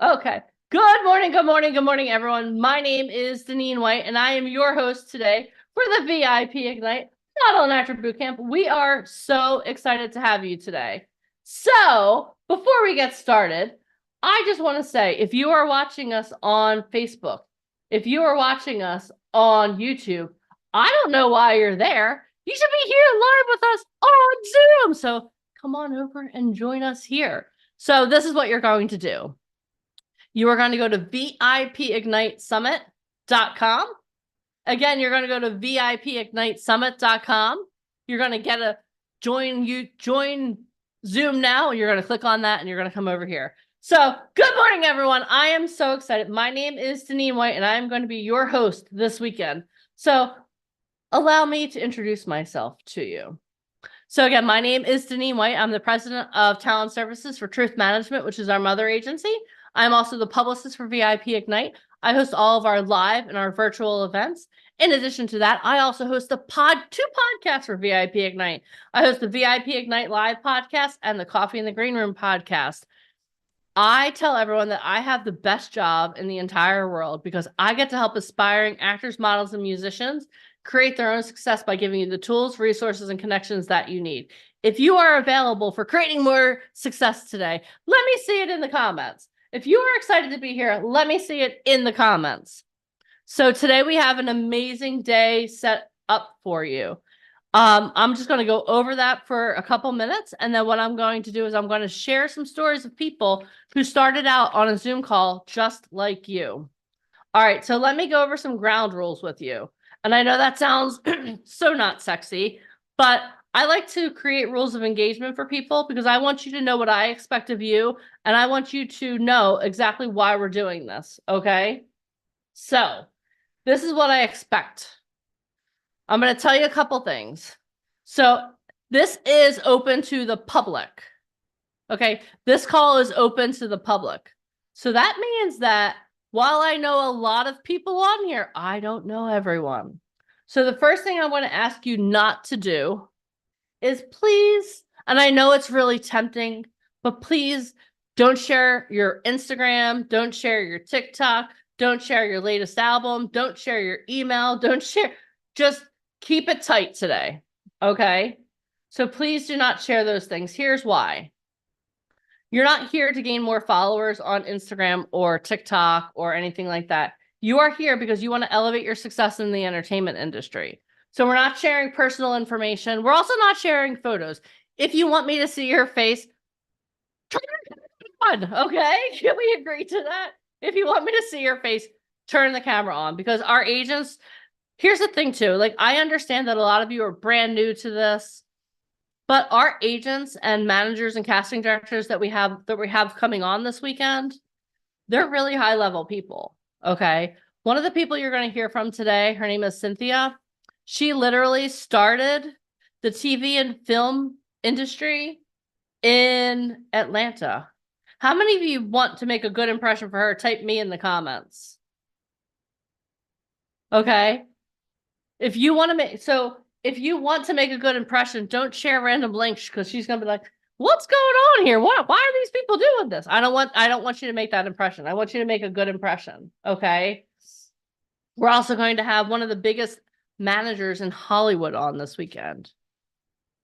Okay. Good morning, good morning, good morning, everyone. My name is Deneen White, and I am your host today for the VIP Ignite Model and Actor Bootcamp. We are so excited to have you today. So, before we get started, I just want to say, if you are watching us on Facebook, if you are watching us on YouTube, I don't know why you're there. You should be here live with us on Zoom. So, come on over and join us here. So, this is what you're going to do. You are going to go to VIPigniteSummit.com. Again, you're going to go to VIPigniteSummit.com. You're going to get a join Zoom now. You're going to click on that and you're going to come over here. So, good morning, everyone. I am so excited. My name is Deneen White, and I am going to be your host this weekend. So, allow me to introduce myself to you. So, again, my name is Deneen White. I'm the president of Talent Services for Truth Management, which is our mother agency. I'm also the publicist for VIP Ignite. I host all of our live and our virtual events. In addition to that, I also host two podcasts for VIP Ignite. I host the VIP Ignite Live podcast and the Coffee in the Green Room podcast. I tell everyone that I have the best job in the entire world because I get to help aspiring actors, models, and musicians create their own success by giving you the tools, resources, and connections that you need. If you are available for creating more success today, let me see it in the comments. If you are excited to be here, let me see it in the comments. So today we have an amazing day set up for you. I'm just going to go over that for a couple minutes. And then what I'm going to do is I'm going to share some stories of people who started out on a Zoom call just like you. All right, so let me go over some ground rules with you. And I know that sounds so not sexy, but I like to create rules of engagement for people because I want you to know what I expect of you. And I want you to know exactly why we're doing this, okay? So this is what I expect. I'm going to tell you a couple things. So this is open to the public. Okay, this call is open to the public. So that means that while I know a lot of people on here, I don't know everyone. So the first thing I want to ask you not to do is please, and I know it's really tempting, but please don't share your Instagram, don't share your TikTok, don't share your latest album, don't share your email, don't share, just keep it tight today, okay? So please do not share those things. Here's why. You're not here to gain more followers on Instagram or TikTok or anything like that. You are here because you want to elevate your success in the entertainment industry. So we're not sharing personal information. We're also not sharing photos. If you want me to see your face, turn it on, okay? Can we agree to that? If you want me to see your face, turn the camera on because our agents, here's the thing too, like I understand that a lot of you are brand new to this, but our agents and managers and casting directors that we have coming on this weekend, they're really high level people. Okay. One of the people you're going to hear from today, her name is Cynthia. She literally started the TV and film industry in Atlanta. How many of you want to make a good impression for her? Type me in the comments. Okay. If you want to make a good impression, don't share random links because she's gonna be like, what's going on here? Why are these people doing this? I don't want you to make that impression. I want you to make a good impression. Okay. We're also going to have one of the biggest managers in Hollywood on this weekend.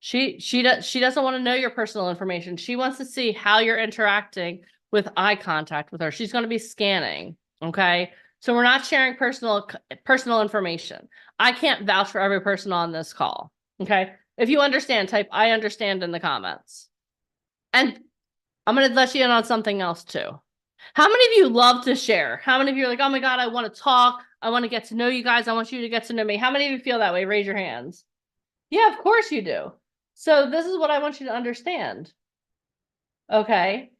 She doesn't want to know your personal information. She wants to see how you're interacting with eye contact with her. She's going to be scanning. Okay. So we're not sharing personal information. I can't vouch for every person on this call. Okay. If you understand, type I understand in the comments. And I'm going to let you in on something else too. How many of you love to share? How many of you are like, oh my God, I want to talk. I want to get to know you guys. I want you to get to know me. How many of you feel that way? Raise your hands. Yeah, of course you do. So this is what I want you to understand. Okay.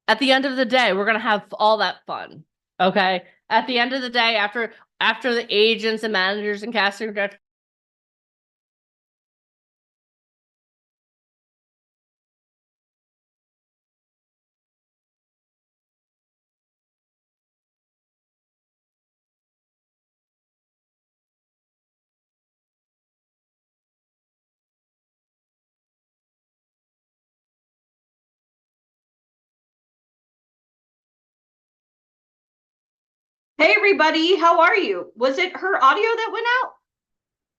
At the end of the day, we're going to have all that fun. Okay. At the end of the day, after the agents and managers and casting directors Hey everybody, how are you? Was it her audio that went out?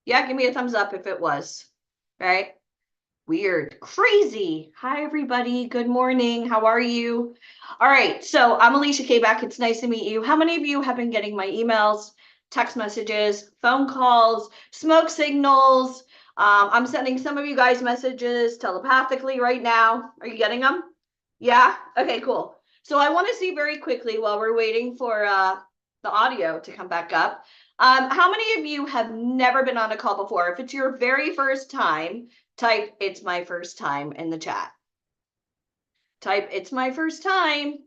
Yeah, give me a thumbs up if it was. Right? Weird. Crazy. Hi everybody. Good morning. How are you? All right. So I'm Alicia Kback. It's nice to meet you. How many of you have been getting my emails, text messages, phone calls, smoke signals? I'm sending some of you guys messages telepathically right now. Are you getting them? Yeah? Okay, cool. So I want to see very quickly while we're waiting for the audio to come back up. How many of you have never been on a call before? If it's your very first time, type "it's my first time" in the chat. Type "it's my first time."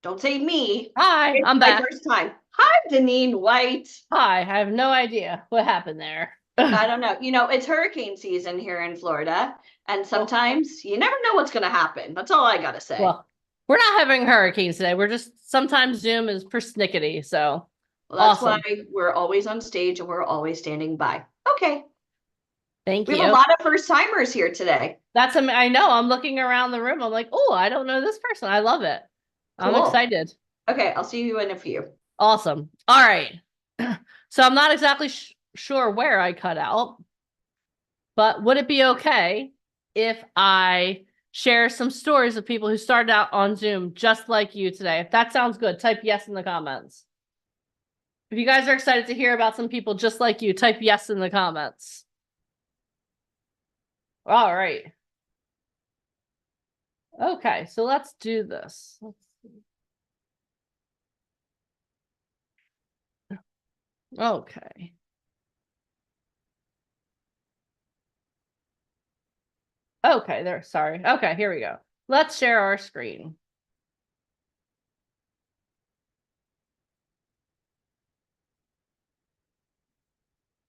Don't say me. Hi, It's I'm my back. first time. Hi, Deneen White. Hi, I have no idea what happened there. I don't know. It's hurricane season here in Florida, and Oh, sometimes you never know what's going to happen. That's all I got to say. well, we're not having hurricanes today. We're just sometimes Zoom is persnickety. So Well, that's why awesome. we're always on stage and we're always standing by. Okay. Thank We have a you. lot of first timers here today. I know. I'm looking around the room. I'm like, oh, I don't know this person. I love it. I'm Cool. excited. Okay, I'll see you in a few. Awesome. All right. So I'm not exactly sure where I cut out, but would it be okay if I share some stories of people who started out on Zoom just like you today? If that sounds good, type yes in the comments. If you guys are excited to hear about some people just like you, type yes in the comments. All right. Okay, so let's do this. Let's see. Okay. Okay, there. Sorry. Okay, here we go. Let's share our screen.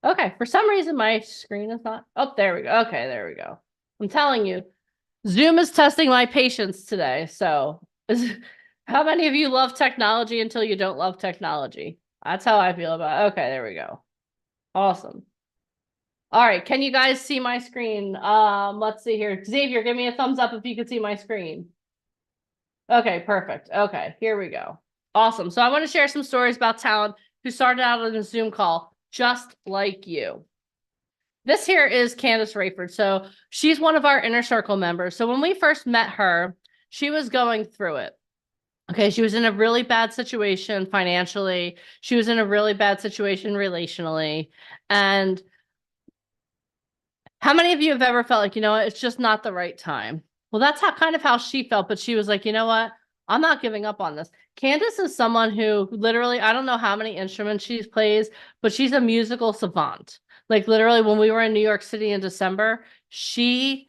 Okay, for some reason my screen is not. Oh, there we go. Okay, there we go. I'm telling you, Zoom is testing my patience today. So, how many of you love technology until you don't love technology? That's how I feel about it. Okay, there we go. Awesome. All right, can you guys see my screen? Let's see here. Xavier, give me a thumbs up if you can see my screen. Okay, perfect. Okay, here we go. Awesome. So I want to share some stories about talent who started out on a Zoom call just like you. This here is Candace Rayford. So she's one of our inner circle members. So when we first met her, she was going through it. Okay, she was in a really bad situation financially. She was in a really bad situation relationally. And how many of you have ever felt like, it's just not the right time? Well, that's how she felt, but she was like, you know what? I'm not giving up on this. Candace is someone who literally, I don't know how many instruments she plays, but she's a musical savant. Like literally when we were in New York City in December, she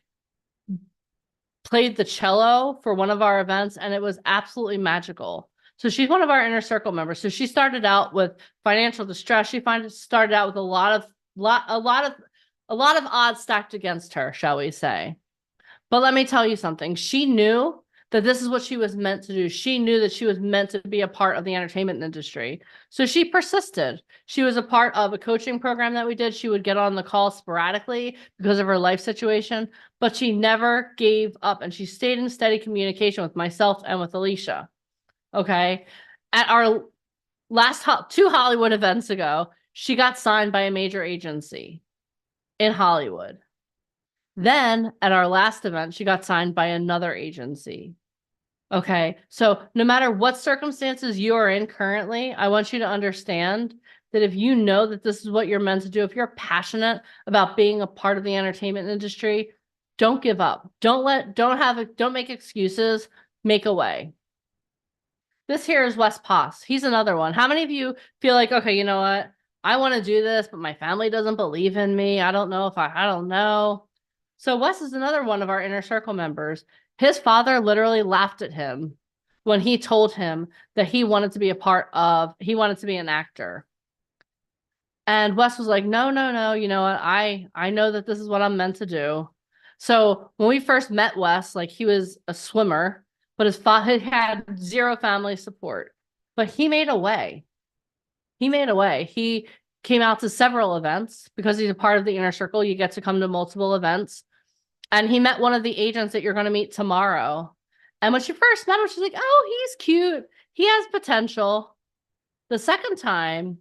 played the cello for one of our events and it was absolutely magical. So she's one of our inner circle members. So she started out with financial distress. She started out with a lot of odds stacked against her, shall we say. But let me tell you something. She knew that this is what she was meant to do. She knew that she was meant to be a part of the entertainment industry. So she persisted. She was a part of a coaching program that we did. She would get on the call sporadically because of her life situation, but she never gave up and she stayed in steady communication with myself and with Alicia. Okay. At our last two Hollywood events ago, she got signed by a major agency in Hollywood. Then at our last event, she got signed by another agency. Okay. So no matter what circumstances you are in currently, I want you to understand that if you know that this is what you're meant to do, if you're passionate about being a part of the entertainment industry, don't give up. Don't make excuses, make a way. This here is Wes Poss. He's another one. How many of you feel like, okay, you know what? I want to do this, but my family doesn't believe in me. I don't know if I don't know. So Wes is another one of our inner circle members. His father literally laughed at him when he told him that he wanted to be he wanted to be an actor. And Wes was like, no, no, no, you know what? I know that this is what I'm meant to do. So when we first met Wes, like he was a swimmer, but his father had zero family support. But he made a way. He made a way. He came out to several events because he's a part of the inner circle. You get to come to multiple events. And he met one of the agents that you're going to meet tomorrow. And when she first met him, she's like, oh, he's cute. he has potential. The second time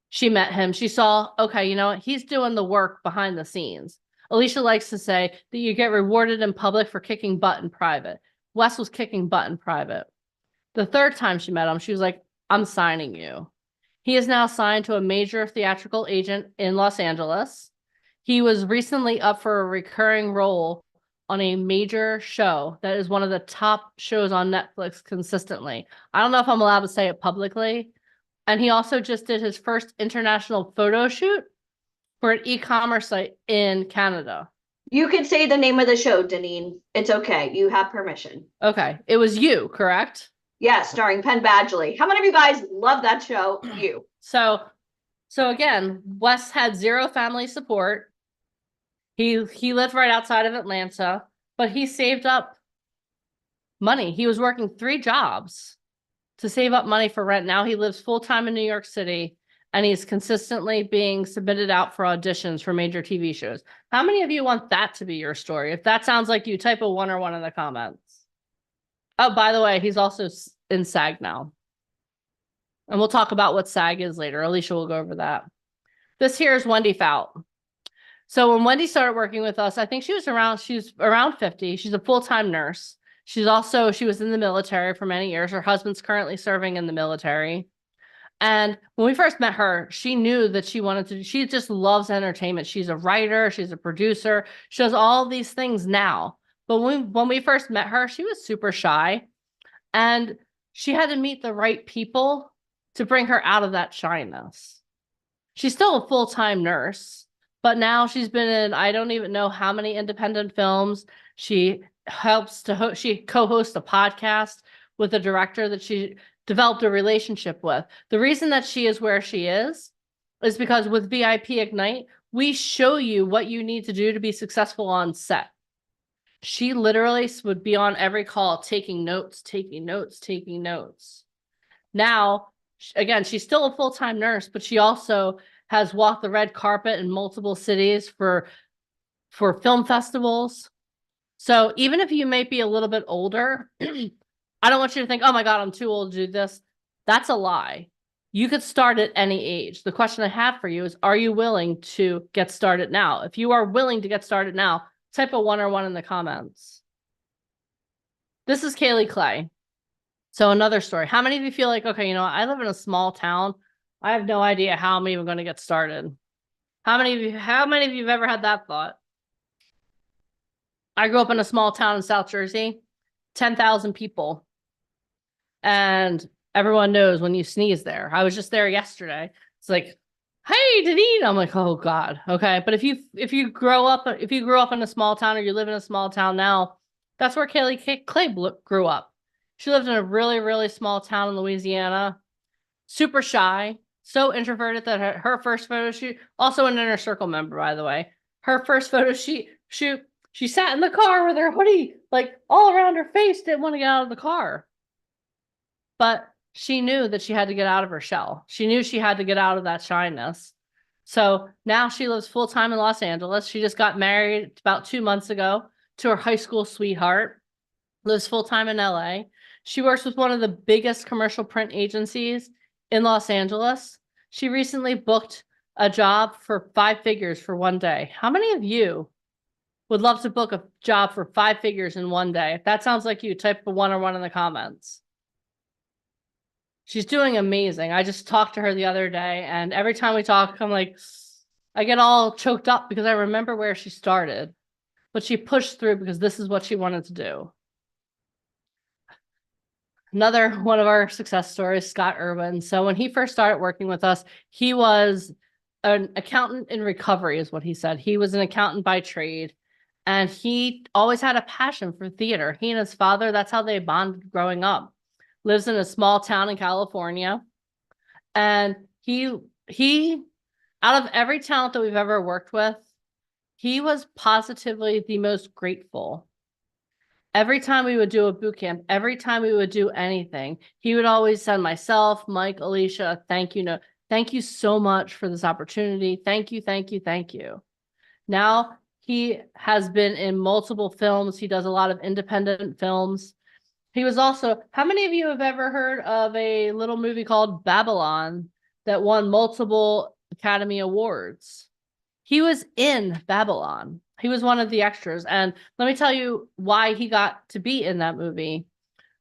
she met him, she saw, okay, you know what? He's doing the work behind the scenes. Alicia likes to say that you get rewarded in public for kicking butt in private. Wes was kicking butt in private. The third time she met him, she was like, I'm signing you. He is now signed to a major theatrical agent in Los Angeles. He was recently up for a recurring role on a major show that is one of the top shows on Netflix consistently. I don't know if I'm allowed to say it publicly. And he also just did his first international photo shoot for an e-commerce site in Canada. You could say the name of the show, Deneen. It's okay. You have permission. Okay. It was You, correct? Yeah, starring Penn Badgley. How many of you guys love that show? You. So again, Wes had zero family support. He lived right outside of Atlanta, but he saved up money. He was working 3 jobs to save up money for rent. Now he lives full-time in New York City, and he's consistently being submitted out for auditions for major TV shows. How many of you want that to be your story? If that sounds like you, type a 1 or 1 in the comments. Oh, by the way, he's also in SAG now. And we'll talk about what SAG is later. Alicia will go over that. This here is Wendy Fout. So when Wendy started working with us, I think she was around 50. She's a full-time nurse. She was in the military for many years. Her husband's currently serving in the military. And when we first met her, she knew that she just loves entertainment. She's a writer, she's a producer, she does all these things now. But when we first met her, she was super shy. And she had to meet the right people to bring her out of that shyness. She's still a full-time nurse, but now she's been in, I don't even know how many independent films. She she co-hosts a podcast with a director that she developed a relationship with. The reason that she is where she is because with VIP Ignite, we show you what you need to do to be successful on set. She literally would be on every call taking notes. Now, again, she's still a full-time nurse, but she also has walked the red carpet in multiple cities for film festivals. So even if you may be a little bit older, I don't want you to think, oh my God, I'm too old to do this. That's a lie. You could start at any age. The question I have for you is, are you willing to get started now? If you are willing to get started now, type a 1 or 1 in the comments. This is Kaylee Clay. So another story. How many of you feel like, okay, you know, I live in a small town. I have no idea how I'm even going to get started. How many of you have ever had that thought? I grew up in a small town in South Jersey, 10,000 people. And everyone knows when you sneeze there. I was just there yesterday. It's like, hey, Deneen. I'm like, oh God. Okay. But if you grew up in a small town or you live in a small town now, that's where Kaylee Clay grew up. She lived in a really, really small town in Louisiana, super shy, so introverted that her first photo shoot, also an Inner Circle member, by the way, her first photo shoot, she sat in the car with her hoodie, like all around her face, didn't want to get out of the car. But she knew that she had to get out of her shell. She knew she had to get out of that shyness. So now she lives full-time in Los Angeles. She just got married about 2 months ago to her high school sweetheart, lives full-time in LA. She works with one of the biggest commercial print agencies in Los Angeles. She recently booked a job for 5 figures for one day. How many of you would love to book a job for 5 figures in one day? If that sounds like you, type a 1 or 1 in the comments. She's doing amazing. I just talked to her the other day, and every time we talk, I'm like, I get all choked up because I remember where she started, but she pushed through because this is what she wanted to do. Another one of our success stories, Scott Irwin. So when he first started working with us, he was an accountant in recovery, is what he said. He was an accountant by trade, and he always had a passion for theater. He and his father, that's how they bonded growing up. Lives in a small town in California. And he, out of every talent that we've ever worked with, he was positively the most grateful. Every time we would do a boot camp, every time we would do anything, he would always send myself, Mike, Alicia, thank you. No, thank you so much for this opportunity. Thank you, thank you, thank you. Now he has been in multiple films. He does a lot of independent films. He was also, how many of you have ever heard of a little movie called Babylon that won multiple Academy Awards? He was in Babylon. He was one of the extras. And let me tell you why he got to be in that movie.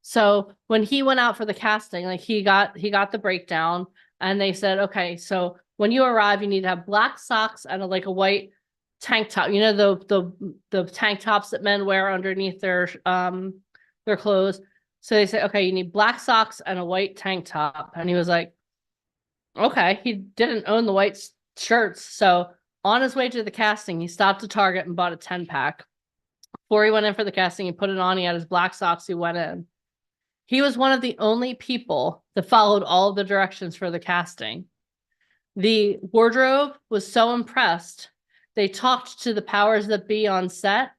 So when he went out for the casting, like he got the breakdown and they said, okay, so when you arrive, you need to have black socks and like a white tank top. You know, the tank tops that men wear underneath their clothes. So they said, okay, you need black socks and a white tank top. And he was like, okay, he didn't own the white shirts. So on his way to the casting, he stopped at Target and bought a 10-pack. Before he went in for the casting, he put it on. He had his black socks. He went in. He was one of the only people that followed all of the directions for the casting. The wardrobe was so impressed. They talked to the powers that be on set.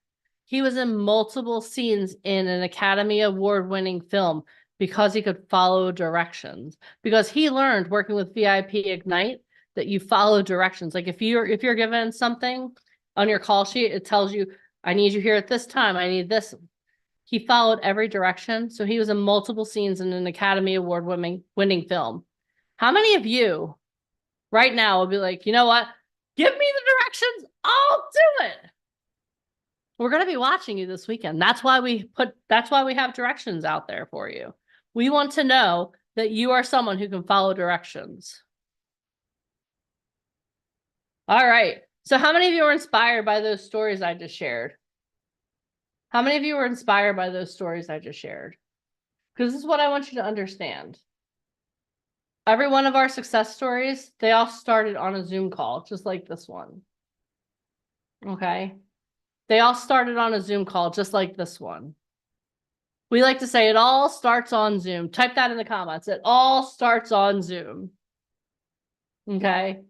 He was in multiple scenes in an Academy Award-winning film because he could follow directions. Because he learned working with VIP Ignite that you follow directions. Like if you're given something on your call sheet, it tells you, I need you here at this time. I need this. He followed every direction. So he was in multiple scenes in an Academy Award winning film. How many of you right now will be like, you know what? Give me the directions. I'll do it. We're going to be watching you this weekend. That's why we have directions out there for you. We want to know that you are someone who can follow directions. All right. So how many of you were inspired by those stories I just shared? How many of you were inspired by those stories I just shared? Because this is what I want you to understand. Every one of our success stories, they all started on a Zoom call, just like this one. Okay? They all started on a Zoom call, just like this one. We like to say it all starts on Zoom. Type that in the comments. It all starts on Zoom. Okay?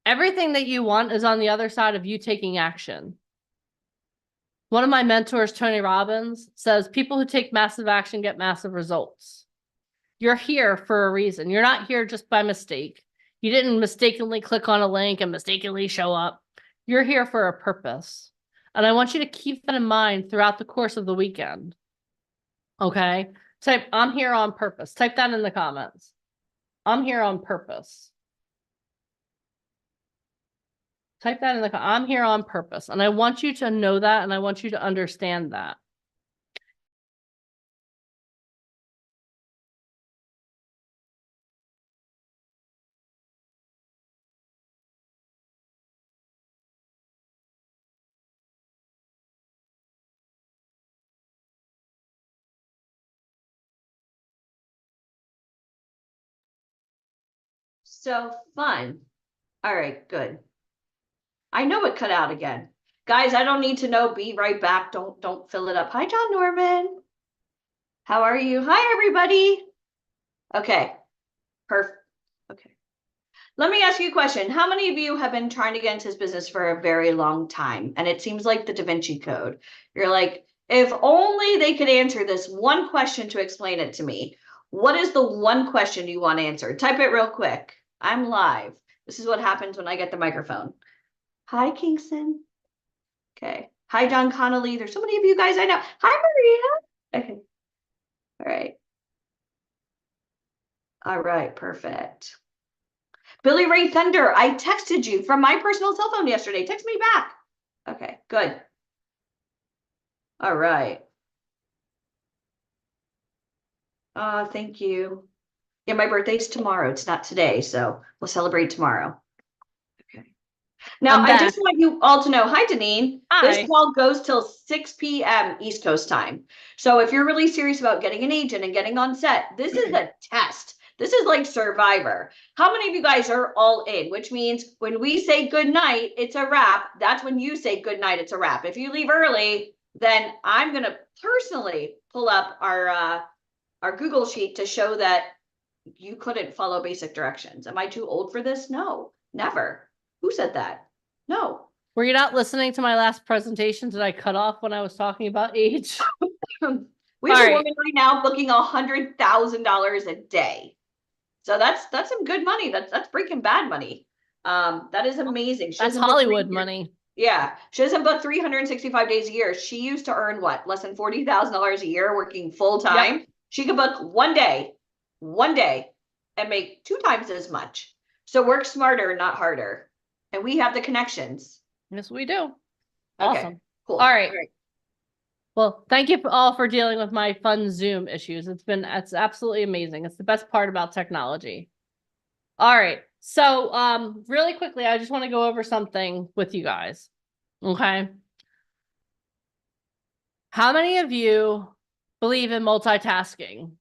Everything that you want is on the other side of you taking action. One of my mentors, Tony Robbins, says people who take massive action get massive results. You're here for a reason. You're not here just by mistake. You didn't mistakenly click on a link and mistakenly show up. You're here for a purpose. And I want you to keep that in mind throughout the course of the weekend. Okay? Type, I'm here on purpose. Type that in the comments. I'm here on purpose. Type that in the comments. I'm here on purpose. And I want you to know that and I want you to understand that. So fun. All right, good. I know it cut out again. Guys, I don't need to know. Be right back. Don't fill it up. Hi, John Norman. How are you? Hi, everybody. Okay. Perfect. Okay. Let me ask you a question. How many of you have been trying to get into this business for a very long time? And it seems like the Da Vinci Code. You're like, if only they could answer this one question to explain it to me. What is the one question you want answered? Type it real quick. I'm live. This is what happens when I get the microphone. Hi, Kingston. Okay. Hi, John Connolly. There's so many of you guys I know. Hi, Maria. Okay. All right. All right. Perfect. Billy Ray Thunder, I texted you from my personal cell phone yesterday. Text me back. Okay, good. All right. Thank you. Yeah, my birthday's tomorrow. It's not today, so we'll celebrate tomorrow. Okay. Now, I just want you all to know, hi, Deneen. Hi. This call goes till 6 p.m. East Coast time. So if you're really serious about getting an agent and getting on set, this is a test. This is like Survivor. How many of you guys are all in? Which means when we say good night, it's a wrap. That's when you say good night, it's a wrap. If you leave early, then I'm going to personally pull up our Google sheet to show that you couldn't follow basic directions. Am I too old for this? No, never. Who said that? No. Were you not listening to my last presentation? Did I cut off when I was talking about age? We have a woman right now booking $100,000 a day. So that's some good money. That's Breaking Bad money. That is amazing. That's Hollywood money. Yeah, she doesn't book 365 days a year. She used to earn what? Less than $40,000 a year working full time. Yep. She could book one day, and make 2 times as much. So work smarter, not harder. And we have the connections. Yes, we do. Okay, Awesome. cool. All right. Well, thank you all for dealing with my fun Zoom issues. It's absolutely amazing. It's the best part about technology. All right. So, really quickly, I just want to go over something with you guys. Okay. How many of you believe in multitasking?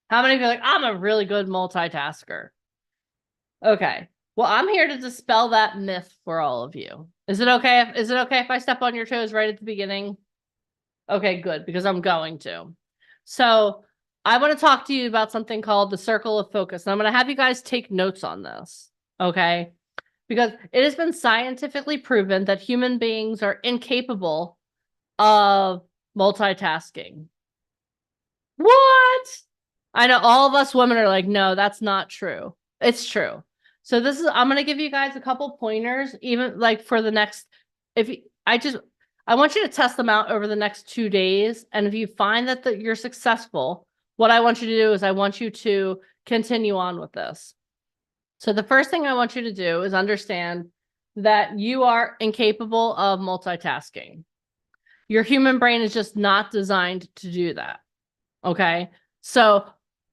How many of you are like, I'm a really good multitasker? Okay. Well, I'm here to dispel that myth for all of you. Is it okay if I step on your toes right at the beginning? Okay, good, because I'm going to. So I want to talk to you about something called the circle of focus. And I'm going to have you guys take notes on this. Okay. Because it has been scientifically proven that human beings are incapable of multitasking. What? I know all of us women are like, no, that's not true. It's true. So I'm going to give you guys a couple pointers, even like for the next, I want you to test them out over the next 2 days. And if you find that you're successful, what I want you to do is I want you to continue on with this. So the first thing I want you to do is understand that you are incapable of multitasking. Your human brain is just not designed to do that. Okay. So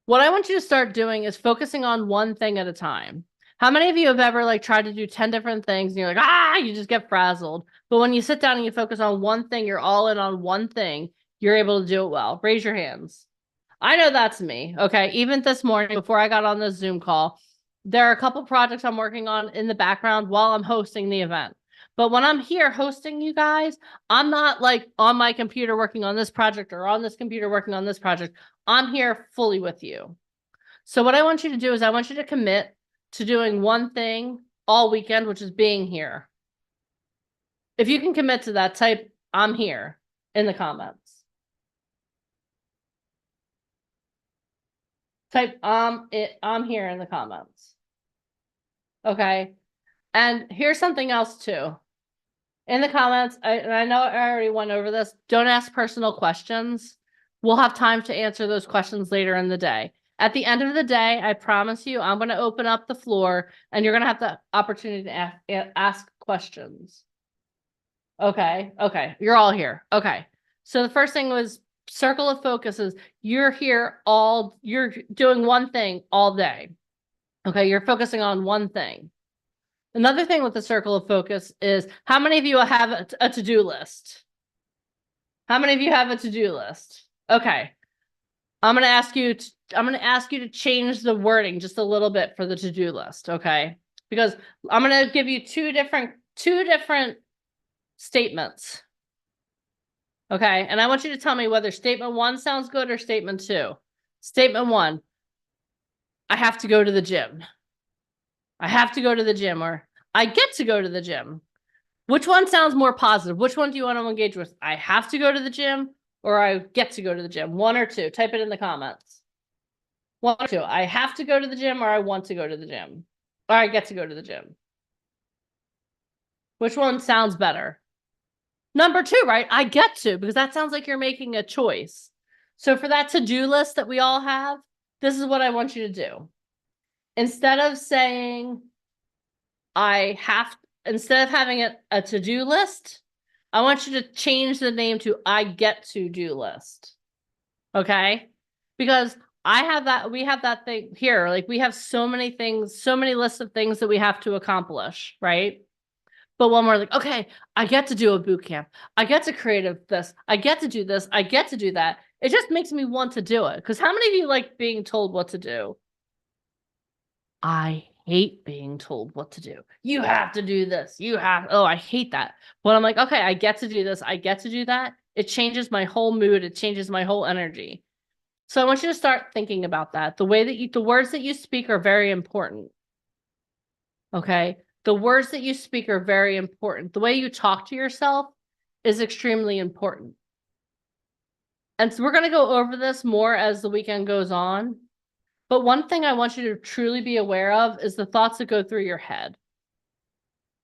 what I want you to start doing is focusing on one thing at a time. How many of you have ever like tried to do 10 different things and you're like, you just get frazzled. But when you sit down and you focus on one thing, you're all in on one thing, you're able to do it well. Raise your hands. I know that's me. Okay. Even this morning before I got on this Zoom call, there are a couple projects I'm working on in the background while I'm hosting the event. But when I'm here hosting you guys, I'm not like on my computer working on this project or on this computer working on this project. I'm here fully with you. So what I want you to do is I want you to commit to doing one thing all weekend, which is being here. If you can commit to that, type I'm here in the comments. Type I'm here in the comments. Okay. And here's something else too. In the comments, and I know I already went over this, don't ask personal questions. We'll have time to answer those questions later in the day. At the end of the day, I promise you, I'm going to open up the floor and you're going to have the opportunity to ask questions. Okay. Okay. You're all here. Okay. So the first thing was circle of focus is you're doing one thing all day. Okay. You're focusing on one thing. Another thing with the circle of focus is how many of you have a to-do list? How many of you have a to-do list? Okay. I'm going to ask you to change the wording just a little bit for the to-do list, okay? Because I'm going to give you two different statements. Okay? And I want you to tell me whether statement 1 sounds good or statement 2. Statement 1, I have to go to the gym. I have to go to the gym, or I get to go to the gym. Which one sounds more positive? Which one do you want to engage with? I have to go to the gym or I get to go to the gym? 1 or 2. Type it in the comments. 1 or 2. I have to go to the gym or I want to go to the gym. Or I get to go to the gym. Which one sounds better? Number 2, right? I get to, because that sounds like you're making a choice. So for that to-do list that we all have, this is what I want you to do. Instead of saying instead of having a to-do list, I want you to change the name to I get to do list. Okay? Because we have that thing here. Like we have so many things, so many lists of things that we have to accomplish, right? But when we're like, okay, I get to do a boot camp. I get to create this. I get to do this. I get to do that. It just makes me want to do it. Because how many of you like being told what to do? I hate being told what to do. You have to do this. I hate that. But I'm like, okay, I get to do this. I get to do that. It changes my whole mood. It changes my whole energy. So I want you to start thinking about that. The words that you speak are very important. Okay. The words that you speak are very important. The way you talk to yourself is extremely important. And so we're going to go over this more as the weekend goes on. But one thing I want you to truly be aware of is the thoughts that go through your head.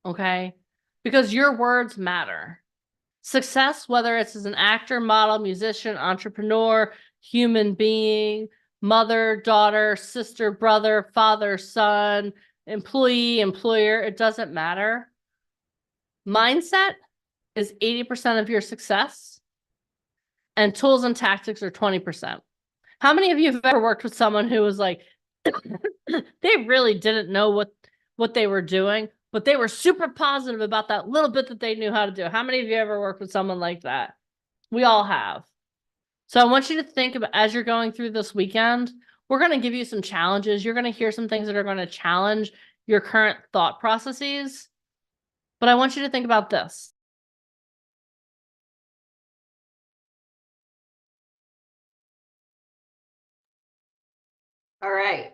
Okay. because your words matter. Success, whether it's as an actor, model, musician, entrepreneur, human being, mother, daughter, sister, brother, father, son, employee, employer, it doesn't matter. Mindset is 80% of your success, and tools and tactics are 20%. How many of you have ever worked with someone who was like, they really didn't know what they were doing, but they were super positive about that little bit that they knew how to do? How many of you ever worked with someone like that? We all have. So I want you to think about, as you're going through this weekend, we're going to give you some challenges. You're going to hear some things that are going to challenge your current thought processes. But I want you to think about this. All right.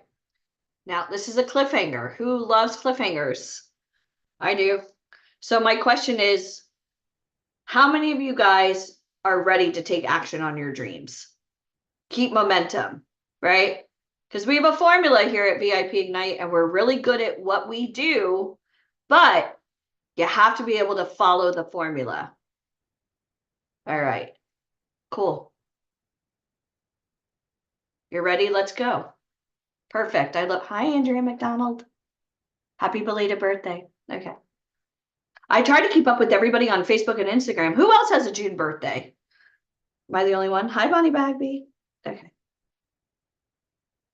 Now, this is a cliffhanger. Who loves cliffhangers? I do. So my question is, how many of you guys are ready to take action on your dreams? Keep momentum, right? Because we have a formula here at VIP Ignite and we're really good at what we do, but you have to be able to follow the formula. All right, cool. You're ready? Let's go. Perfect. Hi, Andrea McDonald. Happy belated birthday. Okay. I try to keep up with everybody on Facebook and Instagram. Who else has a June birthday? Am I the only one? Hi, Bonnie Bagby. Okay.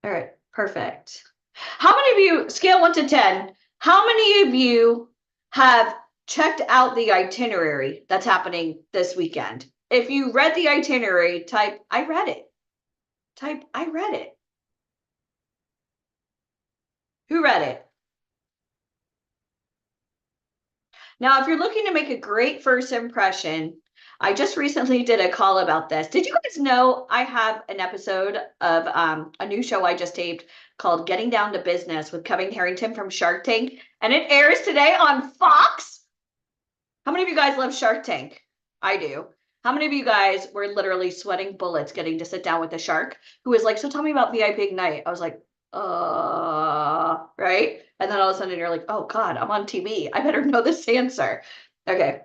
All right, perfect. How many of you, scale 1 to 10, how many of you have checked out the itinerary that's happening this weekend? If you read the itinerary, type, I read it. Type, I read it. Who read it? Now, if you're looking to make a great first impression, I just recently did a call about this. Did you guys know I have an episode of a new show I just taped called Getting Down to Business with Kevin Harrington from Shark Tank, and it airs today on Fox? How many of you guys love Shark Tank? I do. How many of you guys were literally sweating bullets getting to sit down with a shark who was like, so tell me about VIP Ignite. I was like, right? And then all of a sudden you're like, oh God, I'm on TV. I better know this answer. Okay.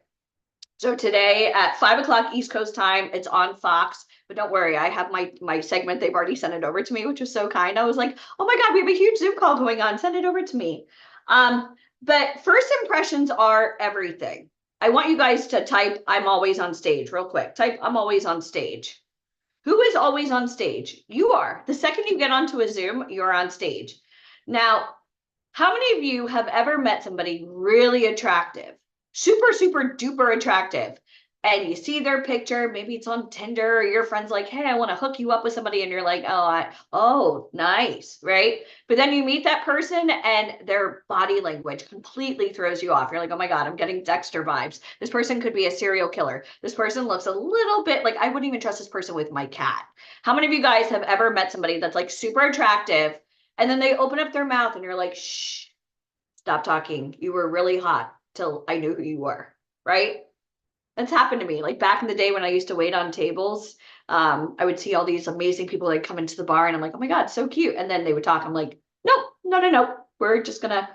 So today at 5 o'clock East Coast time, it's on Fox. But don't worry, I have my segment. They've already sent it over to me, which was so kind. I was like, oh my God, we have a huge Zoom call going on. Send it over to me. But first impressions are everything. I want you guys to type, I'm always on stage, real quick. Type, I'm always on stage. Who is always on stage? You are. The second you get onto a Zoom, you're on stage. Now, how many of you have ever met somebody really attractive? Super, super duper attractive. And you see their picture, maybe it's on Tinder, or your friend's like, hey, I want to hook you up with somebody. And you're like, oh, nice, right? But then you meet that person and their body language completely throws you off. You're like, oh my God, I'm getting Dexter vibes. This person could be a serial killer. This person looks a little bit like, I wouldn't even trust this person with my cat. How many of you guys have ever met somebody that's like super attractive and then they open up their mouth and you're like, shh, stop talking. You were really hot till I knew who you were, right? That's happened to me. Like back in the day when I used to wait on tables, I would see all these amazing people that come into the bar and I'm like, oh my God, so cute. And then they would talk. I'm like, no. We're just gonna,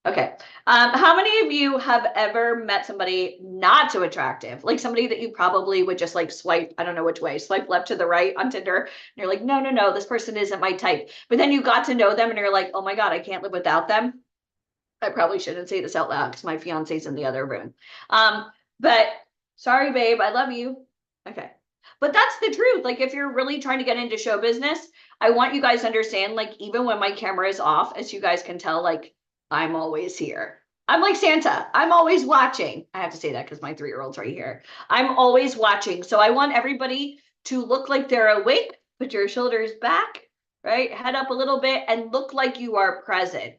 okay. How many of you have ever met somebody not so attractive? Like somebody that you probably would just like swipe, I don't know which way, swipe left to the right on Tinder. And you're like, no, this person isn't my type. But then you got to know them and you're like, oh my God, I can't live without them. I probably shouldn't say this out loud because my fiance's in the other room. But sorry, babe, I love you. Okay. But that's the truth. Like, if you're really trying to get into show business, I want you guys to understand, like, even when my camera is off, as you guys can tell, like, I'm always here. I'm like Santa. I'm always watching. I have to say that because my 3-year-old's right here. I'm always watching. So I want everybody to look like they're awake, put your shoulders back, right? Head up a little bit and look like you are present,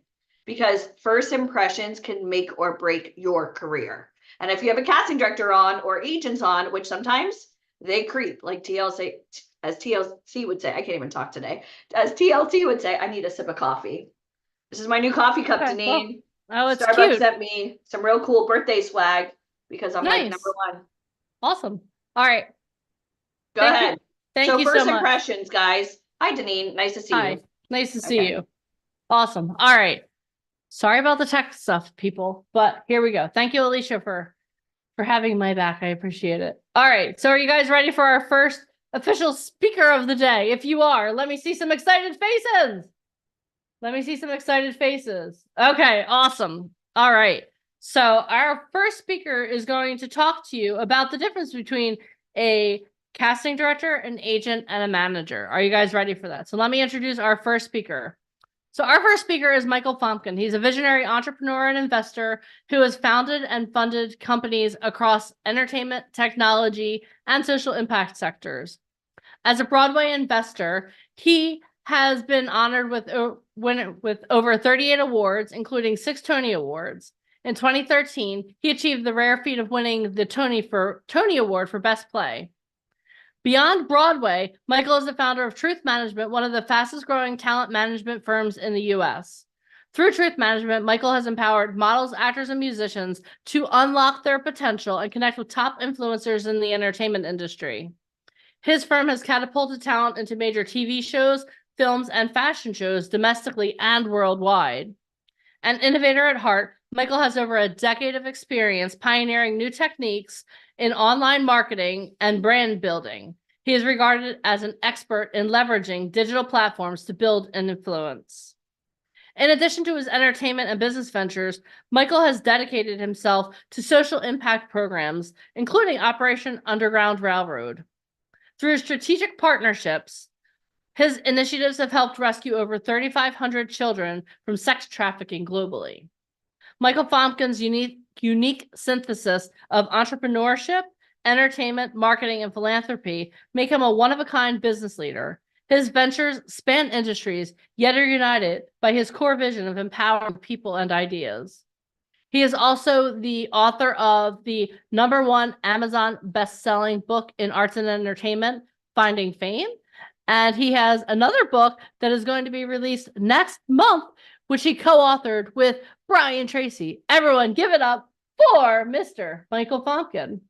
because first impressions can make or break your career. And if you have a casting director on or agents on, which sometimes they creep, like TLC, as TLC would say, I can't even talk today. As TLC would say, I need a sip of coffee. This is my new coffee cup, Okay, Deneen. well, oh, it's Starbucks cute. sent me some real cool birthday swag because I'm like Nice. number one. Awesome. All right. Go ahead. Thank you so first much. impressions, guys. Hi, Deneen. Nice to see Hi. you. Nice to see you. Awesome. All right. Sorry about the tech stuff, people, but here we go. Thank you, Alicia, for having my back. I appreciate it. All right, so are you guys ready for our first official speaker of the day? If you are, let me see some excited faces. Let me see some excited faces. Okay, awesome. All right. So our first speaker is going to talk to you about the difference between a casting director, an agent, and a manager. Are you guys ready for that? So let me introduce our first speaker. So our first speaker is Michael Fomkin. He's a visionary entrepreneur and investor who has founded and funded companies across entertainment, technology, and social impact sectors. As a Broadway investor, he has been honored with over 38 awards, including 6 Tony Awards. In 2013, he achieved the rare feat of winning the Tony Award for Best Play. Beyond Broadway, Michael is the founder of Truth Management, one of the fastest growing talent management firms in the US. Through Truth Management, Michael has empowered models, actors, and musicians to unlock their potential and connect with top influencers in the entertainment industry. His firm has catapulted talent into major TV shows, films, and fashion shows domestically and worldwide. An innovator at heart, Michael has over a decade of experience pioneering new techniques in online marketing and brand building. He is regarded as an expert in leveraging digital platforms to build and influence. In addition to his entertainment and business ventures, Michael has dedicated himself to social impact programs, including Operation Underground Railroad. Through strategic partnerships, his initiatives have helped rescue over 3,500 children from sex trafficking globally. Michael Fomkin's unique synthesis of entrepreneurship, entertainment, marketing, and philanthropy make him a one-of-a-kind business leader. His ventures span industries, yet are united by his core vision of empowering people and ideas. He is also the author of the #1 Amazon best-selling book in arts and entertainment, Finding Fame. And he has another book that is going to be released next month, which he co-authored with Brian Tracy. Everyone give it up for Mr. Michael Fomkin.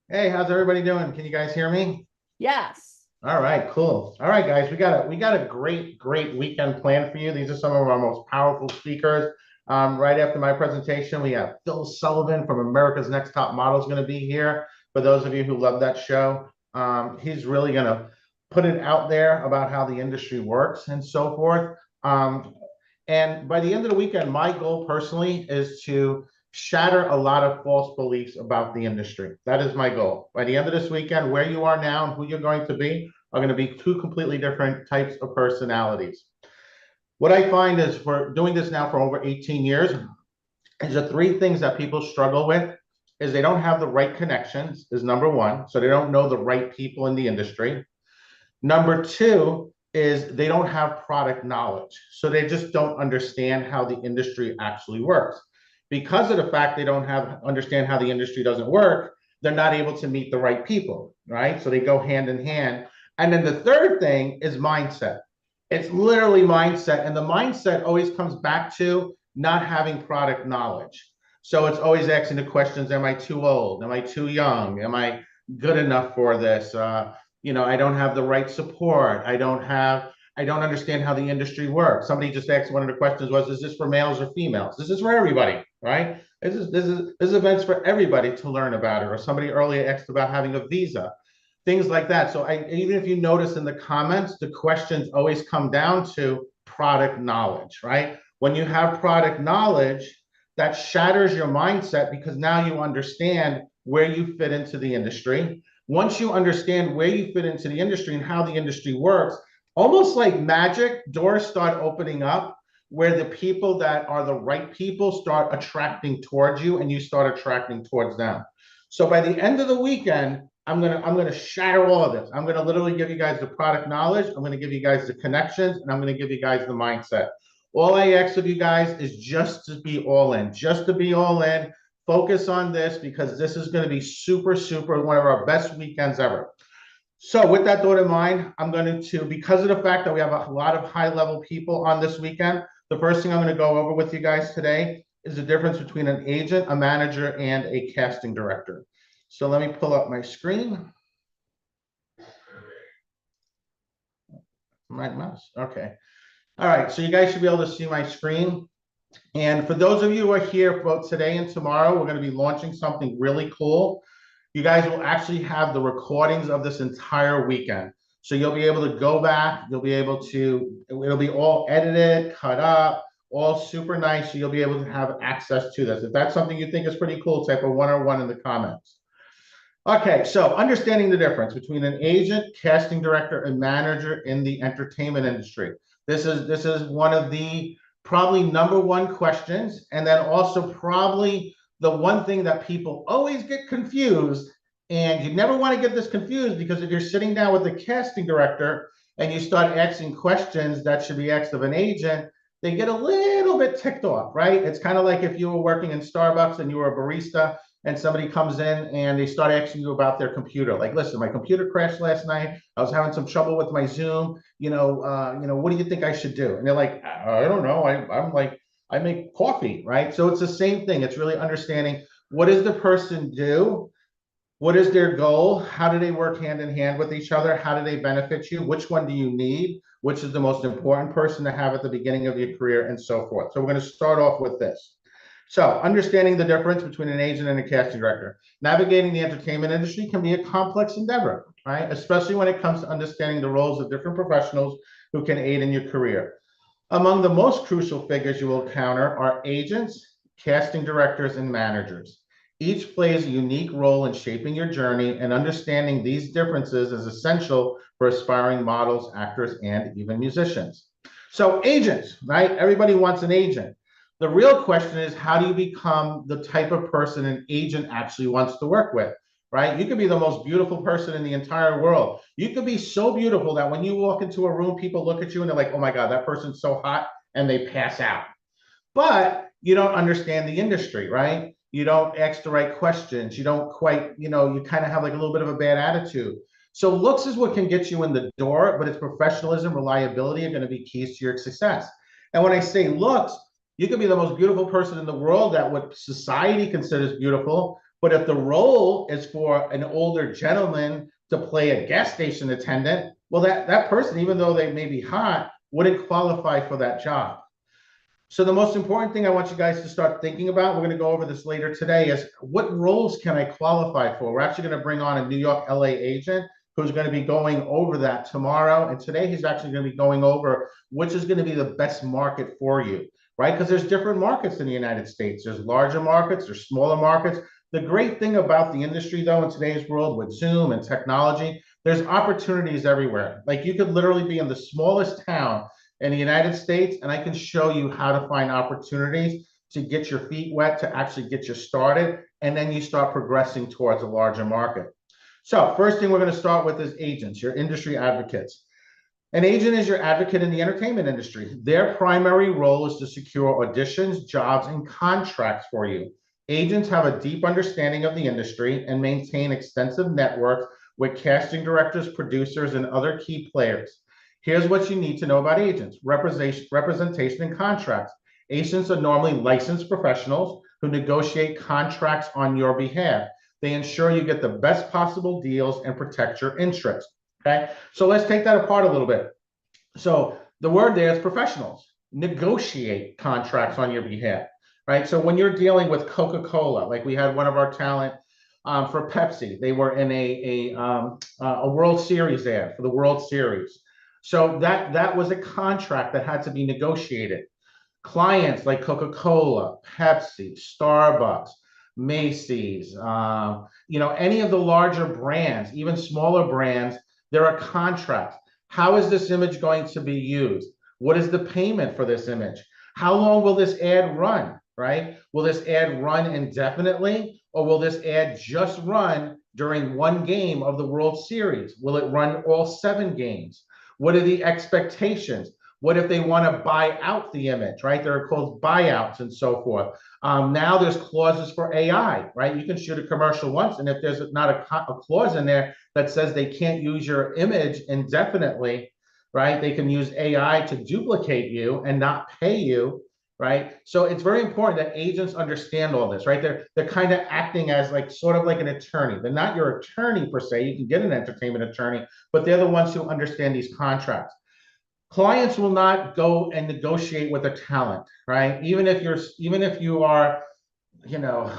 Hey, how's everybody doing? Can you guys hear me? Yes. All right, cool. All right, guys, we got a great weekend planned for you. These are some of our most powerful speakers. Right after my presentation, we have Phil Sullivan from America's Next Top Model is going to be here. For those of you who love that show, he's really going to put it out there about how the industry works and so forth. And by the end of the weekend, my goal personally is to shatter a lot of false beliefs about the industry. That is my goal. By the end of this weekend, where you are now and who you're going to be are going to be 2 completely different types of personalities. What I find is, for doing this now for over 18 years, is the 3 things that people struggle with is they don't have the right connections, is number 1. So they don't know the right people in the industry. Number 2 is they don't have product knowledge. So they just don't understand how the industry actually works. Because of the fact they don't understand how the industry doesn't work, they're not able to meet the right people, right? So they go hand in hand. And then the third thing is mindset. It's literally mindset. And the mindset always comes back to not having product knowledge. So it's always asking the questions, am I too old? Am I too young? Am I good enough for this? I don't have the right support. I don't understand how the industry works. Somebody just asked, one of the questions was, is this for males or females? This is for everybody, right? This is events for everybody to learn about it. Or somebody earlier asked about having a visa, things like that. So even if you notice in the comments, the questions always come down to product knowledge, right? When you have product knowledge, that shatters your mindset because now you understand where you fit into the industry. Once you understand where you fit into the industry and how the industry works, almost like magic, doors start opening up where the people that are the right people start attracting towards you and you start attracting towards them. So by the end of the weekend, I'm gonna shatter all of this. I'm gonna literally give you guys the product knowledge, I'm gonna give you guys the connections, and I'm gonna give you guys the mindset. All I ask of you guys is just to be all in, focus on this, because this is going to be super one of our best weekends ever. So with that thought in mind, I'm going to, because of the fact that we have a lot of high level people on this weekend, the first thing I'm going to go over with you guys today is the difference between an agent, a manager, and a casting director. So let me pull up my screen. Right mouse, okay. All right, so you guys should be able to see my screen. And for those of you who are here both today and tomorrow, we're going to be launching something really cool. You guys will actually have the recordings of this entire weekend. So you'll be able to go back, you'll be able to, it'll be all edited, cut up, all super nice. So you'll be able to have access to this. If that's something you think is pretty cool, type a 1 or 1 in the comments. Okay, so understanding the difference between an agent, casting director, and manager in the entertainment industry. This is one of the probably #1 questions, and then also probably the one thing that people always get confused, and you never want to get this confused, because if you're sitting down with a casting director and you start asking questions that should be asked of an agent, they get a little bit ticked off, right? It's kind of like if you were working in Starbucks and you were a barista and somebody comes in and they start asking you about their computer. Like, listen, my computer crashed last night. I was having some trouble with my Zoom. What do you think I should do? And they're like, I don't know. I'm like, I make coffee, right? So it's the same thing. It's really understanding, what does the person do? What is their goal? How do they work hand in hand with each other? How do they benefit you? Which one do you need? Which is the most important person to have at the beginning of your career, and so forth. So we're going to start off with this. So understanding the difference between an agent and a casting director. Navigating the entertainment industry can be a complex endeavor, right? Especially when it comes to understanding the roles of different professionals who can aid in your career. Among the most crucial figures you will encounter are agents, casting directors, and managers. Each plays a unique role in shaping your journey, and understanding these differences is essential for aspiring models, actors, and even musicians. So agents, right? Everybody wants an agent. The real question is, how do you become the type of person an agent actually wants to work with, right? You could be the most beautiful person in the entire world. You could be so beautiful that when you walk into a room, people look at you and they're like, oh my God, that person's so hot, and they pass out. But you don't understand the industry, right? You don't ask the right questions. You don't quite, you kind of have like a little bit of a bad attitude. So looks is what can get you in the door, but it's professionalism, reliability are going to be keys to your success. And when I say looks, you could be the most beautiful person in the world that what society considers beautiful, but if the role is for an older gentleman to play a gas station attendant, well, that person, even though they may be hot, wouldn't qualify for that job. So the most important thing I want you guys to start thinking about, we're going to go over this later today, is what roles can I qualify for? We're actually going to bring on a New York, LA agent who's going to be going over that tomorrow. And today he's actually going to be going over which is going to be the best market for you, right? Because there's different markets in the United States. There's larger markets, there's smaller markets. The great thing about the industry, though, in today's world with Zoom and technology, there's opportunities everywhere. Like, you could literally be in the smallest town in the United States, and I can show you how to find opportunities to get your feet wet, to actually get you started, and then you start progressing towards a larger market. So first thing we're going to start with is agents, your industry advocates. An agent is your advocate in the entertainment industry. Their primary role is to secure auditions, jobs, and contracts for you. Agents have a deep understanding of the industry and maintain extensive networks with casting directors, producers, and other key players. Here's what you need to know about agents: representation and contracts. Agents are normally licensed professionals who negotiate contracts on your behalf. They ensure you get the best possible deals and protect your interests. Okay, so let's take that apart a little bit. So the word there is professionals. Negotiate contracts on your behalf, right? So when you're dealing with Coca-Cola, like we had one of our talent for Pepsi, they were in a World Series ad for the World Series. So that was a contract that had to be negotiated. Clients like Coca-Cola, Pepsi, Starbucks, Macy's, any of the larger brands, even smaller brands, there are contracts. How is this image going to be used? What is the payment for this image? How long will this ad run, right? Will this ad run indefinitely, or will this ad just run during one game of the World Series? Will it run all 7 games? What are the expectations? What if they want to buy out the image, right? There are called buyouts and so forth. Now there's clauses for AI, right? You can shoot a commercial once, and if there's not a clause in there that says they can't use your image indefinitely, right? They can use AI to duplicate you and not pay you, right? So it's very important that agents understand all this, right? They're kind of acting as sort of like an attorney. They're not your attorney per se. You can get an entertainment attorney, but they're the ones who understand these contracts. Clients will not go and negotiate with a talent, right? Even if you are, you know,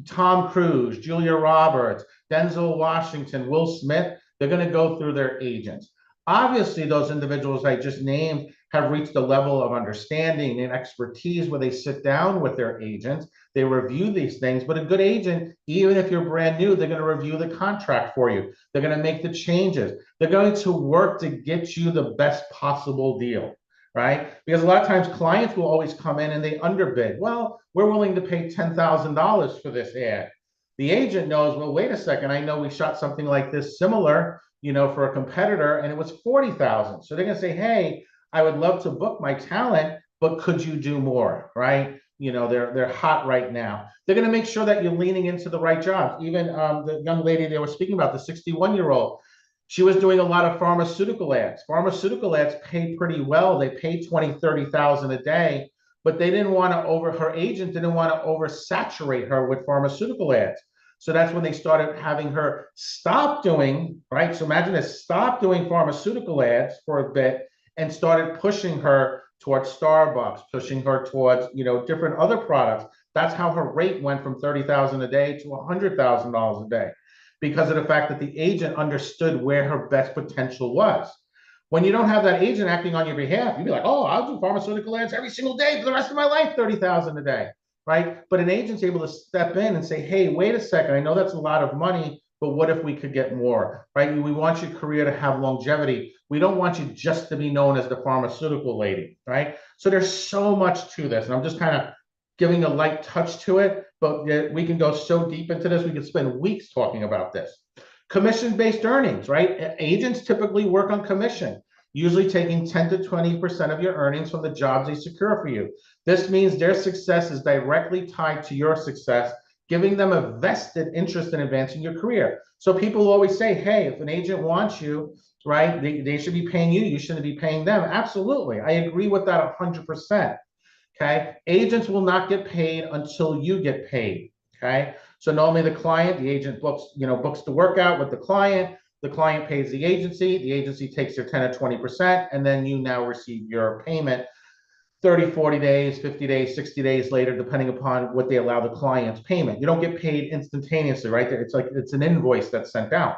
Tom Cruise, Julia Roberts, Denzel Washington, Will Smith, they're going to go through their agents. Obviously, those individuals I just named have reached a level of understanding and expertise where they sit down with their agents, they review these things. But a good agent, even if you're brand new, they're going to review the contract for you. They're going to make the changes. They're going to work to get you the best possible deal, right? Because a lot of times clients will always come in and they underbid. Well, we're willing to pay $10,000 for this ad. The agent knows, well, wait a second, I know we shot something like this similar, you know, for a competitor, and it was 40,000. So they're going to say, hey, I would love to book my talent, but could you do more, right? You know, they're hot right now. They're going to make sure that you're leaning into the right jobs. Even the young lady they were speaking about, the 61-year-old, she was doing a lot of pharmaceutical ads. Pharmaceutical ads pay pretty well. They pay 20, 30,000 a day, but they didn't want to her agent didn't want to oversaturate her with pharmaceutical ads. So that's when they started having her stop doing, right? So imagine this, stop doing pharmaceutical ads for a bit and started pushing her towards Starbucks, pushing her towards, you know, different other products. That's how her rate went from 30,000 a day to $100,000 a day, because of the fact that the agent understood where her best potential was. When you don't have that agent acting on your behalf, you'd be like, oh, I'll do pharmaceutical ads every single day for the rest of my life, 30,000 a day, right? But an agent's able to step in and say, hey, wait a second, I know that's a lot of money, but what if we could get more, right? We want your career to have longevity. We don't want you just to be known as the pharmaceutical lady, right? So there's so much to this, and I'm just kind of giving a light touch to it, but we can go so deep into this, we could spend weeks talking about this. Commission-based earnings, right? Agents typically work on commission, usually taking 10 to 20% of your earnings from the jobs they secure for you. This means their success is directly tied to your success, giving them a vested interest in advancing your career. So people always say, hey, if an agent wants you, right, they should be paying you, you shouldn't be paying them. Absolutely, I agree with that 100%. Okay, agents will not get paid until you get paid. Okay, so normally the client, the agent books the workout with the client pays the agency takes their 10 or 20%, and then you now receive your payment 30, 40 days, 50 days, 60 days later, depending upon what they allow the client's payment. You don't get paid instantaneously, right? It's like it's an invoice that's sent out.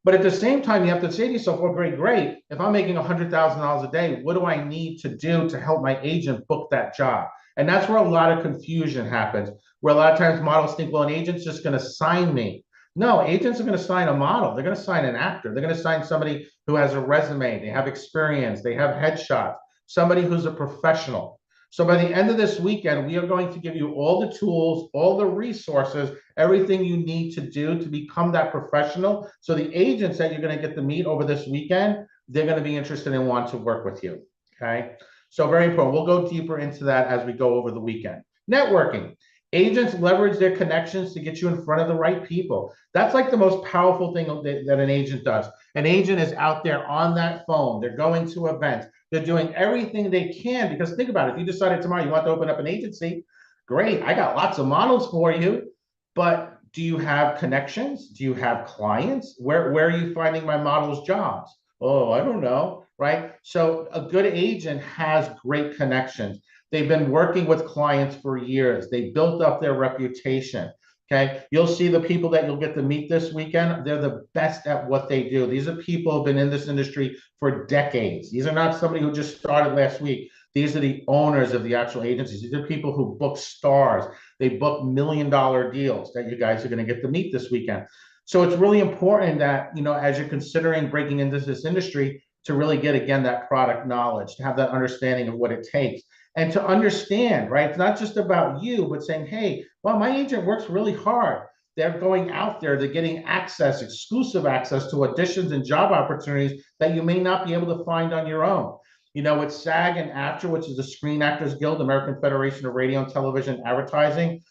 But at the same time, you have to say to yourself, well, great. If I'm making $100,000 a day, what do I need to do to help my agent book that job? And that's where a lot of confusion happens, where a lot of times models think, well, an agent's just going to sign me. No, agents are going to sign a model. They're going to sign an actor. They're going to sign somebody who has a resume. They have experience. They have headshots, somebody who's a professional. So by the end of this weekend, we are going to give you all the tools, all the resources, everything you need to do to become that professional. So the agents that you're going to get to meet over this weekend, they're going to be interested and want to work with you. Okay. So very important. We'll go deeper into that as we go over the weekend. Networking. Agents leverage their connections to get you in front of the right people. That's like the most powerful thing that an agent does. An agent is out there on that phone. They're going to events. They're doing everything they can, because think about it. If you decided tomorrow you want to open up an agency, great. I got lots of models for you, but do you have connections? Do you have clients? Where are you finding my models' jobs? Oh, I don't know, right? So a good agent has great connections. They've been working with clients for years. They built up their reputation. Okay, you'll see the people that you'll get to meet this weekend. They're the best at what they do. These are people who have been in this industry for decades. These are not somebody who just started last week. These are the owners of the actual agencies. These are people who book stars. They book $1 million deals that you guys are going to get to meet this weekend. So it's really important that, you know, as you're considering breaking into this industry, to really get, again, that product knowledge, to have that understanding of what it takes. And to understand, right? It's not just about you, but saying, hey, well, my agent works really hard. They're going out there, they're getting access, exclusive access to auditions and job opportunities that you may not be able to find on your own. You know, with SAG and AFTRA, which is the Screen Actors Guild, American Federation of Radio and Television Advertising,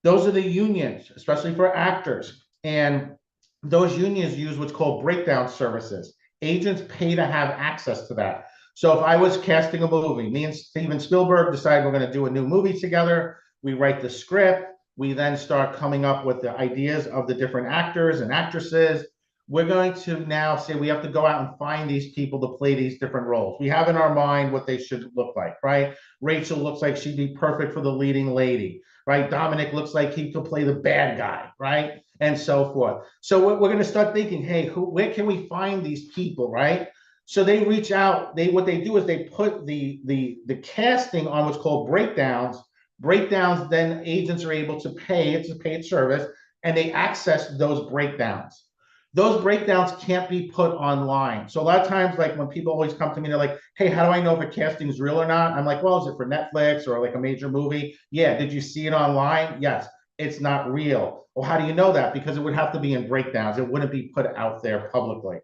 those are the unions, especially for actors. And those unions use what's called breakdown services. Agents pay to have access to that. So if I was casting a movie, me and Steven Spielberg decide we're going to do a new movie together, we write the script, we then start coming up with the ideas of the different actors and actresses. we're going to now say we have to go out and find these people to play these different roles. We have in our mind what they should look like, right? Rachel looks like she'd be perfect for the leading lady, right? Dominic looks like he could play the bad guy, right? And so forth. So we're going to start thinking, hey, where can we find these people, right? So they reach out. What they do is they put the casting on what's called breakdowns. Breakdowns, then agents are able to pay. It's a paid service, and they access those breakdowns. Those breakdowns can't be put online. So a lot of times, like when people always come to me, they're like, hey, how do I know if a casting is real or not? I'm like, well, is it for Netflix or like a major movie? Yeah. Did you see it online? Yes. It's not real. Well, how do you know that? Because it would have to be in breakdowns. It wouldn't be put out there publicly,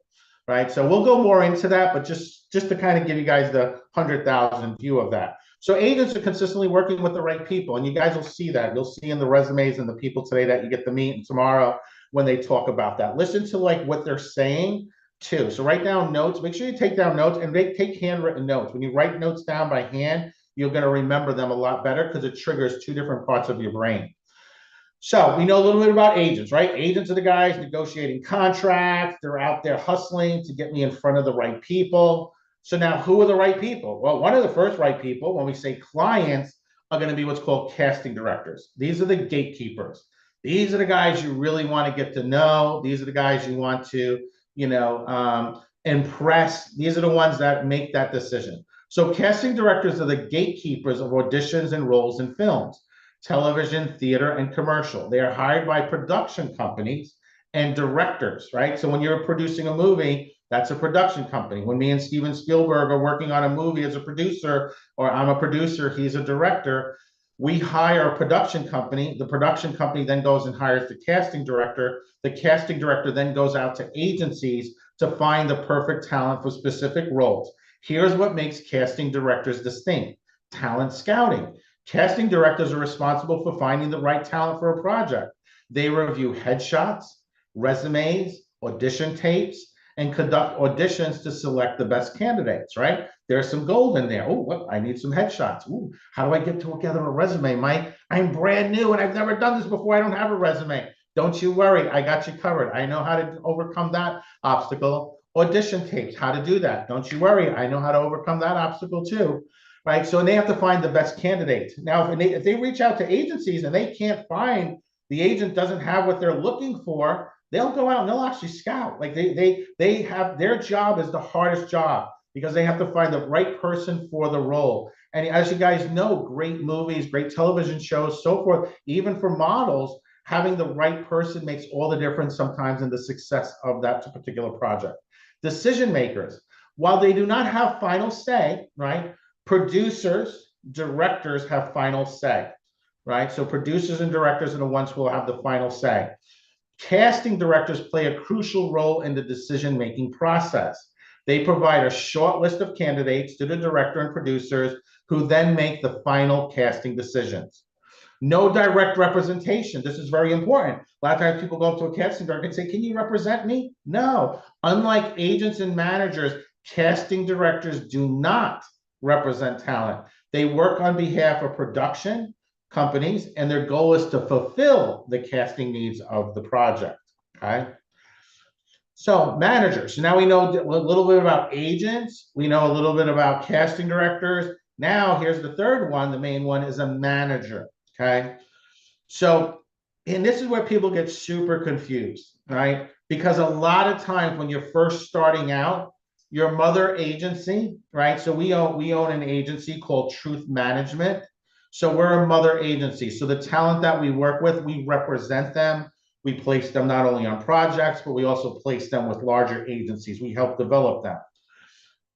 right? So we'll go more into that, but just to kind of give you guys the 100,000 view of that. So agents are consistently working with the right people, and you guys will see that. You'll see in the resumes and the people today that you get to meet and tomorrow when they talk about that. Listen to like what they're saying too. So write down notes. Make sure you take down notes, and take handwritten notes. When you write notes down by hand, you're going to remember them a lot better because it triggers two different parts of your brain. So we know a little bit about agents, right? Agents are the guys negotiating contracts. They're out there hustling to get me in front of the right people. So now who are the right people? Well, one of the first right people, when we say clients, are going to be what's called casting directors. These are the gatekeepers. These are the guys you really want to get to know. These are the guys you want to, impress. These are the ones that make that decision. So casting directors are the gatekeepers of auditions and roles in films, television, theater, and commercial. They are hired by production companies and directors, right? So when you're producing a movie, that's a production company. When me and Steven Spielberg are working on a movie as a producer, or I'm a producer, he's a director, we hire a production company. The production company then goes and hires the casting director. The casting director then goes out to agencies to find the perfect talent for specific roles. Here's what makes casting directors distinct: talent scouting. Casting directors are responsible for finding the right talent for a project. They review headshots, resumes, audition tapes, and conduct auditions to select the best candidates, right? There's some gold in there. Oh, I need some headshots. Ooh, how do I get together a resume, Mike? I'm brand new and I've never done this before. I don't have a resume. Don't you worry. I got you covered. I know how to overcome that obstacle. Audition tapes, how to do that. Don't you worry. I know how to overcome that obstacle too, right? So they have to find the best candidates. Now, if they reach out to agencies and they can't find, the agent doesn't have what they're looking for, they'll go out and they'll actually scout. Like they have, their job is the hardest job because they have to find the right person for the role. And as you guys know, great movies, great television shows, so forth, even for models, having the right person makes all the difference sometimes in the success of that particular project. Decision makers, while they do not have final say, right? Producers, directors have final say, right? So producers and directors are the ones who will have the final say. Casting directors play a crucial role in the decision-making process. They provide a short list of candidates to the director and producers who then make the final casting decisions. No direct representation. This is very important. A lot of times people go up to a casting director and say, can you represent me? No. Unlike agents and managers, casting directors do not represent talent. They work on behalf of production companies, and their goal is to fulfill the casting needs of the project, okay? So managers, so now we know a little bit about agents, we know a little bit about casting directors. Now here's the third one, the main one is a manager, okay? So, and this is where people get super confused, right? Because a lot of times when you're first starting out, your mother agency, right? So we own an agency called Truth Management. So we're a mother agency. So the talent that we work with, we represent them. We place them not only on projects, but we also place them with larger agencies. We help develop them.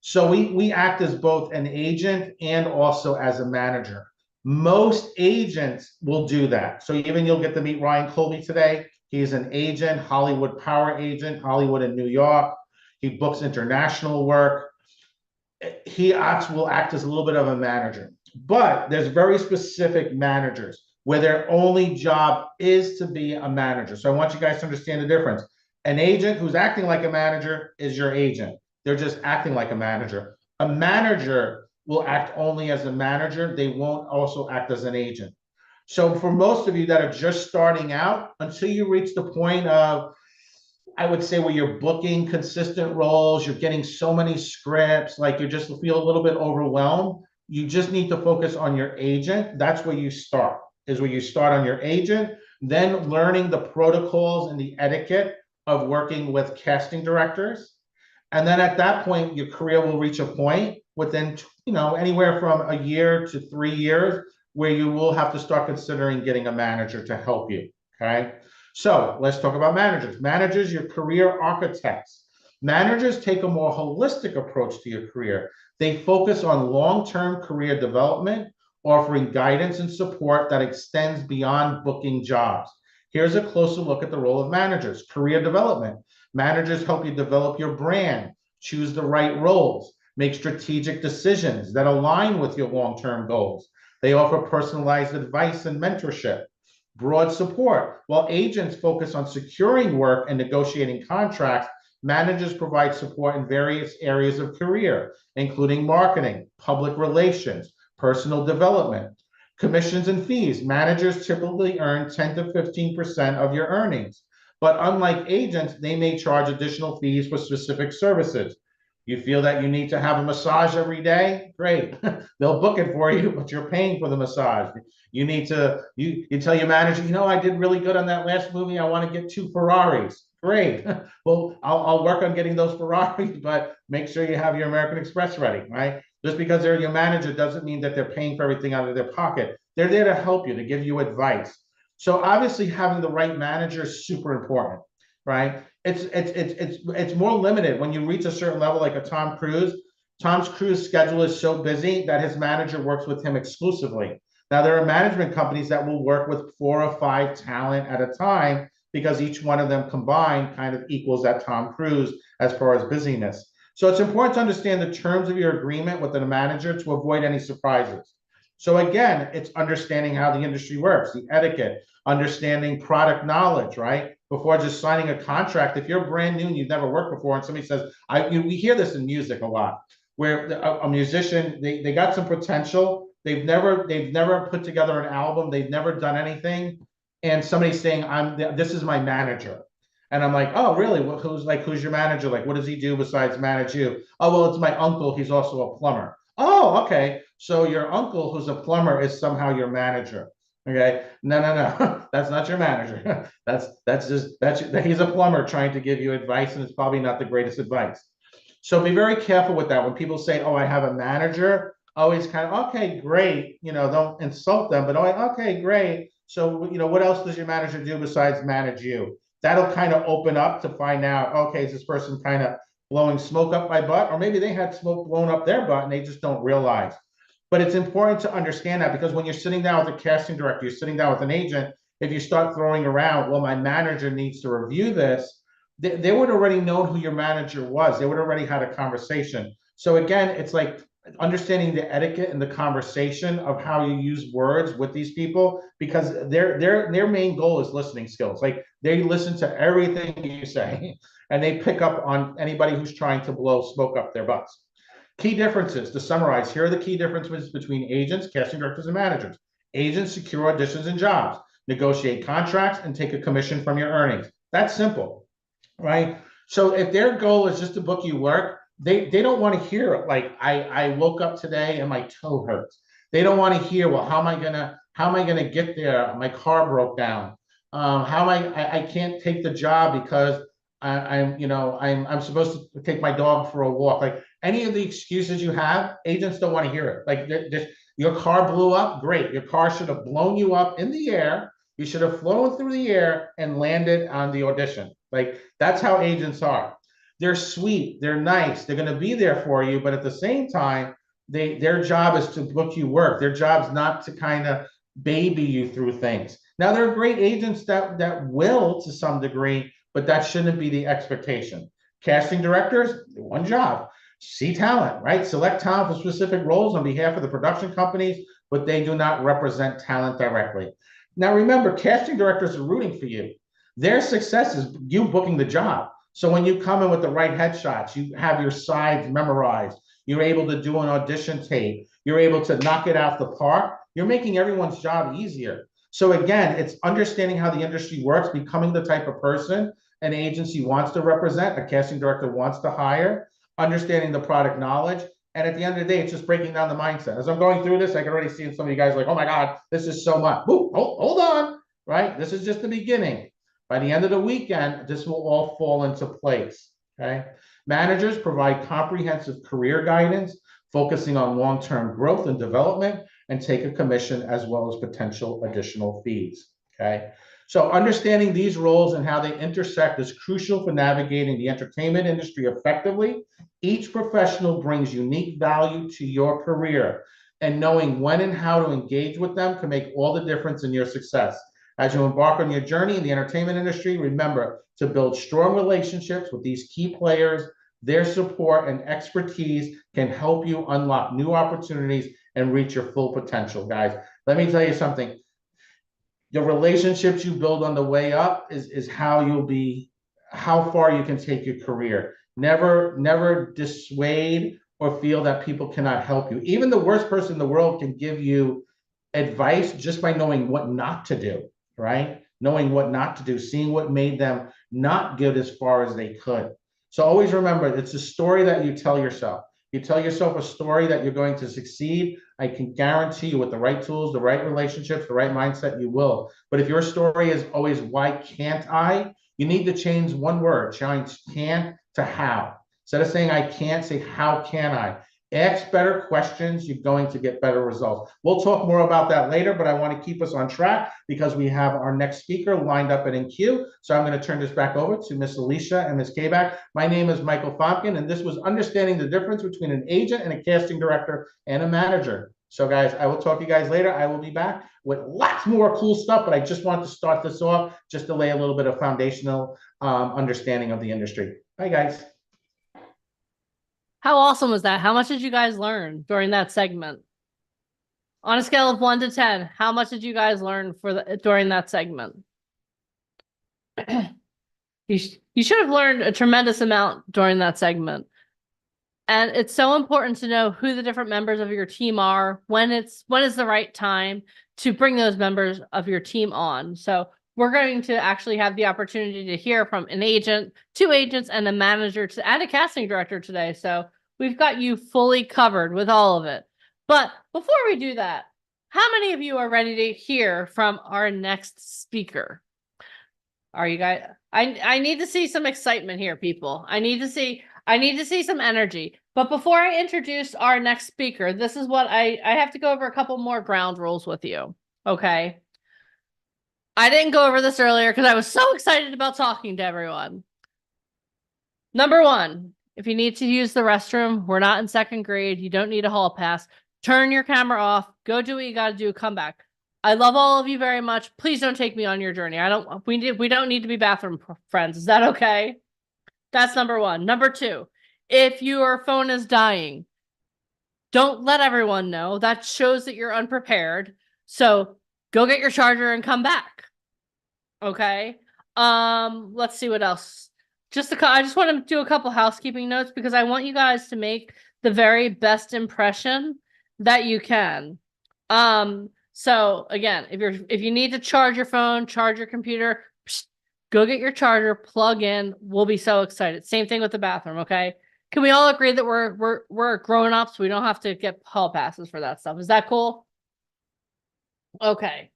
So we act as both an agent and also as a manager. Most agents will do that. So even you'll get to meet Ryan Colby today. He's an agent, Hollywood power agent, Hollywood in New York. He books international work. He will act as a little bit of a manager. But there's very specific managers where their only job is to be a manager. So I want you guys to understand the difference. An agent who's acting like a manager is your agent. They're just acting like a manager. A manager will act only as a manager. They won't also act as an agent. So for most of you that are just starting out, until you reach the point of I would say where you're booking consistent roles, you're getting so many scripts, like you just feel a little bit overwhelmed. You just need to focus on your agent. That's where you start, is where you start on your agent, then learning the protocols and the etiquette of working with casting directors. And then at that point, your career will reach a point within, anywhere from a year to 3 years where you will have to start considering getting a manager to help you. Okay. So let's talk about managers. Managers, your career architects. Managers take a more holistic approach to your career. They focus on long-term career development, offering guidance and support that extends beyond booking jobs. Here's a closer look at the role of managers. Career development. Managers help you develop your brand, choose the right roles, make strategic decisions that align with your long-term goals. They offer personalized advice and mentorship. Broad support. While agents focus on securing work and negotiating contracts, managers provide support in various areas of career, including marketing, public relations, personal development. Commissions and fees. Managers typically earn 10 to 15% of your earnings, but unlike agents, they may charge additional fees for specific services. You feel that you need to have a massage every day? Great. They'll book it for you, but you're paying for the massage. You need to, you tell your manager, I did really good on that last movie. I want to get 2 Ferraris. Great. Well, I'll work on getting those Ferraris, but make sure you have your American Express ready, right? Just because they're your manager doesn't mean that they're paying for everything out of their pocket. They're there to help you, to give you advice. So obviously having the right manager is super important, right? It's more limited when you reach a certain level, like a Tom Cruise. Tom Cruise's schedule is so busy that his manager works with him exclusively. Now, there are management companies that will work with 4 or 5 talent at a time because each one of them combined kind of equals that Tom Cruise as far as busyness. So it's important to understand the terms of your agreement with the manager to avoid any surprises. So again, it's understanding how the industry works, the etiquette, understanding product knowledge, right? Before just signing a contract, if you're brand new and you've never worked before, and somebody says, we hear this in music a lot, where a musician, they got some potential, they've never put together an album, they've never done anything, and somebody's saying, this is my manager. And I'm like, oh, really? Well, who's your manager? Like, what does he do besides manage you? Oh, well, it's my uncle. He's also a plumber. Oh, okay. So your uncle, who's a plumber, is somehow your manager. Okay. No. That's not your manager. He's a plumber trying to give you advice, and it's probably not the greatest advice. So be very careful with that. When people say, oh, I have a manager, always kind of, okay, great. Don't insult them, but okay, great. So, what else does your manager do besides manage you? That'll kind of open up to find out, okay, is this person kind of blowing smoke up my butt? Or maybe they had smoke blown up their butt and they just don't realize. But it's important to understand that, because when you're sitting down with a casting director, you're sitting down with an agent, if you start throwing around, well, my manager needs to review this, they would already know who your manager was. They would already had a conversation. So again, it's like understanding the etiquette and the conversation of how you use words with these people, because their main goal is listening skills. Like, they listen to everything you say and they pick up on anybody who's trying to blow smoke up their butts. Key differences, to summarize, here are the key differences between agents, casting directors, and managers. Agents secure auditions and jobs, negotiate contracts, and take a commission from your earnings. That's simple, right? So if their goal is just to book you work, they don't want to hear, like, I woke up today and my toe hurts. They don't want to hear, well, how am I gonna get there? My car broke down. I can't take the job because I'm supposed to take my dog for a walk. Like, any of the excuses you have, agents don't want to hear it. Like, your car blew up, great. Your car should have blown you up in the air. You should have flown through the air and landed on the audition. Like, that's how agents are. They're sweet, they're nice, they're going to be there for you, but at the same time, their job is to book you work. Their job's not to kind of baby you through things. Now, there are great agents that will, to some degree, but that shouldn't be the expectation. Casting directors, one job, see talent, right? Select talent for specific roles on behalf of the production companies, but they do not represent talent directly. Now, remember, casting directors are rooting for you. Their success is you booking the job. So when you come in with the right headshots, you have your sides memorized, you're able to do an audition tape, you're able to knock it out the park, you're making everyone's job easier. So again, it's understanding how the industry works, becoming the type of person an agency wants to represent, a casting director wants to hire, understanding the product knowledge. And at the end of the day, it's just breaking down the mindset. As I'm going through this, I can already see some of you guys like, oh my God, this is so much. Ooh, hold on, right? This is just the beginning. By the end of the weekend, this will all fall into place, okay? Managers provide comprehensive career guidance, focusing on long-term growth and development, and take a commission as well as potential additional fees, okay? So understanding these roles and how they intersect is crucial for navigating the entertainment industry effectively. Each professional brings unique value to your career, and knowing when and how to engage with them can make all the difference in your success. As you embark on your journey in the entertainment industry, remember to build strong relationships with these key players. Their support and expertise can help you unlock new opportunities and reach your full potential, guys. Let me tell you something. The relationships you build on the way up is how far you can take your career. Never dissuade or feel that people cannot help you. Even the worst person in the world can give you advice just by knowing what not to do, right? Knowing what not to do, seeing what made them not get as far as they could. So always remember, it's a story that you tell yourself. You tell yourself a story that you're going to succeed. I can guarantee you with the right tools, the right relationships, the right mindset, you will. But if your story is always, why can't I? You need to change one word, change can to how. Instead of saying I can't, say how can I? Ask better questions, you're going to get better results. We'll talk more about that later, but I want to keep us on track because we have our next speaker lined up and in queue. So I'm going to turn this back over to Miss Alicia and Miss Kabak. My name is Michael Fomkin, and this was understanding the difference between an agent and a casting director and a manager. So guys, I will talk to you guys later. I will be back with lots more cool stuff, but I just wanted to start this off just to lay a little bit of foundational understanding of the industry. Bye, guys. How awesome was that? How much did you guys learn during that segment? On a scale of 1 to 10, how much did you guys learn during that segment? You should have learned a tremendous amount during that segment. And it's so important to know who the different members of your team are, when is the right time to bring those members of your team on. So we're going to actually have the opportunity to hear from an agent, 2 agents, and a manager and a casting director today. So we've got you fully covered with all of it. But before we do that, how many of you are ready to hear from our next speaker? Are you guys? I need to see some excitement here, people. I need to see some energy. But before I introduce our next speaker, this is what I have to go over a couple more ground rules with you. Okay. I didn't go over this earlier because I was so excited about talking to everyone. Number 1, if you need to use the restroom, we're not in 2nd grade. You don't need a hall pass. Turn your camera off. Go do what you got to do. Come back. I love all of you very much. Please don't take me on your journey. We don't need to be bathroom friends. Is that okay? That's number 1. Number 2, if your phone is dying, don't let everyone know. That shows that you're unprepared. So go get your charger and come back. Okay. Let's see what else. I just want to do a couple housekeeping notes because I want you guys to make the very best impression that you can. So again, if you need to charge your phone, charge your computer, go get your charger, plug in. We'll be so excited. Same thing with the bathroom, okay? Can we all agree that we're grown-ups? We don't have to get hall passes for that stuff. Is that cool? Okay.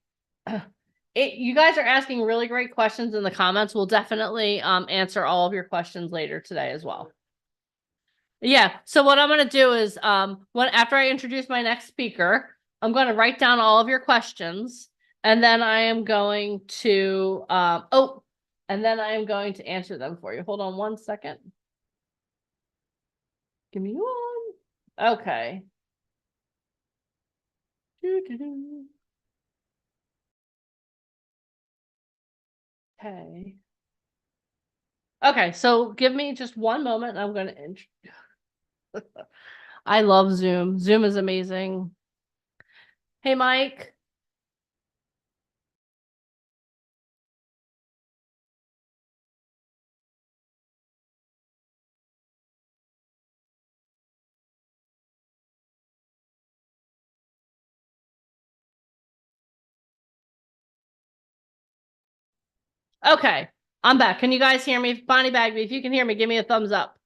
You guys are asking really great questions in the comments. We'll definitely answer all of your questions later today as well. Yeah, so what I'm going to do is after I introduce my next speaker, I'm going to write down all of your questions, and then I am going to answer them for you. Hold on 1 second. Give me one. Okay. Okay. Okay, so give me just one moment and I'm going to I love Zoom. Zoom is amazing. Hey, Mike. Okay, I'm back. Can you guys hear me? Bonnie Bagby, if you can hear me, give me a thumbs up.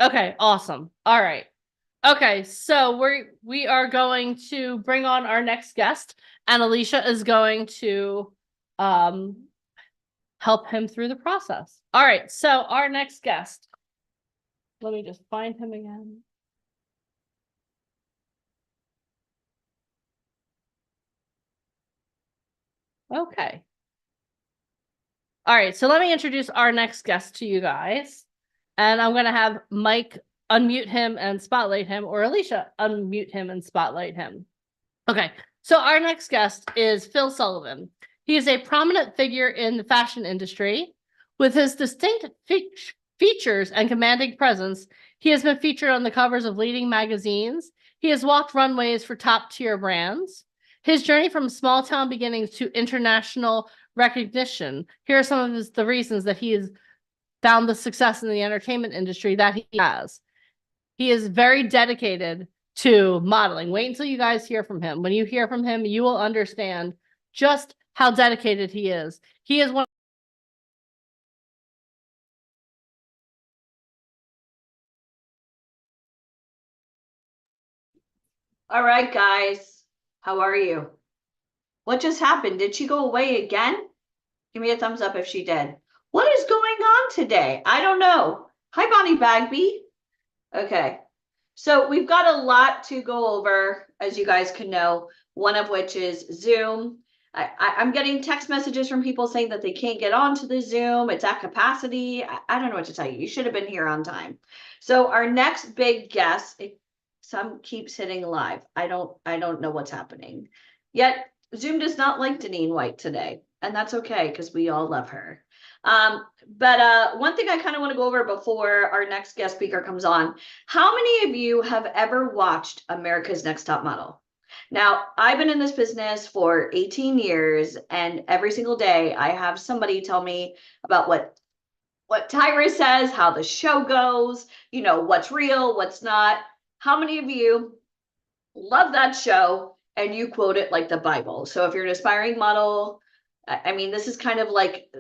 Okay, awesome. All right. Okay, so we are going to bring on our next guest, and Alicia is going to help him through the process. All right, so our next guest. Let me just find him again. Okay. All right, so let me introduce our next guest to you guys. And I'm going to have Mike unmute him and spotlight him, or Alicia unmute him and spotlight him. Okay, so our next guest is Phil Sullivan. He is a prominent figure in the fashion industry. With his distinct features and commanding presence, he has been featured on the covers of leading magazines. He has walked runways for top-tier brands. His journey from small-town beginnings to international recognition. Here are some of the reasons that he has found the success in the entertainment industry that he has. He is very dedicated to modeling. Wait until you guys hear from him. When you hear from him, you will understand just how dedicated he is. He is one. All right, guys. How are you? What just happened? Did she go away again? Give me a thumbs up if she did. What is going on today? I don't know. Hi, Bonnie Bagby. Okay. So we've got a lot to go over, as you guys can know, one of which is Zoom. I'm getting text messages from people saying that they can't get onto the Zoom. It's at capacity. I don't know what to tell you. You should have been here on time. So our next big guest, some keeps hitting live. I don't know what's happening. Yet Zoom does not like Deneen White today, and that's okay because we all love her. But one thing I kind of want to go over before our next guest speaker comes on, how many of you have ever watched America's Next Top Model? Now, I've been in this business for 18 years, and every single day I have somebody tell me about what Tyra says, how the show goes, you know, what's real, what's not. How many of you love that show and you quote it like the Bible? So if you're an aspiring model, I mean, this is kind of like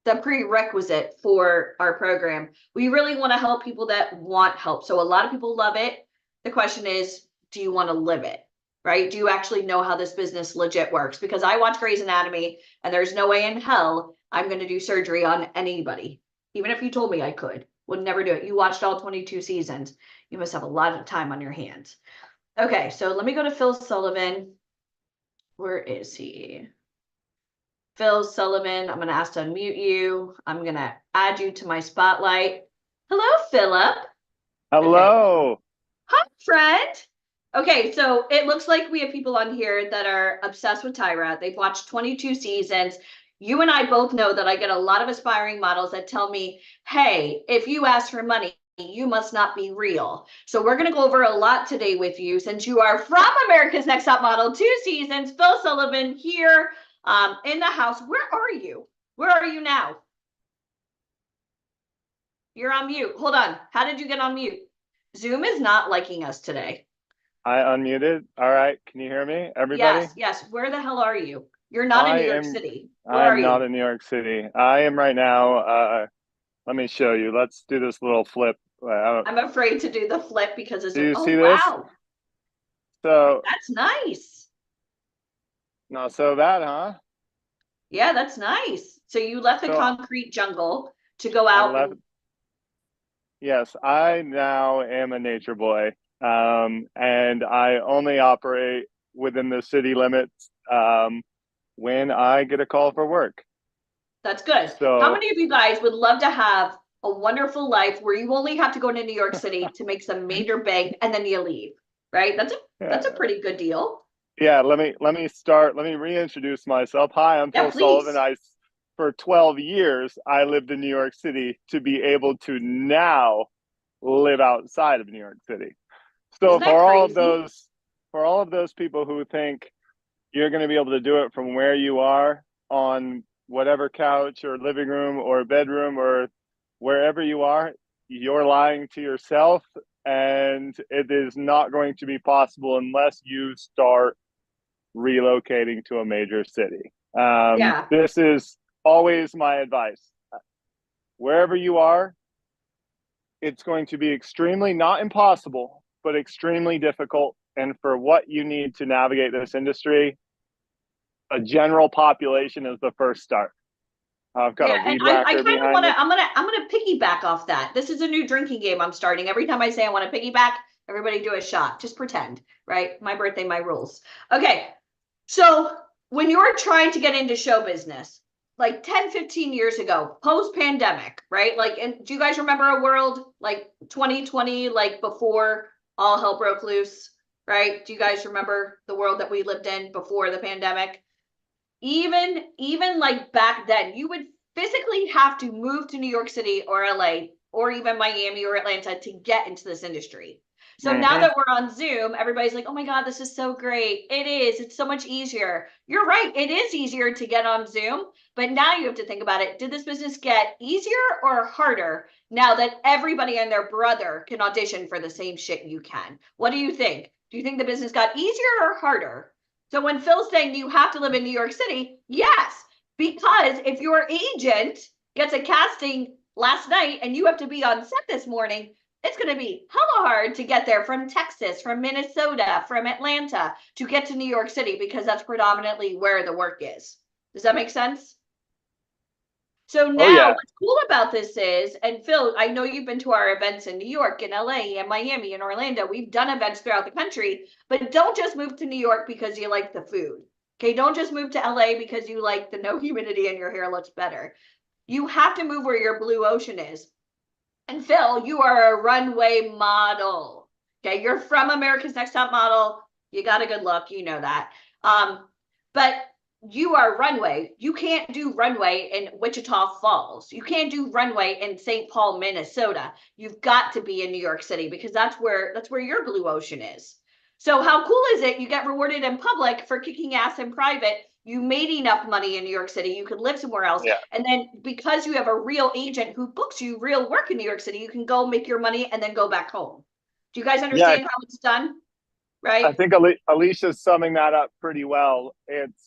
the prerequisite for our program. We really want to help people that want help. So a lot of people love it. The question is, do you want to live it? Right? Do you actually know how this business legit works? Because I watch Grey's Anatomy and there's no way in hell I'm going to do surgery on anybody. Even if you told me I could, would never do it. You watched all 22 seasons. You must have a lot of time on your hands. Okay, so let me go to Phil Sullivan. Where is he? Phil Sullivan, I'm going to ask to unmute you. I'm going to add you to my spotlight. Hello, Philip. Hello. Okay. Hi, friend. Okay, so it looks like we have people on here that are obsessed with Tyra. They've watched 22 seasons. You and I both know that I get a lot of aspiring models that tell me, hey, if you ask for money, you must not be real. So we're going to go over a lot today with you since you are from America's Next Top Model, 2 seasons. Phil Sullivan here. In the house. Where are you? Where are you now? You're on mute. Hold on. How did you get on mute? Zoom is not liking us today. I unmuted. All right. Can you hear me, everybody? Yes. Where the hell are you? You're not in New York City. Where are I'm you? not in New York City. I am right now. Let me show you. Let's do this little flip. I'm afraid to do the flip because it's. Do you see this? Wow. So that's nice. No, so that, huh? Yeah, that's nice. So you left the concrete jungle to go out. Yes, I now am a nature boy. And I only operate within the city limits when I get a call for work. That's good. So, how many of you guys would love to have a wonderful life where you only have to go to New York City to make some major bank and then you leave, right? That's a pretty good deal. Yeah, let me reintroduce myself. Hi, I'm Phil Sullivan. For 12 years, I lived in New York City to be able to now live outside of New York City. So for all of those people who think you're going to be able to do it from where you are on whatever couch or living room or bedroom or wherever you are, you're lying to yourself, and it is not going to be possible unless you start relocating to a major city. This is always my advice. Wherever you are, it's going to be extremely, not impossible, but extremely difficult. And for what you need to navigate this industry, a general population is the first start. I've got a weed and I whacker kind of behind want me. to, I'm gonna piggyback off that. This is a new drinking game I'm starting. Every time I say I want to piggyback, everybody do a shot. Just pretend, right? My birthday, my rules. Okay. So when you're trying to get into show business, like 10, 15 years ago, post-pandemic, right? Like, and do you guys remember a world like 2020, like before all hell broke loose, right? Do you guys remember the world that we lived in before the pandemic? Even like back then, you would physically have to move to New York City or LA or even Miami or Atlanta to get into this industry. So now that we're on Zoom, everybody's like, oh my God, this is so great. It is. It's so much easier. You're right. It is easier to get on Zoom. But now you have to think about it. Did this business get easier or harder now that everybody and their brother can audition for the same shit you can? What do you think? Do you think the business got easier or harder? So when Phil's saying you have to live in New York City, yes, because if your agent gets a casting last night and you have to be on set this morning, it's going to be hella hard to get there from Texas, from Minnesota, from Atlanta to get to New York City because that's predominantly where the work is. Does that make sense? So now what's cool about this is, and Phil, I know you've been to our events in New York, in LA, and Miami, and Orlando. We've done events throughout the country, but don't just move to New York because you like the food. Okay, don't just move to LA because you like the no humidity and your hair looks better. You have to move where your blue ocean is. And Phil, you are a runway model. Okay, you're from America's Next Top Model. You got a good look, you know that. But you are runway. You can't do runway in Wichita Falls. You can't do runway in St. Paul, Minnesota. You've got to be in New York City because that's where your blue ocean is. So how cool is it? You get rewarded in public for kicking ass in private. You made enough money in New York City. You could live somewhere else. Yeah. And then because you have a real agent who books you real work in New York City, you can go make your money and then go back home. Do you guys understand how it's done? Right? I think Alicia's summing that up pretty well. It's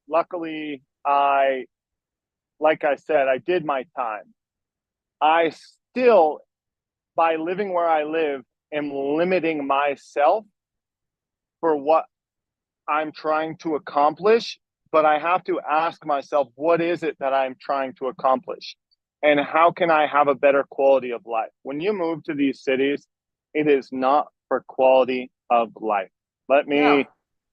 luckily like I said, I did my time. I still, by living where I live, am limiting myself for what I'm trying to accomplish, but I have to ask myself, what is it that I'm trying to accomplish? And how can I have a better quality of life? When you move to these cities, it is not for quality of life. It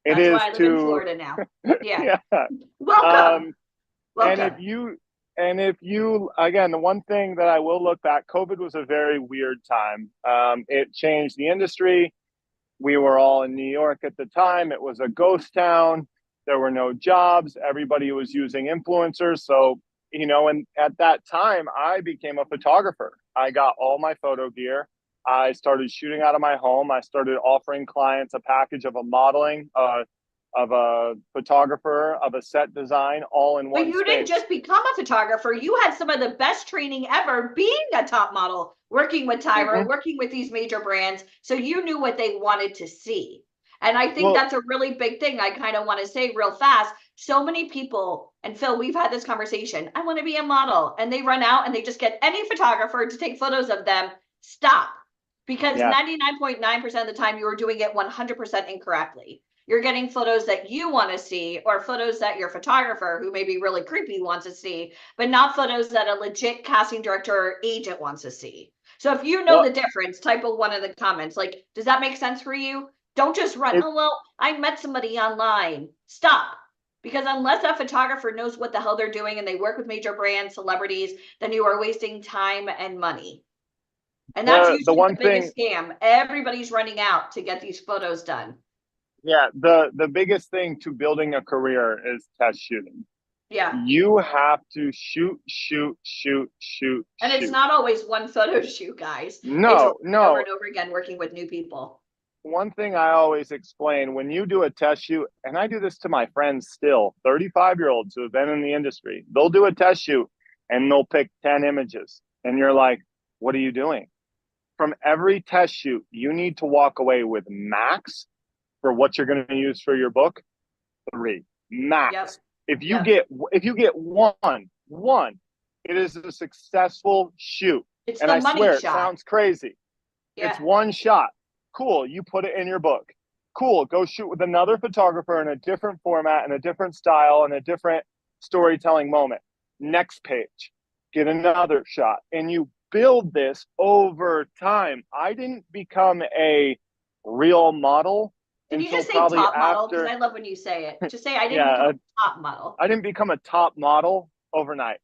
That's is why I live in Florida now. Yeah. yeah. Welcome. And if you, again, the one thing that I will look back, COVID was a very weird time. It changed the industry. We were all in New York at the time. It was a ghost town. There were no jobs. Everybody was using influencers. So, and at that time, I became a photographer. I got all my photo gear. I started shooting out of my home. I started offering clients a package of a modeling, of a photographer, of a set design, all in one space. But you didn't just become a photographer. You had some of the best training ever being a top model, working with Tyra, working with these major brands. So you knew what they wanted to see. And I think that's a really big thing I kind of want to say real fast. So many people, and Phil, we've had this conversation. I want to be a model. And they run out and they just get any photographer to take photos of them. Stop. Because 99.9% of the time you are doing it 100% incorrectly. You're getting photos that you want to see or photos that your photographer, who may be really creepy, wants to see, but not photos that a legit casting director or agent wants to see. So if you know the difference, type of one in the comments. Like, does that make sense for you? Don't just run, I met somebody online. Stop. Because unless that photographer knows what the hell they're doing and they work with major brands, celebrities, then you are wasting time and money. And that's usually the biggest scam. Everybody's running out to get these photos done. Yeah, the biggest thing to building a career is test shooting. Yeah. You have to shoot. And it's not always one photo shoot, guys. No. Over and over again, working with new people. One thing I always explain, when you do a test shoot, and I do this to my friends still, 35-year-olds who have been in the industry, they'll do a test shoot and they'll pick 10 images. And you're like, what are you doing? From every test shoot, you need to walk away with max for what you're going to use for your book, 3 max. If you get one, One, it is a successful shoot. It's And the I money swear, it shot. sounds crazy. Yeah. It's one shot. Cool. You put it in your book. Cool. Go shoot with another photographer in a different format and a different style and a different storytelling moment. Next page, get another shot. And you build this over time. I didn't become a real model Can you until just say probably top model? Because after. I love when you say it. Just say I didn't Yeah, become a top model. I didn't become a top model overnight.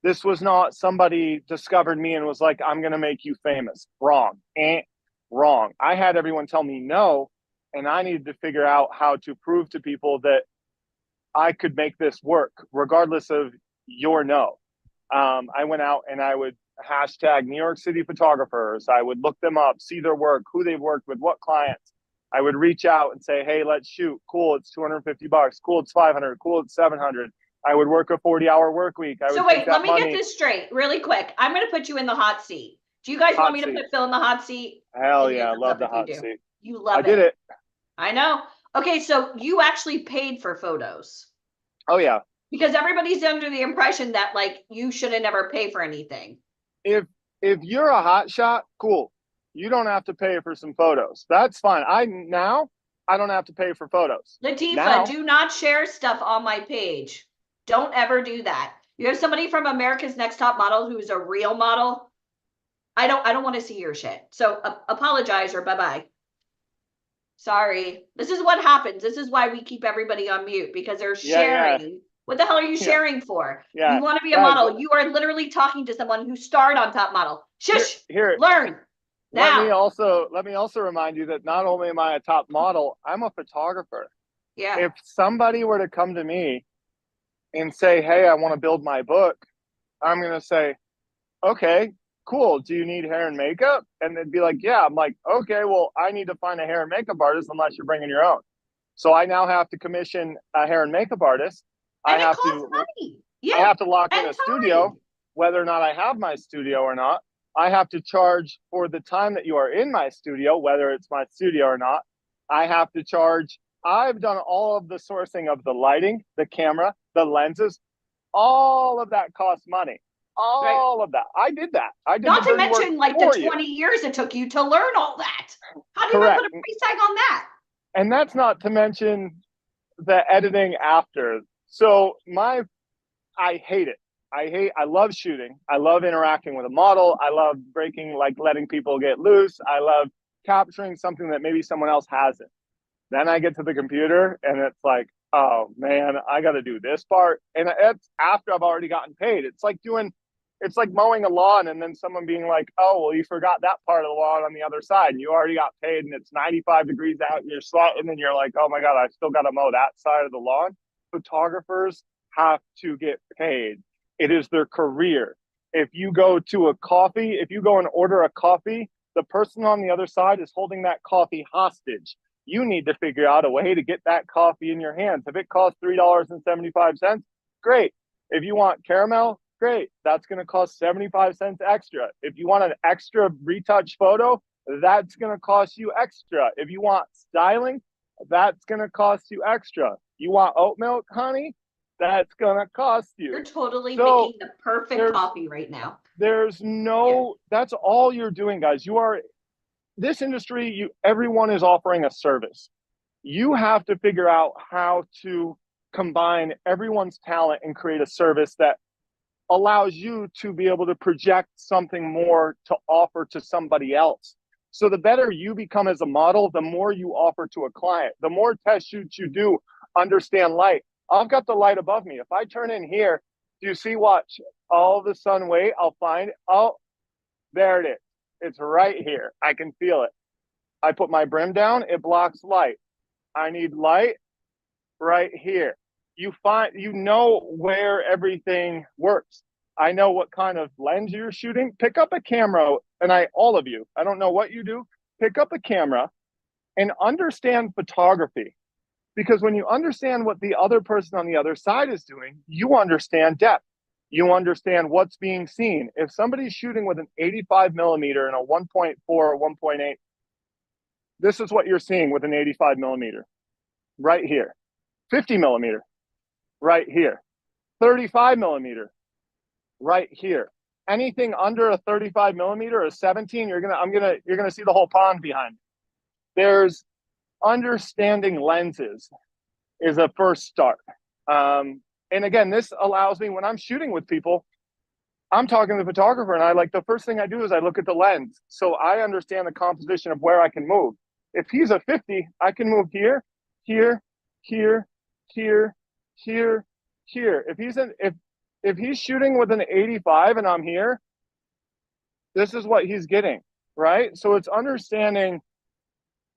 This was not somebody discovered me and was like, I'm going to make you famous. Wrong. Wrong. I had everyone tell me no, and I needed to figure out how to prove to people that I could make this work, regardless of your no. I went out and I would hashtag New York City photographers. I would look them up, see their work, who they've worked with, what clients. I would reach out and say, hey, let's shoot. Cool, it's $250. Cool, it's $500. Cool, it's $700. I would work a 40-hour work week. So wait, let me get this straight really quick. I'm going to put you in the hot seat. Do you guys want me to put Phil in the hot seat? Hell yeah, I love the hot seat. You love it. I did it. I know. Okay, so you actually paid for photos. Oh yeah. Because everybody's under the impression that like you should have never paid for anything. If you're a hot shot, cool. You don't have to pay for some photos. That's fine. I don't have to pay for photos. Latifa, do not share stuff on my page. Don't ever do that. You have somebody from America's Next Top Model who's a real model. I don't want to see your shit. So apologize or bye-bye. Sorry. This is what happens. This is why we keep everybody on mute, because they're sharing. Yeah. What the hell are you sharing for? Yeah. You want to be a model. You are literally talking to someone who starred on Top Model. Shush. Learn. Now. Let me also remind you that not only am I a top model, I'm a photographer. Yeah. If somebody were to come to me and say, hey, I want to build my book, I'm going to say, okay, cool. Do you need hair and makeup? And they'd be like, yeah. I'm like, okay, well, I need to find a hair and makeup artist unless you're bringing your own. So I now have to commission a hair and makeup artist. And it costs money. Yeah. I have to lock in a studio, whether or not I have my studio or not. I have to charge for the time that you are in my studio, whether it's my studio or not. I have to charge. I've done all of the sourcing of the lighting, the camera, the lenses. All of that costs money. All of that. I did that. I did not to mention like the 20 years it took you to learn all that. How do you put a price tag on that? And that's not to mention the editing after. So I hate it. I love shooting. I love interacting with a model. I love letting people get loose. I love capturing something that maybe someone else hasn't. Then I get to the computer and it's like, oh man, I got to do this part. And it's after I've already gotten paid. It's like mowing a lawn and then someone being like, oh, well, you forgot that part of the lawn on the other side. And you already got paid and it's 95 degrees out and you're sweating and you're like, oh my God, I still got to mow that side of the lawn. Photographers have to get paid. It is their career. If you go and order a coffee, the person on the other side is holding that coffee hostage. You need to figure out a way to get that coffee in your hands. If it costs $3.75, great. If you want caramel, great. That's going to cost 75 cents extra. If you want an extra retouch photo, that's going to cost you extra. If you want styling, that's going to cost you extra. You want oat milk, honey? That's going to cost you. You're totally making the perfect coffee right now. That's all you're doing, guys. This industry, everyone is offering a service. You have to figure out how to combine everyone's talent and create a service that allows you to be able to project something more to offer to somebody else. So the better you become as a model, the more you offer to a client. The more test shoots you do, understand light. I've got the light above me. If I turn in here, do you see, watch, all of a sudden, wait, I'll find, oh, there it is. It's right here. I can feel it. I put my brim down, it blocks light. I need light right here. You know where everything works. I know what kind of lens you're shooting. Pick up a camera, and all of you, I don't know what you do, pick up a camera and understand photography. Because when you understand what the other person on the other side is doing, you understand depth. You understand what's being seen. If somebody's shooting with an 85 millimeter and a 1.4 or 1.8, this is what you're seeing with an 85 millimeter right here. 50 millimeter right here. 35 millimeter right here. Anything under a 35 millimeter or a 17, you're gonna see the whole pond behind. There's understanding lenses is a first start. And again, this allows me when I'm shooting with people, I'm talking to the photographer, and the first thing I do is I look at the lens, so I understand the composition of where I can move. If he's a 50, I can move here, here, here, here, here, here. If he's shooting with an 85 and I'm here, this is what he's getting, right? So it's understanding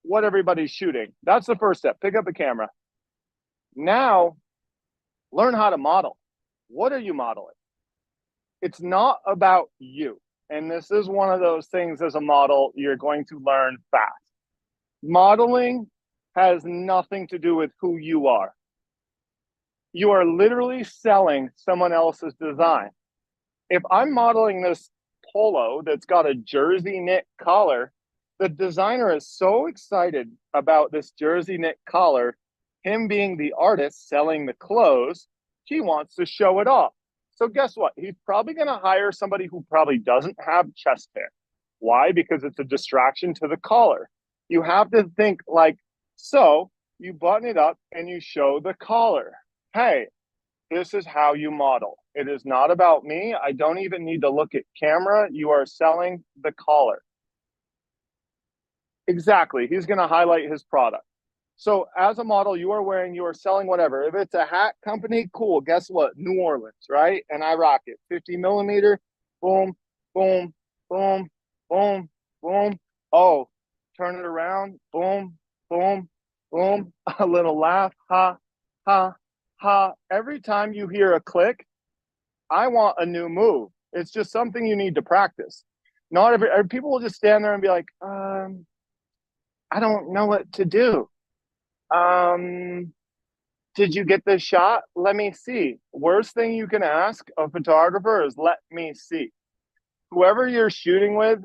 what everybody's shooting. That's the first step. Pick up a camera. Now, learn how to model. What are you modeling? It's not about you. And this is one of those things as a model you're going to learn fast. Modeling has nothing to do with who you are. You are literally selling someone else's design. If I'm modeling this polo that's got a jersey knit collar, the designer is so excited about this jersey knit collar, him being the artist selling the clothes, he wants to show it off. So guess what? He's probably going to hire somebody who probably doesn't have chest hair. Why? Because it's a distraction to the collar. You have to think like, so you button it up and you show the collar. Hey, this is how you model. It is not about me. I don't even need to look at camera. You are selling the collar. Exactly. He's going to highlight his product. So as a model, you are selling whatever. If it's a hat company, cool. Guess what? New Orleans, right? And I rock it. 50 millimeter, boom, boom, boom, boom, boom. Oh, turn it around, boom, boom, boom. A little laugh, ha, ha, ha. Every time you hear a click, I want a new move. It's just something you need to practice. Not every people will just stand there and be like, I don't know what to do. Did you get this shot? Let me see. Worst thing you can ask a photographer is let me see. Whoever you're shooting with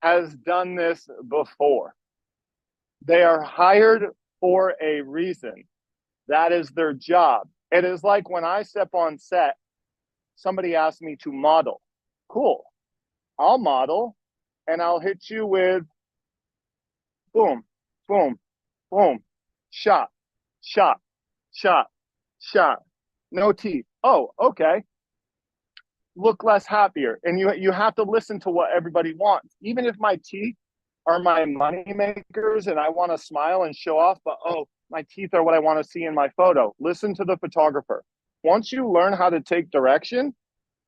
has done this before. They are hired for a reason. That is their job. It is like when I step on set, somebody asks me to model. Cool. I'll model and I'll hit you with boom, boom, boom, shot, shot, shot, shot. No teeth. Oh, okay. Look less happier. And you have to listen to what everybody wants. Even if my teeth are my money makers and I want to smile and show off, but my teeth are what I want to see in my photo. Listen to the photographer. Once you learn how to take direction,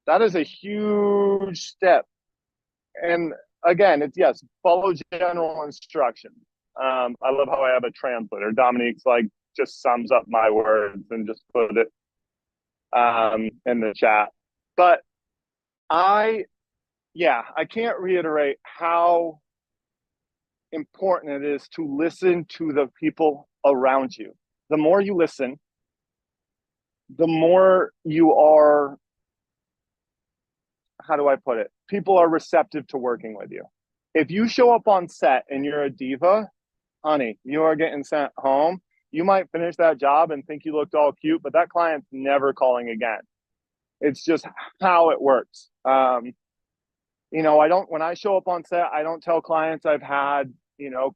that is a huge step. And again, it's yes, follow general instructions. I love how I have a translator. Dominique's like just sums up my words and just put it in the chat. But I can't reiterate how important it is to listen to the people around you. The more you listen, the more you are, how do I put it? People are receptive to working with you. If you show up on set and you're a diva, honey, you are getting sent home. You might finish that job and think you looked all cute, but that client's never calling again. It's just how it works. When I show up on set, I don't tell clients I've had,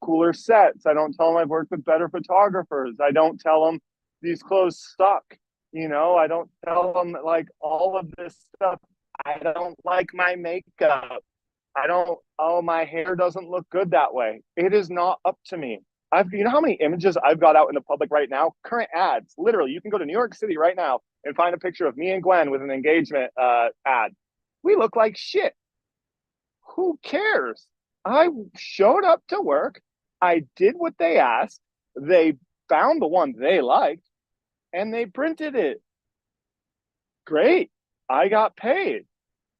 cooler sets. I don't tell them I've worked with better photographers. I don't tell them these clothes suck. I don't tell them like all of this stuff. I don't like my makeup. My hair doesn't look good that way. It is not up to me. You know how many images I've got out in the public right now? Current ads. Literally, you can go to New York City right now and find a picture of me and Gwen with an engagement ad. We look like shit. Who cares? I showed up to work. I did what they asked. They found the one they liked and they printed it. Great. I got paid.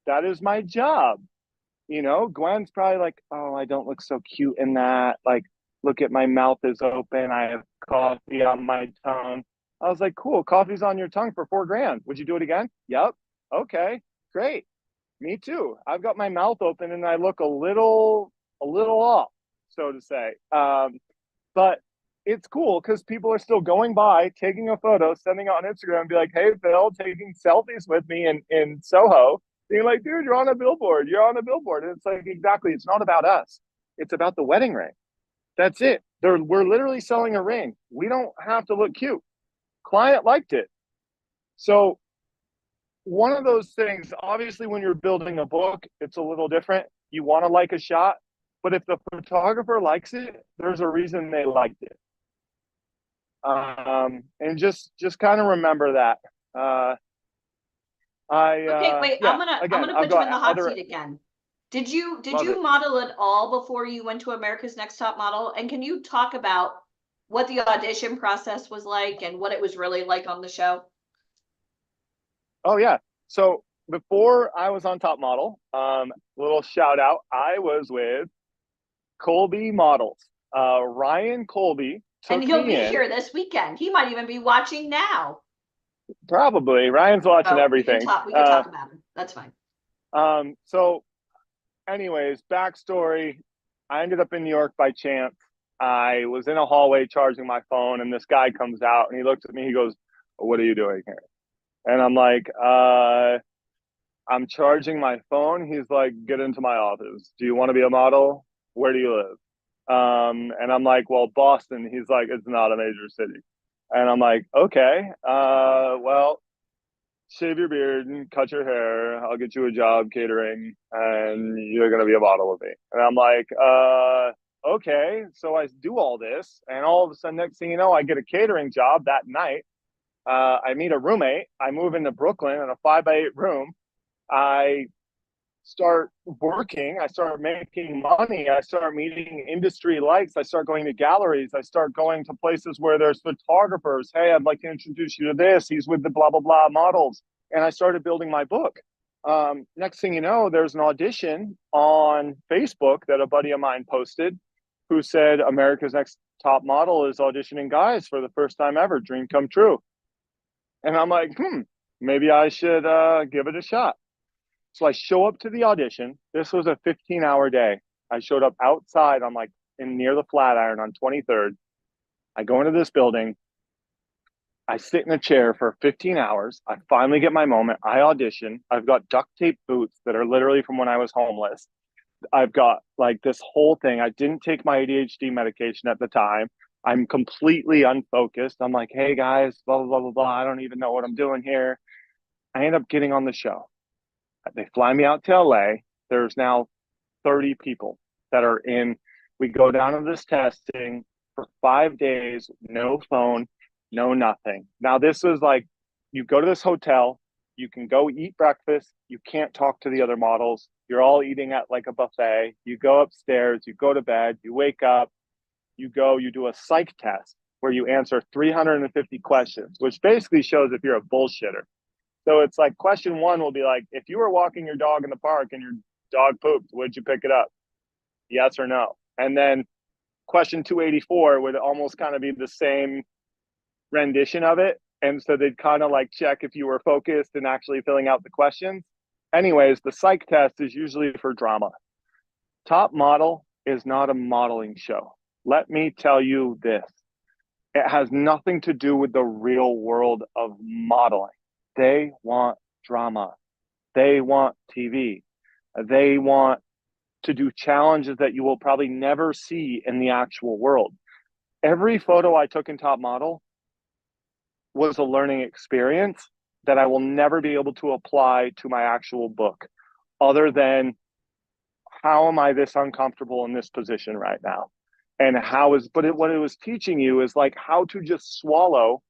That is my job. Gwen's probably like, oh, I don't look so cute in that. Like, look at my mouth is open. I have coffee on my tongue. I was like, cool. Coffee's on your tongue for $4,000. Would you do it again? Yep. Okay, great. Me too. I've got my mouth open and I look a little off, so to say. But it's cool because people are still going by, taking a photo, sending it on Instagram and be like, hey, Phil, taking selfies with me in Soho. Being like, dude, you're on a billboard. You're on a billboard. And it's like, exactly. It's not about us. It's about the wedding ring. That's it. We're literally selling a ring. We don't have to look cute. Client liked it. So one of those things, obviously, when you're building a book, it's a little different. You want to like a shot, but if the photographer likes it, there's a reason they liked it. And just kind of remember that. Okay, wait, Yeah, I'm again, gonna I've put you in got the hot other. seat again. Did you Love it. model at all before you went to America's Next Top Model? And can you talk about what the audition process was like and what it was really like on the show? Oh yeah. So before I was on Top Model, little shout out, I was with Colby Models. Ryan Colby And took he'll me be in. here this weekend. He might even be watching now. Probably Ryan's watching Oh, everything. we can talk about him. That's fine. So anyways, backstory. I ended up in New York by chance. I was in a hallway charging my phone, and this guy comes out and he looks at me. He goes, "What are you doing here?" And I'm like, I'm charging my phone. He's like, "Get into my office. Do you want to be a model? Where do you live?" And I'm like, "Well, Boston." He's like, "It's not a major city." And I'm like, "Okay, well, shave your beard and cut your hair. I'll get you a job catering, and you're gonna be a model with me." And I'm like, okay. So I do all this, and all of a sudden, next thing you know, I get a catering job that night. I meet a roommate. I move into Brooklyn in a 5x8 room. I start working. I start making money. I start meeting industry likes. I start going to galleries. I start going to places where there's photographers. Hey, I'd like to introduce you to this. He's with the blah, blah, blah models. And I started building my book. Next thing you know, there's an audition on Facebook that a buddy of mine posted who said America's Next Top Model is auditioning guys for the first time ever. Dream come true. And I'm like, maybe I should give it a shot. So I show up to the audition. This was a 15-hour day. I showed up outside on like in near the Flatiron on 23rd. I go into this building. I sit in a chair for 15 hours. I finally get my moment. I audition. I've got duct tape boots that are literally from when I was homeless. I've got like this whole thing. I didn't take my ADHD medication at the time. I'm completely unfocused. I'm like, hey guys, blah, blah, blah, blah, blah. I don't even know what I'm doing here. I end up getting on the show. They fly me out to LA. There's now 30 people that are in. We go down to this testing for 5 days, no phone, no nothing. Now, this was like you go to this hotel, you can go eat breakfast, you can't talk to the other models. You're all eating at like a buffet. You go upstairs, you go to bed, you wake up, you do a psych test where you answer 350 questions, which basically shows if you're a bullshitter. So it's like question one will be like, if you were walking your dog in the park and your dog pooped, would you pick it up? Yes or no? And then question 284 would almost kind of be the same rendition of it. And so they'd kind of like check if you were focused and actually filling out the questions. Anyways, the psych test is usually for drama. Top Model is not a modeling show. Let me tell you this. It has nothing to do with the real world of modeling. They want drama. They want TV. They want to do challenges that you will probably never see in the actual world. Every photo I took in Top Model was a learning experience that I will never be able to apply to my actual book, other than how am I this uncomfortable in this position right now? And what it was teaching you is like how to just swallow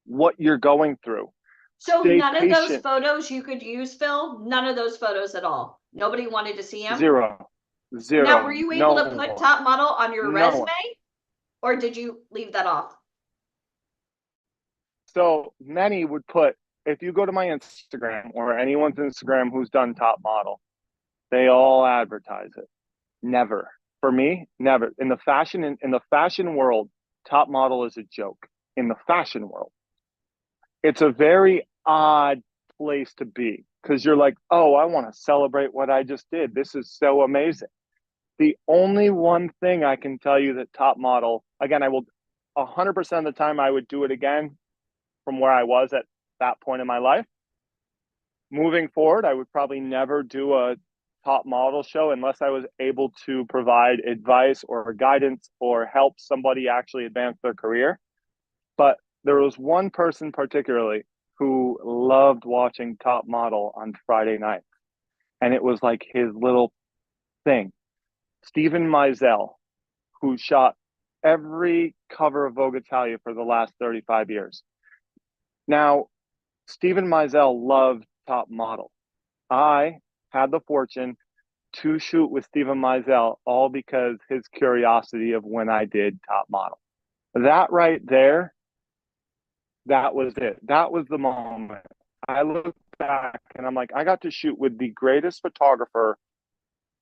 what you're going through. So Stay none of those patient. photos you could use, Phil? None of those photos at all? Nobody wanted to see them? Zero. Now, were you able to put Top Model on your resume? Or did you leave that off? So many would put, if you go to my Instagram or anyone's Instagram who's done Top Model, they all advertise it. Never. For me, never. In the fashion world, Top Model is a joke. In the fashion world, it's a very odd place to be because you're like, oh, I want to celebrate what I just did. This is so amazing. The only one thing I can tell you that Top Model, again, I will 100% of the time I would do it again from where I was at that point in my life. moving forward, I would probably never do a top model show unless I was able to provide advice or guidance or help somebody actually advance their career. But there was one person particularly who loved watching Top Model on Friday night. And it was like his little thing. Steven Meisel, who shot every cover of Vogue Italia for the last 35 years. Now, Steven Meisel loved Top Model. I had the fortune to shoot with Steven Meisel, all because his curiosity of when I did Top Model. That right there, that was it. That was the moment. I look back and I'm like, I got to shoot with the greatest photographer,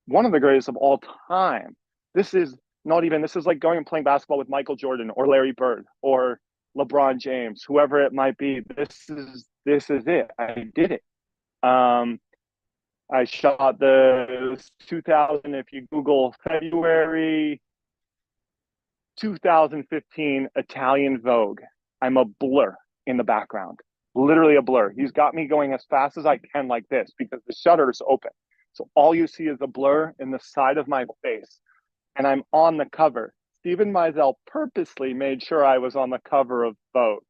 one of the greatest of all time. This is like going and playing basketball with Michael Jordan or Larry Bird or LeBron James, whoever it might be. This is it. I did it. I shot the 2000, if you Google February 2015 Italian Vogue. I'm a blur in the background, literally a blur. He's got me going as fast as I can like this because the shutter is open. So all you see is a blur in the side of my face. And I'm on the cover. Steven Meisel purposely made sure I was on the cover of Vogue.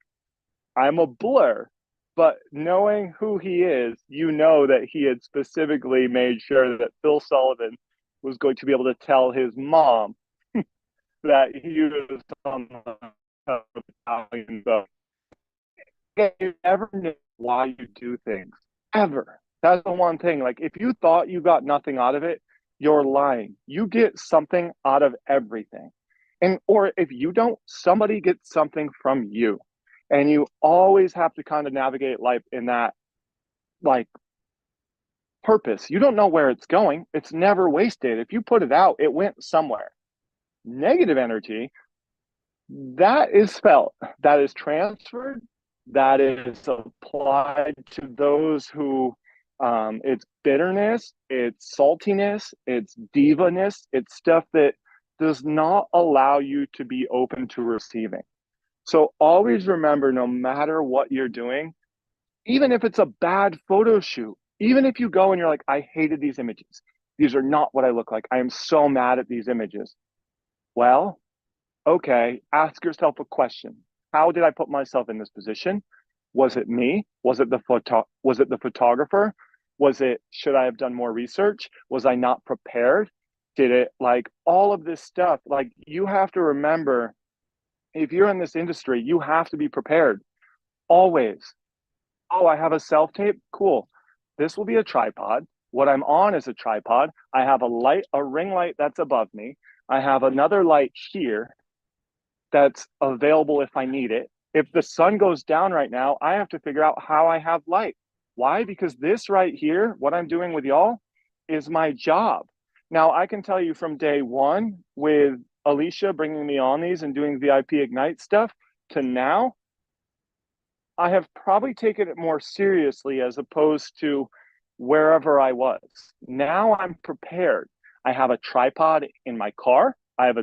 I'm a blur, but knowing who he is, you know that he had specifically made sure that Phil Sullivan was going to be able to tell his mom that he was on the cover of Italian Vogue. You never know why you do things, ever. That's the one thing. Like, if you thought you got nothing out of it, you're lying. You get something out of everything. And, or if you don't, somebody gets something from you. And you always have to kind of navigate life in that, like, purpose. You don't know where it's going. It's never wasted. If you put it out, it went somewhere. Negative energy, that is felt, that is transferred, that is applied to those who, it's bitterness, it's saltiness, it's divaness, it's stuff that does not allow you to be open to receiving. So always remember, no matter what you're doing, even if it's a bad photo shoot, even if you go and you're like, I hated these images, these are not what I look like, I am so mad at these images. Well, okay, ask yourself a question. How did I put myself in this position? Was it me? Was it the photographer? Was it, should I have done more research? Was I not prepared? Did it, like, all of this stuff? Like, you have to remember, if you're in this industry, you have to be prepared always. Oh, I have a self-tape? Cool. This will be a tripod. What I'm on is a tripod. I have a ring light that's above me. I have another light here that's available if I need it. If the sun goes down right now, I have to figure out how I have light. Why? Because this right here, what I'm doing with y'all, is my job. Now, I can tell you from day one with Alicia bringing me on these and doing VIP Ignite stuff to now, I have probably taken it more seriously as opposed to wherever I was. Now I'm prepared. I have a tripod in my car. I have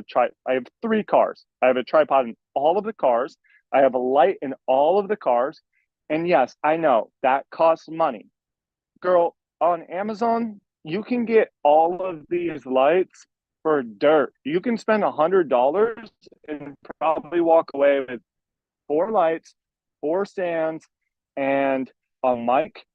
3 cars. I have a tripod in all of the cars. I have a light in all of the cars. And yes, I know that costs money. Girl, on Amazon, you can get all of these lights for dirt. You can spend $100 and probably walk away with 4 lights, 4 stands, and a mic,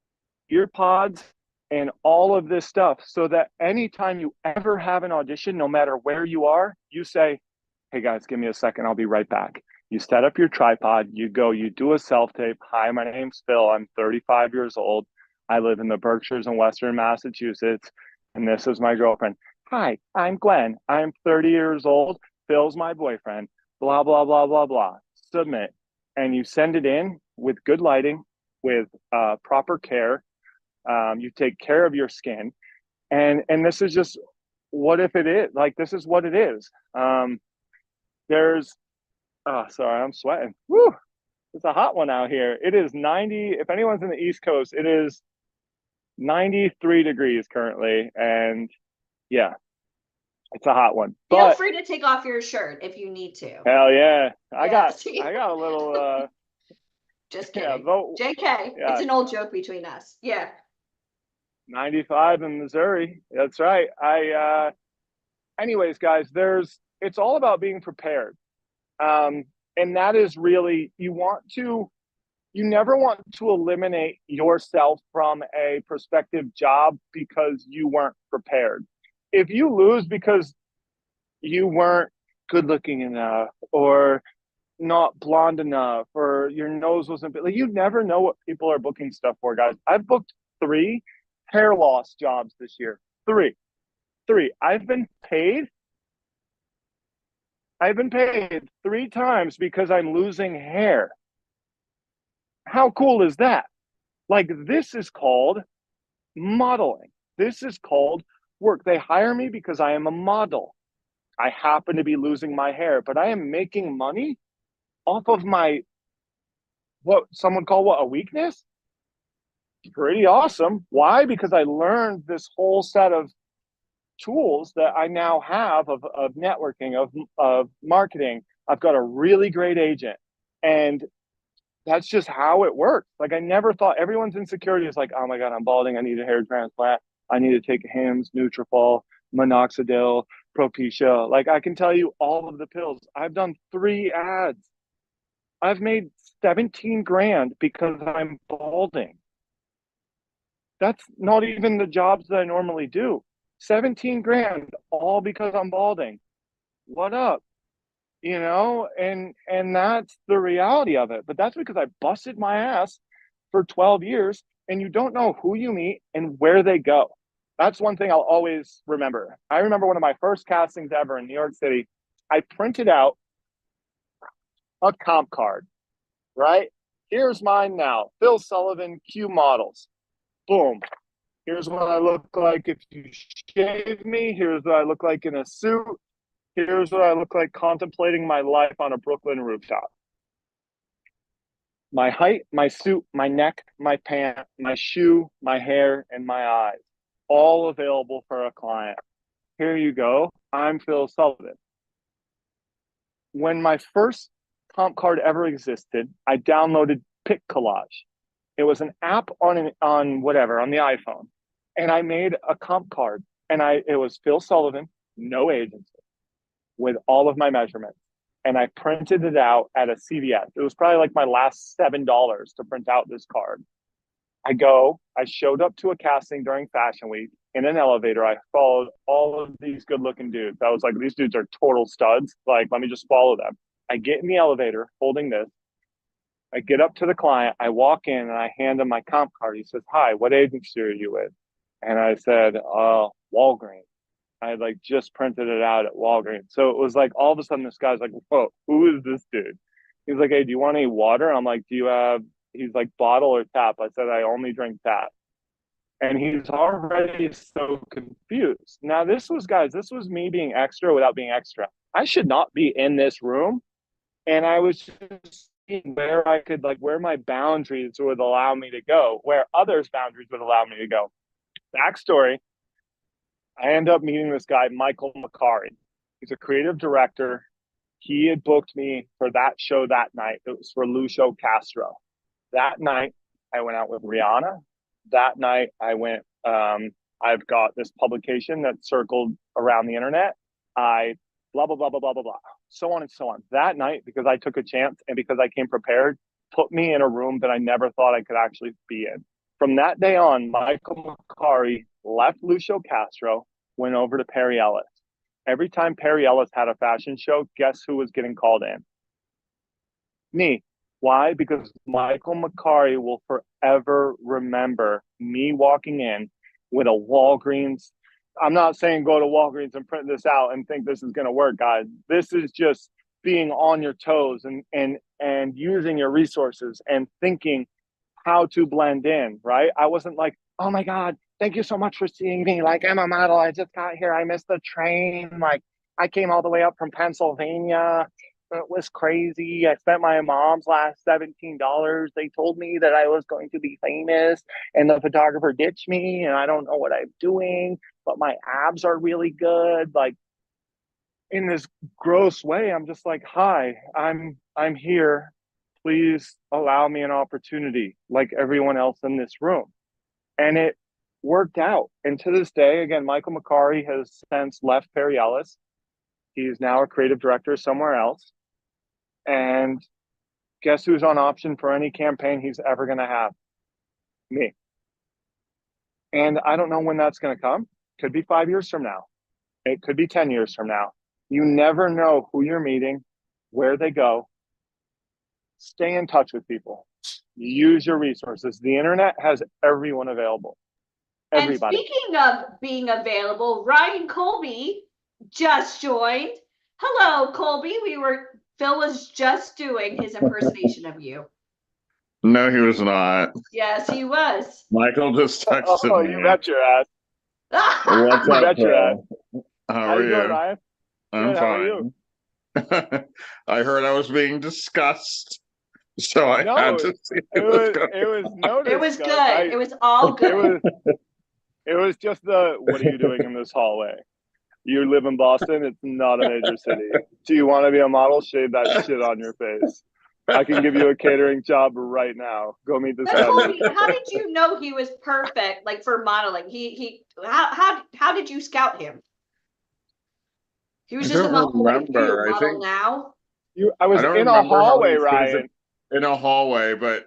ear pods, and all of this stuff, so that anytime you ever have an audition, no matter where you are, you say, hey guys, give me a second, I'll be right back. You set up your tripod, you go, you do a self-tape. Hi, my name's Phil. I'm 35 years old. I live in the Berkshires in Western Massachusetts, and this is my girlfriend. Hi, I'm Glenn. I'm 30 years old. Phil's my boyfriend. Blah, blah, blah, blah, blah. Submit. And you send it in with good lighting, with proper care. You take care of your skin, and this is just what if it is, like, this is what it is. Sorry, I'm sweating. Woo, it's a hot one out here. It is 90. If anyone's in the East Coast, it is 93 degrees currently, and yeah, it's a hot one. Feel free to take off your shirt if you need to. Hell yeah, I got a little. Just kidding. JK. Yeah. It's an old joke between us. Yeah. 95 in Missouri. That's right. Anyways, guys, it's all about being prepared. And that is really, you never want to eliminate yourself from a prospective job because you weren't prepared. If you lose because you weren't good looking enough or not blonde enough or your nose wasn't like, you never know what people are booking stuff for, guys. I've booked 3 hair loss jobs this year. 3. I've been paid 3 times because I'm losing hair. How cool is that? Like, this is called modeling. This is called work. They hire me because I am a model. I happen to be losing my hair, but I am making money off of my, what some would call a weakness. Pretty awesome. Why? Because I learned this whole set of tools that I now have of networking, of marketing. I've got a really great agent, and that's just how it works. Like, I never thought, everyone's insecurity is like, oh my God, I'm balding. I need a hair transplant. I need to take Hims, Nutrafol, Minoxidil, Propecia. Like, I can tell you all of the pills. I've done 3 ads. I've made 17 grand because I'm balding. That's not even the jobs that I normally do. 17 grand, all because I'm balding. What up? You know, and that's the reality of it. But that's because I busted my ass for 12 years, and you don't know who you meet and where they go. That's one thing I'll always remember. I remember one of my first castings ever in New York City. I printed out a comp card, right? Here's mine now. Phil Sullivan, Q Models. Boom. Here's what I look like if you shave me. Here's what I look like in a suit. Here's what I look like contemplating my life on a Brooklyn rooftop. My height, my suit, my neck, my pant, my shoe, my hair, and my eyes. All available for a client. Here you go. I'm Phil Sullivan. When my first comp card ever existed, I downloaded Pic Collage. It was an app on the iPhone. And I made a comp card, and it was Phil Sullivan, no agency, with all of my measurements. And I printed it out at a CVS. It was probably like my last $7 to print out this card. I showed up to a casting during Fashion Week in an elevator. I followed all of these good looking dudes. I was like, these dudes are total studs. Like, let me just follow them. I get in the elevator holding this. I get up to the client. I walk in and I hand him my comp card. He says, hi, what agency are you with? And I said, Walgreens. I had like just printed it out at Walgreens. So it was like, all of a sudden this guy's like, whoa, who is this dude? He's like, hey, do you want any water? I'm like, he's like, bottle or tap? I said, I only drink tap. And he's already so confused. Now this was me being extra without being extra. I should not be in this room. And I was just seeing where my boundaries would allow me to go, where others' boundaries would allow me to go. Backstory, I end up meeting this guy, Michael Macari. He's a creative director. He had booked me for that show that night. It was for Lucio Castro. That night, I went out with Rihanna. That night, I went, I've got this publication that circled around the internet. I blah, blah, blah, blah, blah, blah, blah, so on and so on. That night, because I took a chance and because I came prepared, put me in a room that I never thought I could actually be in. From that day on, Michael Macari left Lucio Castro, went over to Perry Ellis. Every time Perry Ellis had a fashion show, guess who was getting called in? Me. Why? Because Michael Macari will forever remember me walking in with a Walgreens. I'm not saying go to Walgreens and print this out and think this is going to work, guys. This is just being on your toes and using your resources and thinking how to blend in, right? I wasn't like, oh my God, thank you so much for seeing me. Like, I'm a model. I just got here. I missed the train. Like, I came all the way up from Pennsylvania. It was crazy. I spent my mom's last $17. They told me that I was going to be famous, and the photographer ditched me, and I don't know what I'm doing, but my abs are really good. Like, in this gross way, I'm just like, hi, I'm here. Please allow me an opportunity like everyone else in this room. And worked out. And to this day, again, Michael McCarty has since left Perry Ellis. He's now a creative director somewhere else. And guess who's on option for any campaign he's ever going to have? Me. And I don't know when that's going to come. Could be 5 years from now. It could be 10 years from now. You never know who you're meeting, where they go. Stay in touch with people. Use your resources. The internet has everyone available. Everybody. And speaking of being available, Ryan Colby just joined. Hello, Colby. Phil was just doing his impersonation of you. No, he was not. Yes, he was. Michael just texted Oh, me. you bet your ass. What's You up, bet your ass. Phil? How How are you doing, you? Ryan? I'm Good, how are fine. I heard I was being discussed, so I No, had to see It what's was going it was no It was discuss. good. It was all good. It was just what are you doing in this hallway? You live in Boston, it's not a major city. Do you want to be a model? Shave that shit on your face. I can give you a catering job right now. Go meet this But guy. Colby, how did you know he was perfect, like for modeling? How did you scout him? He was I just in the don't hallway with you, remember. I model think now. I was I don't in a remember how hallway, he says Ryan. it in a hallway, but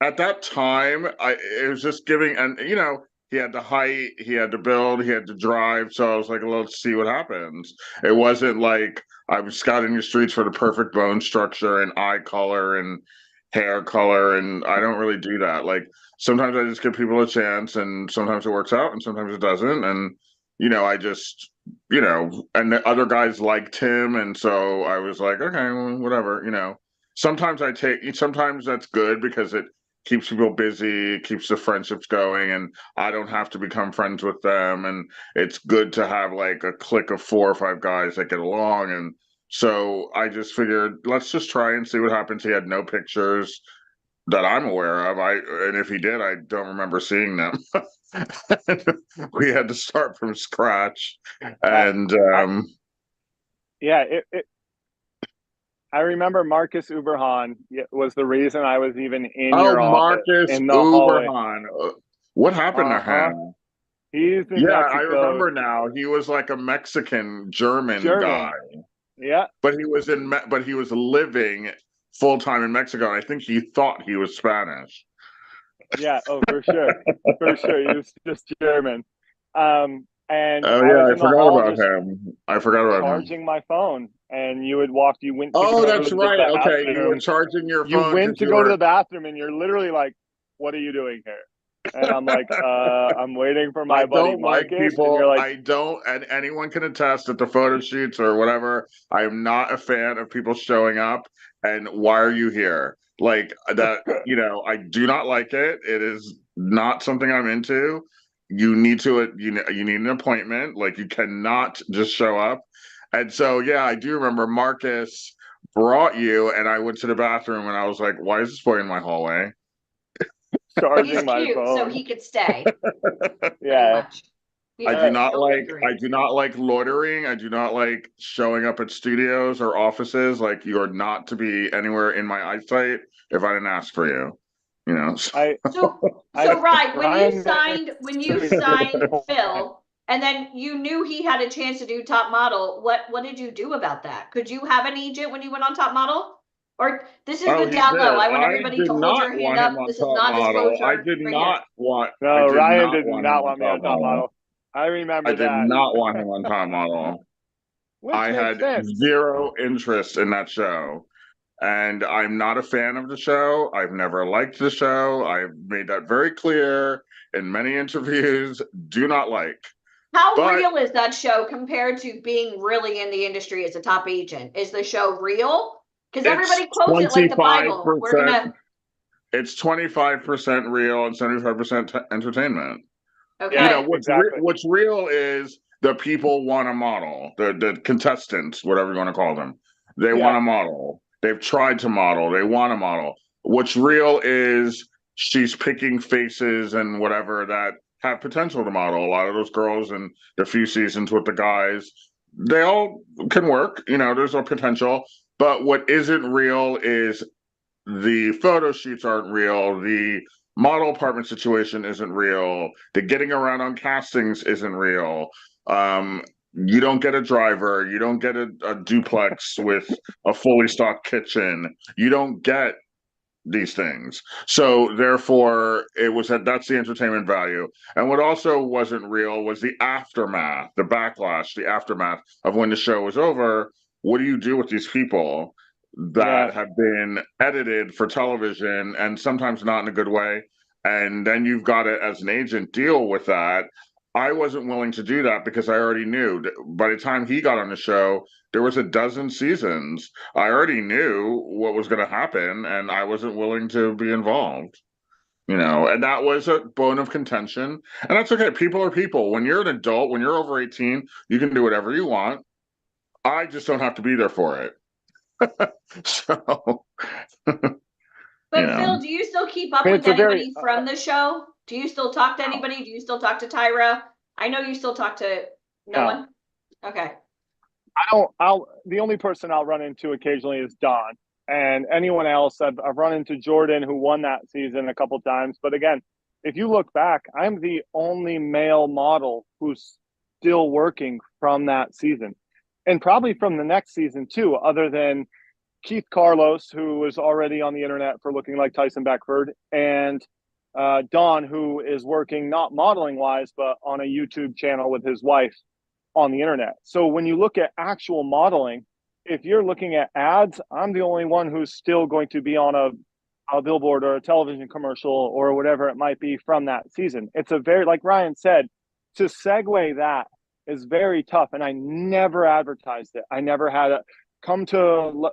at that time, it was just giving, and he had the height, he had the build, he had the drive. So I was like, let's see what happens. It wasn't like I was scouting the streets for the perfect bone structure and eye color and hair color, and I don't really do that. Like sometimes I just give people a chance, and sometimes it works out, and sometimes it doesn't. And I just and the other guys liked him, and so I was like, okay, well, whatever. Sometimes that's good because it keeps people busy, keeps the friendships going, and I don't have to become friends with them. And it's good to have like a clique of 4 or 5 guys that get along. And so I just figured, let's just try and see what happens. He had no pictures that I'm aware of. And if he did, I don't remember seeing them. We had to start from scratch. And I remember Marcus Uberhan was the reason I was even in oh, your office Marcus in the hallway. Uberhan. What happened to him? He's in Yeah, Mexico. I remember now. He was like a Mexican German guy. Yeah. But he was living full time in Mexico. And I think he thought he was Spanish. Yeah, for sure. For sure. He was just German. And oh yeah, I forgot about him. I forgot about him. Charging my phone, and you went. Oh, that's right. Okay, you were charging your phone. You went to go to the bathroom, and you're literally like, "What are you doing here?" And I'm like, "I'm waiting for my buddy Marcus." Like people. And I don't, and anyone can attest at the photo shoots or whatever. I am not a fan of people showing up. And why are you here? Like that, I do not like it. It is not something I'm into. You need you need an appointment. Like you cannot just show up. And so, yeah, I do remember Marcus brought you, and I went to the bathroom, and I was like, "Why is this boy in my hallway?" Charging my phone so he could stay. Yeah. I do not like loitering. I do not like showing up at studios or offices. Like you are not to be anywhere in my eyesight if I didn't ask for you. So Ryan, when you signed Phil, and then you knew he had a chance to do Top Model, what did you do about that? Could you have an agent when you went on Top Model? Or this is the down low. I want everybody to hold your hand up. This is non-disclosure. I did not want. No, Ryan did not want me on Top Model. I remember that. I did not want him on Top Model. I had zero interest in that show. And I'm not a fan of the show. I've never liked the show. I've made that very clear in many interviews. Do not like. How real is that show compared to being really in the industry as a top agent? Is the show real? Because everybody quotes it like the Bible. It's 25% real and 75% entertainment. Okay. What's real is the people want a model. The contestants, whatever you want to call them, they want a model. They've tried to model. They want to model. What's real is she's picking faces and whatever that have potential to model. A lot of those girls in the few seasons with the guys, they all can work. There's a potential. But what isn't real is the photo shoots aren't real. The model apartment situation isn't real. The getting around on castings isn't real. You don't get a driver. You don't get a duplex with a fully stocked kitchen. You don't get these things. So therefore, that's the entertainment value. And what also wasn't real was the aftermath, the backlash, the aftermath of when the show was over. What do you do with these people that have been edited for television and sometimes not in a good way? And then you've got to, as an agent, deal with that. I wasn't willing to do that because I already knew by the time he got on the show, there was a dozen seasons. I already knew what was going to happen, and I wasn't willing to be involved. And that was a bone of contention. And that's okay. People are people. When you're an adult, when you're over 18, you can do whatever you want. I just don't have to be there for it. So, But Phil, do you still keep up with anybody from the show? Do you still talk to anybody? Do you still talk to Tyra? I know you still talk to no one. Okay. The only person I'll run into occasionally is Don, and anyone else. I've run into Jordan, who won that season a couple times. But again, if you look back, I'm the only male model who's still working from that season, and probably from the next season too, other than Keith Carlos, who was already on the internet for looking like Tyson Beckford, and Don, who is working not modeling wise, but on a YouTube channel with his wife on the internet. So when you look at actual modeling, if you're looking at ads, I'm the only one who's still going to be on a billboard or a television commercial or whatever it might be from that season. It's a very, like Ryan said, to segue that is very tough. And I never advertised it. I never had a come to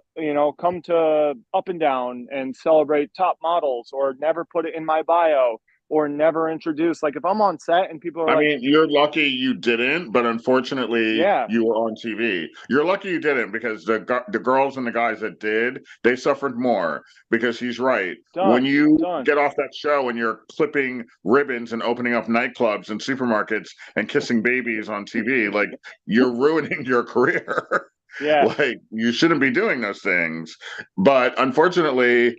Up and Down and celebrate top models, or never put it in my bio, or never introduce. Like if I'm on set and people are I mean, you're lucky you didn't, but unfortunately, Yeah. you were on TV. You're lucky you didn't, because the girls and the guys that did, they suffered more, because he's right. When you get off that show and you're clipping ribbons and opening up nightclubs and supermarkets and kissing babies on TV, like you're ruining your career. Yeah. Like you shouldn't be doing those things. But unfortunately,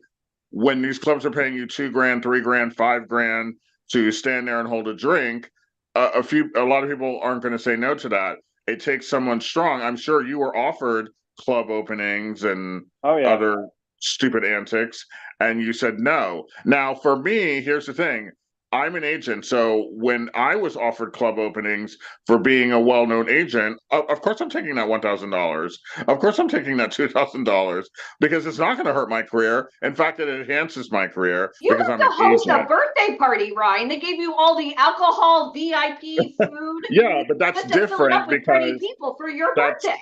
when these clubs are paying you $2,000, $3,000, $5,000 to stand there and hold a drink, a lot of people aren't going to say no to that. It takes someone strong. I'm sure you were offered club openings and other stupid antics, and you said no. Now, for me, here's the thing. I'm an agent, so when I was offered club openings for being a well-known agent, of course I'm taking that $1,000. Of course I'm taking that $2,000, because it's not going to hurt my career. In fact, it enhances my career. You because have to host a birthday party, Ryan. They gave you all the alcohol, VIP food. Yeah, but that's different because people for your birthday.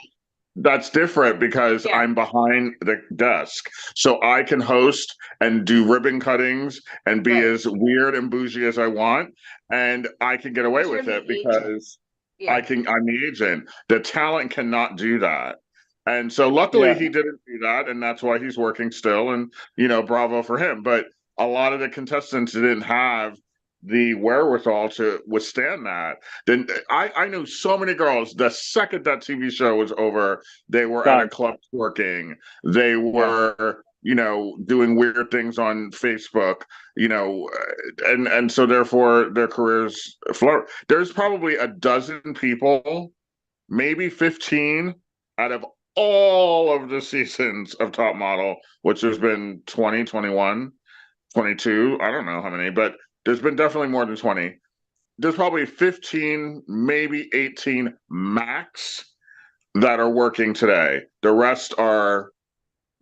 That's different because I'm behind the desk. So I can host and do ribbon cuttings and be as weird and bougie as I want. And I can get away with it because I'm the agent. The talent cannot do that. And so luckily he didn't do that. And that's why he's working still. And, bravo for him. But a lot of the contestants didn't have the wherewithal to withstand that. Then I knew so many girls, the second that TV show was over, they were at a club twerking. They were, doing weird things on Facebook, and so therefore their careers flourish. There's probably a dozen people, maybe 15 out of all of the seasons of Top Model, which there's been 20, 21, 22, I don't know how many, but there's been definitely more than 20. There's probably 15, maybe 18 max that are working today. The rest are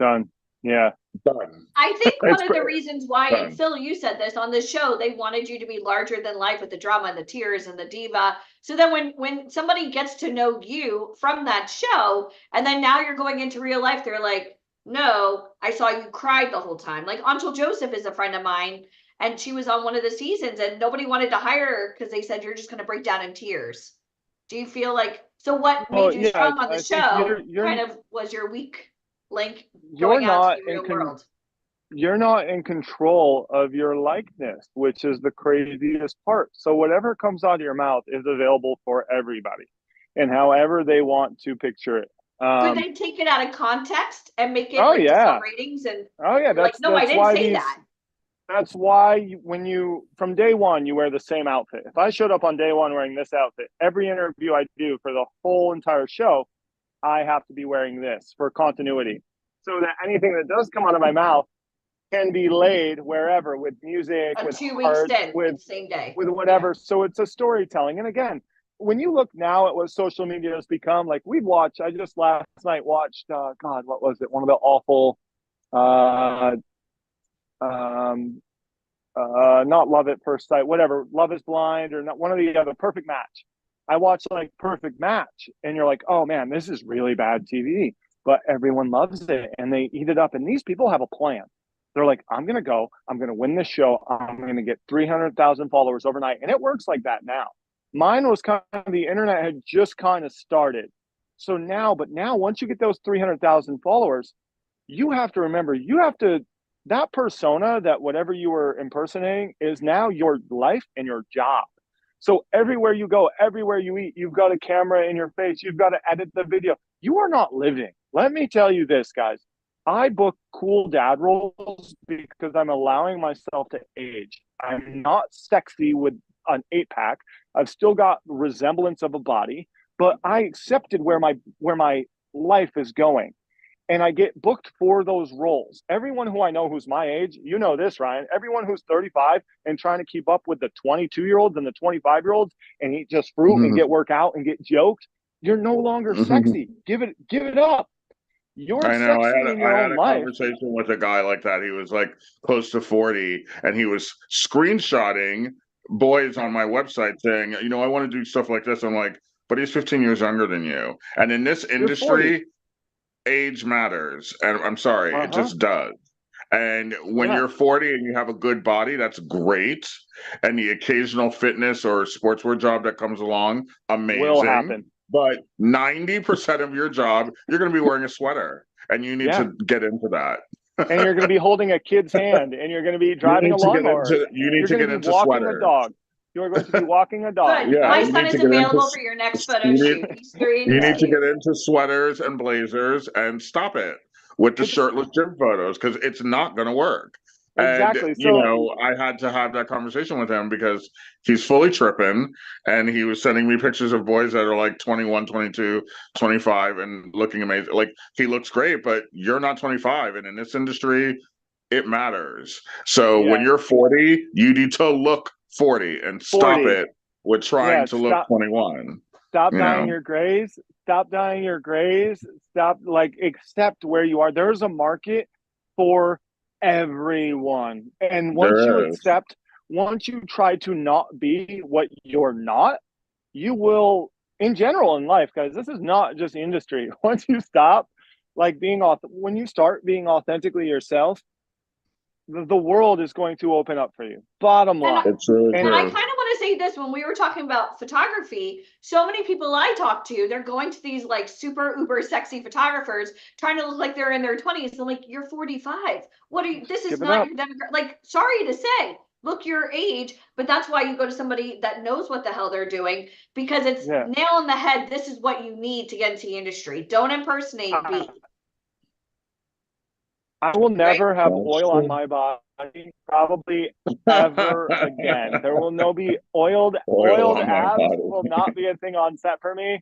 done. Yeah. Done. I think one of the reasons why, and Phil, you said this on this show, they wanted you to be larger than life with the drama and the tears and the diva. So then when somebody gets to know you from that show, and then now you're going into real life, they're like, no, I saw you cried the whole time. Like Anshel Joseph is a friend of mine, and she was on one of the seasons and nobody wanted to hire her because they said, you're just going to break down in tears. Do you feel like, so what made you strong on the show kind of was your weak link going out to the real world? You're not in control of your likeness, which is the craziest part. So whatever comes out of your mouth is available for everybody and however they want to picture it. Do they take it out of context and make it some ratings? And that's I didn't say that. That's why when you, from day one, you wear the same outfit. If I showed up on day one wearing this outfit, every interview I do for the whole entire show, I have to be wearing this for continuity. So that anything that does come out of my mouth can be laid wherever with music, A with 2 week art, stint, with same day. whatever. So it's a storytelling. And again, when you look now at what social media has become, like we've watched, I just last night watched, God, what was it? One of the awful, not Love at First Sight, whatever, Love is Blind, or not one of the other, Perfect Match. I watched like Perfect Match, and you're like, oh man, this is really bad TV, but everyone loves it and they eat it up. And these people have a plan. They're like, I'm gonna go, I'm gonna win this show, I'm gonna get 300,000 followers overnight, and it works like that now. Mine was kind of, the internet had just kind of started, so now, but now once you get those 300,000 followers, you have to remember, you have to, that persona, that whatever you were impersonating is now your life and your job. So everywhere you go, everywhere you eat, you've got a camera in your face, you've got to edit the video. You are not living. Let me tell you this, guys. I book cool dad roles because I'm allowing myself to age. I'm not sexy with an 8-pack. I've still got resemblance of a body, but I accepted where my life is going. And I get booked for those roles. Everyone who I know who's my age, you know this, Ryan, everyone who's 35 and trying to keep up with the 22-year-olds and the 25-year-olds and eat just fruit and get work out and get joked, you're no longer sexy. Give it up. You're I know. sexy in your I had own a life. conversation with a guy like that. He was like close to 40, and he was screenshotting boys on my website saying, I want to do stuff like this. I'm like, but he's 15 years younger than you. And in this industry, age matters. And I'm sorry, it just does. And when you're 40 and you have a good body, that's great. And the occasional fitness or sportswear job that comes along, amazing. Will happen. But 90% of your job, you're going to be wearing a sweater, and you need to get into that. And you're going to be holding a kid's hand, and you're going to be driving a lawnmower. You need to get into walking sweaters. A dog. You're going to be walking a dog. Good. Yeah, my son is available for your next photo shoot. He's 3 and you need to get into sweaters and blazers and stop it with the shirtless gym photos, because it's not going to work. Exactly. And, I had to have that conversation with him because he's fully tripping, and he was sending me pictures of boys that are like 21, 22, 25 and looking amazing. Like, he looks great, but you're not 25. And in this industry, it matters. So when you're 40, you need to look 40 and stop it with trying to look 21. Stop dyeing your grays. Stop dyeing your grays. Stop, accept where you are. There's a market for everyone. And once you try to not be what you're not, you will, in general in life, guys, this is not just industry. Once you stop when you start being authentically yourself, the world is going to open up for you. Bottom line. It's really true. And I kind of want to say this, when we were talking about photography, so many people I talk to, they're going to these like super uber sexy photographers trying to look like they're in their 20s. I'm like, you're 45. What are you? This is not your demographic. Like, sorry to say, look your age, but that's why you go to somebody that knows what the hell they're doing, because it's nail on the head. This is what you need to get into the industry. Don't impersonate me. I will never have oil on my body, probably ever again. There will be oiled abs will not be a thing on set for me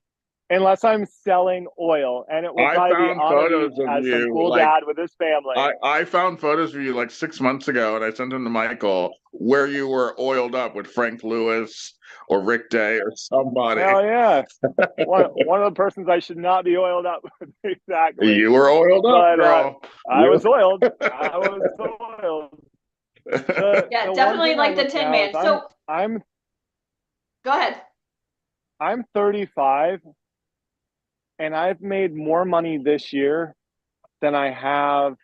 unless I'm selling oil, and it will probably be on as some cool dad with his family. I found photos of you like 6 months ago, and I sent them to Michael, where you were oiled up with Frank Lewis or Rick Day or somebody. Oh yeah, one of the persons I should not be oiled up with. Exactly. You were oiled up, girl. I was oiled. I was oiled. Definitely like the Tin Man. So I'm. Go ahead. I'm 35, and I've made more money this year than I have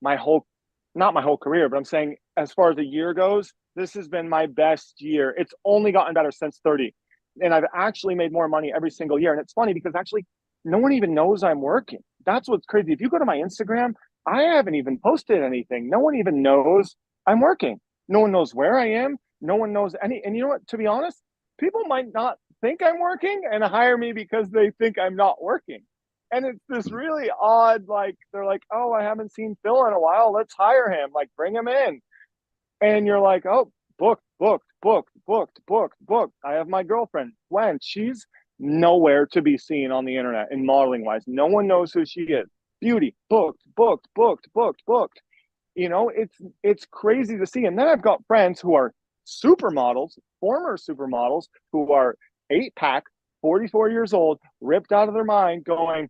not my whole career, but I'm saying as far as a year goes, this has been my best year. It's only gotten better since 30. And I've actually made more money every single year. And it's funny because actually no one even knows I'm working. That's what's crazy. If you go to my Instagram, I haven't even posted anything. No one even knows I'm working. No one knows where I am. No one knows any. And you know what? To be honest, people might not think I'm working and hire me because they think I'm not working. And it's this really odd, like, they're like, oh, I haven't seen Phil in a while. Let's hire him. Like, bring him in. And you're like, oh, booked, booked, booked, booked, booked, booked. I have my girlfriend, Gwen. She's nowhere to be seen on the internet in modeling wise. No one knows who she is. Beauty, booked, booked, booked, booked, booked. You know, it's crazy to see. And then I've got friends who are supermodels, former supermodels, who are 8-pack, 44 years old, ripped out of their mind, going,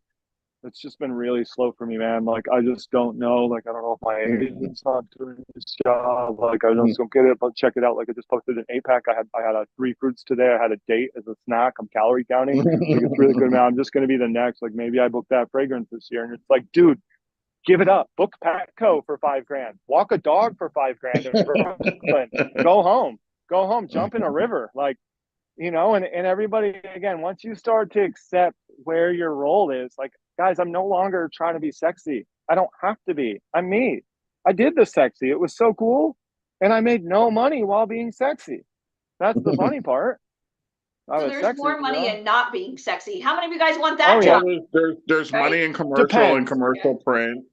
it's just been really slow for me, man. Like, I just don't know. Like, I don't know if my agent's not doing his job. Like, I just don't get it. But check it out. Like, I just posted an 8-pack. I had a 3 fruits today. I had a date as a snack. I'm calorie counting. Like, it's really good, man. I'm just going to be the next. Like, maybe I booked that fragrance this year. And it's like, dude, give it up. Book Patco for $5,000. Walk a dog for $5,000 in Brooklyn. Go home. Jump in a river. Like, you know, and everybody, again, once you start to accept where your role is, like, guys, I'm no longer trying to be sexy. I don't have to be. I'm me. I did the sexy. It was so cool. And I made no money while being sexy. That's the funny part. So there's more money in not being sexy. How many of you guys want that Oh, job? Yeah, there's Right? money in commercial and Depends. commercial print,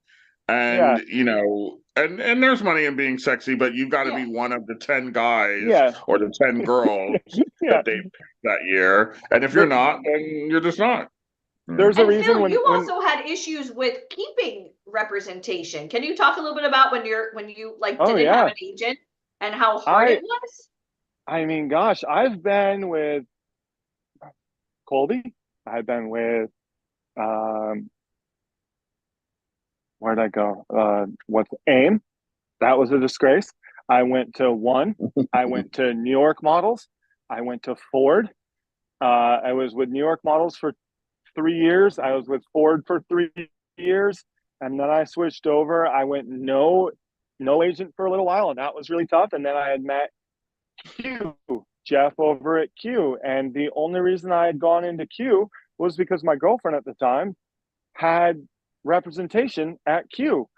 and you know, and there's money in being sexy, but you've got to be one of the 10 guys or the 10 girls that they picked that year. And if you're not, then you're just not. There's a And reason Phil, you also had issues with keeping representation. Can you talk a little bit about when you like didn't have an agent and how hard it was? I mean, gosh, I've been with Colby. I've been with where'd I go? What's AIM? That was a disgrace. I went to One. I went to New York Models. I went to Ford. I was with New York Models for 3 years. I was with Ford for 3 years, and then I switched over. I went no agent for a little while, and that was really tough. And then I had met Q, Jeff over at Q, and the only reason I had gone into Q was because my girlfriend at the time had representation at Q,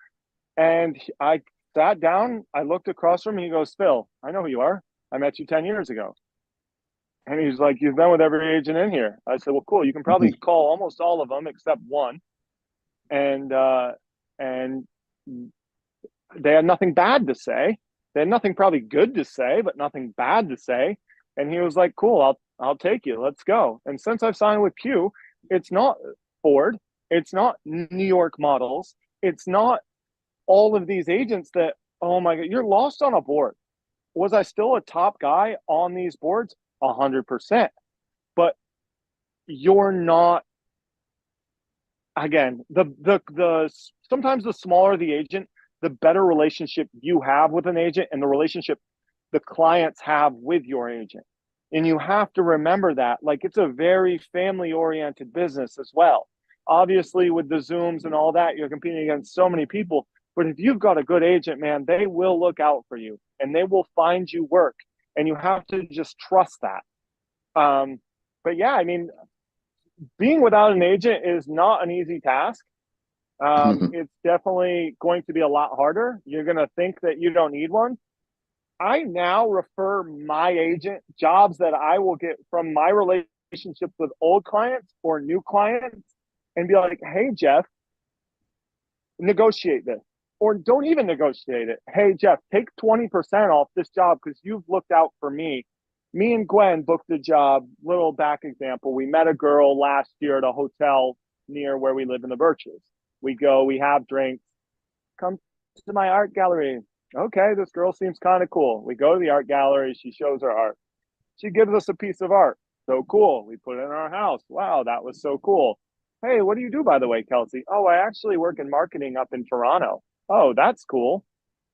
and I sat down. I looked across from him. He goes, "Phil, I know who you are. I met you 10 years ago." And he's like, "You've been with every agent in here." I said, "Well, cool. You can probably call almost all of them except one." And they had nothing bad to say. They had nothing probably good to say, but nothing bad to say. And he was like, "Cool, I'll take you. Let's go." And since I've signed with Q, it's not Ford, it's not New York Models, it's not all of these agents that, oh my God, you're lost on a board. Was I still a top guy on these boards? 100%. But you're not, again, the sometimes the smaller the agent, the better relationship you have with an agent and the relationship the clients have with your agent. And you have to remember that, like, it's a very family oriented business as well. Obviously, with the Zooms and all that, you're competing against so many people. But if you've got a good agent, man, they will look out for you and they will find you work. And you have to just trust that. But yeah, I mean, being without an agent is not an easy task. It's definitely going to be a lot harder. You're going to think that you don't need one. I now refer my agent jobs that I will get from my relationships with old clients or new clients and be like, "Hey, Jeff, negotiate this." Or don't even negotiate it. "Hey, Jeff, take 20% off this job because you've looked out for me. Me and Gwen booked a job." Little back example. We met a girl last year at a hotel near where we live in the Birches. We go, we have drinks. "Come to my art gallery." Okay, this girl seems kind of cool. We go to the art gallery. She shows her art. She gives us a piece of art. So cool. We put it in our house. Wow, that was so cool. "Hey, what do you do, by the way, Kelsey?" "Oh, I actually work in marketing up in Toronto." "Oh, that's cool."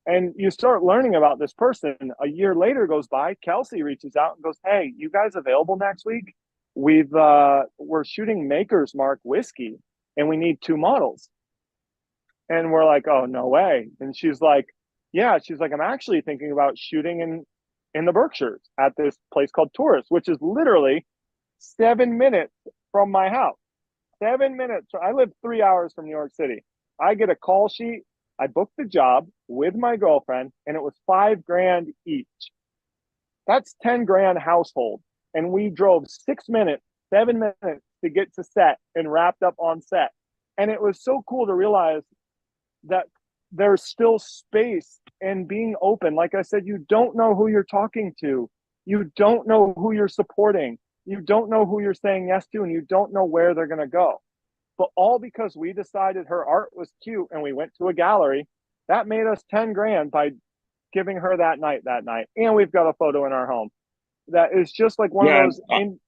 And you start learning about this person. A year later goes by. Kelsey reaches out and goes, "Hey, you guys available next week? We're shooting Maker's Mark whiskey and we need 2 models." And we're like, "Oh, no way." And she's like, "Yeah." She's like, "I'm actually thinking about shooting in the Berkshires at this place called Tourist, which is literally 7 minutes from my house. 7 minutes. I live 3 hours from New York City. I get a call sheet. I booked the job with my girlfriend and it was $5,000 each. That's $10,000 household. And we drove 6 minutes, 7 minutes to get to set and wrapped up on set. And it was so cool to realize that there's still space and being open. Like I said, you don't know who you're talking to. You don't know who you're supporting. You don't know who you're saying yes to, and you don't know where they're going to go. But all because we decided her art was cute and we went to a gallery, that made us 10 grand by giving her that night. And we've got a photo in our home. That is just like one of those Ryan.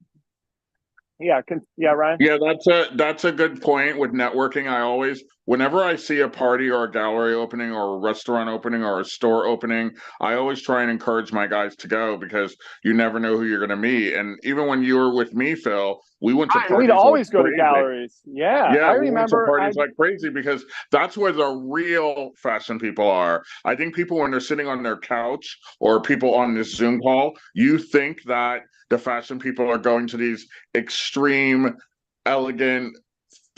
Yeah, that's a good point with networking. I always, whenever I see a party or a gallery opening or a restaurant opening or a store opening, I always try and encourage my guys to go because you never know who you're going to meet. And even when you were with me, Phil, we went to parties. We'd always like go to galleries. Yeah, I remember parties like crazy because that's where the real fashion people are. I think people, when they're sitting on their couch or people on this Zoom call, you think that the fashion people are going to these extreme, elegant,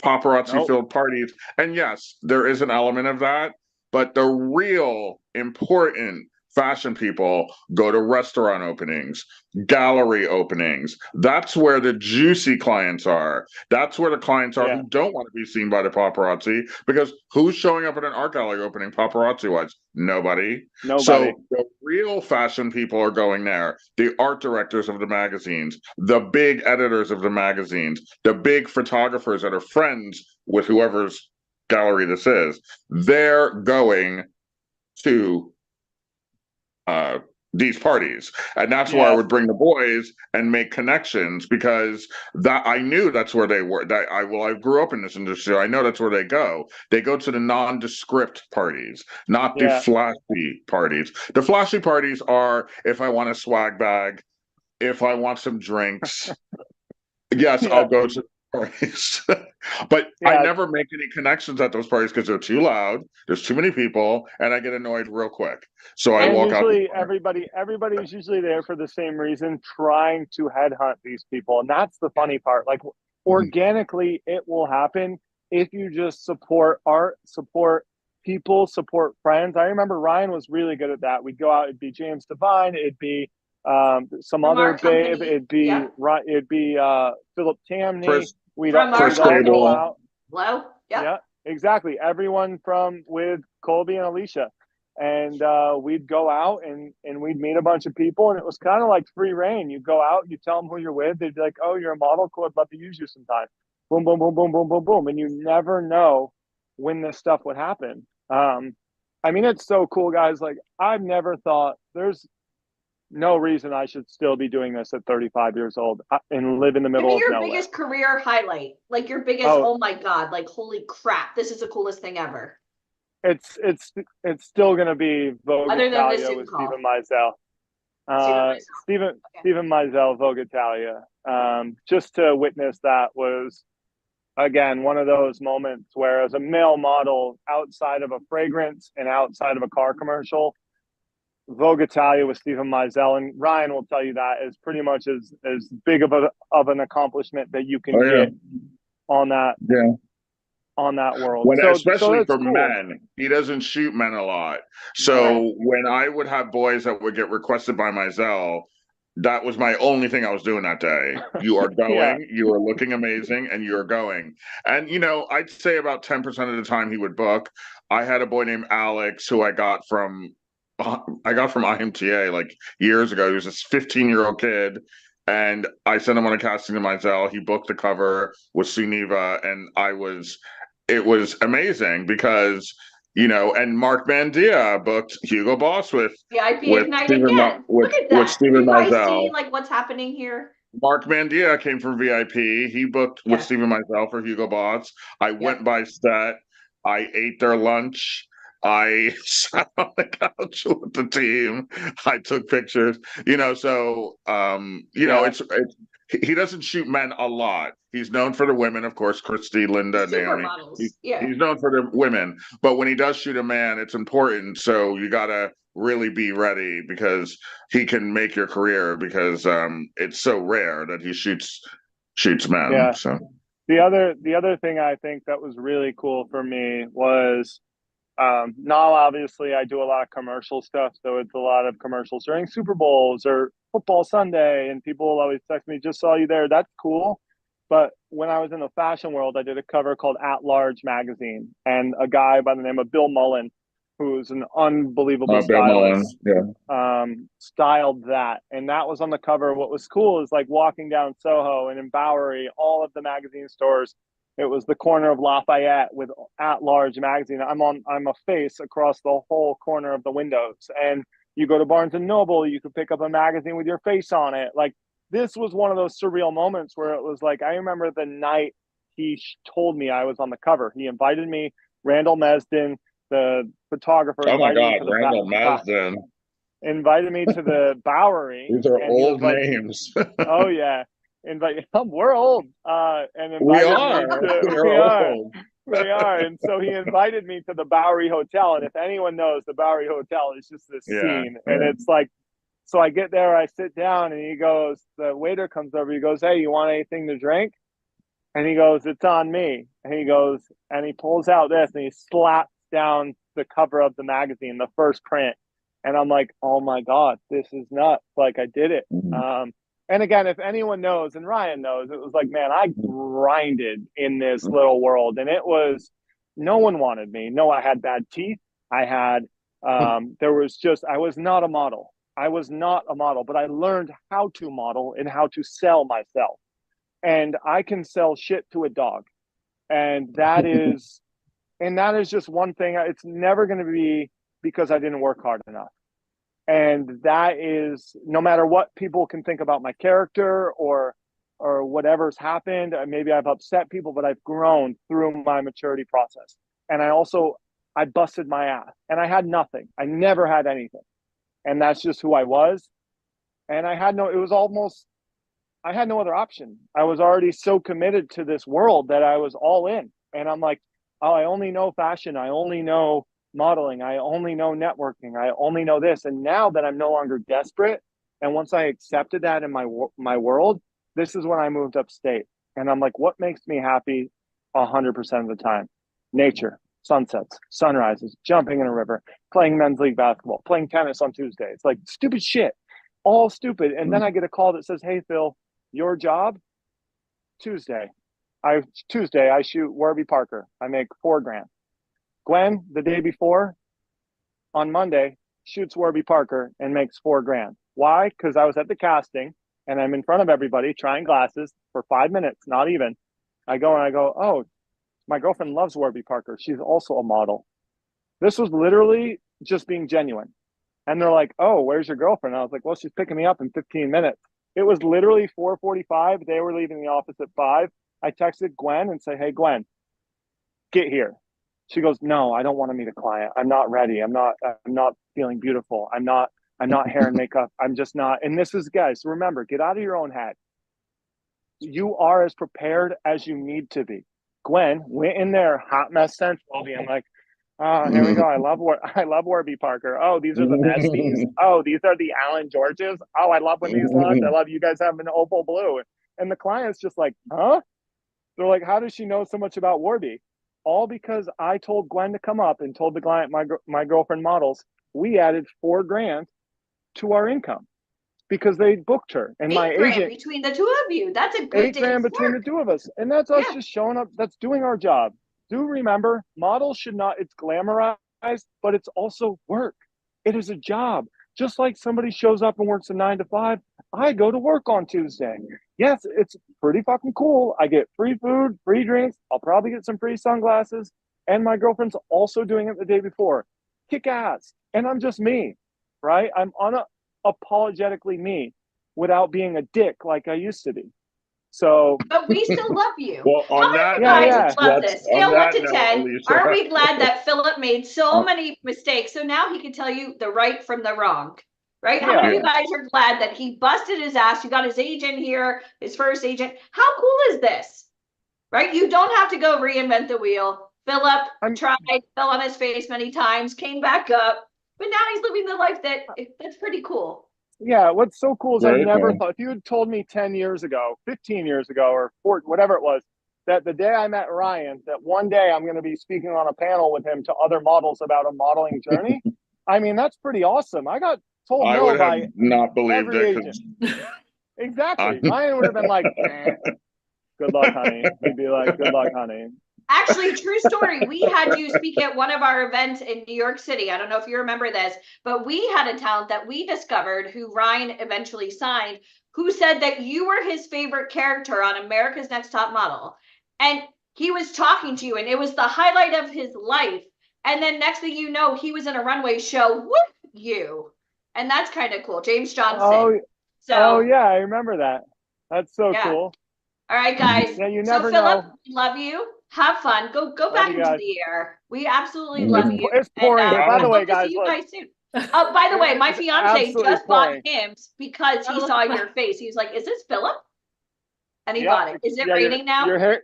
paparazzi-filled parties. And yes, there is an element of that, but the real important fashion people go to restaurant openings, gallery openings. That's where the juicy clients are. That's where the clients are who don't want to be seen by the paparazzi, because who's showing up at an art gallery opening paparazzi-wise? Nobody. So the real fashion people are going there. The art directors of the magazines, the big editors of the magazines, the big photographers that are friends with whoever's gallery this is, they're going to these parties. And that's why I would bring the boys and make connections, because that I knew that's where they were. I grew up in this industry. I know that's where they go. They go to the nondescript parties, not the flashy parties. The flashy parties are if I want a swag bag, if I want some drinks. Yes, I'll go to parties. But I never make any connections at those parties because they're too loud, there's too many people, and I get annoyed real quick. So I walk out. Usually everybody's usually there for the same reason, trying to headhunt these people. And that's the funny part. Like organically it will happen if you just support art, support people, support friends. I remember Ryan was really good at that. We'd go out, it'd be James Devine, it'd be some other babe, it'd be Philip Tamney. We'd all go out. Hello? Yeah, exactly. Everyone from with Colby and Alicia. And we'd go out and we'd meet a bunch of people, and it was kind of like free reign. You go out, you tell them who you're with. They'd be like, "Oh, you're a model? Cool, I'd love to use you sometime." Boom, boom, boom, boom, boom, boom, boom. And you never know when this stuff would happen. I mean, it's so cool, guys. Like, I've never thought there's no reason I should still be doing this at 35 years old and live in the middle of nowhere. Give me your biggest career highlight, like your biggest, oh my God, like, holy crap, this is the coolest thing ever. It's still going to be Vogue Italia with Stephen Meisel. Stephen Meisel, Vogue Italia. Just to witness that was, again, one of those moments where, as a male model, outside of a fragrance and outside of a car commercial, Vogue Italia with Stephen Meisel, and Ryan will tell you that is pretty much as big of an accomplishment that you can get on that on that world. Especially for men, he doesn't shoot men a lot. So when I would have boys that would get requested by Meisel, that was my only thing I was doing that day. You are going, you are looking amazing, and you're going. And, I'd say about 10% of the time he would book. I had a boy named Alex who I got from IMTA like years ago. He was this 15-year-old kid, and I sent him on a casting to Meisel. He booked the cover with Suniva, and it was amazing because, and Mark Bandia booked Hugo Boss with Ignite again. Look at that. With Stephen Meisel. See, like, what's happening here? Mark Bandia came from VIP. He booked with Stephen Meisel for Hugo Boss. I went by set. I ate their lunch. I sat on the couch with the team. I took pictures, it's he doesn't shoot men a lot. He's known for the women, of course, Christy, Linda, Naomi. He's known for the women, but when he does shoot a man, it's important. So you got to really be ready because he can make your career because it's so rare that he shoots men. Yeah. So the other thing I think that was really cool for me was, now obviously I do a lot of commercial stuff, so it's a lot of commercials during Super Bowls or Football Sunday, and people will always text me, "Just saw you there." That's cool, But when I was in the fashion world, I did a cover called At Large magazine, and a guy by the name of Bill Mullen, who's an unbelievable Bill Mullen, stylist, yeah. styled that. And that was on the cover. What was cool is like walking down Soho and in Bowery, all of the magazine stores. It was the corner of Lafayette with At Large magazine. I'm a face across the whole corner of the windows. And you go to Barnes and Noble, you could pick up a magazine with your face on it. Like, this was one of those surreal moments where it was like, I remember the night he told me I was on the cover. He invited me, Randall Mesden, the photographer. Oh my invited me God, to the Randall Mesden. invited me to the Bowery. These are and he was old like, names. oh yeah, we're old. And We invited are. me to, We're old. we are. And so he invited me to the Bowery Hotel. And if anyone knows, the Bowery Hotel is just this Yeah, scene. And it's like, so I get there, I sit down, and he goes, the waiter comes over, he goes, hey, you want anything to drink? And he goes, it's on me. And he goes, and he pulls out this and he slaps down the cover of the magazine, the first print. And I'm like, oh my God, this is nuts. Like, I did it. And again, if anyone knows, and Ryan knows, it was like, man, I grinded in this little world. And it was, no one wanted me. No, I had bad teeth. I had, there was just, I was not a model. I was not a model, but I learned how to model and how to sell myself. And I can sell shit to a dog. And that is just one thing. It's never going to be because I didn't work hard enough. And that is, no matter what people can think about my character or whatever's happened, maybe I've upset people, but I've grown through my maturity process. And I busted my ass and I had nothing. I never had anything. And that's just who I was. And I had no other option. I was already so committed to this world that I was all in. And I'm like, oh, I only know fashion. I only know modeling. I only know networking. I only know this. And now that I'm no longer desperate, and once I accepted that in my world, this is when I moved upstate. And I'm like, what makes me happy 100% of the time? Nature, sunsets, sunrises, jumping in a river, playing men's league basketball, playing tennis on Tuesday. It's like stupid shit, all stupid. And then I get a call that says, hey, Phil, your job, Tuesday I shoot Warby Parker. I make $4,000. Gwen, the day before, on Monday, shoots Warby Parker and makes $4,000. Why? Because I was at the casting and I'm in front of everybody trying glasses for 5 minutes, not even. I go, oh, my girlfriend loves Warby Parker. She's also a model. This was literally just being genuine. And they're like, oh, where's your girlfriend? And I was like, well, she's picking me up in 15 minutes. It was literally 4:45. They were leaving the office at 5. I texted Gwen and said, hey, Gwen, get here. She goes, no, I don't want to meet a client. I'm not ready. I'm not feeling beautiful. I'm not hair and makeup. I'm just not. And this is, guys, remember, get out of your own head. You are as prepared as you need to be. Gwen went in there, hot mess central, being like, oh, here we go. I love Warby Parker. Oh, these are the Besties. Oh, these are the Alan Georges. Oh, I love when these launch. I love you guys have an opal blue. And the client's just like, huh? They're like, how does she know so much about Warby? All because I told Gwen to come up and told the client my girlfriend models. We added $4,000 to our income because they booked her. And my agent, between the two of you, that's a good $8,000 between the two of us, and that's us just showing up. That's doing our job. Do remember, models should not. It's glamorized, but it's also work. It is a job. Just like somebody shows up and works a 9 to 5, I go to work on Tuesday. Yes, it's pretty fucking cool. I get free food, free drinks. I'll probably get some free sunglasses. And my girlfriend's also doing it the day before. Kick ass. And I'm just me, right? I'm unapologetically me without being a dick like I used to be. So, but we still love you. Well, on How that many note, guys love this? Scale 1 to 10. Alicia. Are we glad that Philip made so many mistakes? So now he can tell you the right from the wrong, right? How many of you guys are glad that he busted his ass? You got his agent here, his first agent. How cool is this? Right? You don't have to go reinvent the wheel. Philip tried, fell on his face many times, came back up, but now he's living the life that's pretty cool. Yeah, what's so cool is I never thought, if you had told me 10 years ago, 15 years ago, or 4, whatever it was, that the day I met Ryan, that one day I'm going to be speaking on a panel with him to other models about a modeling journey. I mean, that's pretty awesome. I got told I no would by have not believed every it. agent. Exactly. Ryan would have been like, good luck, honey. He'd be like, good luck, honey. Actually, true story. We had you speak at one of our events in New York City. I don't know if you remember this, but we had a talent that we discovered who Ryan eventually signed, who said that you were his favorite character on America's Next Top Model. And he was talking to you, and it was the highlight of his life. And then next thing you know, he was in a runway show with you. And that's kind of cool. James Johnson. Oh yeah, I remember that. That's so cool. All right, guys. Yeah, you so never Philip, know. love you. Have fun. Go back into the air. We absolutely love you. It's pouring. And, By the way, hope to guys, see you guys soon. By the way, my fiance just bought Hims because he saw your face. He was like, "Is this Philip?" And he bought it. Is it raining now? Your hair.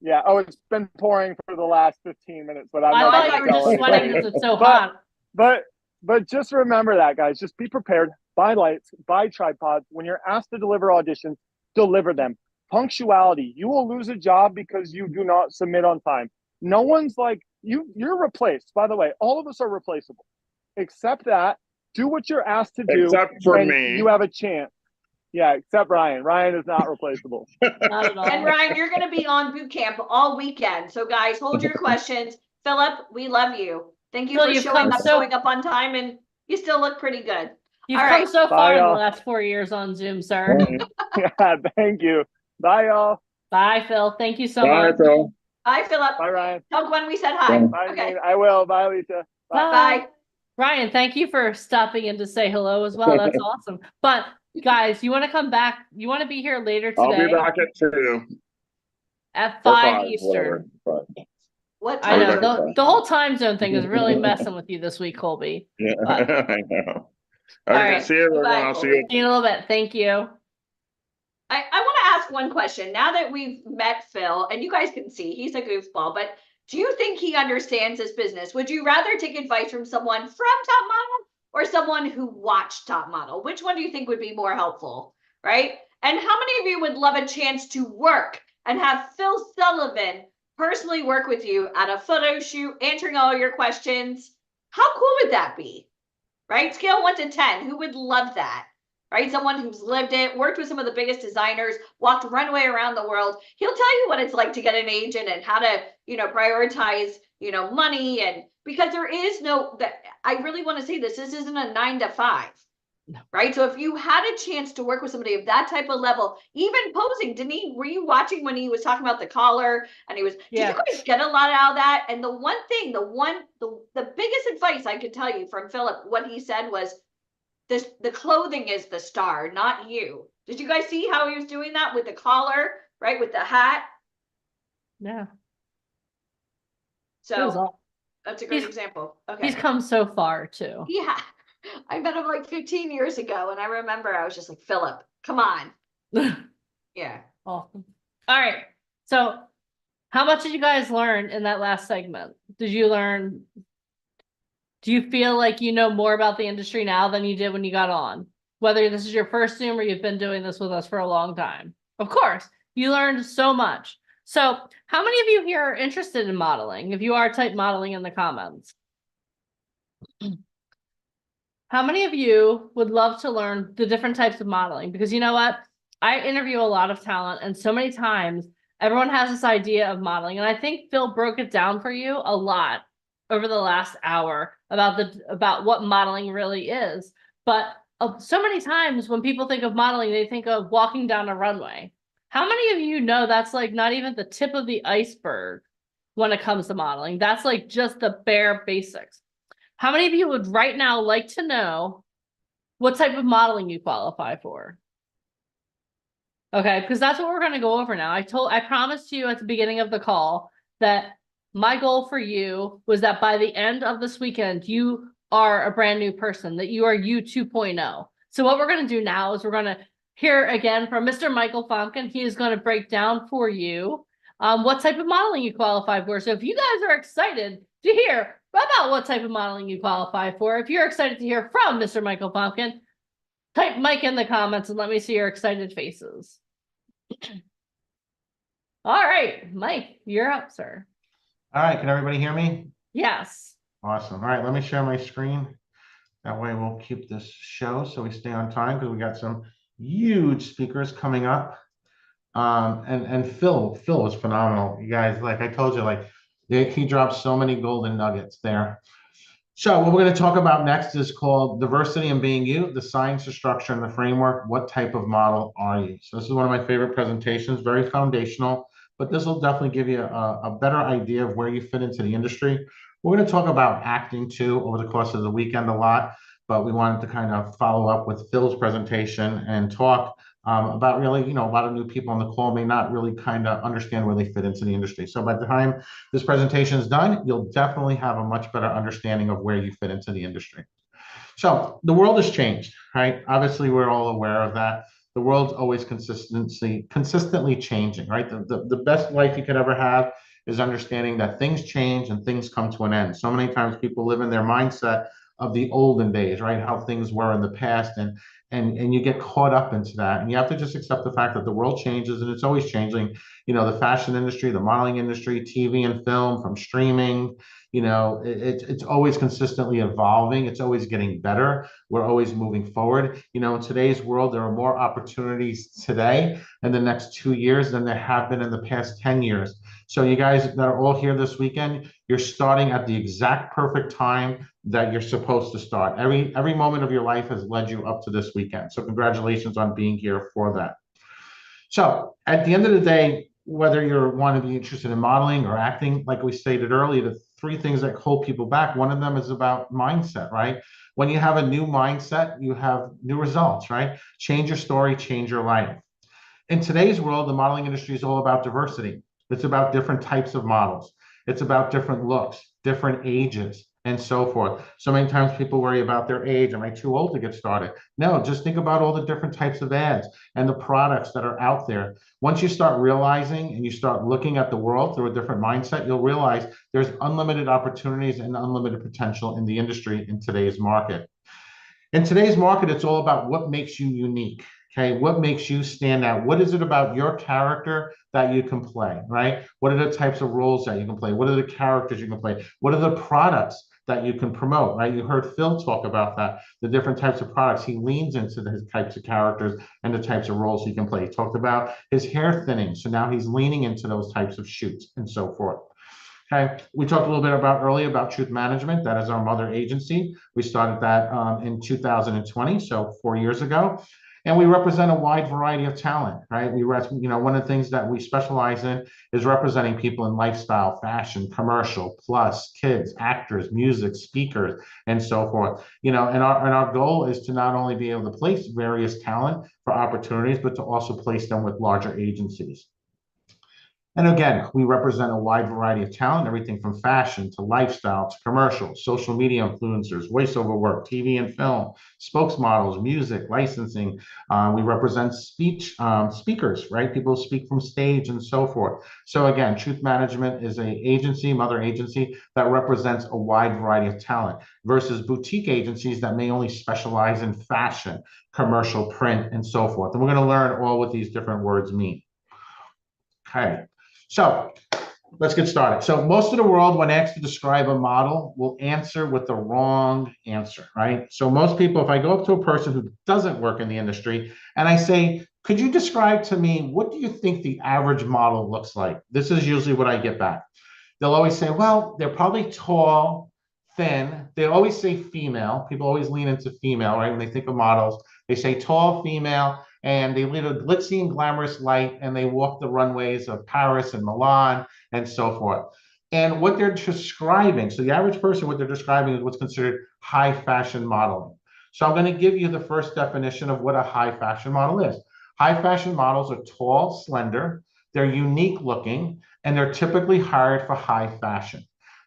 Yeah. Oh, it's been pouring for the last 15 minutes, but I thought you were just sweating because it's so hot. But just remember that, guys. Just be prepared. Buy lights. Buy tripods. When you're asked to deliver auditions, deliver them. Punctuality. You will lose a job because you do not submit on time. No one's like you. You're replaced. By the way, all of us are replaceable. Accept that. Do what you're asked to do. Except for me. You have a chance. Yeah, except Ryan. Ryan is not replaceable. Not at all. And Ryan, you're going to be on boot camp all weekend. So guys, hold your questions. Philip, we love you. Thank you for showing up on time, and you still look pretty good. You've come so far in the last 4 years on Zoom, sir. Yeah, thank you. Bye, y'all. Bye, Phil. Thank you so much. Bye, Phil. Bye, Philip. Bye, Ryan. Tell Gwen we said hi. Bye, Okay. I will. Bye, Lisa. Bye. Ryan, thank you for stopping in to say hello as well. That's awesome. But guys, you want to come back? You want to be here later today? I'll be back at 2. At 5 Eastern. What I time? know the whole time zone thing is really messing with you this week, Colby. Yeah, But- I know. All Okay, right. see you, everyone. I'll see you. See you in a little bit. Thank you. I want to ask one question. Now that we've met Phil, and you guys can see he's a goofball, but do you think he understands this business? Would you rather take advice from someone from Top Model or someone who watched Top Model? Which one do you think would be more helpful, right? And how many of you would love a chance to work and have Phil Sullivan personally work with you at a photo shoot, answering all your questions? How cool would that be, right? Scale 1 to 10, who would love that? Right? Someone who's lived it, worked with some of the biggest designers, walked runway around the world. He'll tell you what it's like to get an agent and how to, prioritize, money. And because there is I really want to say this isn't a 9 to 5, right? So if you had a chance to work with somebody of that type of level, even posing, Denise, were you watching when he was talking about the collar and did you guys get a lot out of that? And the one thing, the biggest advice I could tell you from Philip, what he said was, the clothing is the star, not you. Did you guys see how he was doing that with the collar, right? With the hat? Yeah. So that's a great example. Okay. He's come so far too. Yeah. I met him like 15 years ago, and I remember I was just like, Philip, come on. Yeah. Awesome. All right. So how much did you guys learn in that last segment? Do you feel like you know more about the industry now than you did when you got on? Whether this is your first Zoom or you've been doing this with us for a long time. Of course, you learned so much. So how many of you here are interested in modeling? If you are, type modeling in the comments. How many of you would love to learn the different types of modeling? Because you know what? I interview a lot of talent, and so many times everyone has this idea of modeling. And I think Phil broke it down for you a lot over the last hour about what modeling really is. But so many times when people think of modeling, they think of walking down a runway. How many of you know that's like not even the tip of the iceberg when it comes to modeling? That's like just the bare basics. How many of you would right now like to know what type of modeling you qualify for? Okay, because that's what we're going to go over now. I promised you at the beginning of the call that my goal for you was that by the end of this weekend, you are a brand new person, that you are you 2.0. So what we're going to do now is we're going to hear again from Mr. Michael Famken. He is going to break down for you what type of modeling you qualify for. So if you guys are excited to hear about what type of modeling you qualify for, if you're excited to hear from Mr. Michael Famken, type Mike in the comments and let me see your excited faces. All right, Mike, you're up, sir. All right, can everybody hear me? Yes. Awesome. All right, let me share my screen. That way we'll keep this show so we stay on time because we got some huge speakers coming up. And Phil was phenomenal. You guys, like I told you, like he dropped so many golden nuggets there. So what we're going to talk about next is called diversity and being you, the science, the structure, and the framework. What type of model are you? So this is one of my favorite presentations, very foundational, but this will definitely give you a better idea of where you fit into the industry. We're going to talk about acting too over the course of the weekend a lot, but we wanted to kind of follow up with Phil's presentation and talk about really, a lot of new people on the call may not really kind of understand where they fit into the industry. So by the time this presentation is done, you'll definitely have a much better understanding of where you fit into the industry. So the world has changed, right? Obviously, we're all aware of that. The world's always consistently changing, right? The best life you could ever have is understanding that things change and things come to an end. So many times people live in their mindset of the olden days, right? How things were in the past, and you get caught up into that. And you have to just accept the fact that the world changes and it's always changing. The fashion industry, the modeling industry, TV and film, from streaming, it's always consistently evolving. It's always getting better. We're always moving forward. In today's world, there are more opportunities today in the next 2 years than there have been in the past 10 years. So you guys that are all here this weekend, you're starting at the exact perfect time that you're supposed to start. Every moment of your life has led you up to this weekend. So congratulations on being here for that. So at the end of the day, whether you want to be interested in modeling or acting, like we stated earlier, the 3 things that hold people back, one of them is about mindset, right? When you have a new mindset, you have new results, right? Change your story, change your life. In today's world, the modeling industry is all about diversity. It's about different types of models. It's about different looks, different ages, and so forth. So many times people worry about their age. Am I too old to get started? No, just think about all the different types of ads and the products that are out there. Once you start realizing and you start looking at the world through a different mindset, you'll realize there's unlimited opportunities and unlimited potential in the industry in today's market. In today's market, it's all about what makes you unique. Okay, what makes you stand out? What is it about your character that you can play, right? What are the types of roles that you can play? What are the characters you can play? What are the products that you can promote, right? You heard Phil talk about that, the different types of products. He leans into the types of characters and the types of roles he can play. He talked about his hair thinning, so now he's leaning into those types of shoots and so forth. Okay, we talked a little bit earlier about Truth Management. That is our mother agency. We started that in 2020, so 4 years ago. And we represent a wide variety of talent, right? One of the things that we specialize in is representing people in lifestyle, fashion, commercial, plus, kids, actors, music, speakers, and so forth. And our goal is to not only be able to place various talent for opportunities, but to also place them with larger agencies. And again, we represent a wide variety of talent, everything from fashion to lifestyle to commercial, social media influencers, voiceover work, TV and film, spokesmodels, music, licensing. We represent speakers, right? People speak from stage and so forth. So again, Truth Management is a mother agency that represents a wide variety of talent versus boutique agencies that may only specialize in fashion, commercial, print, and so forth. And we're going to learn all what these different words mean. Okay. So let's get started. So most of the world, when asked to describe a model, will answer with the wrong answer, right? So most people, if I go up to a person who doesn't work in the industry and I say, could you describe to me, what do you think the average model looks like? This is usually what I get back. They'll always say, well, they're probably tall, thin. They always say female. People always lean into female, right? When they think of models, they say tall, female, and they lead a glitzy and glamorous life, and they walk the runways of Paris and Milan and so forth. And what they're describing, so the average person, what they're describing is what's considered high fashion modeling. So I'm going to give you the first definition of what a high fashion model is. High fashion models are tall, slender, they're unique looking, and they're typically hired for high fashion.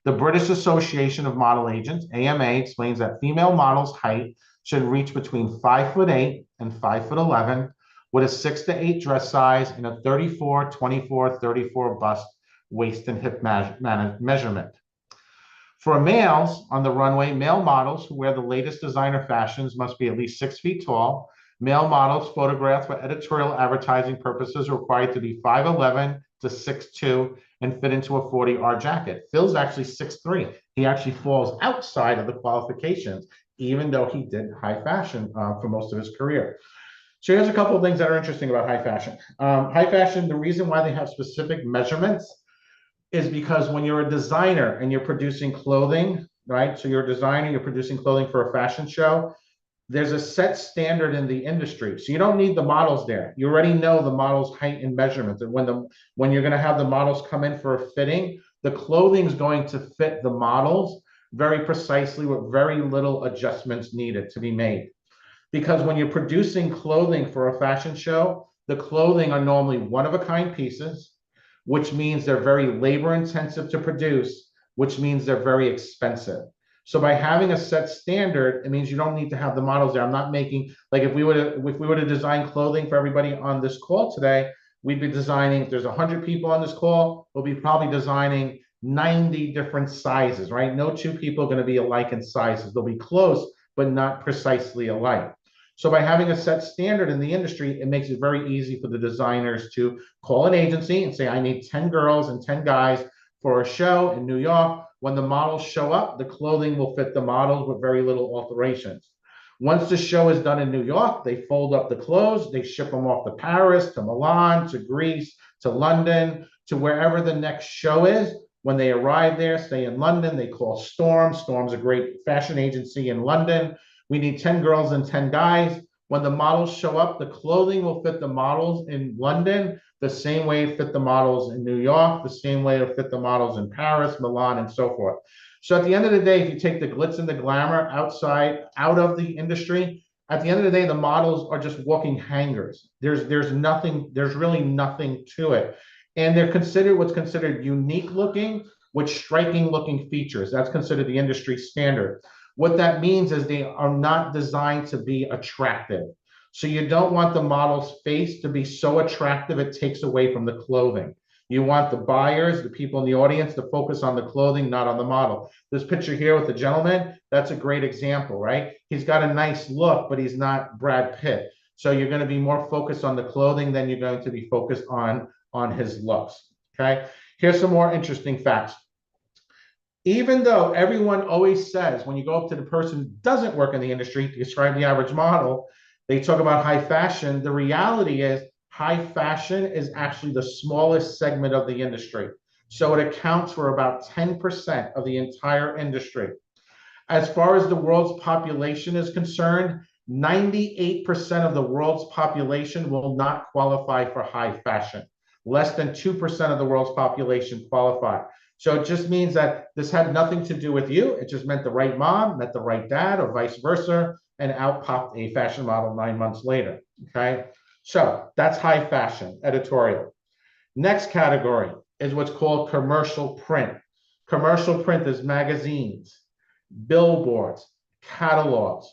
The British Association of Model Agents, AMA, explains that female models' height should reach between 5'8" and 5'11", with a 6 to 8 dress size and a 34, 24, 34 bust, waist and hip measurement. For males on the runway, male models who wear the latest designer fashions must be at least 6 feet tall. Male models photographed for editorial advertising purposes are required to be 5'11" to 6'2" and fit into a 40R jacket. Phil's actually 6'3". He actually falls outside of the qualifications, even though he did high fashion for most of his career. So here's a couple of things that are interesting about high fashion. High fashion, the reason why they have specific measurements is because when you're a designer and you're producing clothing, right? So you're a designer, you're producing clothing for a fashion show. There's a set standard in the industry. So you don't need the models there. You already know the model's height and measurements. And when you're going to have the models come in for a fitting, the clothing is going to fit the models very precisely with very little adjustments needed to be made. Because when you're producing clothing for a fashion show, the clothing are normally one-of-a-kind pieces, which means they're very labor intensive to produce, which means they're very expensive. So by having a set standard, it means you don't need to have the models there. I'm not making, like if we were to design clothing for everybody on this call today, we'd be designing, if there's 100 people on this call, we'll be probably designing 90 different sizes, right? No two people are going to be alike in sizes. They'll be close, but not precisely alike. So by having a set standard in the industry, it makes it very easy for the designers to call an agency and say, I need 10 girls and 10 guys for a show in New York. When the models show up, the clothing will fit the models with very little alterations. Once the show is done in New York, they fold up the clothes, they ship them off to Paris, to Milan, to Greece, to London, to wherever the next show is. When they arrive there, stay in London, they call Storm. Storm's a great fashion agency in London. We need 10 girls and 10 guys. When the models show up, the clothing will fit the models in London the same way it fit the models in New York, the same way it fit the models in Paris, Milan, and so forth. So at the end of the day, if you take the glitz and the glamour out of the industry, at the end of the day, the models are just walking hangers. There's really nothing to it. And they're considered what's considered unique looking with striking looking features. That's considered the industry standard. What that means is they are not designed to be attractive. So you don't want the model's face to be so attractive it takes away from the clothing. You want the buyers, the people in the audience, to focus on the clothing, not on the model. This picture here with the gentleman, that's a great example, right? He's got a nice look, but he's not Brad Pitt. So you're going to be more focused on the clothing than you're going to be focused on his looks, okay? Here's some more interesting facts. Even though everyone always says, when you go up to the person who doesn't work in the industry to describe the average model, they talk about high fashion. The reality is high fashion is actually the smallest segment of the industry. So it accounts for about 10% of the entire industry. As far as the world's population is concerned, 98% of the world's population will not qualify for high fashion. Less than 2% of the world's population qualify. So it just means that this had nothing to do with you. It just meant the right mom met the right dad or vice versa, and out popped a fashion model 9 months later, okay? So that's high fashion, editorial. Next category is what's called commercial print. Commercial print is magazines, billboards, catalogs.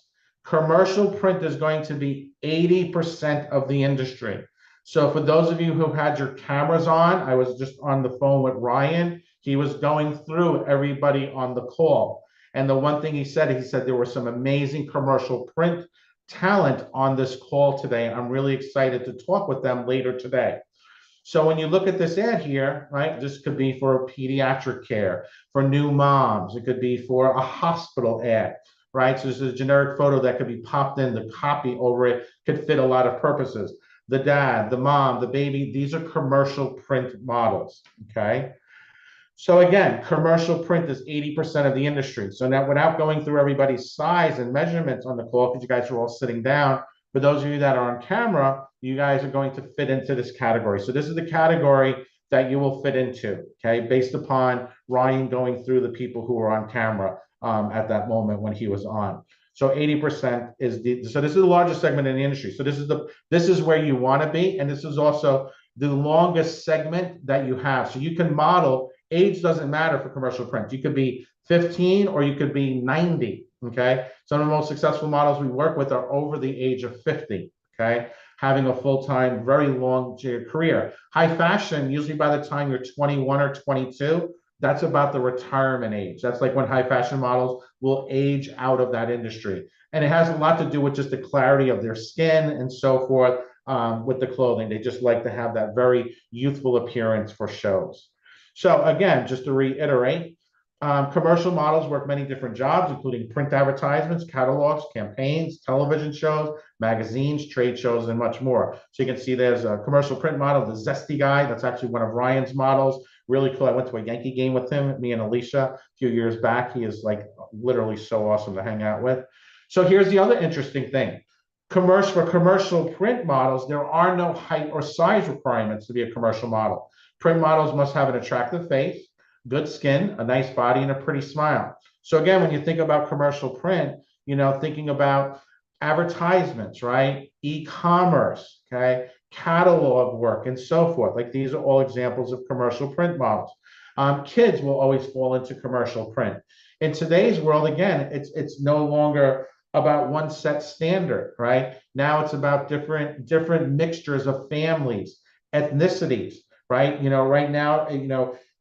Commercial print is going to be 80% of the industry. So for those of you who had your cameras on, I was just on the phone with Ryan. He was going through everybody on the call. And the one thing he said there were some amazing commercial print talent on this call today. I'm really excited to talk with them later today. So when you look at this ad here, right, this could be for pediatric care, for new moms. It could be for a hospital ad, right? So this is a generic photo that could be popped in. The copy over it could fit a lot of purposes. The dad, the mom, the baby, these are commercial print models, okay? So again, commercial print is 80% of the industry. So now without going through everybody's size and measurements on the call, because you guys are all sitting down, for those of you that are on camera, you guys are going to fit into this category. So this is the category that you will fit into, okay? Based upon Ryan going through the people who were on camera at that moment when he was on. So 80% is so this is the largest segment in the industry. So this is where you want to be, and this is also the longest segment that you have. So you can model. Age doesn't matter for commercial print. You could be 15 or you could be 90, okay? Some of the most successful models we work with are over the age of 50, okay? Having a full-time, very long career. High fashion, usually by the time you're 21 or 22, that's about the retirement age. That's like when high fashion models will age out of that industry. And it has a lot to do with just the clarity of their skin and so forth with the clothing. They just like to have that very youthful appearance for shows. So again, just to reiterate, Commercial models work many different jobs, including print advertisements, catalogs, campaigns, television shows, magazines, trade shows, and much more. So you can see there's a commercial print model, the Zesty guy. That's actually one of Ryan's models. Really cool. I went to a Yankee game with him, me and Alicia, a few years back. He is like literally so awesome to hang out with. So here's the other interesting thing. For commercial print models, there are no height or size requirements to be a commercial model. Print models must have an attractive face, good skin, a nice body, and a pretty smile. So again, when you think about commercial print, thinking about advertisements, right? E-commerce, okay? Catalog work and so forth. Like these are all examples of commercial print models. Kids will always fall into commercial print. In today's world, again, it's no longer about one set standard, right? Now it's about different mixtures of families, ethnicities, right? Right now,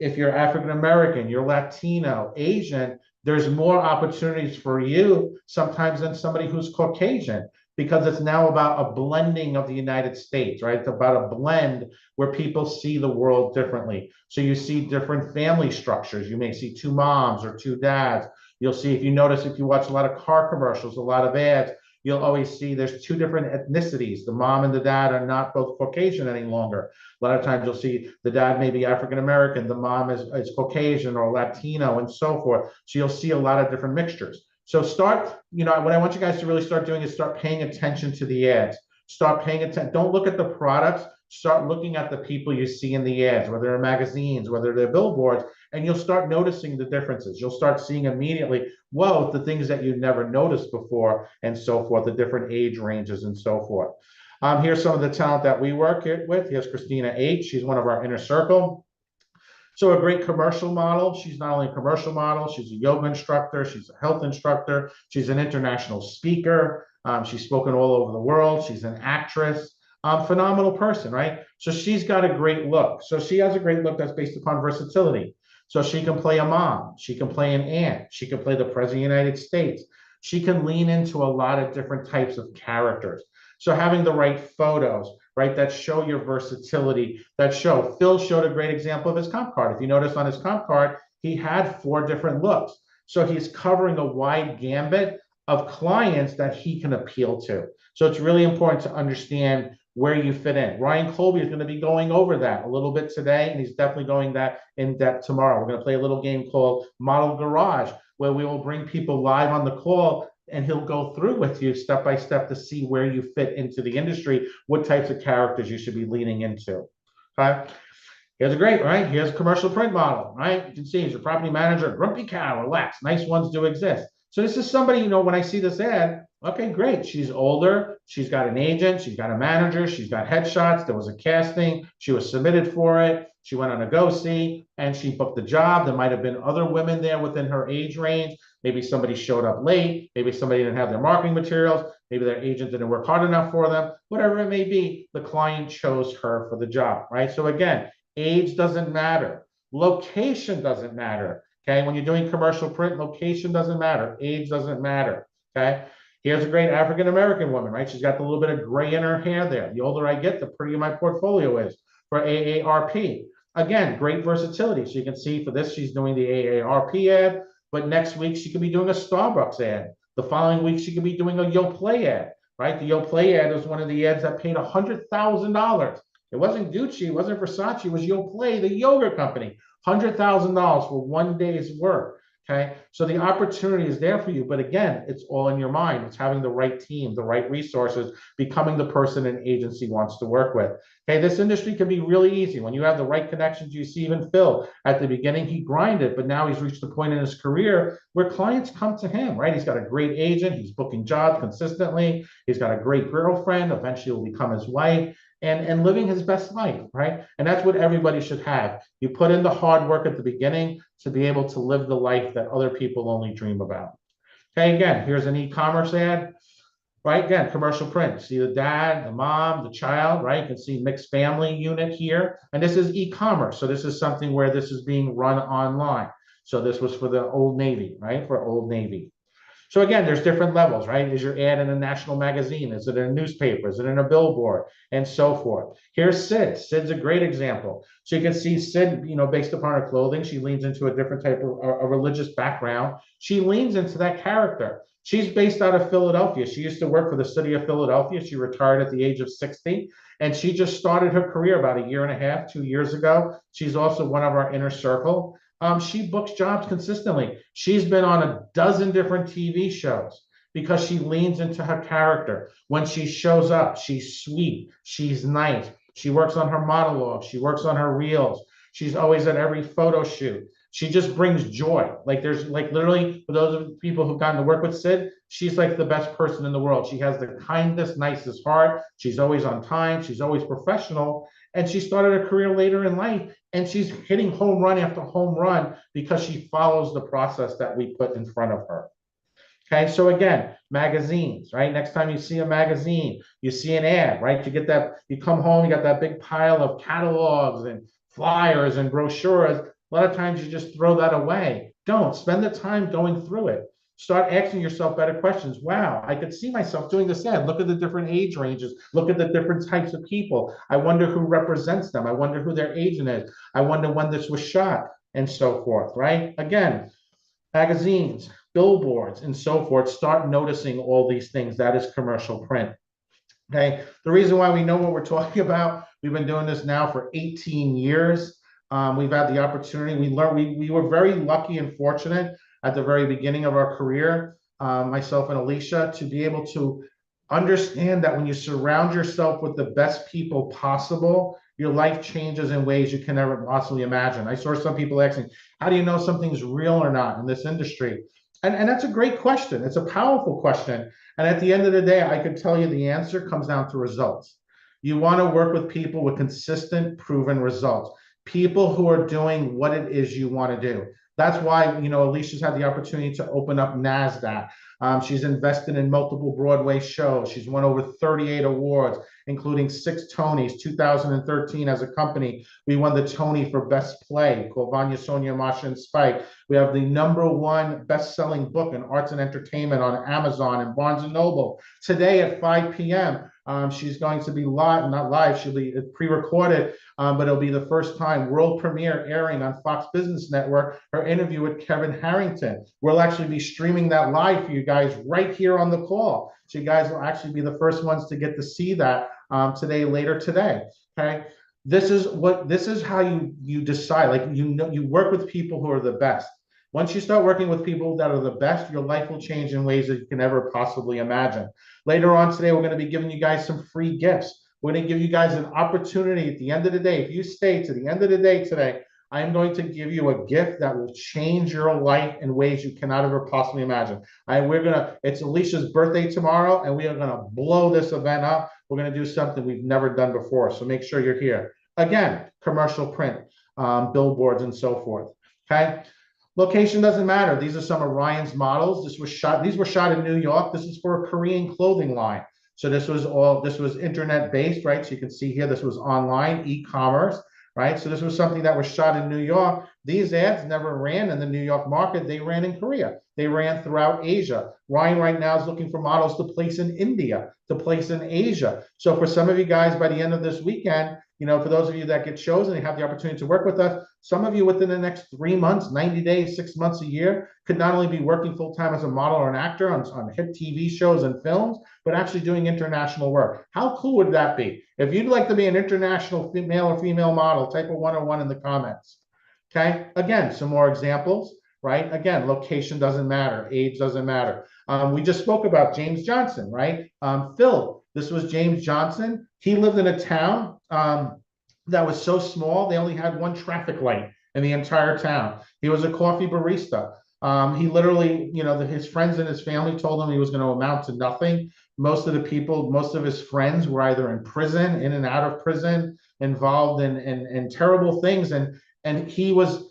if you're African American, you're Latino, Asian, there's more opportunities for you sometimes than somebody who's Caucasian, because it's now about a blending of the United States, right? It's about a blend where people see the world differently. So you see different family structures. You may see two moms or two dads. You'll see, if you notice, if you watch a lot of car commercials, a lot of ads, you'll always see there's two different ethnicities. The mom and the dad are not both Caucasian any longer. A lot of times you'll see the dad may be African American, the mom is Caucasian or Latino and so forth. So you'll see a lot of different mixtures. So what I want you guys to really start doing is start paying attention to the ads. Start paying attention. Don't look at the products. Start looking at the people you see in the ads, whether they're magazines, whether they're billboards, and you'll start noticing the differences. You'll start seeing immediately, whoa, the things that you never noticed before and so forth, the different age ranges and so forth. Here's some of the talent that we work with. Here's Christina H. She's one of our inner circle. So a great commercial model. She's not only a commercial model, she's a yoga instructor, she's a health instructor, she's an international speaker. She's spoken all over the world. She's an actress. Phenomenal person, right? So she's got a great look. So she has a great look that's based upon versatility. So she can play a mom, she can play an aunt, she can play the president of the United States. She can lean into a lot of different types of characters. So having the right photos, right, that show your versatility, Phil showed a great example of his comp card. If you notice on his comp card, he had 4 different looks. So he's covering a wide gambit of clients that he can appeal to. So it's really important to understand where you fit in. Ryan Colby is going to be going over that a little bit today, and he's definitely going that in depth tomorrow. We're going to play a little game called Model Garage, where we will bring people live on the call, and he'll go through with you step by step to see where you fit into the industry, what types of characters you should be leaning into. Okay. Here's a great, right? Here's a commercial print model, right? You can see he's a property manager, grumpy cow, relax. Nice ones do exist. So this is somebody, when I see this ad, okay, great. She's older. She's got an agent. She's got a manager. She's got headshots. There was a casting. She was submitted for it. She went on a go-see and she booked the job. There might have been other women there within her age range. Maybe somebody showed up late. Maybe somebody didn't have their marketing materials. Maybe their agent didn't work hard enough for them. Whatever it may be, the client chose her for the job, right? So again, age doesn't matter. Location doesn't matter. Okay, when you're doing commercial print, location doesn't matter. Age doesn't matter. Okay, here's a great African American woman, right? She's got a little bit of gray in her hair there. The older I get, the prettier my portfolio is for AARP. Again, great versatility. So you can see for this, she's doing the AARP ad, but next week she could be doing a Starbucks ad. The following week, she could be doing a Yoplait ad, right? The Yoplait ad was one of the ads that paid $100,000. It wasn't Gucci, it wasn't Versace, it was Yoplait, the yoga company. $100,000 for one day's work. Okay, so the opportunity is there for you, but again, it's all in your mind. It's having the right team, the right resources, becoming the person an agency wants to work with. Okay, this industry can be really easy when you have the right connections. You see, even Phil at the beginning, he grinded, but now he's reached a point in his career where clients come to him, right? He's got a great agent, he's booking jobs consistently, he's got a great girlfriend, eventually will become his wife. And living his best life, right? And that's what everybody should have. You put in the hard work at the beginning to be able to live the life that other people only dream about. Okay, again, here's an e-commerce ad, right? Again, commercial print. See the dad, the mom, the child, right? You can see mixed family unit here. And this is e-commerce. So this is something where this is being run online. So this was for the Old Navy, right? For Old Navy. So again, there's different levels, right? Is your ad in a national magazine? Is it in a newspaper? Is it in a billboard? And so forth. Here's Sid. Sid's a great example. So you can see Sid, based upon her clothing, she leans into a different type of a religious background. She leans into that character. She's based out of Philadelphia. She used to work for the city of Philadelphia. She retired at the age of 60, and she just started her career about a year and a half, 2 years ago. She's also one of our inner circle. She books jobs consistently. She's been on a dozen different TV shows because she leans into her character. When she shows up, she's sweet, she's nice. She works on her monologue, she works on her reels. She's always at every photo shoot. She just brings joy. Like there's like literally for those of people who've gotten to work with Sid, she's like the best person in the world. She has the kindest, nicest heart. She's always on time. She's always professional. And she started a career later in life, and she's hitting home run after home run because she follows the process that we put in front of her. Okay, so again, magazines, right? Next time you see a magazine, you see an ad, right? You get that, you come home, you got that big pile of catalogs and flyers and brochures. A lot of times you just throw that away. Don't spend the time going through it. Start asking yourself better questions. Wow, I could see myself doing this ad. Look at the different age ranges. Look at the different types of people. I wonder who represents them. I wonder who their agent is. I wonder when this was shot, and so forth, right? Again, magazines, billboards, and so forth. Start noticing all these things. That is commercial print. Okay. The reason why we know what we're talking about, we've been doing this now for 18 years. We've had the opportunity. We were very lucky and fortunate at the very beginning of our career, myself and Alicia, to be able to understand that when you surround yourself with the best people possible, your life changes in ways you can never possibly imagine. I saw some people asking, how do you know something's real or not in this industry? And that's a great question. It's a powerful question. And at the end of the day, I could tell you the answer comes down to results. You want to work with people with consistent, proven results. People who are doing what it is you want to do. That's why, Alicia's had the opportunity to open up NASDAQ. She's invested in multiple Broadway shows. She's won over 38 awards, including 6 Tonys. 2013, as a company, we won the Tony for Best Play, called Vanya, Sonia, Masha, and Spike. We have the #1 best-selling book in arts and entertainment on Amazon and Barnes & Noble. Today at 5 p.m., she's going to be live, not live, she'll be pre-recorded, but it'll be the first time world premiere airing on Fox Business Network, her interview with Kevin Harrington. We'll actually be streaming that live for you guys right here on the call. So you guys will actually be the first ones to get to see that later today. Okay. This is how you decide, like, you work with people who are the best. Once you start working with people that are the best, your life will change in ways that you can never possibly imagine. Later on today, we're going to be giving you guys some free gifts. We're going to give you guys an opportunity at the end of the day. If you stay to the end of the day today, I'm going to give you a gift that will change your life in ways you cannot ever possibly imagine. It's Alicia's birthday tomorrow, and we are going to blow this event up. We're going to do something we've never done before. So make sure you're here. Again, commercial print, billboards, and so forth. Okay. Location doesn't matter. These are some of Ryan's models. These were shot in New York. This is for a Korean clothing line. So this was internet based, right? So you can see here, this was online, e-commerce, right? So this was something that was shot in New York. These ads never ran in the New York market. They ran in Korea. They ran throughout Asia. Ryan right now is looking for models to place in India, to place in Asia. So for some of you guys, by the end of this weekend, for those of you that get chosen and have the opportunity to work with us, some of you within the next 3 months, 90 days, 6 months, a year, could not only be working full-time as a model or an actor on hit TV shows and films, but actually doing international work. How cool would that be? If you'd like to be an international male or female model, type a 101 in the comments. Okay, again, some more examples, right? Again, location doesn't matter, age doesn't matter. We just spoke about James Johnson, right? Phil, this was James Johnson. He lived in a town that was so small, they only had 1 traffic light in the entire town. He was a coffee barista. He literally, his friends and his family told him he was going to amount to nothing. Most of his friends were either in prison, in and out of prison, involved in terrible things. And he was,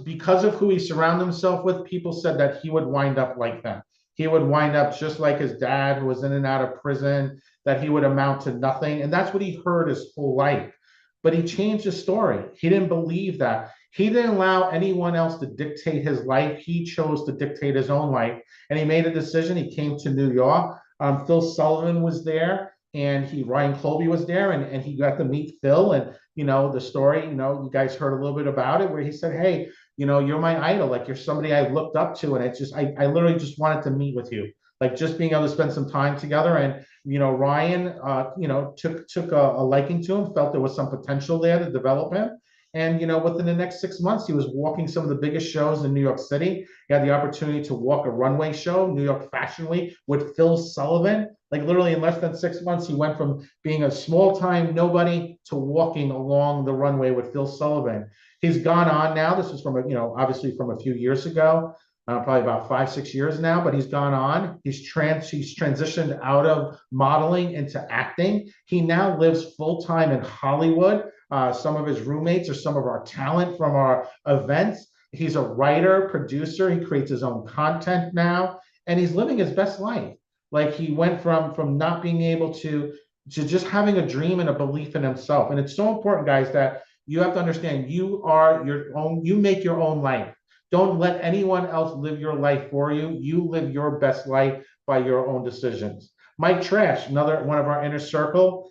because of who he surrounded himself with, people said that he would wind up like them. He would wind up just like his dad, who was in and out of prison, that he would amount to nothing. And that's what he heard his whole life. But he changed his story. He didn't believe that. He didn't allow anyone else to dictate his life. He chose to dictate his own life, and he made a decision. He came to New York. Phil Sullivan was there, and Ryan Colby was there, and he got to meet Phil. And the story, you guys heard a little bit about it, where he said, "Hey, you're my idol. Like, you're somebody I looked up to, and it's just I literally just wanted to meet with you." Like, just being able to spend some time together. And Ryan took a liking to him, felt there was some potential there to develop him. And within the next 6 months, he was walking some of the biggest shows in New York City. He had the opportunity to walk a runway show, New York Fashion Week, with Phil Sullivan. Like, literally in less than 6 months, he went from being a small-time nobody to walking along the runway with Phil Sullivan. He's gone on now. This is from obviously from a few years ago. Probably about 5-6 years now, but he's gone on. He's transitioned out of modeling into acting. He now lives full-time in Hollywood. Some of his roommates are some of our talent from our events. He's a writer, producer. He creates his own content now, and he's living his best life. Like, he went from not being able to just having a dream and a belief in himself. And it's so important, guys, that you have to understand you are your own, you make your own life. Don't let anyone else live your life for you. You live your best life by your own decisions. Mike Trash, another one of our inner circle.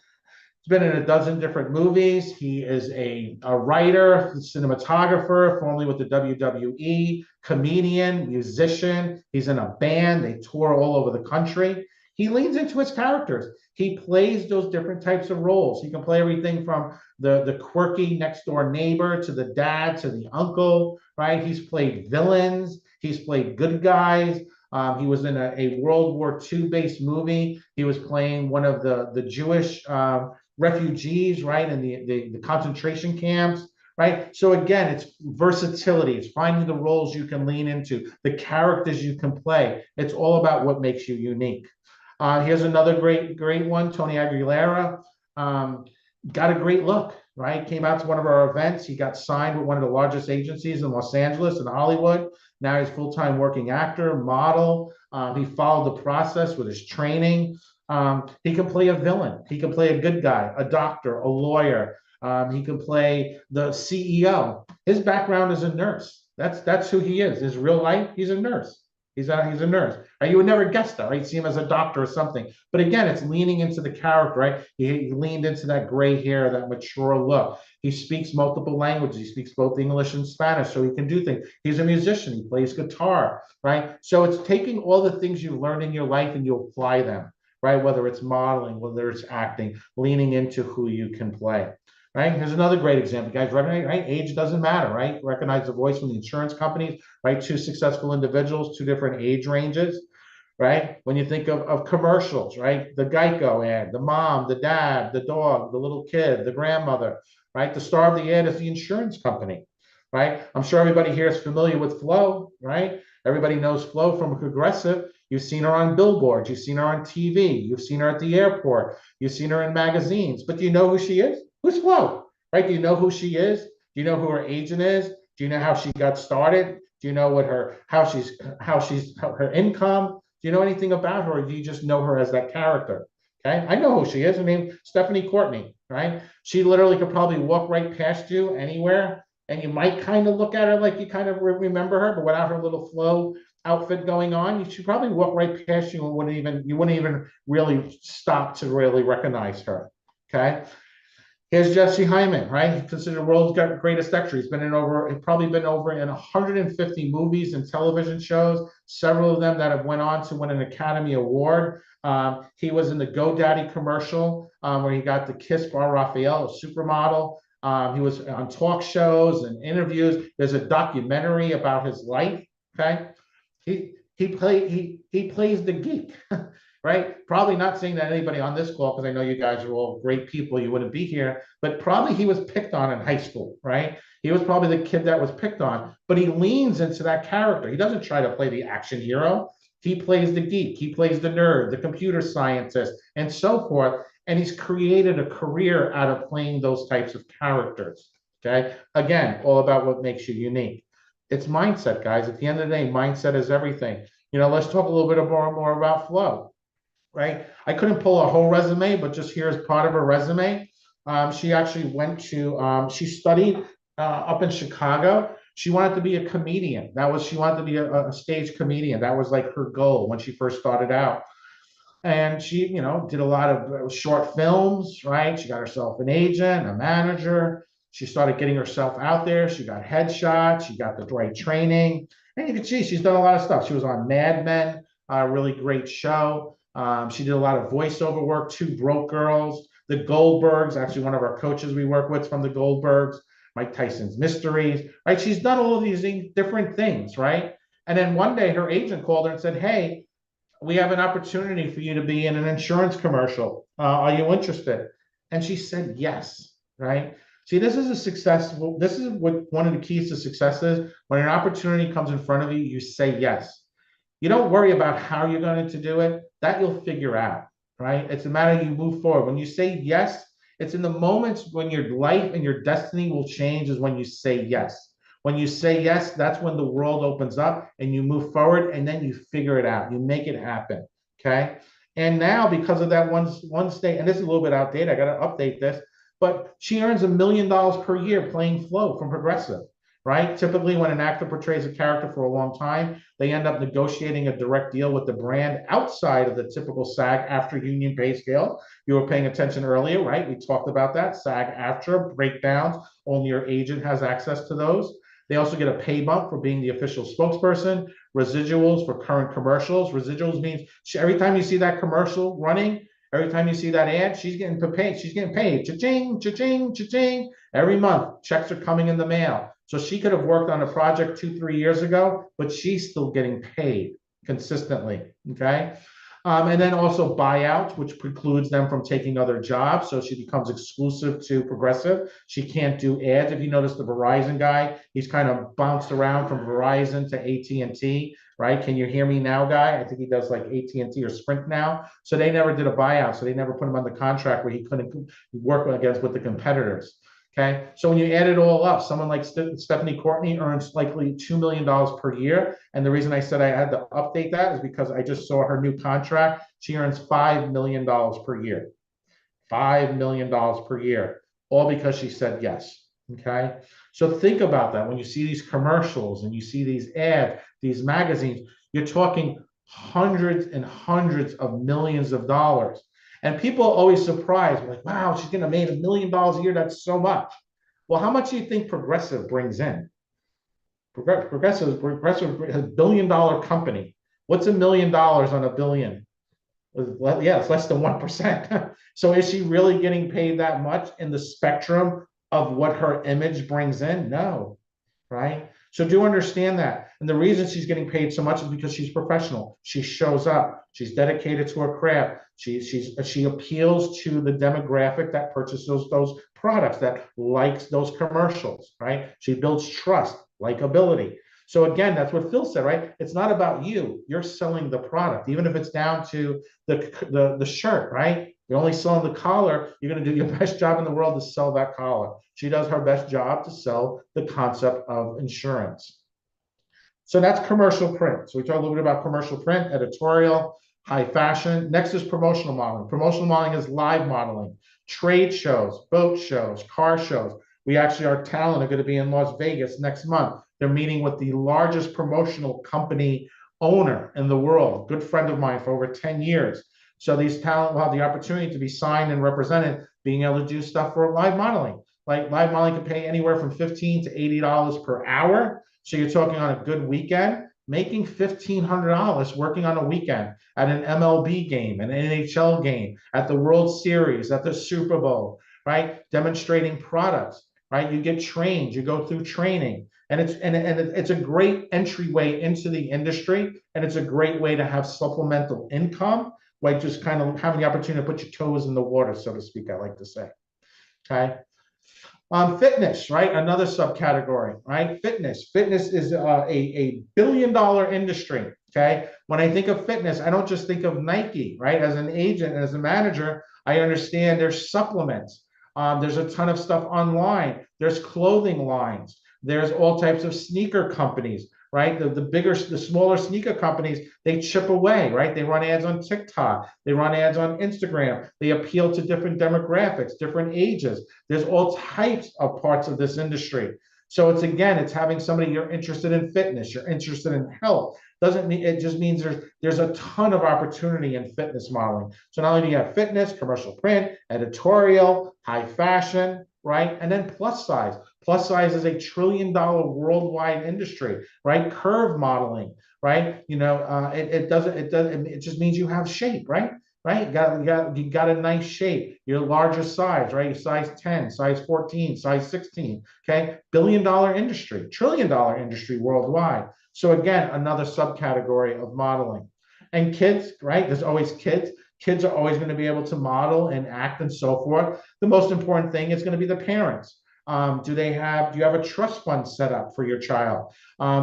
He's been in a dozen different movies. He is a writer, cinematographer, formerly with the WWE, comedian, musician. He's in a band. They tour all over the country. He leans into his characters. He plays those different types of roles. He can play everything from the quirky next door neighbor to the dad to the uncle, right? He's played villains. He's played good guys. He was in a World War II based movie. He was playing one of the Jewish refugees, right, in the concentration camps, right? So again, it's versatility. It's finding the roles you can lean into, the characters you can play. It's all about what makes you unique. Here's another great one, Tony Aguilera. Got a great look, right? Came out to one of our events. He got signed with one of the largest agencies in Los Angeles and Hollywood. Now he's full-time working actor, model. He followed the process with his training. He can play a villain. He can play a good guy, a doctor, a lawyer. He can play the CEO. His background is a nurse. That's who he is. His real life, he's a nurse. He's a nurse. You would never guess that, right? See him as a doctor or something. But again, it's leaning into the character, right? He leaned into that gray hair, that mature look. He speaks multiple languages. He speaks both English and Spanish, so he can do things. He's a musician. He plays guitar, right? So it's taking all the things you learned in your life and you apply them, right? Whether it's modeling, whether it's acting, leaning into who you can play. Right? Here's another great example, guys. Right? Age doesn't matter, right? Recognize the voice from the insurance companies, right? Two successful individuals, two different age ranges, right? When you think of commercials, right? The Geico ad, the mom, the dad, the dog, the little kid, the grandmother, right? The star of the ad is the insurance company, right? I'm sure everybody here is familiar with Flo, right? Everybody knows Flo from Progressive. You've seen her on billboards. You've seen her on TV. You've seen her at the airport. You've seen her in magazines. But do you know who she is? Who's Flo, right? Do you know who she is? Do you know who her agent is? Do you know how she got started? Do you know what her income? Do you know anything about her, or do you just know her as that character? Okay, I know who she is. Her name Stephanie Courtney, right? She literally could probably walk right past you anywhere, and you might kind of look at her like you kind of remember her, but without her little Flo outfit going on, you should probably walk right past you and you wouldn't even really stop to really recognize her. Okay. Here's Jesse Hyman, right? He's considered the world's greatest actor. He's probably been over in 150 movies and television shows, several of them that have went on to win an Academy Award. He was in the GoDaddy commercial where he got the kiss Bar Raphael, a supermodel. He was on talk shows and interviews. There's a documentary about his life, okay? He plays the geek. Right? Probably not saying that anybody on this call, because I know you guys are all great people, you wouldn't be here, but probably he was picked on in high school, right? He was probably the kid that was picked on, but he leans into that character. He doesn't try to play the action hero. He plays the geek, he plays the nerd, the computer scientist, and so forth. And he's created a career out of playing those types of characters, okay? Again, all about what makes you unique. It's mindset, guys. At the end of the day, mindset is everything. Let's talk a little bit more about Flo. Right? I couldn't pull a whole resume, but just here's part of her resume. She actually went to, she studied up in Chicago. She wanted to be a comedian. She wanted to be a stage comedian. That was like her goal when she first started out. And she, did a lot of short films, right? She got herself an agent, a manager. She started getting herself out there. She got headshots. She got the right training. And you can see she's done a lot of stuff. She was on Mad Men, a really great show. She did a lot of voiceover work, Two Broke Girls, the Goldbergs, actually one of our coaches we work with from the Goldbergs, Mike Tyson's Mysteries, right? She's done all of these different things, right? And then one day her agent called her and said, hey, we have an opportunity for you to be in an insurance commercial. Are you interested? And she said yes, right? See, this is what one of the keys to success is. When an opportunity comes in front of you, you say yes. You don't worry about how you're going to do it. That you'll figure out, right? It's a matter you move forward. When you say yes, it's in the moments when your life and your destiny will change is when you say yes. When you say yes, that's when the world opens up and you move forward and then you figure it out. You make it happen, okay? And now because of that one state, and this is a little bit outdated, I got to update this, but she earns $1 million per year playing Flo from Progressive, right? Typically when an actor portrays a character for a long time, they end up negotiating a direct deal with the brand outside of the typical SAG-AFTRA union pay scale. You were paying attention earlier, right? We talked about that, SAG-AFTRA breakdowns, only your agent has access to those. They also get a pay bump for being the official spokesperson, residuals for current commercials. Residuals means every time you see that commercial running, every time you see that ad, she's getting paid. She's getting paid. Cha-ching, cha-ching, cha-ching. Every month, checks are coming in the mail. So she could have worked on a project 2-3 years ago, but she's still getting paid consistently, okay? And then also buyouts, which precludes them from taking other jobs. So she becomes exclusive to Progressive. She can't do ads. If you notice the Verizon guy, he's kind of bounced around from Verizon to AT&T, right? Can you hear me now, guy? I think he does like AT&T or Sprint now. So they never did a buyout. So they never put him on the contract where he couldn't work against with the competitors. Okay, so when you add it all up, someone like Stephanie Courtney earns likely $2 million per year. And the reason I said I had to update that is because I just saw her new contract. She earns $5 million per year. $5 million per year, all because she said yes. Okay, so think about that. When you see these commercials and you see these ads, these magazines, you're talking hundreds and hundreds of millions of dollars. And people are always surprised, like, wow, she's going to make $1 million a year. That's so much. Well, how much do you think Progressive brings in? Progressive is a $1 billion company. What's $1 million on $1 billion? Yeah, it's less than 1%. So is she really getting paid that much in the spectrum of what her image brings in? No, right? So do understand that. And the reason she's getting paid so much is because she's professional. She shows up. She's dedicated to her craft. She appeals to the demographic that purchases those products, that likes those commercials, right? She builds trust, likability. So again, that's what Phil said, right? It's not about you. You're selling the product, even if it's down to the shirt, right? You're only selling the collar. You're going to do your best job in the world to sell that collar. She does her best job to sell the concept of insurance. So that's commercial print. So we talked a little bit about commercial print, editorial, high fashion. Next is promotional modeling. Promotional modeling is live modeling, trade shows, boat shows, car shows. We actually, our talent are going to be in Las Vegas next month. They're meeting with the largest promotional company owner in the world, good friend of mine for over 10 years. So these talent will have the opportunity to be signed and represented, being able to do stuff for live modeling. Like live modeling can pay anywhere from $15 to $80 per hour. So you're talking on a good weekend, making $1,500 working on a weekend at an MLB game, an NHL game, at the World Series, at the Super Bowl, right? Demonstrating products, right? You get trained, you go through training. And it's a great entryway into the industry, and it's a great way to have supplemental income, like just kind of having the opportunity to put your toes in the water, so to speak, I like to say. Okay. Fitness, right? Another subcategory, right? Fitness is a billion-dollar industry. Okay. When I think of fitness, I don't just think of Nike, right? As an agent and as a manager, I understand there's supplements. There's a ton of stuff online. There's clothing lines. There's all types of sneaker companies, right? The smaller sneaker companies, they chip away, right? They run ads on TikTok. They run ads on Instagram. They appeal to different demographics, different ages. There's all types of parts of this industry. So it's, again, it's having somebody, you're interested in fitness, you're interested in health. Doesn't mean, it just means there's a ton of opportunity in fitness modeling. So not only do you have fitness, commercial print, editorial, high fashion, right? And then plus size. Plus size is a $1 trillion worldwide industry, right? Curve modeling, right? It just means you have shape, right? Right? You got a nice shape. You're larger size, right? You're size 10, size 14, size 16. Okay. $1 billion industry, $1 trillion industry worldwide. So again, another subcategory of modeling. And kids, right? There's always kids. Kids are always going to be able to model and act and so forth. The most important thing is going to be the parents. Do you have a trust fund set up for your child?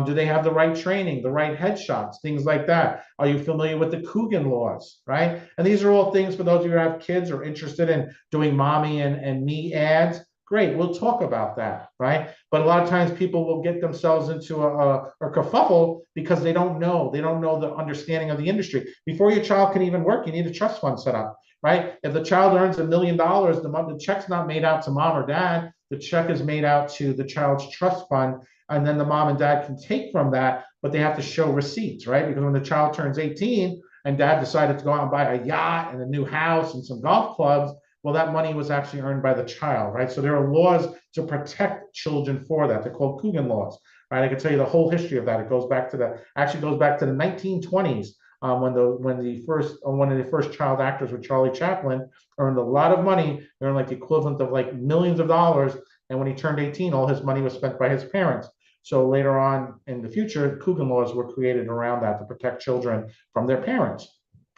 Do they have the right training, the right headshots, things like that? Are you familiar with the Coogan laws, right? And these are all things for those of you who have kids or interested in doing mommy and me ads. Great, we'll talk about that, right? But a lot of times people will get themselves into a kerfuffle because they don't know the understanding of the industry. Before your child can even work, you need a trust fund set up, right? If the child earns $1 million, the check's not made out to mom or dad. The check is made out to the child's trust fund, and then the mom and dad can take from that, but they have to show receipts, right? Because when the child turns 18 and dad decided to go out and buy a yacht and a new house and some golf clubs, well, that money was actually earned by the child, right? So there are laws to protect children for that. They're called Coogan laws, right? I can tell you the whole history of that. It goes back to the 1920s. When one of the first child actors with Charlie Chaplin earned a lot of money, earned like the equivalent of like millions of dollars. And when he turned 18, all his money was spent by his parents. So later on in the future, Coogan laws were created around that to protect children from their parents.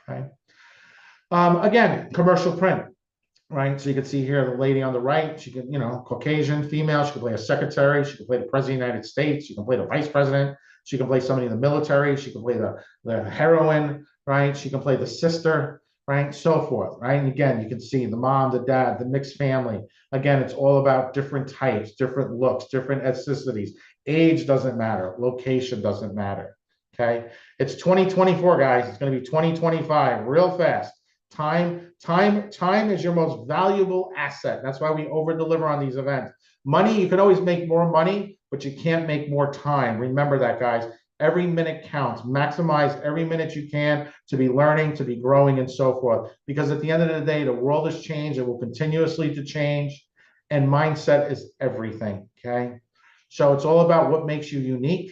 Okay. Again, commercial print. Right, so you can see here the lady on the right. She can, Caucasian female. She can play a secretary. She can play the president of the United States. She can play the vice president. She can play somebody in the military. She can play the heroine, right? She can play the sister, right? So forth, right? And again, you can see the mom, the dad, the mixed family. Again, it's all about different types, different looks, different ethnicities. Age doesn't matter. Location doesn't matter. Okay, it's 2024, guys. It's going to be 2025, real fast. Time is your most valuable asset. That's why we over deliver on these events. Money, you can always make more money, but you can't make more time. Remember that, guys. Every minute counts. Maximize every minute you can to be learning, to be growing, and so forth. Because at the end of the day, the world has changed. It will continuously to change. And mindset is everything, okay? So it's all about what makes you unique.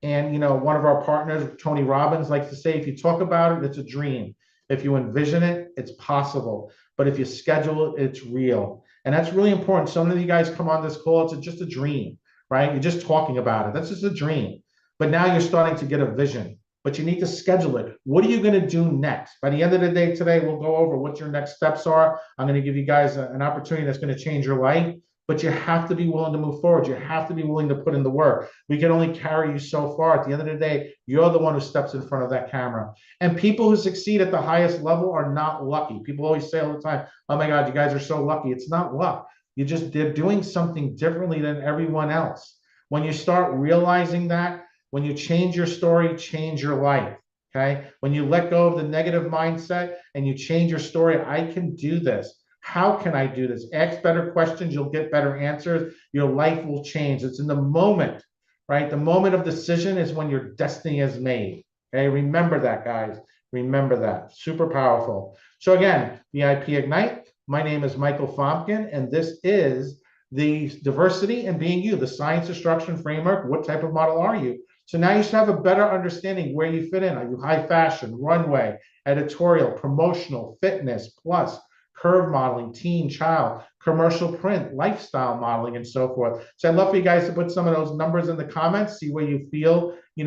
And, one of our partners, Tony Robbins, likes to say, if you talk about it, it's a dream. If you envision it, it's possible. But if you schedule it, it's real. And that's really important. Some of you guys come on this call, it's just a dream, right? You're just talking about it. That's just a dream. But now you're starting to get a vision. But you need to schedule it. What are you going to do next? By the end of the day today, we'll go over what your next steps are. I'm going to give you guys an opportunity that's going to change your life. But you have to be willing to move forward. You have to be willing to put in the work. We can only carry you so far. At the end of the day, you're the one who steps in front of that camera. And people who succeed at the highest level are not lucky. People always say all the time, oh my God, you guys are so lucky. It's not luck. They're doing something differently than everyone else. When you start realizing that, when you change your story, change your life. Okay. When you let go of the negative mindset and you change your story, I can do this. How can I do this? Ask better questions. You'll get better answers. Your life will change. It's in the moment, right? The moment of decision is when your destiny is made. Okay. Remember that, guys. Remember that. Super powerful. So again, VIP Ignite. My name is Michael Fomkin, and this is the Diversity and Being You, the Science Destruction Framework. What type of model are you? So now you should have a better understanding where you fit in. Are you high fashion, runway, editorial, promotional, fitness, plus, curve modeling, teen, child, commercial print, lifestyle modeling, and so forth. So I'd love for you guys to put some of those numbers in the comments, see where you feel, you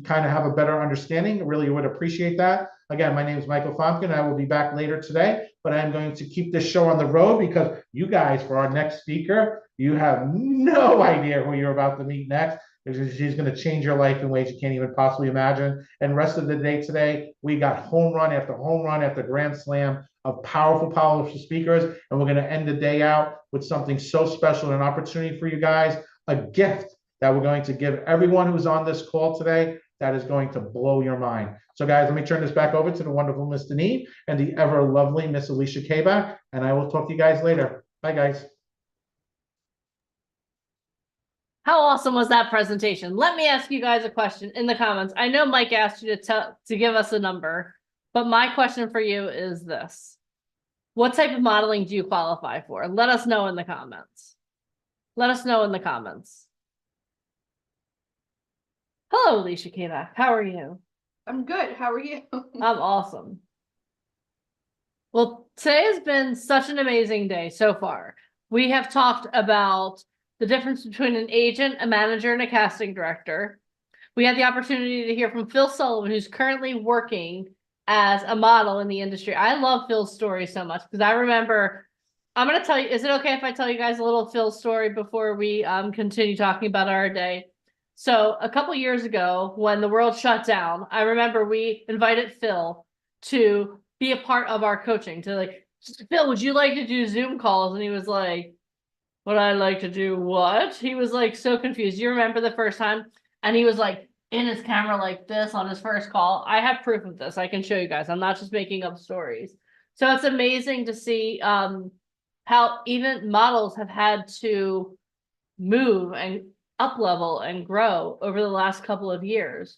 kind of have a better understanding. I really would appreciate that. Again, my name is Michael Fomkin. I will be back later today, but I'm going to keep this show on the road because you guys, for our next speaker, you have no idea who you're about to meet next. She's going to change your life in ways you can't even possibly imagine. And rest of the day today, we got home run after grand slam of powerful speakers. And we're going to end the day out with something so special, an opportunity for you guys, a gift that we're going to give everyone who's on this call today that is going to blow your mind. So guys, let me turn this back over to the wonderful Miss Denise and the ever lovely Miss Alicia Kabak. And I will talk to you guys later. Bye, guys. How awesome was that presentation? Let me ask you guys a question in the comments. I know Mike asked you to give us a number, but my question for you is this. What type of modeling do you qualify for? Let us know in the comments. Let us know in the comments. Hello, Alicia Kavak. How are you? I'm good. How are you? I'm awesome. Well, today has been such an amazing day so far. We have talked about the difference between an agent, a manager, and a casting director. We had the opportunity to hear from Phil Sullivan, who's currently working as a model in the industry. I love Phil's story so much because I remember, I'm going to tell you, is it okay if I tell you guys a little Phil story before we continue talking about our day? So a couple years ago, when the world shut down, I remember we invited Phil to be a part of our coaching, to like, Phil, would you like to do Zoom calls? And he was like, would I like to do what? He was like so confused. You remember the first time? And he was like in his camera like this on his first call. I have proof of this. I can show you guys. I'm not just making up stories. So it's amazing to see how even models have had to move and up level and grow over the last couple of years.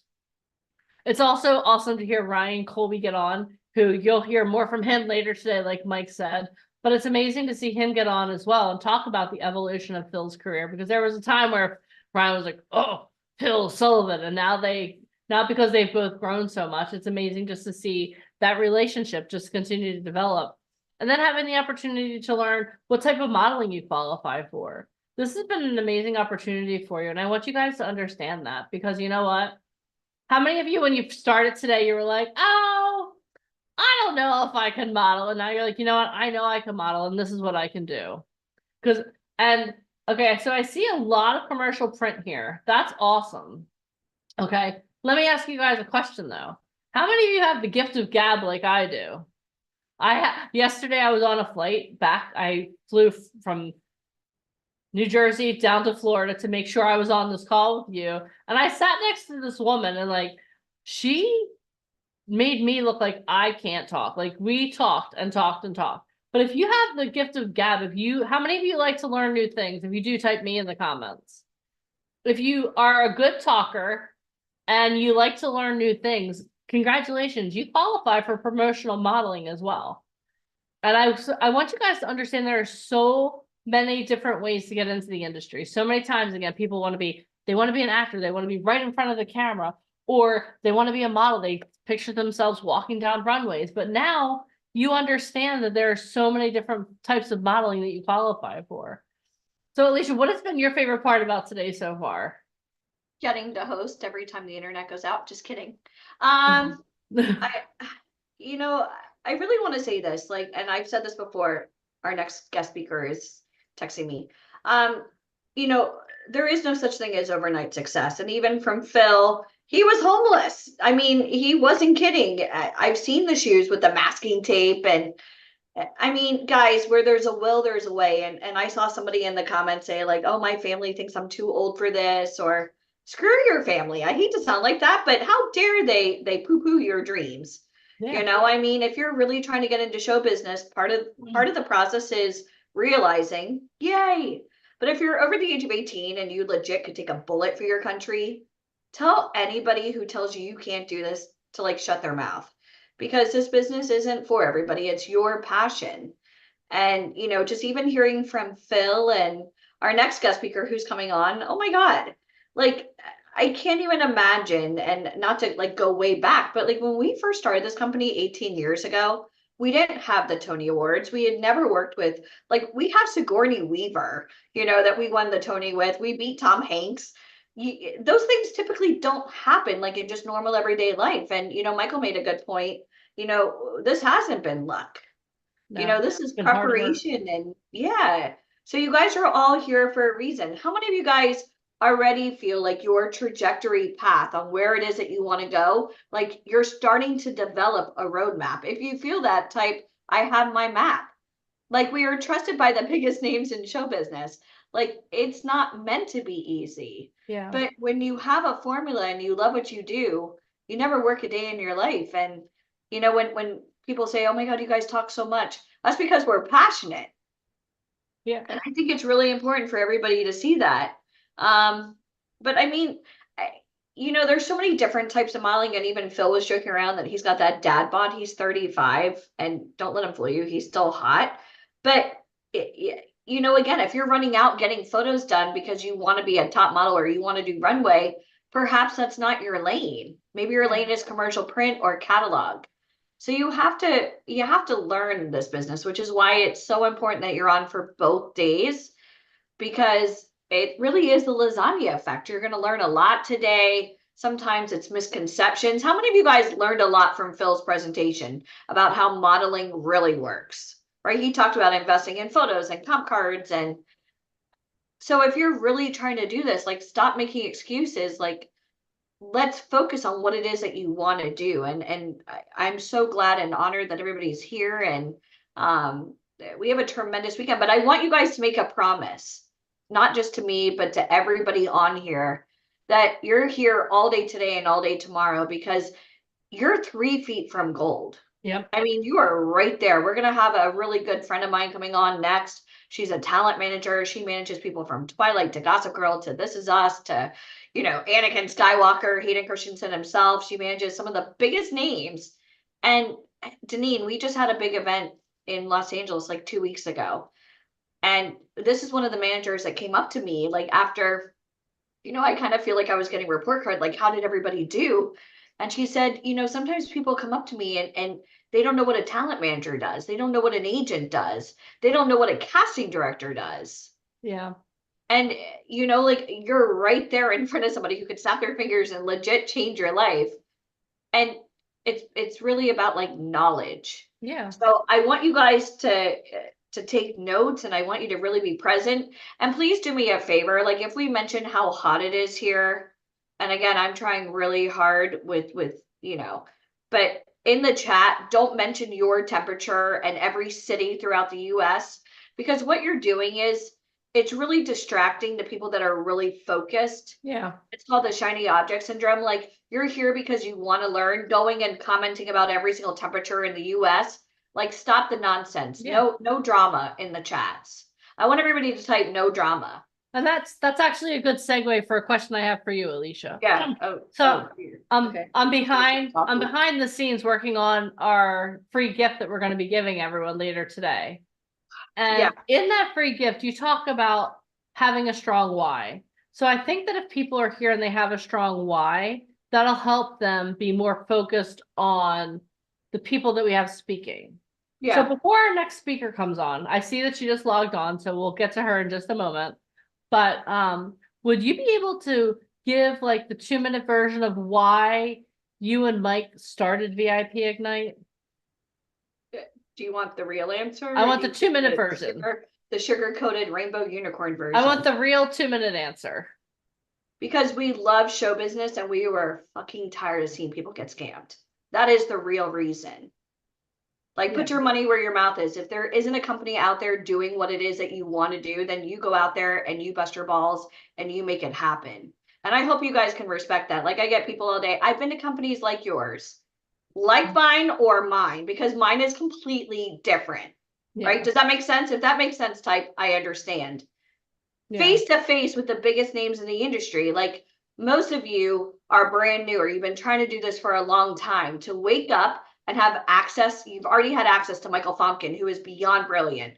It's also awesome to hear Ryan Colby get on, who you'll hear more from him later today, like Mike said. But it's amazing to see him get on as well and talk about the evolution of Phil's career, because there was a time where Ryan was like, oh, Phil Sullivan. And now because they've both grown so much, it's amazing just to see that relationship just continue to develop. And then having the opportunity to learn what type of modeling you qualify for. This has been an amazing opportunity for you. And I want you guys to understand that, because you know what? How many of you, when you started today, you were like, oh, I don't know if I can model. And now you're like, you know what? I know I can model and this is what I can do. Okay, so I see a lot of commercial print here. That's awesome. Okay, let me ask you guys a question though. How many of you have the gift of gab like I do? Yesterday I was on a flight back. I flew from New Jersey down to Florida to make sure I was on this call with you. And I sat next to this woman and like, she made me look like I can't talk. Like we talked and talked and talked. But if you have the gift of gab, how many of you like to learn new things? If you do, type me in the comments. If you are a good talker and you like to learn new things, congratulations, you qualify for promotional modeling as well. And I want you guys to understand there are so many different ways to get into the industry. So many times, again, people want to be an actor. They want to be right in front of the camera, or they want to be a model. They picture themselves walking down runways. But now you understand that there are so many different types of modeling that you qualify for. So Alicia, what has been your favorite part about today so far? Getting to host every time the internet goes out. Just kidding. I really want to say this, like, and I've said this before, our next guest speaker is texting me. There is no such thing as overnight success. And even from Phil, he was homeless. I mean, he wasn't kidding. I've seen the shoes with the masking tape. And I mean, guys, where there's a will, there's a way. And I saw somebody in the comments say like, oh, my family thinks I'm too old for this, or screw your family. I hate to sound like that, but how dare they poo-poo your dreams? Yeah. I mean, if you're really trying to get into show business, part of the process is realizing, yay. But if you're over the age of 18 and you legit could take a bullet for your country, tell anybody who tells you you can't do this to like shut their mouth, because this business isn't for everybody. It's your passion. And, just even hearing from Phil and our next guest speaker who's coming on, oh my God, like, I can't even imagine, and not to like go way back, but like when we first started this company 18 years ago, we didn't have the Tony Awards. We had never worked with, like, we have Sigourney Weaver, that we won the Tony with. We beat Tom Hanks. Those things typically don't happen like in just normal everyday life. And, Michael made a good point. This hasn't been luck. No, this is preparation. And yeah. So you guys are all here for a reason. How many of you guys already feel like your trajectory path on where it is that you want to go, like you're starting to develop a roadmap? If you feel that, type, I have my map. Like, we are trusted by the biggest names in show business. Like, it's not meant to be easy. Yeah. But when you have a formula and you love what you do, you never work a day in your life. And, when people say, oh my God, you guys talk so much, that's because we're passionate. Yeah. And I think it's really important for everybody to see that. But I mean, there's so many different types of modeling, and even Phil was joking around that he's got that dad bod. He's 35, and don't let him fool you, he's still hot. But again, if you're running out getting photos done because you want to be a top model or you want to do runway, perhaps that's not your lane. Maybe your lane is commercial print or catalog. So you have to learn this business, which is why it's so important that you're on for both days, because it really is the lasagna effect. You're going to learn a lot today. Sometimes it's misconceptions. How many of you guys learned a lot from Phil's presentation about how modeling really works? Right? He talked about investing in photos and comp cards. And so if you're really trying to do this, like, stop making excuses. Like, let's focus on what it is that you want to do. And I'm so glad and honored that everybody's here. And we have a tremendous weekend. But I want you guys to make a promise, not just to me, but to everybody on here, that you're here all day today and all day tomorrow, because you're 3 feet from gold. Yep. I mean, you are right there. We're going to have a really good friend of mine coming on next. She's a talent manager. She manages people from Twilight to Gossip Girl to This Is Us to, Anakin Skywalker, Hayden Christensen himself. She manages some of the biggest names. And Deneen, we just had a big event in Los Angeles like 2 weeks ago. And this is one of the managers that came up to me, like, after, I kind of feel like I was getting a report card, like, how did everybody do? And she said, sometimes people come up to me and they don't know what a talent manager does. They don't know what an agent does. They don't know what a casting director does. Yeah. And, like, you're right there in front of somebody who could snap their fingers and legit change your life. And it's really about, like, knowledge. Yeah. So I want you guys to take notes, and I want you to really be present. And please do me a favor. Like, if we mention how hot it is here, and again, I'm trying really hard with, but in the chat, don't mention your temperature and every city throughout the US, because what you're doing is, it's really distracting to people that are really focused. Yeah. It's called the shiny object syndrome. Like, you're here because you want to learn. Going and commenting about every single temperature in the US, like, stop the nonsense. Yeah. No drama in the chats. I want everybody to type no drama. And that's actually a good segue for a question I have for you, Alicia. Yeah. I'm behind the scenes working on our free gift that we're going to be giving everyone later today. And in that free gift, you talk about having a strong why. So I think that if people are here and they have a strong why, that'll help them be more focused on the people that we have speaking. Yeah. So before our next speaker comes on, I see that she just logged on, so we'll get to her in just a moment. But would you be able to give, like, the 2-minute version of why you and Mike started VIP Ignite? Do you want the real answer? I want the 2-minute version. The sugar-coated rainbow unicorn version. I want the real 2-minute answer. Because we love show business and we were fucking tired of seeing people get scammed. That is the real reason. Like, put your money where your mouth is. If there isn't a company out there doing what it is that you want to do, then you go out there and you bust your balls and you make it happen. And I hope you guys can respect that. Like, I get people all day. I've been to companies like yours, like mine or mine, because mine is completely different. Yeah. Right? Does that make sense? If that makes sense, type I understand. Yeah. Face to face with the biggest names in the industry. Like, most of you are brand new, or you've been trying to do this for a long time. To wake up and have access, you've already had access to Michael Fomkin, who is beyond brilliant.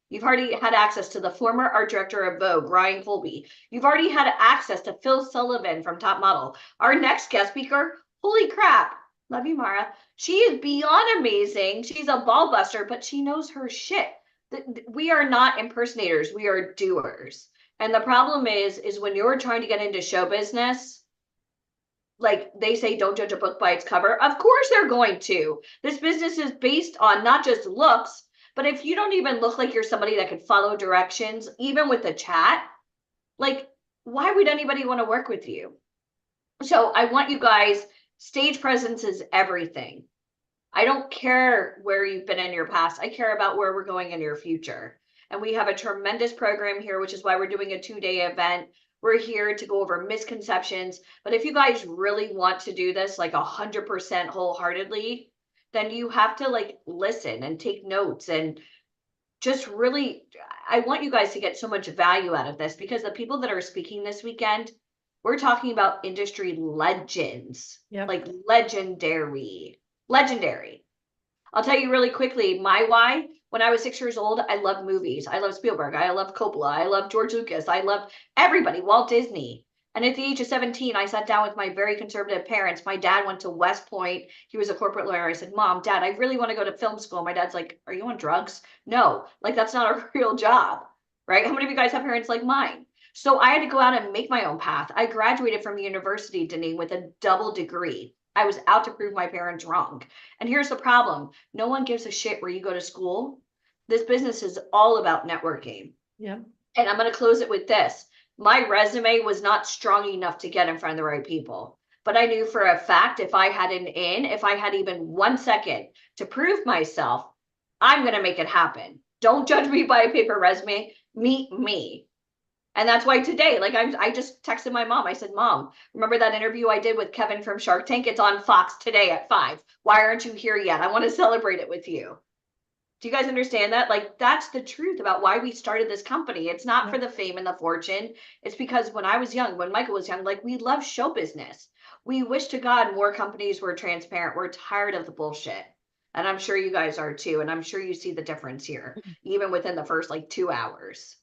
You've already had access to the former art director of Vogue, Ryan Colby. You've already had access to Phil Sullivan from Top Model. Our next guest speaker, holy crap, love you, Mara. She is beyond amazing. She's a ball buster, but she knows her shit. We are not impersonators. We are doers. And the problem is when you're trying to get into show business, like they say, don't judge a book by its cover. Of course they're going to. This business is based on not just looks, but if you don't even look like you're somebody that could follow directions, even with the chat, like, why would anybody want to work with you? So I want you guys, stage presence is everything. I don't care where you've been in your past. I care about where we're going in your future. And we have a tremendous program here, which is why we're doing a 2-day event. We're here to go over misconceptions. But if you guys really want to do this like 100% wholeheartedly, then you have to like listen and take notes. And just really, I want you guys to get so much value out of this because the people that are speaking this weekend, we're talking about industry legends, Yep. like legendary. I'll tell you really quickly, my why, when I was 6 years old, I loved movies. I love Spielberg. I love Coppola. I love George Lucas. I love everybody, Walt Disney. And at the age of 17, I sat down with my very conservative parents. My dad went to West Point. He was a corporate lawyer. I said, Mom, Dad, I really want to go to film school. My dad's like, are you on drugs? No, like that's not a real job, right? How many of you guys have parents like mine? So I had to go out and make my own path. I graduated from the university, Denise, with a double degree. I was out to prove my parents wrong. And here's the problem. No one gives a shit where you go to school. This business is all about networking. Yeah. And I'm going to close it with this. My resume was not strong enough to get in front of the right people. But I knew for a fact if I had an in, if I had even 1 second to prove myself, I'm going to make it happen. Don't judge me by a paper resume. Meet me. And that's why today, like I just texted my mom. I said, Mom, remember that interview I did with Kevin from Shark Tank? It's on Fox today at 5. Why aren't you here yet? I want to celebrate it with you. Do you guys understand that? Like, that's the truth about why we started this company. It's not for the fame and the fortune. It's because when I was young, when Michael was young, like we love show business. We wish to God more companies were transparent. We're tired of the bullshit. And I'm sure you guys are too. And I'm sure you see the difference here, even within the first like 2 hours.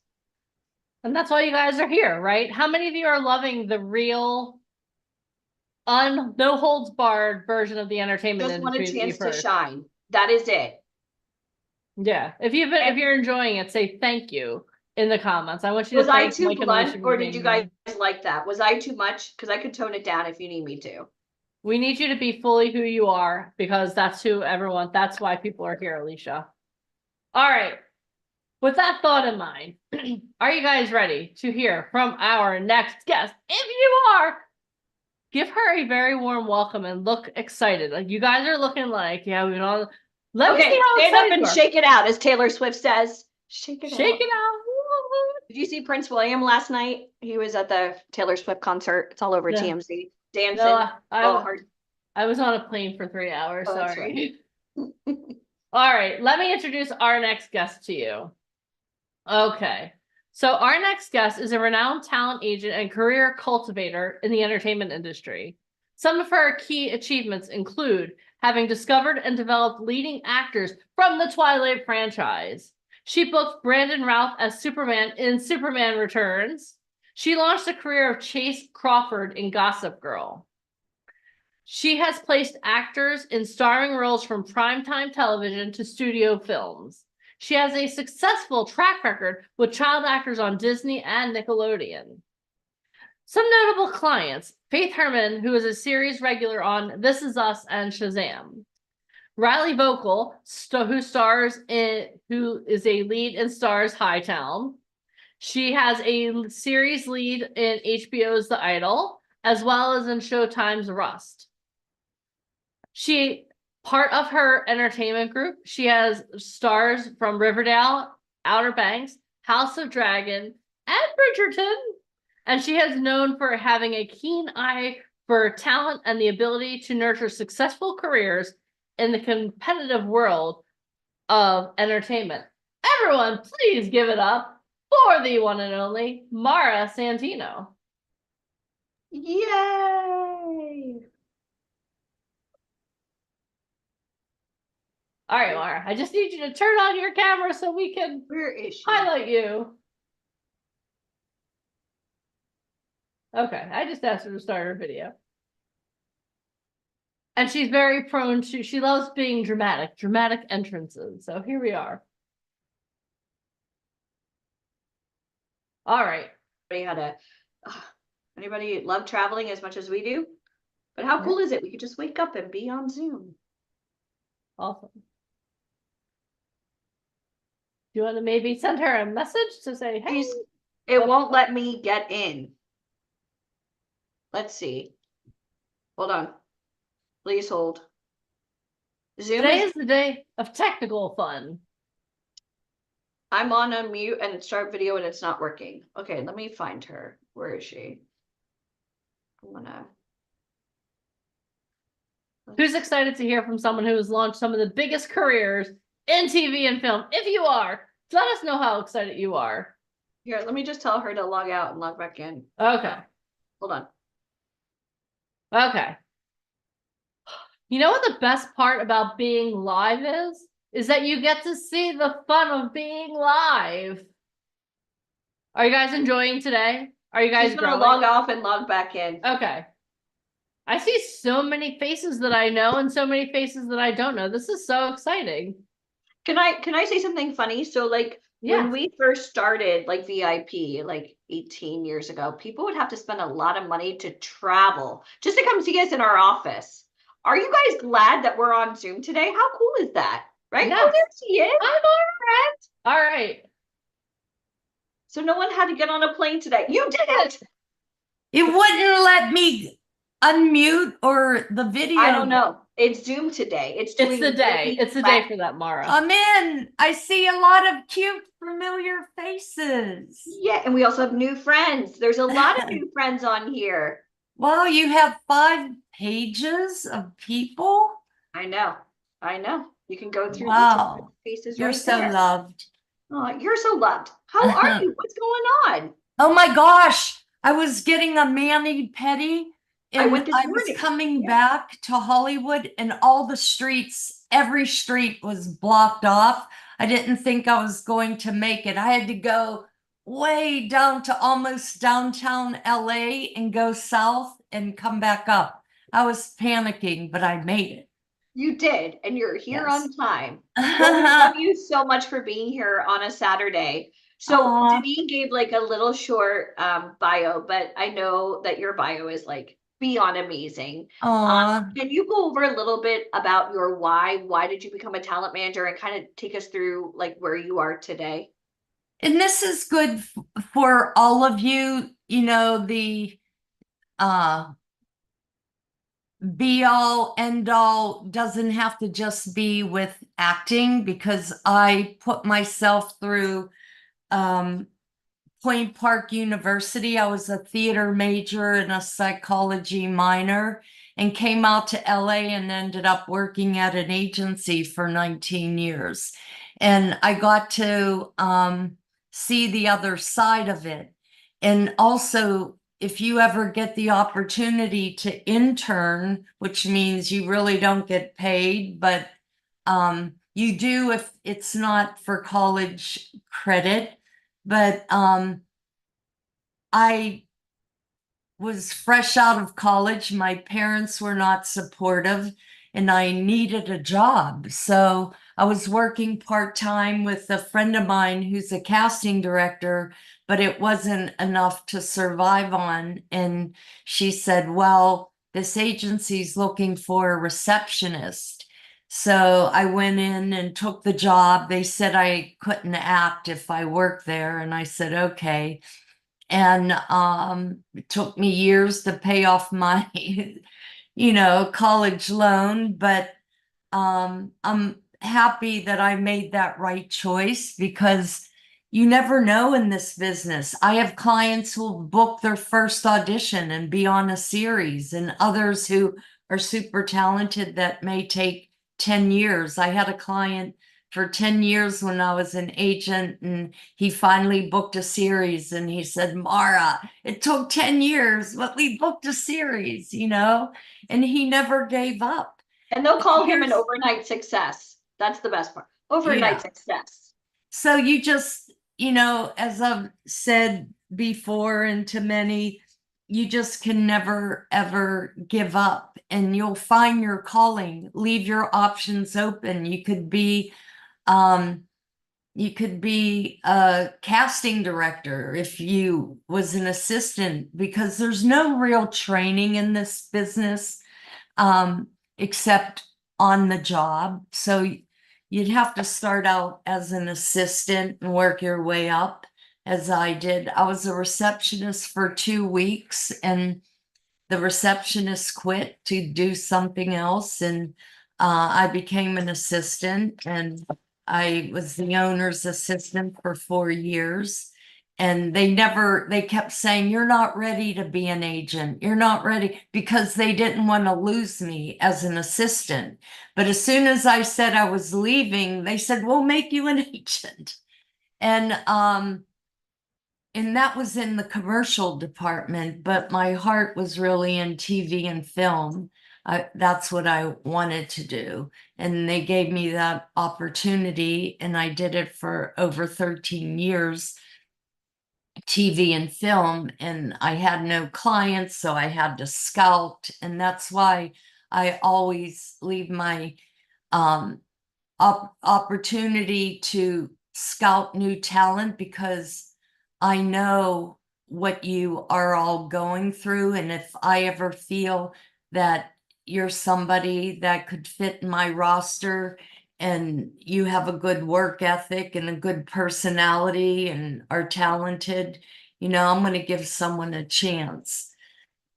And that's why you guys are here, right? How many of you are loving the real, no holds barred version of the entertainment Just want a industry that chance you've to heard? shine. That is it. Yeah. If you're enjoying it, say thank you in the comments. I want you to Was I thank too Mike and Alicia blunt for or being did you here. guys like that? Was I too much? Because I could tone it down if you need me to. We need you to be fully who you are because that's that's why people are here, Alicia. All right. With that thought in mind, are you guys ready to hear from our next guest? If you are, give her a very warm welcome and look excited. Like you guys are looking like, yeah, we've been on. Let me see Okay, how stand up excited and you are. shake it out, as Taylor Swift says. Shake it Shake out. it out. Woo-hoo. Did you see Prince William last night? He was at the Taylor Swift concert. It's all over No. TMZ. Dancing. No, Hard. I was on a plane for 3 hours. Oh, that's Sorry. All right, let me introduce our next guest to you. Okay, so our next guest is a renowned talent agent and career cultivator in the entertainment industry. Some of her key achievements include having discovered and developed leading actors from the Twilight franchise. She booked Brandon Routh as Superman in Superman Returns. She launched the career of Chase Crawford in Gossip Girl. She has placed actors in starring roles from primetime television to studio films. She has a successful track record with child actors on Disney and Nickelodeon. Some notable clients: Faith Herman, who is a series regular on This Is Us and Shazam. Riley Vocal, who is a lead in Stars Hightown. She has a series lead in HBO's The Idol, as well as in Showtime's Rust. Part of her entertainment group, she has stars from Riverdale, Outer Banks, House of Dragon, and Bridgerton. And she has known for having a keen eye for talent and the ability to nurture successful careers in the competitive world of entertainment. Everyone, please give it up for the one and only Mara Santino. Yay! All right, Mara, I just need you to turn on your camera so we can Where is she? highlight you. Okay, I just asked her to start her video. And she's very prone to, she loves being dramatic entrances. So here we are. All right. Anybody love traveling as much as we do? But how cool is it? We could just wake up and be on Zoom. Awesome. Do you want to maybe send her a message to say, hey? It won't let me get in. Let's see. Hold on. Please hold. Zoom Today is the day of technical fun. I'm on unmute and start video and it's not working. Okay, let me find her. Where is she? I'm gonna. Who's excited to hear from someone who has launched some of the biggest careers in TV and film? If you are, Let us know how excited you are. Here, let me just tell her to log out and log back in. Okay. Hold on. Okay. You know what the best part about being live is? Is that you get to see the fun of being live. Are you guys enjoying today? Are you guys She's gonna growing? log off and log back in. Okay. I see so many faces that I know and so many faces that I don't know. This is so exciting. Can I say something funny? So like Yeah. when we first started like VIP like 18 years ago, people would have to spend a lot of money to travel just to come see us in our office. Are you guys glad that we're on Zoom today? How cool is that? Right? Yes. Oh, there she is. I'm all right. So no one had to get on a plane today. You did it. It wouldn't let me unmute or the video. I don't know. It's Zoom today. It's It's the day. It's the day for that, Mara. I'm in. I see a lot of cute, familiar faces. Yeah, and we also have new friends. There's a lot of new friends on here. Wow, you have 5 pages of people? I know. You can go through each Wow. of the faces. You're right so there. loved. Oh, you're so loved. How are you? What's going on? Oh my gosh. I was getting a mani-pedi I and went this I was morning. coming Yeah. back to Hollywood and all the streets, every street was blocked off. I didn't think I was going to make it. I had to go way down to almost downtown LA and go south and come back up. I was panicking, but I made it. You did, and you're here Yes. on time. Well, we love you so much for being here on a Saturday. So Aw. Deneen gave like a little short bio, but I know that your bio is like beyond amazing. Aw. Can you go over a little bit about your why? Why did you become a talent manager, and kind of take us through like where you are today? And this is good for all of you, you know, the be all end all doesn't have to just be with acting, because I put myself through Point Park University. I was a theater major and a psychology minor, and came out to LA and ended up working at an agency for 19 years. And I got to see the other side of it. And also, if you ever get the opportunity to intern, which means you really don't get paid, but you do if it's not for college credit. But I was fresh out of college. My parents were not supportive and I needed a job. So I was working part-time with a friend of mine who's a casting director, but it wasn't enough to survive on. And she said, well, this agency's looking for a receptionist. So I went in and took the job. They said I couldn't act if I worked there. And I said, okay. And it took me years to pay off my, college loan, but I'm happy that I made that right choice, because you never know in this business. I have clients who will book their first audition and be on a series, and others who are super talented that may take 10 years. I had a client for 10 years when I was an agent, and he finally booked a series, and he said, Mara, it took 10 years, but we booked a series, and he never gave up. And they'll call him an overnight success. That's the best part. Overnight success. So you just, as I've said before, and to many, you just can never, ever give up, and you'll find your calling. Leave your options open. You could be a casting director if you was an assistant, because there's no real training in this business except on the job. So you'd have to start out as an assistant and work your way up, as I did. I was a receptionist for 2 weeks, and the receptionist quit to do something else, and I became an assistant, and I was the owner's assistant for 4 years. And they kept saying, you're not ready to be an agent. You're not ready, because they didn't want to lose me as an assistant. But as soon as I said I was leaving, they said, we'll make you an agent. And that was in the commercial department, but my heart was really in TV and film. That's what I wanted to do. And they gave me that opportunity, and I did it for over 13 years, TV and film. And I had no clients, so I had to scout. And that's why I always leave my opportunity to scout new talent, because I know what you are all going through. And if I ever feel that you're somebody that could fit in my roster and you have a good work ethic and a good personality and are talented, I'm going to give someone a chance.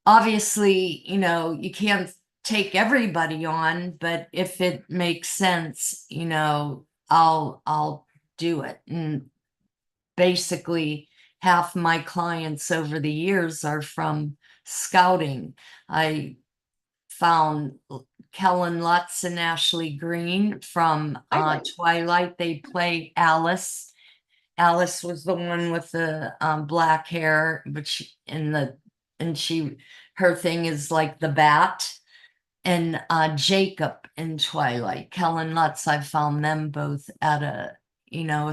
Obviously, you can't take everybody on, but if it makes sense, I'll do it. And basically, half my clients over the years are from scouting. I found Kellen Lutz and Ashley Green from Twilight. They play Alice. Alice was the one with the black hair, but her thing is like the bat. And Jacob in Twilight. Kellen Lutz, I found them both at a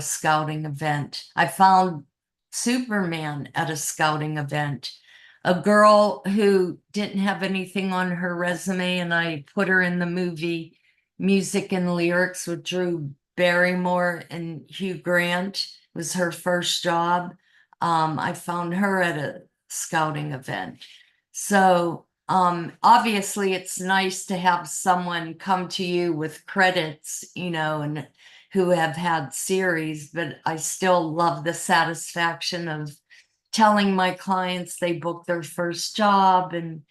scouting event. I found Superman at a scouting event. A girl who didn't have anything on her resume, and I put her in the movie Music and Lyrics with Drew Barrymore and Hugh Grant. It was her first job. I found her at a scouting event. So obviously it's nice to have someone come to you with credits, and who have had series, but I still love the satisfaction of telling my clients they booked their first job. And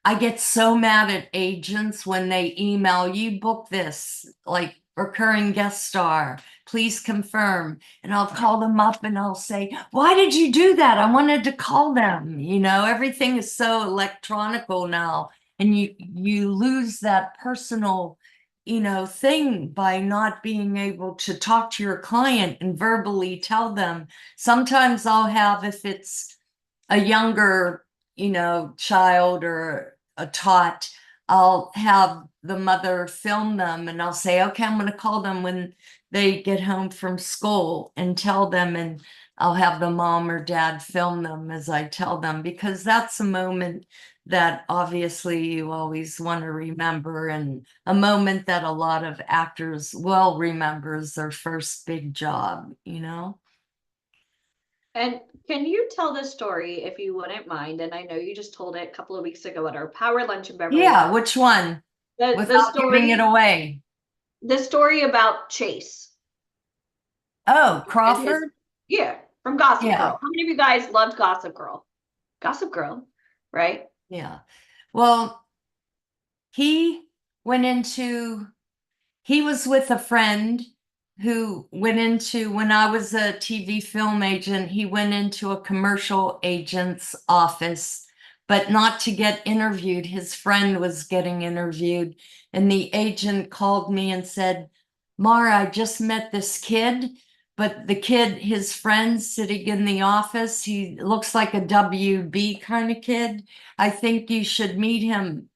I get so mad at agents when they email, you book this, like recurring guest star, please confirm. And I'll call them up and I'll say, why did you do that? I wanted to call them. Everything is so electronical now, and you lose that personal thing by not being able to talk to your client and verbally tell them. Sometimes I'll have, if it's a younger child or a tot, I'll have the mother film them, and I'll say, okay, I'm going to call them when they get home from school and tell them, and I'll have the mom or dad film them as I tell them, because that's a moment that obviously you always want to remember, and a moment that a lot of actors will remember as their first big job, And can you tell this story, if you wouldn't mind? And I know you just told it a couple of weeks ago at our power lunch in Beverly. Yeah, which one? The story, giving it away. The story about Chase. Oh, Crawford? Yeah, from Gossip Yeah. Girl. How many of you guys loved Gossip Girl? Gossip Girl, right? Yeah. Well, he was with a friend who went into, when I was a TV film agent, he went into a commercial agent's office, but not to get interviewed. His friend was getting interviewed, and the agent called me and said, Mara, I just met this kid, but the kid, his friend's sitting in the office. He looks like a WB kind of kid. I think you should meet him.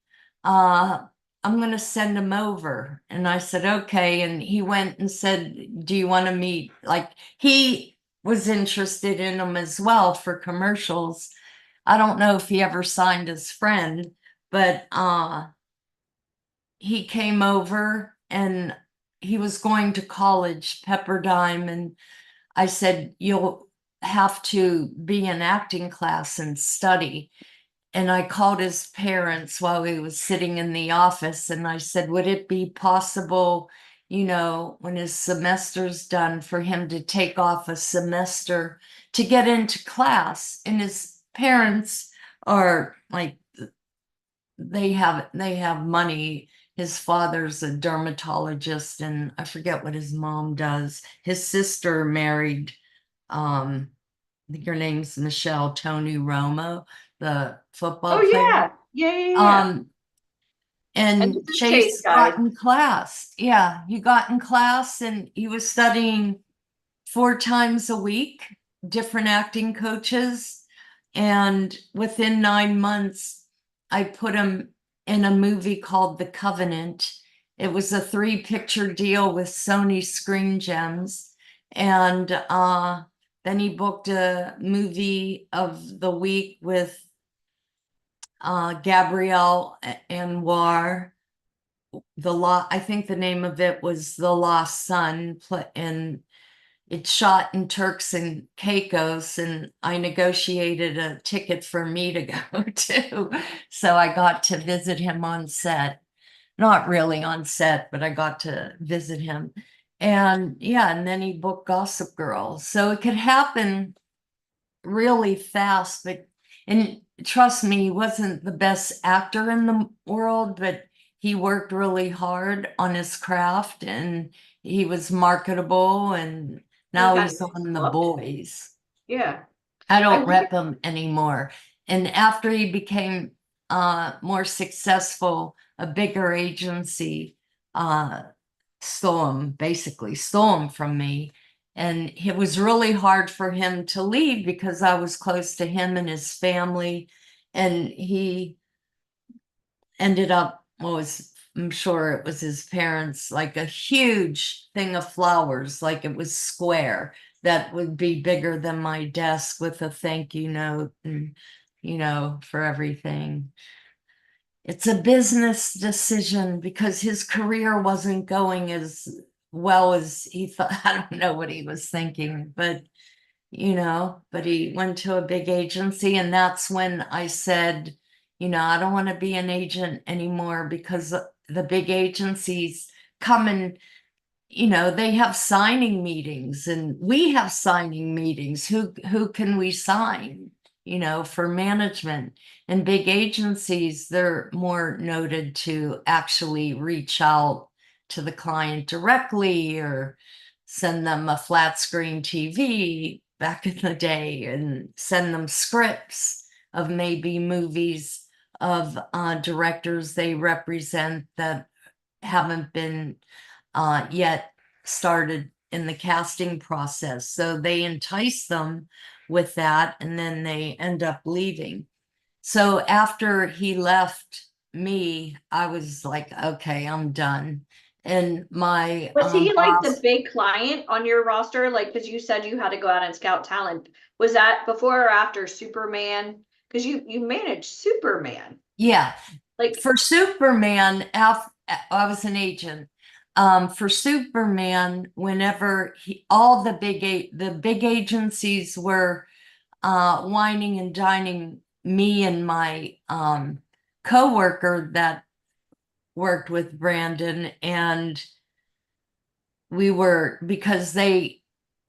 I'm going to send him over. And I said, okay. And he went and said, do you want to meet? Like, he was interested in him as well for commercials. I don't know if he ever signed his friend, but he came over, and he was going to college, Pepperdine. And I said, you'll have to be in acting class and study. And I called his parents while he was sitting in the office, and I said, would it be possible, when his semester's done, for him to take off a semester to get into class? And his parents are like, they have money. His father's a dermatologist, and I forget what his mom does. His sister married, I think her name's Michelle Tony Romo, the football player. Yeah. And this is Chase guys. got in class. Yeah, he got in class, and he was studying 4 times a week, different acting coaches. And within 9 months, I put him in a movie called The Covenant. It was a 3-picture deal with Sony Screen Gems. And then he booked a movie of the week with Gabrielle Anwar. I think the name of it was The Lost Son, and it's shot in Turks and Caicos, and I negotiated a ticket for me to go to. So I got to visit him on set. Not really on set, but I got to visit him. And yeah, and then he booked Gossip Girl. So it could happen really fast, and trust me, he wasn't the best actor in the world, but he worked really hard on his craft, and he was marketable, and now Okay. he's on The Loved. Boys. Yeah. I don't I rep him anymore. And after he became more successful, a bigger agency stole him from me. And it was really hard for him to leave because I was close to him and his family. And he ended up, I'm sure it was his parents, like a huge thing of flowers, like it was square, that would be bigger than my desk with a thank you note and, for everything. It's a business decision because his career wasn't going as well as he thought. I don't know what he was thinking, but he went to a big agency, and that's when I said, I don't want to be an agent anymore, because the big agencies come and, they have signing meetings, and we have signing meetings. Who can we sign, for management? And big agencies, they're more noted to actually reach out to the client directly or send them a flat screen TV back in the day, and send them scripts of maybe movies of directors they represent that haven't been yet started in the casting process. So they entice them with that, and then they end up leaving. So after he left me, I was like, okay, I'm done. And my Was he like the boss, big client on your roster? Like, because you said you had to go out and scout talent. Was that before or after Superman? Because you managed Superman. yeah, Like, for Superman, I was an agent. For Superman, whenever all the big agencies were whining and dining me and my coworker that worked with Brandon, and because they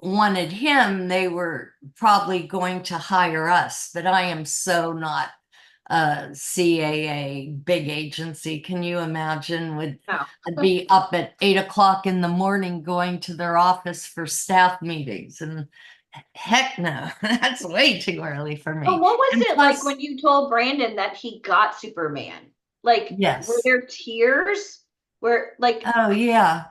wanted him, they were probably going to hire us, but I am so not a CAA big agency. Can you imagine? no. I'd be up at 8 o'clock in the morning going to their office for staff meetings, and heck no, that's way too early for me. But what was And it plus- like when you told Brandon that he got Superman? Like, Yes. were there tears? Were like, Oh yeah.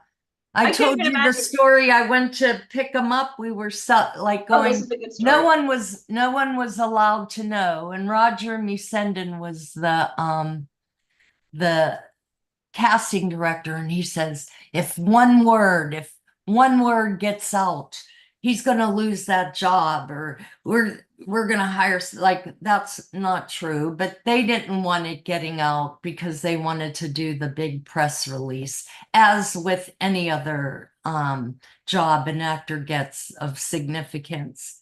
I can't told even you the imagine. story. I went to pick him up. We were like Oh, going. this is a good story. No one was allowed to know. And Roger Musenden was the casting director, and he says, if one word gets out, he's going to lose that job, or we're going to hire. Like, that's not true, but they didn't want it getting out because they wanted to do the big press release, as with any other job an actor gets of significance.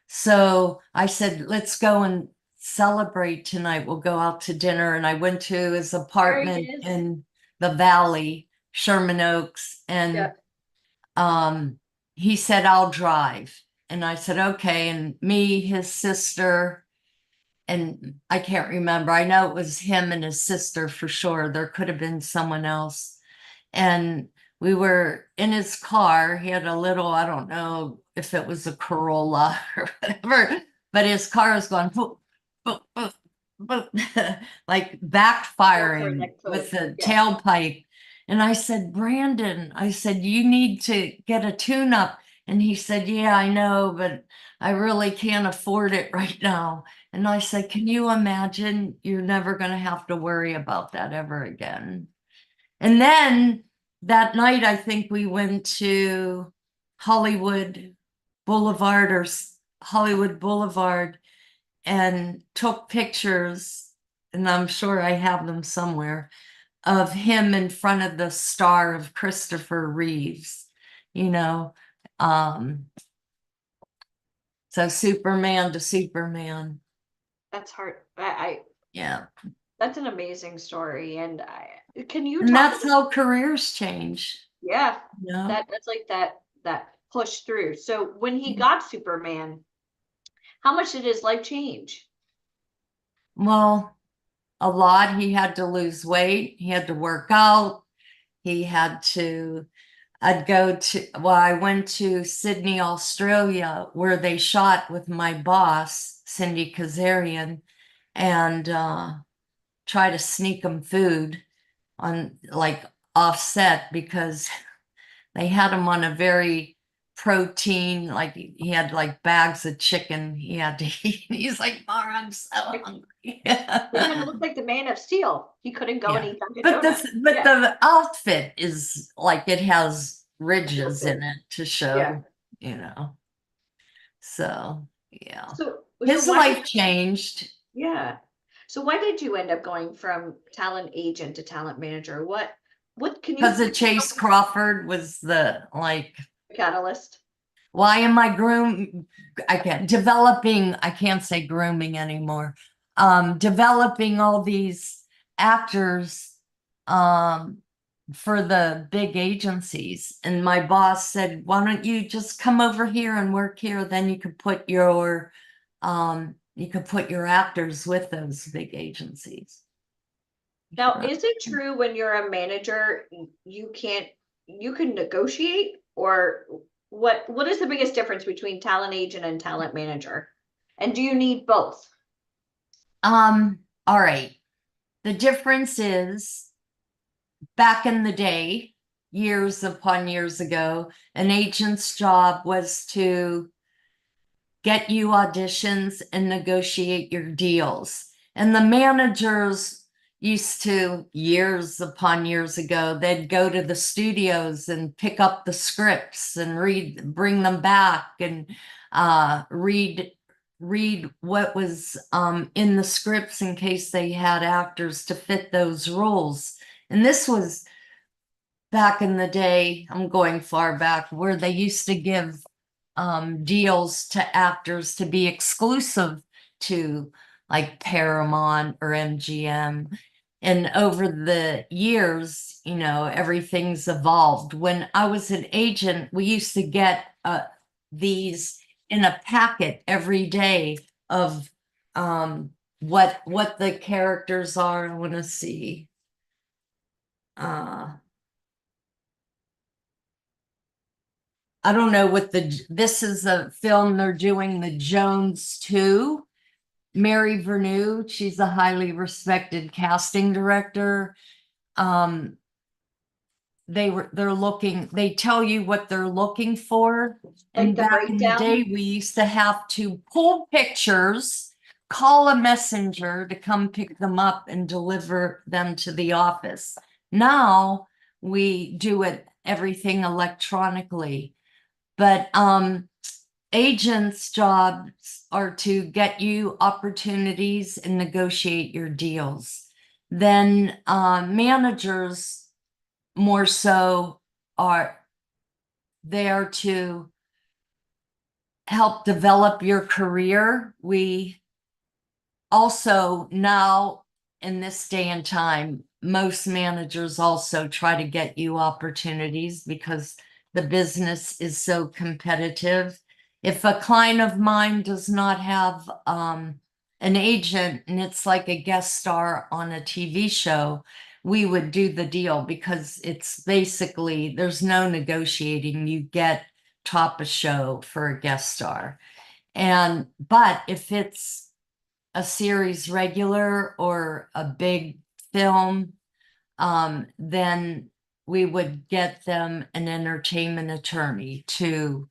So I said, let's go and celebrate tonight. We'll go out to dinner. And I went to his apartment is. in the Valley, Sherman Oaks, and he said, I'll drive. And I said, okay. And me, his sister, and I can't remember. I know it was him and his sister for sure. There could have been someone else. And we were in his car. He had a little, I don't know if it was a Corolla or whatever, but his car was going boop, boop, boop, boop, like backfiring with the tailpipe. And I said, Brandon, you need to get a tune-up. And he said, yeah, I know, but I really can't afford it right now. And I said, can you imagine? You're never going to have to worry about that ever again. And then that night, I think we went to Hollywood Boulevard Hollywood Boulevard and took pictures, and I'm sure I have them somewhere, of him in front of the star of Christopher Reeves, you know. So Superman to Superman. That's hard. Yeah. That's an amazing story. And can you And talk that's about- how careers change. yeah, You know? that's like that push through. So when he got Superman, how much did his life change? Well, a lot. He had to lose weight. He had to work out. He had to, I went to Sydney, Australia, where they shot with my boss, Cindy Kazarian, and try to sneak him food on like offset because they had him on a very protein, like he had like bags of chicken he had to eat. He's like, Mara, I'm so hungry. He kind of looked like the Man of Steel. He couldn't go and Yeah. eat Dunkin' But Donuts. but Yeah. the outfit is like it has ridges in it to show, Yeah. you know. So yeah. So His why life did- changed. yeah. So why did you end up going from talent agent to talent manager? What can you Because of Chase Crawford was the like, catalyst? why am I I can't say grooming anymore. Developing all these actors for the big agencies. And my boss said, why don't you just come over here and work here? Then you could put your actors with those big agencies. Now, is it true when you're a manager, you can negotiate, or what is the biggest difference between talent agent and talent manager? And do you need both? All right. The difference is back in the day, years upon years ago, an agent's job was to get you auditions and negotiate your deals. And the managers used to, years upon years ago, they'd go to the studios and pick up the scripts and bring them back and read what was in the scripts in case they had actors to fit those roles. And this was back in the day, I'm going far back, where they used to give deals to actors to be exclusive to like Paramount or MGM. And over the years, you know, everything's evolved. When I was an agent, we used to get these in a packet every day of what the characters are. I want to see. I don't know what this is a film they're doing, the Jones 2. Mary Vernew, she's a highly respected casting director. They tell you what they're looking for. And the back in the breakdown? day, we used to have to pull pictures, call a messenger to come pick them up and deliver them to the office. Now we do everything electronically. But agents' jobs are to get you opportunities and negotiate your deals. Then managers more so are there to help develop your career. We also now, in this day and time, most managers also try to get you opportunities because the business is so competitive. If a client of mine does not have an agent and it's like a guest star on a TV show, we would do the deal because it's basically, there's no negotiating. You get top a show for a guest star. But if it's a series regular or a big film, then we would get them an entertainment attorney to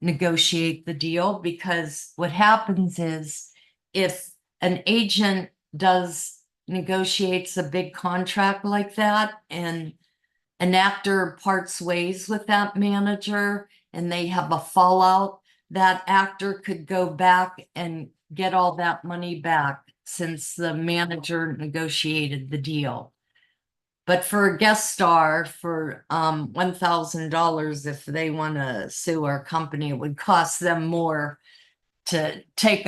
negotiate the deal, because what happens is if an agent negotiates a big contract like that and an actor parts ways with that manager and they have a fallout, that actor could go back and get all that money back since the manager negotiated the deal. But for a guest star for $1,000, if they want to sue our company, it would cost them more to take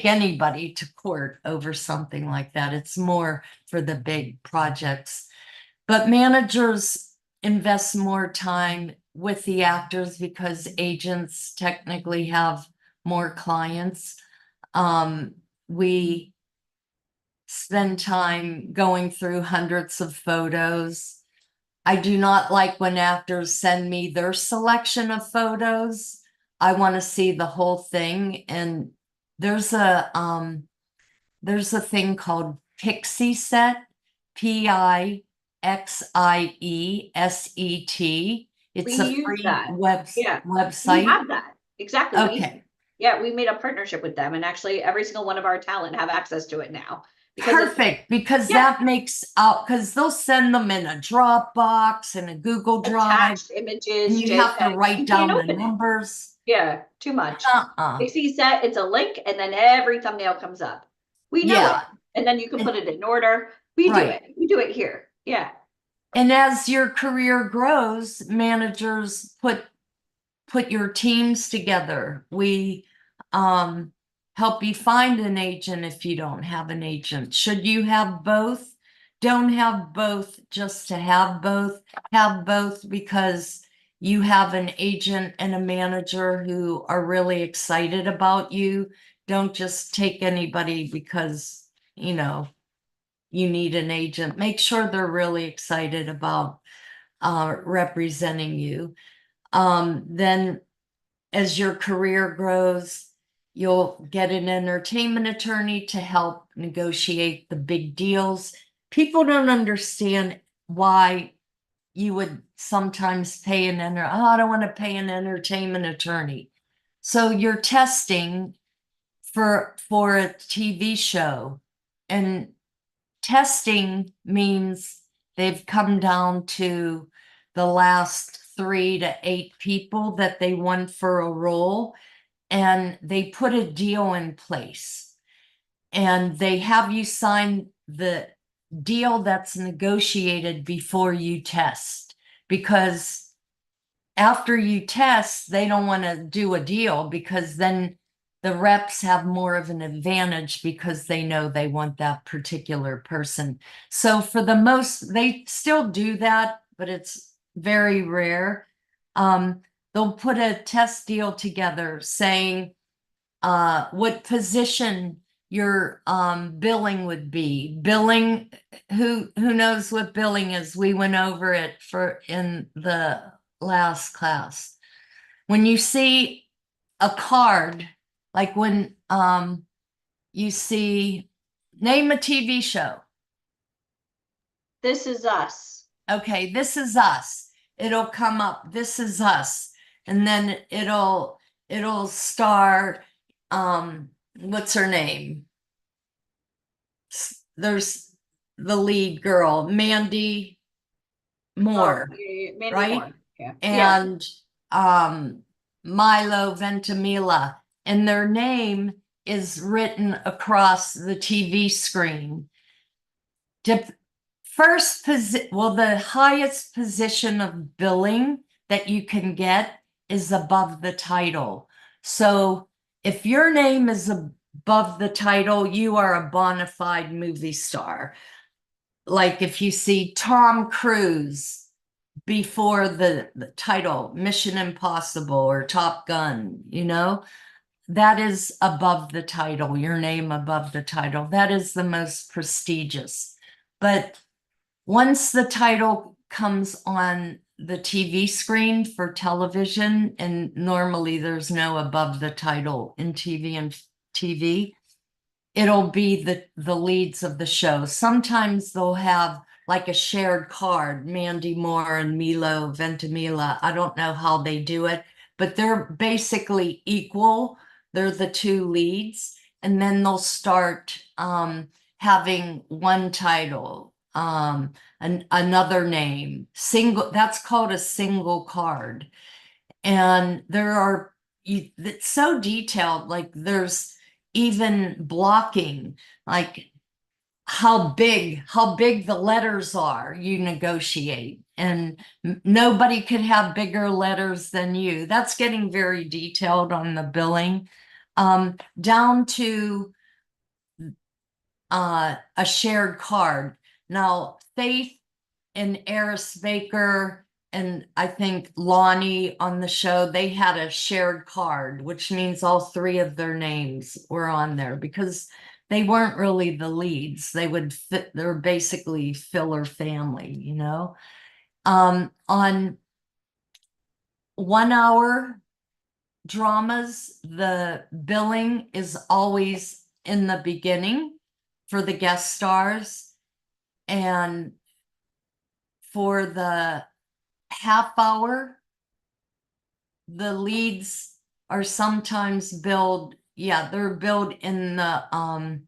anybody to court over something like that. It's more for the big projects. But managers invest more time with the actors because agents technically have more clients. We spend time going through hundreds of photos. I do not like when actors send me their selection of photos. I want to see the whole thing. And there's a thing called Pixie Set, PIXIESET. It's We a use free that. Yeah. We website. have that. Exactly. Okay. Yeah, we made a partnership with them, and actually every single one of our talent have access to it now. Because it's Perfect, because Yeah. that makes out, because they'll send them in a Dropbox and a Google Drive, attached images, and you have to JPEGs. write You down can't the open it. numbers. Yeah, too much. Uh-uh. Set, it's a link, and then every thumbnail comes up. We know Yeah. it, and then you can put it in order. We do Right. it. We do it here. Yeah. And as your career grows, managers put your teams together. We help you find an agent if you don't have an agent. Should you have both? Don't have both just to have both. Have both because you have an agent and a manager who are really excited about you. Don't just take anybody because, you know, you need an agent. Make sure they're really excited about representing you. Then as your career grows, you'll get an entertainment attorney to help negotiate the big deals. People don't understand why you would sometimes pay I don't want to pay an entertainment attorney. So you're testing for a TV show, and testing means they've come down to the last 3 to 8 people that they want for a role, and they put a deal in place, and they have you sign the deal that's negotiated before you test, because after you test, they don't want to do a deal because then the reps have more of an advantage because they know they want that particular person. So for the most, they still do that, but it's very rare. They'll put a test deal together saying what position your billing would be. Billing, who knows what billing is? We went over it in the last class. When you see a card, like when you see, name a TV show. This Is Us. Okay, This Is Us. It'll come up, This Is Us. And then it'll star, what's her name? There's the lead girl, Mandy Moore, Mandy right? Moore. Yeah. And Milo Ventimiglia, and their name is written across the TV screen. The highest position of billing that you can get is above the title. So if your name is above the title, you are a bona fide movie star. Like if you see Tom Cruise before the title, Mission Impossible or Top Gun, you know, that is above the title, your name above the title. That is the most prestigious. But once the title comes on the TV screen for television, and normally there's no above the title in TV, it'll be the leads of the show. Sometimes they'll have like a shared card, Mandy Moore and Milo Ventimiglia. I don't know how they do it, but they're basically equal. They're the two leads, and then they'll start having one title, another name, single. That's called a single card. And there are, it's so detailed, like there's even blocking, like how big the letters are, you negotiate, and nobody could have bigger letters than you. That's getting very detailed on the billing, down to a shared card. Now, Faith and Eris Baker and I think Lonnie on the show, they had a shared card, which means all three of their names were on there because they weren't really the leads. They would fit, they're basically filler family, you know. On 1 hour dramas, the billing is always in the beginning for the guest stars. And for the half hour, the leads are sometimes billed, yeah, they're billed in the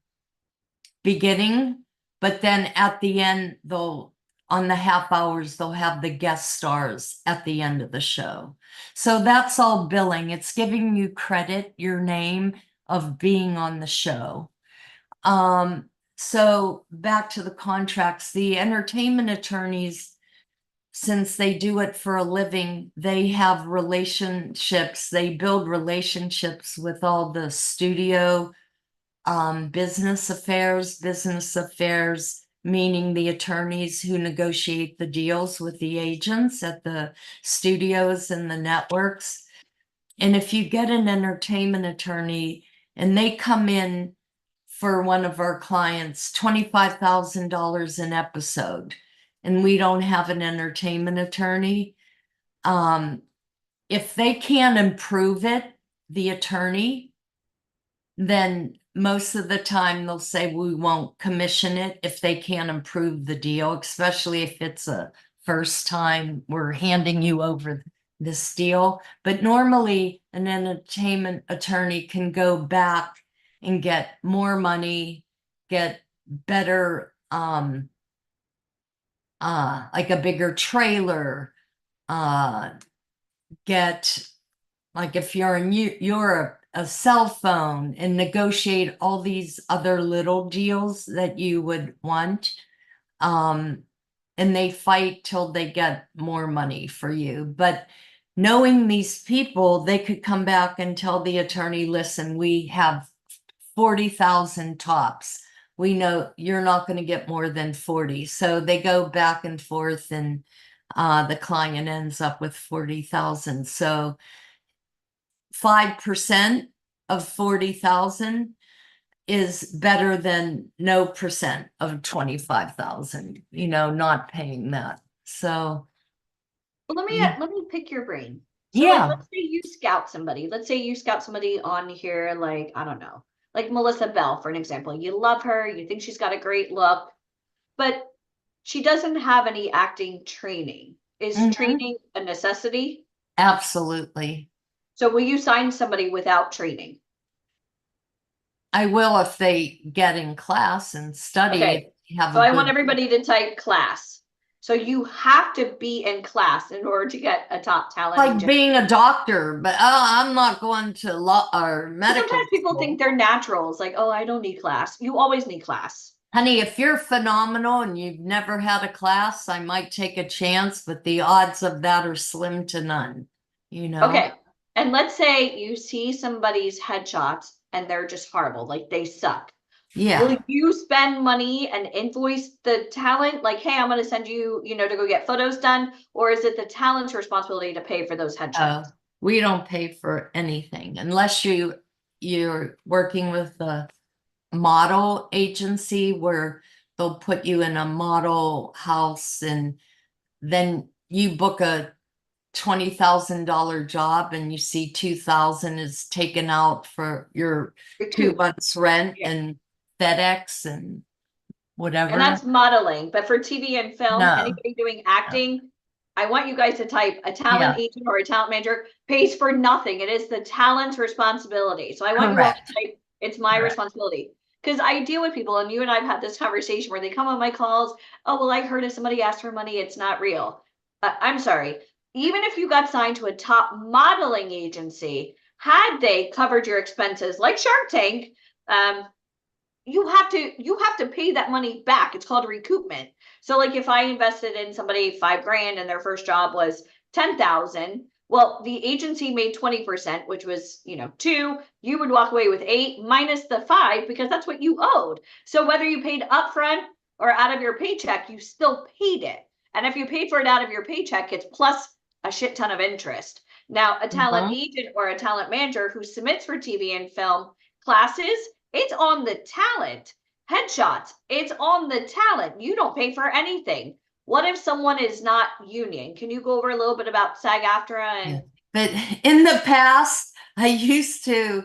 beginning, but then at the end, they'll, on the half hours, they'll have the guest stars at the end of the show. So that's all billing. It's giving you credit, your name of being on the show. So back to the contracts, the entertainment attorneys, since they do it for a living, they have relationships, they build relationships with all the studio business affairs, meaning the attorneys who negotiate the deals with the agents at the studios and the networks. And if you get an entertainment attorney and they come in for one of our clients, $25,000 an episode, and we don't have an entertainment attorney, if they can't improve it, the attorney, then most of the time they'll say we won't commission it if they can't improve the deal, especially if it's a first time we're handing you over this deal. But normally an entertainment attorney can go back and get more money, get better, like a bigger trailer, get, like if you're in Europe, a cell phone, and negotiate all these other little deals that you would want. And they fight till they get more money for you. But knowing these people, they could come back and tell the attorney, listen, we have 40,000 tops. We know you're not going to get more than 40. So they go back and forth, and the client ends up with 40,000. So 5% of 40,000 is better than no percent of 25,000, you know, not paying that. So Well, let me pick your brain. So yeah. like, let's say you scout somebody. Let's say you scout somebody on here, like, I don't know, like Melissa Bell, for an example. You love her, you think she's got a great look, but she doesn't have any acting training. Is training a necessity? Absolutely. So will you sign somebody without training? I will if they get in class and study. Okay. So I want everybody to type class. So you have to be in class in order to get a top talent. Like being a doctor, but I'm not going to law or medical. Sometimes people think they're naturals, like, oh, I don't need class. You always need class. Honey, if you're phenomenal and you've never had a class, I might take a chance, but the odds of that are slim to none, you know? Okay. And let's say you see somebody's headshots and they're just horrible, like they suck. Yeah. Will you spend money and invoice the talent? Like, hey, I'm going to send you, you know, to go get photos done. Or is it the talent's responsibility to pay for those headshots? We don't pay for anything unless you're working with a model agency where they'll put you in a model house, and then you book a $20,000 job and you see 2,000 is taken out for your 2 months rent and FedEx and whatever. And that's modeling. But for TV and film, anybody doing acting, I want you guys to type a talent agent or a talent manager pays for nothing. It is the talent's responsibility. So I want you all to type, it's my responsibility. Because I deal with people, and you and I have had this conversation where they come on my calls. Oh, well, I heard if somebody asked for money, it's not real. I'm sorry. Even if you got signed to a top modeling agency, had they covered your expenses like Shark Tank, you have to pay that money back. It's called recoupment. So like if I invested in somebody $5,000 and their first job was 10,000, well, the agency made 20%, which was, 2, you would walk away with 8 minus the 5 because that's what you owed. So whether you paid upfront or out of your paycheck, you still paid it. And if you paid for it out of your paycheck, it's plus a shit ton of interest. Now, a talent agent or a talent manager who submits for TV and film classes, it's on the talent. Headshots, it's on the talent. You don't pay for anything. What if someone is not union? Can you go over a little bit about SAG-AFTRA? And But in the past, I used to,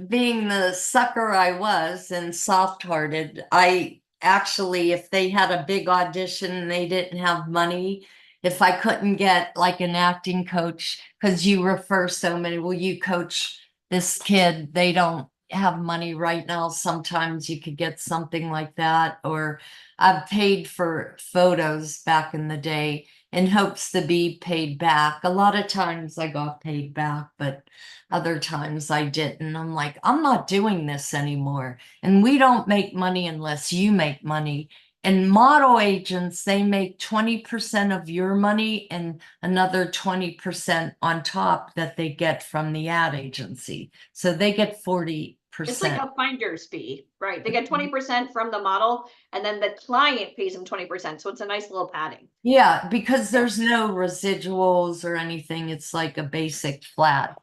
being the sucker I was and soft-hearted, I actually, if they had a big audition and they didn't have money, if I couldn't get like an acting coach, because you refer so many, will you coach this kid? They don't have money right now. Sometimes you could get something like that. Or I've paid for photos back in the day in hopes to be paid back. A lot of times I got paid back, but other times I didn't. I'm like, I'm not doing this anymore. And we don't make money unless you make money. And model agents, they make 20% of your money and another 20% on top that they get from the ad agency. So they get 40%. It's like a finder's fee, right? They get 20% from the model, and then the client pays them 20%. So it's a nice little padding. Yeah, because there's no residuals or anything. It's like a basic flat.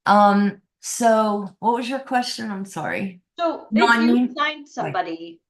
So what was your question? I'm sorry. So No, if I you mean- sign somebody,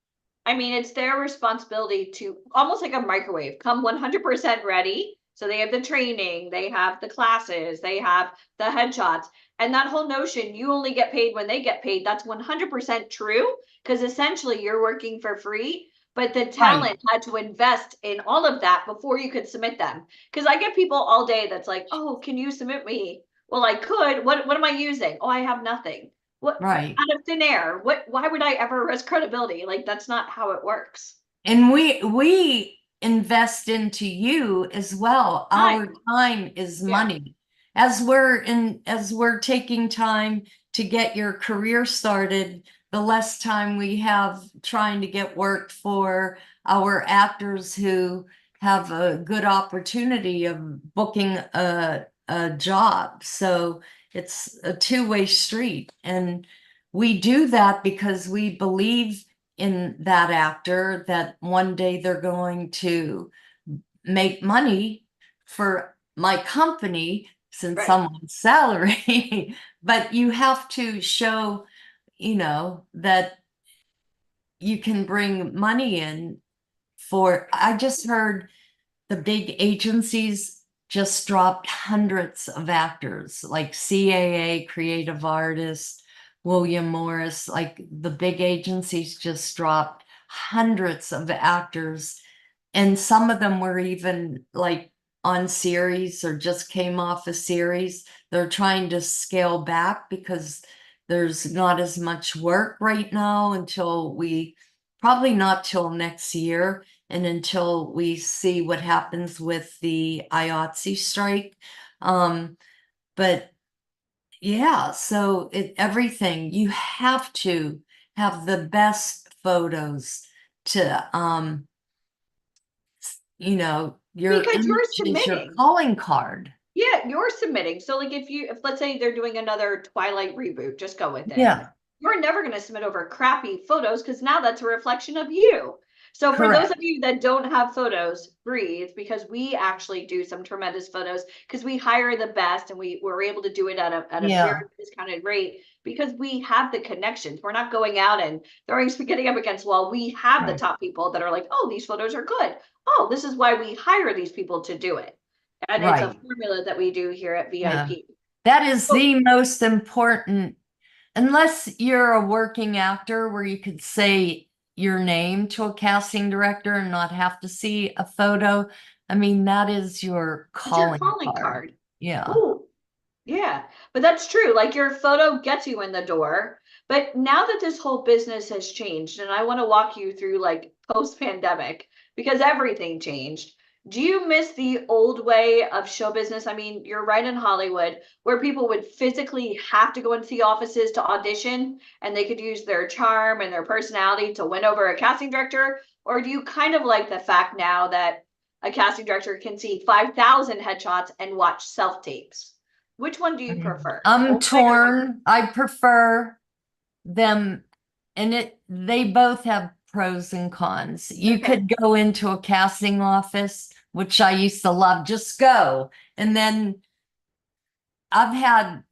I mean, it's their responsibility to almost like a microwave, come 100% ready. So they have the training, they have the classes, they have the headshots. And that whole notion, you only get paid when they get paid, that's 100% true. Because essentially you're working for free, but the talent had to invest in all of that before you could submit them. Because I get people all day that's like, oh, can you submit me? Well, I could. What am I using? Oh, I have nothing. What, Right. out of thin air? Why would I ever risk credibility? Like, that's not how it works. And we invest into you as well. Our time is money. As we're taking time to get your career started, the less time we have trying to get work for our actors who have a good opportunity of booking a job. So it's a two-way street. And we do that because we believe in that actor, that one day they're going to make money for my company since I'm on salary. But you have to show, that you can bring money in for, I just heard the big agencies just dropped hundreds of actors, like CAA, Creative Artists, William Morris, like the big agencies just dropped hundreds of actors. And some of them were even like on series or just came off a series. They're trying to scale back because there's not as much work right now probably not till next year. And until we see what happens with the IATSE strike. But yeah, so everything, you have to have the best photos to, your Because you're image is your submitting. calling card. Yeah, you're submitting. So like if let's say they're doing another Twilight reboot, just go with it. Yeah. You're never going to submit over crappy photos because now that's a reflection of you. So for those of you that don't have photos, breathe, because we actually do some tremendous photos because we hire the best and we're able to do it at a very discounted rate because we have the connections. We're not going out and throwing spaghetti up against the wall. We have the top people that are like, oh, these photos are good. Oh, this is why we hire these people to do it. And it's a formula that we do here at VIP. Yeah. That is the most important, unless you're a working actor where you could say your name to a casting director and not have to see a photo. I mean, that is your It's your calling calling card. card. Yeah. Ooh, yeah, but that's true. Like your photo gets you in the door. But now that this whole business has changed, and I want to walk you through like post-pandemic because everything changed. Do you miss the old way of show business? I mean, you're right in Hollywood where people would physically have to go into the offices to audition and they could use their charm and their personality to win over a casting director. Or do you kind of like the fact now that a casting director can see 5,000 headshots and watch self-tapes? Which one do you prefer? I'm Old way or new? torn. I prefer them, and they both have pros and cons. You Okay. could go into a casting office, which I used to love, just go. And then I've had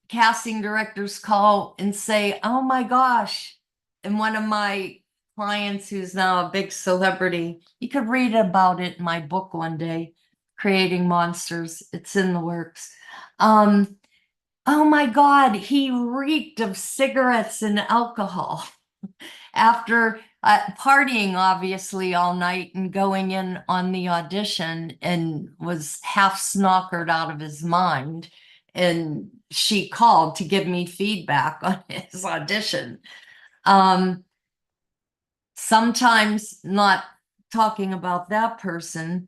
casting directors call and say, "Oh my gosh." And one of my clients who's now a big celebrity, you could read about it in my book one day, Creating Monsters. It's in the works. Oh my God, he reeked of cigarettes and alcohol after partying obviously all night and going in on the audition and was half snockered out of his mind. And she called to give me feedback on his audition. Sometimes not talking about that person,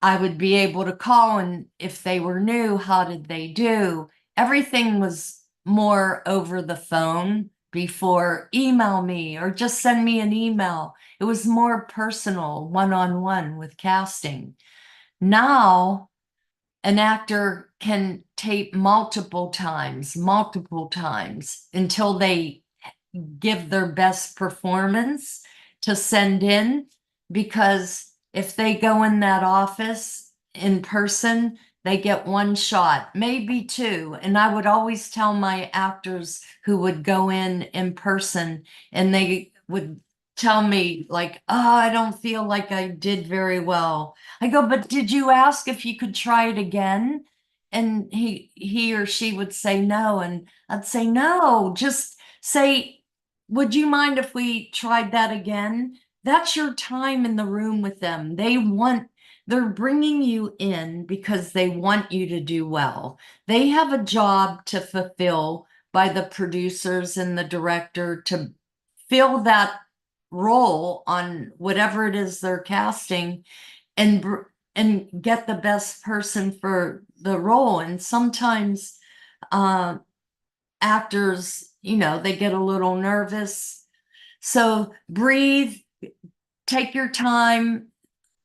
I would be able to call, and if they were new, how did they do? Everything was more over the phone before. Email me or just send me an email. It was more personal, one-on-one with casting. Now, an actor can tape multiple times until they give their best performance to send in, because if they go in that office in person, they get one shot, maybe two. And I would always tell my actors who would go in person, and they would tell me like, "Oh, I don't feel like I did very well." I go, "But did you ask if you could try it again?" And he or she would say no. And I'd say, "No, just say, would you mind if we tried that again?" That's your time in the room with them. They're bringing you in because they want you to do well. They have a job to fulfill by the producers and the director to fill that role on whatever it is they're casting, and get the best person for the role. And sometimes actors, they get a little nervous. So breathe, take your time.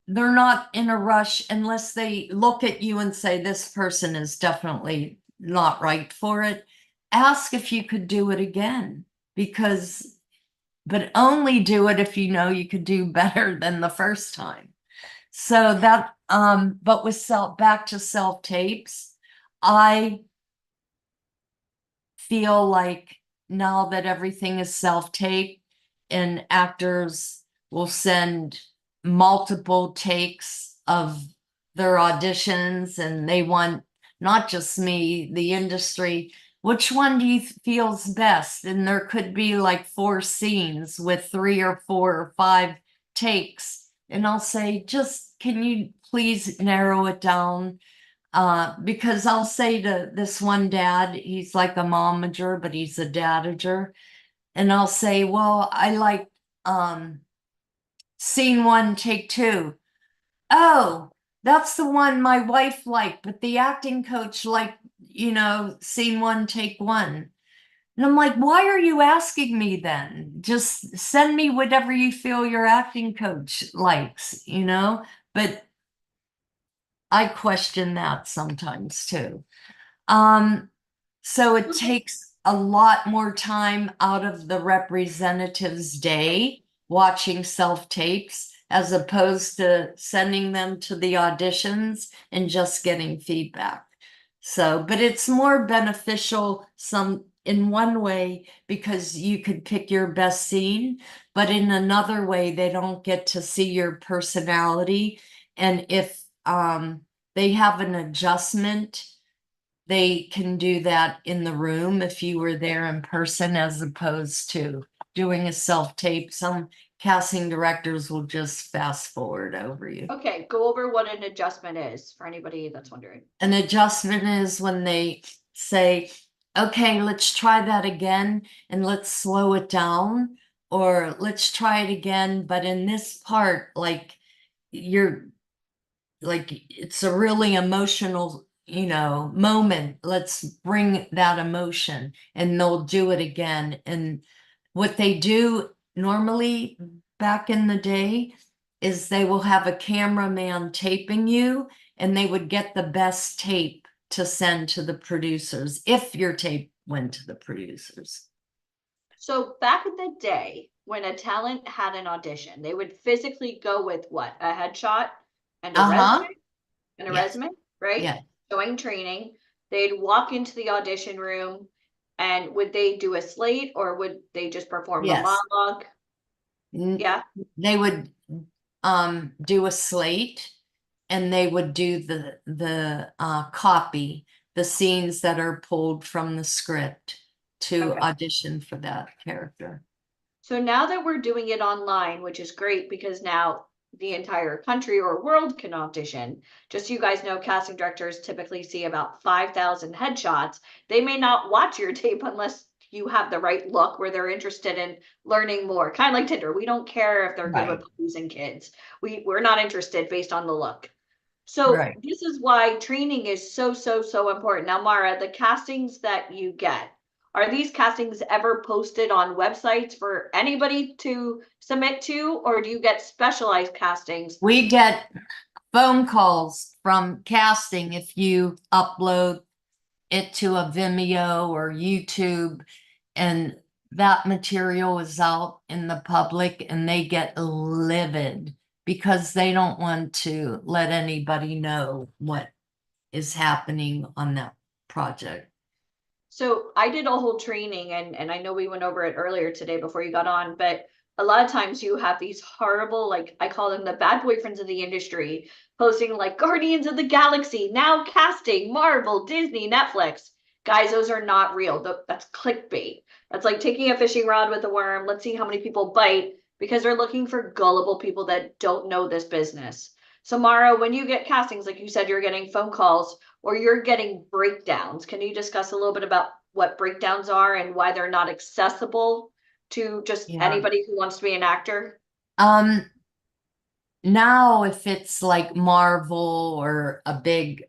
They're not in a rush unless they look at you and say, "This person is definitely not right for it." Ask if you could do it again, but only do it if you know you could do better than the first time. So that, but with back to self tapes, I feel like now that everything is self tape and actors will send multiple takes of their auditions, and they want not just me, the industry, which one do you feels best? And there could be like 4 scenes with 3 or 4 or 5 takes. And I'll say, "Just, can you please narrow it down?" Because I'll say to this one dad, he's like a momager, but he's a dadager. And I'll say, "Well, I like scene 1, take 2. Oh, that's the one my wife liked, but the acting coach liked, scene 1, take 1. And I'm like, "Why are you asking me then? Just send me whatever you feel your acting coach likes, But I question that sometimes too. So it takes a lot more time out of the representative's day watching self-tapes as opposed to sending them to the auditions and just getting feedback. So, but it's more beneficial in one way because you could pick your best scene, but in another way, they don't get to see your personality. And if they have an adjustment, they can do that in the room if you were there in person as opposed to doing a self-tape, some casting directors will just fast forward over you. Okay, go over what an adjustment is for anybody that's wondering. An adjustment is when they say, okay, let's try that again and let's slow it down, or let's try it again, but in this part, like it's a really emotional, moment. Let's bring that emotion, and they'll do it again. And what they do normally back in the day is they will have a cameraman taping you, and they would get the best tape to send to the producers if your tape went to the producers. So back in the day, when a talent had an audition, they would physically go with what? A headshot and a resume? And a Yes. resume, right? Yeah. Showing training. They'd walk into the audition room, and would they do a slate, or would they just perform a Yes. monologue? Yeah. They would do a slate, and they would do the copy, the scenes that are pulled from the script to Okay. audition for that character. So now that we're doing it online, which is great because now the entire country or world can audition. Just so you guys know, casting directors typically see about 5,000 headshots. They may not watch your tape unless you have the right look where they're interested in learning more. Kind of like Tinder. We don't care if they're good with puppies and kids. We're not interested based on the look. So this is why training is so important. Now, Mara, the castings that you get, are these castings ever posted on websites for anybody to submit to, or do you get specialized castings? We get phone calls from casting if you upload it to a Vimeo or YouTube, and that material is out in the public, and they get livid because they don't want to let anybody know what is happening on that project. So I did a whole training, and I know we went over it earlier today before you got on, but a lot of times you have these horrible, like I call them the bad boyfriends of the industry, posting like Guardians of the Galaxy, now casting, Marvel, Disney, Netflix. Guys, those are not real. That's clickbait. That's like taking a fishing rod with a worm. Let's see how many people bite, because they're looking for gullible people that don't know this business. So Mara, when you get castings, like you said, you're getting phone calls or you're getting breakdowns. Can you discuss a little bit about what breakdowns are and why they're not accessible to just anybody who wants to be an actor? Now if it's like Marvel or a big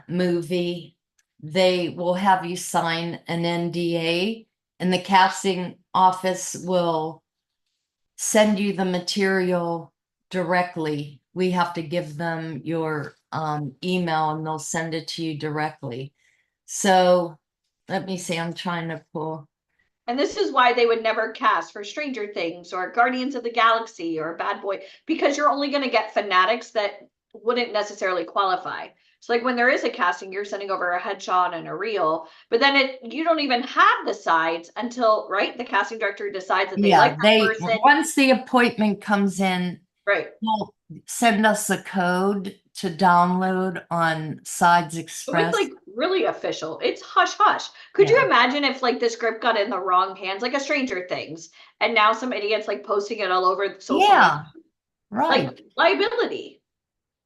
movie, they will have you sign an NDA, and the casting office will send you the material directly. We have to give them your email, and they'll send it to you directly. So let me see, I'm trying to pull. And this is why they would never cast for Stranger Things or Guardians of the Galaxy or Bad Boy, because you're only going to get fanatics that wouldn't necessarily qualify. So like when there is a casting, you're sending over a headshot and a reel, but then you don't even have the sides until, right, the casting director decides that they like that person. Once the appointment comes in, they'll send us a code to download on Sides Express. So it's like really official. It's hush hush. Could you imagine if like the script got in the wrong hands, like a Stranger Things, and now some idiots like posting it all over social media? Right. Like liability.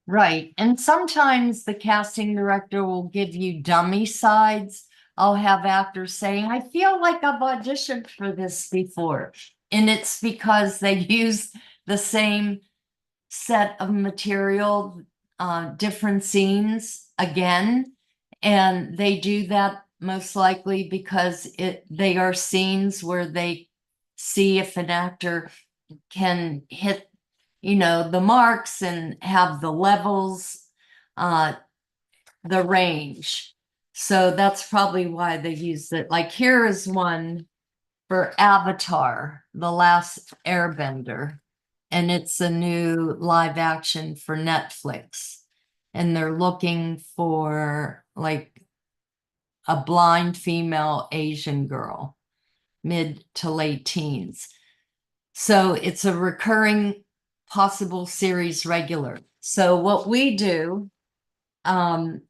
Right. And sometimes the casting director will give you dummy sides. I'll have actors saying, I feel like I've auditioned for this before. And it's because they use the same set of material, different scenes again. And they do that most likely because they are scenes where they see if an actor can hit the marks and have the levels, the range. So that's probably why they use it. Like here is one for Avatar, The Last Airbender. And it's a new live action for Netflix. And they're looking for like a blind female Asian girl, mid to late teens. So it's a recurring possible series regular. So what we do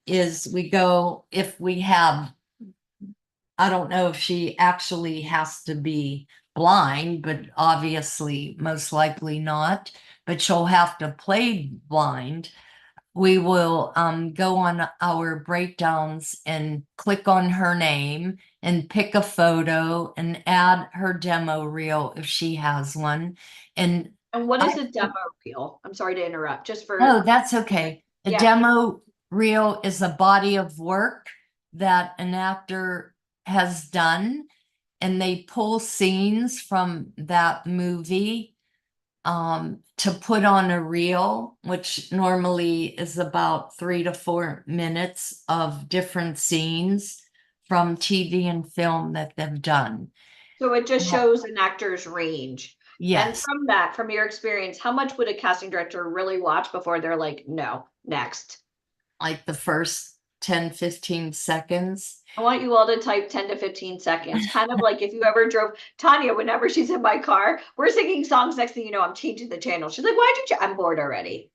is we go, if we have, I don't know if she actually has to be blind, but obviously most likely not, but she'll have to play blind. We will go on our breakdowns and click on her name and pick a photo and add her demo reel if she has one. And what is a demo reel? I'm sorry to interrupt, just for. oh, that's okay. A Yeah. demo reel is a body of work that an actor has done, and they pull scenes from that movie to put on a reel, which normally is about 3 to 4 minutes of different scenes from TV and film that they've done. So it just shows an actor's range. And Yes. from that, from your experience, how much would a casting director really watch before they're like, no, next? Like the first 10, 15 seconds. I want you all to type 10 to 15 seconds. Kind of like if you ever drove Tanya, whenever she's in my car, we're singing songs. Next thing you know, I'm changing the channel. She's like, why'd you I'm bored already.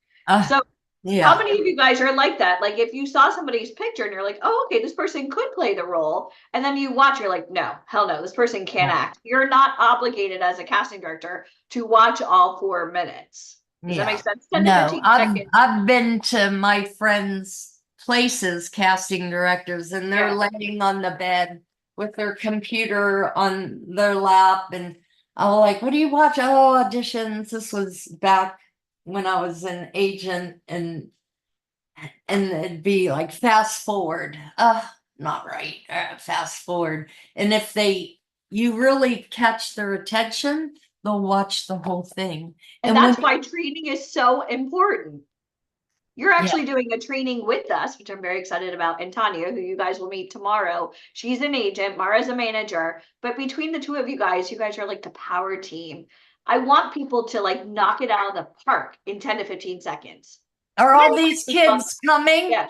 So Yeah. how many of you guys are like that? Like if you saw somebody's picture and you're like, oh, okay, this person could play the role. And then you watch, you're like, no, hell no, this person can't act. You're not obligated as a casting director to watch all 4 minutes. Does that make sense? 10 to 15 seconds. I've been to my friends' places, casting directors, and they're laying on the bed with their computer on their lap, and I'm like, what do you watch? Oh, auditions. This was back when I was an agent, and it'd be like fast forward. Not right. Fast forward. And if you really catch their attention, they'll watch the whole thing. And that's why training is so important. You're actually doing a training with us, which I'm very excited about. And Tanya, who you guys will meet tomorrow, she's an agent, Mara's a manager. But between the two of you guys are like the power team. I want people to like knock it out of the park in 10 to 15 seconds. Are all these kids coming? Yeah.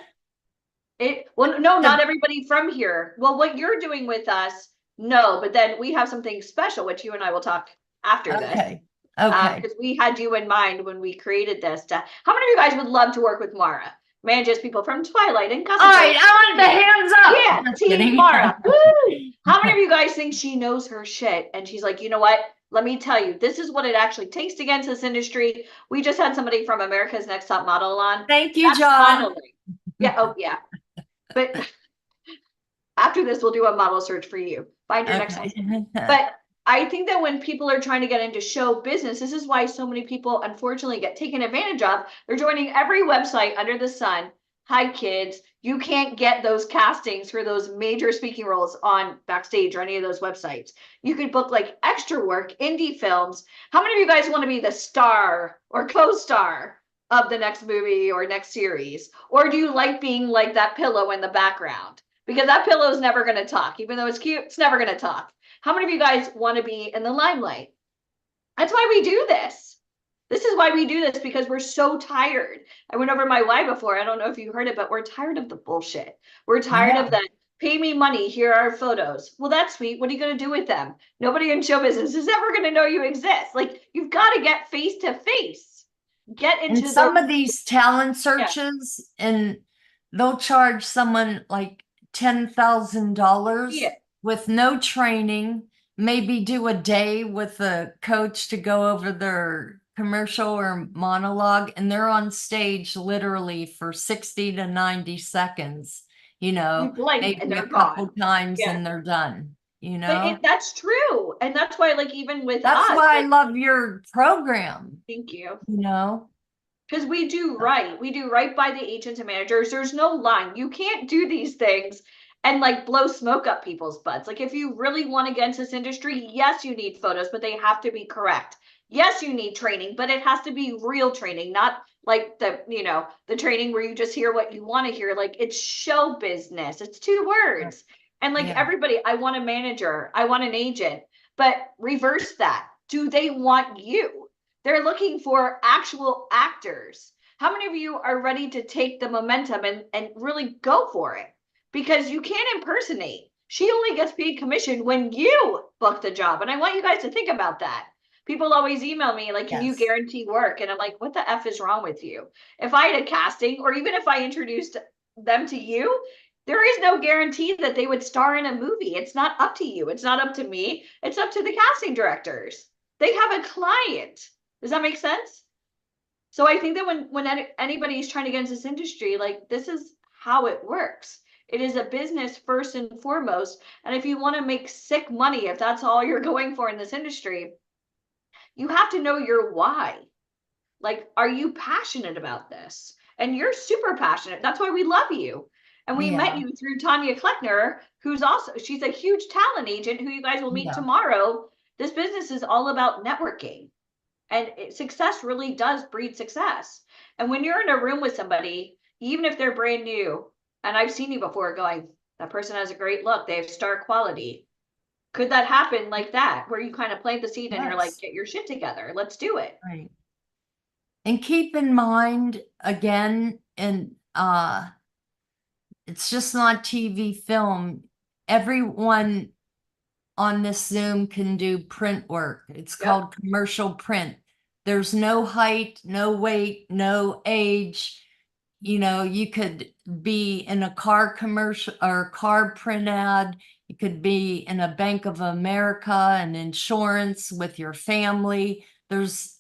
Well, no, not everybody from here. Well, what you're doing with us, no, but then we have something special, which you and I will talk after this. Okay. Because we had you in mind when we created this. How many of you guys would love to work with Mara? Manages people from Twilight and Custom. All right, I want the hands up. Yeah, Team Mara. Woo! How many of you guys think she knows her shit? And she's like, you know what? Let me tell you, this is what it actually takes to get into this industry. We just had somebody from America's Next Top Model on. Thank you, John. Finally. Yeah. Oh, yeah. But after this, we'll do a model search for you. Find your next one. But I think that when people are trying to get into show business, this is why so many people unfortunately get taken advantage of. They're joining every website under the sun. Hi, kids. You can't get those castings for those major speaking roles on Backstage or any of those websites. You could book like extra work, indie films. How many of you guys want to be the star or co-star of the next movie or next series? Or do you like being like that pillow in the background? Because that pillow is never going to talk. Even though it's cute, it's never going to talk. How many of you guys want to be in the limelight? That's why we do this. This is why we do this, because we're so tired. I went over my why before. I don't know if you heard it, but we're tired of the bullshit. We're tired of that. Pay me money. Here are photos. Well, that's sweet. What are you going to do with them? Nobody in show business is ever going to know you exist. Like, you've got to get face to face. Get into some of these talent searches, and they'll charge someone like $10,000 with no training, maybe do a day with a coach to go over their commercial or monologue, and they're on stage literally for 60 to 90 seconds, maybe a couple times and they're done, But that's true. And that's why, like, even with that's why I love your program. Thank you. Because we do right. We do right by the agents and managers. There's no line. You can't do these things and like blow smoke up people's butts. Like if you really want to get into this industry, yes, you need photos, but they have to be correct. Yes, you need training, but it has to be real training, not like the training where you just hear what you want to hear. Like it's show business. It's 2 words. And like everybody, I want a manager, I want an agent, but reverse that. Do they want you? They're looking for actual actors. How many of you are ready to take the momentum and really go for it? Because you can't impersonate. She only gets paid commission when you book the job. And I want you guys to think about that. People always email me like, can you guarantee work? And I'm like, what the F is wrong with you? If I had a casting, or even if I introduced them to you, There is no guarantee that they would star in a movie. It's not up to you. It's not up to me. It's up to the casting directors. They have a client. Does that make sense? So I think that when anybody's trying to get into this industry, like, this is how it works. It is a business first and foremost. And if you want to make sick money, if that's all you're going for in this industry, you have to know your why. Like, are you passionate about this? And you're super passionate. That's why we love you. And we met Yeah. you through Tanya Kleckner, who's also, she's a huge talent agent who you guys will meet Yeah. tomorrow. This business is all about networking. And success really does breed success. And when you're in a room with somebody, even if they're brand new, and I've seen you before going, that person has a great look, they have star quality. Could that happen like that, where you kind of plant the seed and you're like, Yes. get your shit together, let's do it. Right. And keep in mind again, and it's just not TV film. Everyone on this Zoom can do print work. It's Yep. called commercial print. There's no height, no weight, no age. You know, you could be in a car commercial or car print ad. You could be in a Bank of America and insurance with your family. There's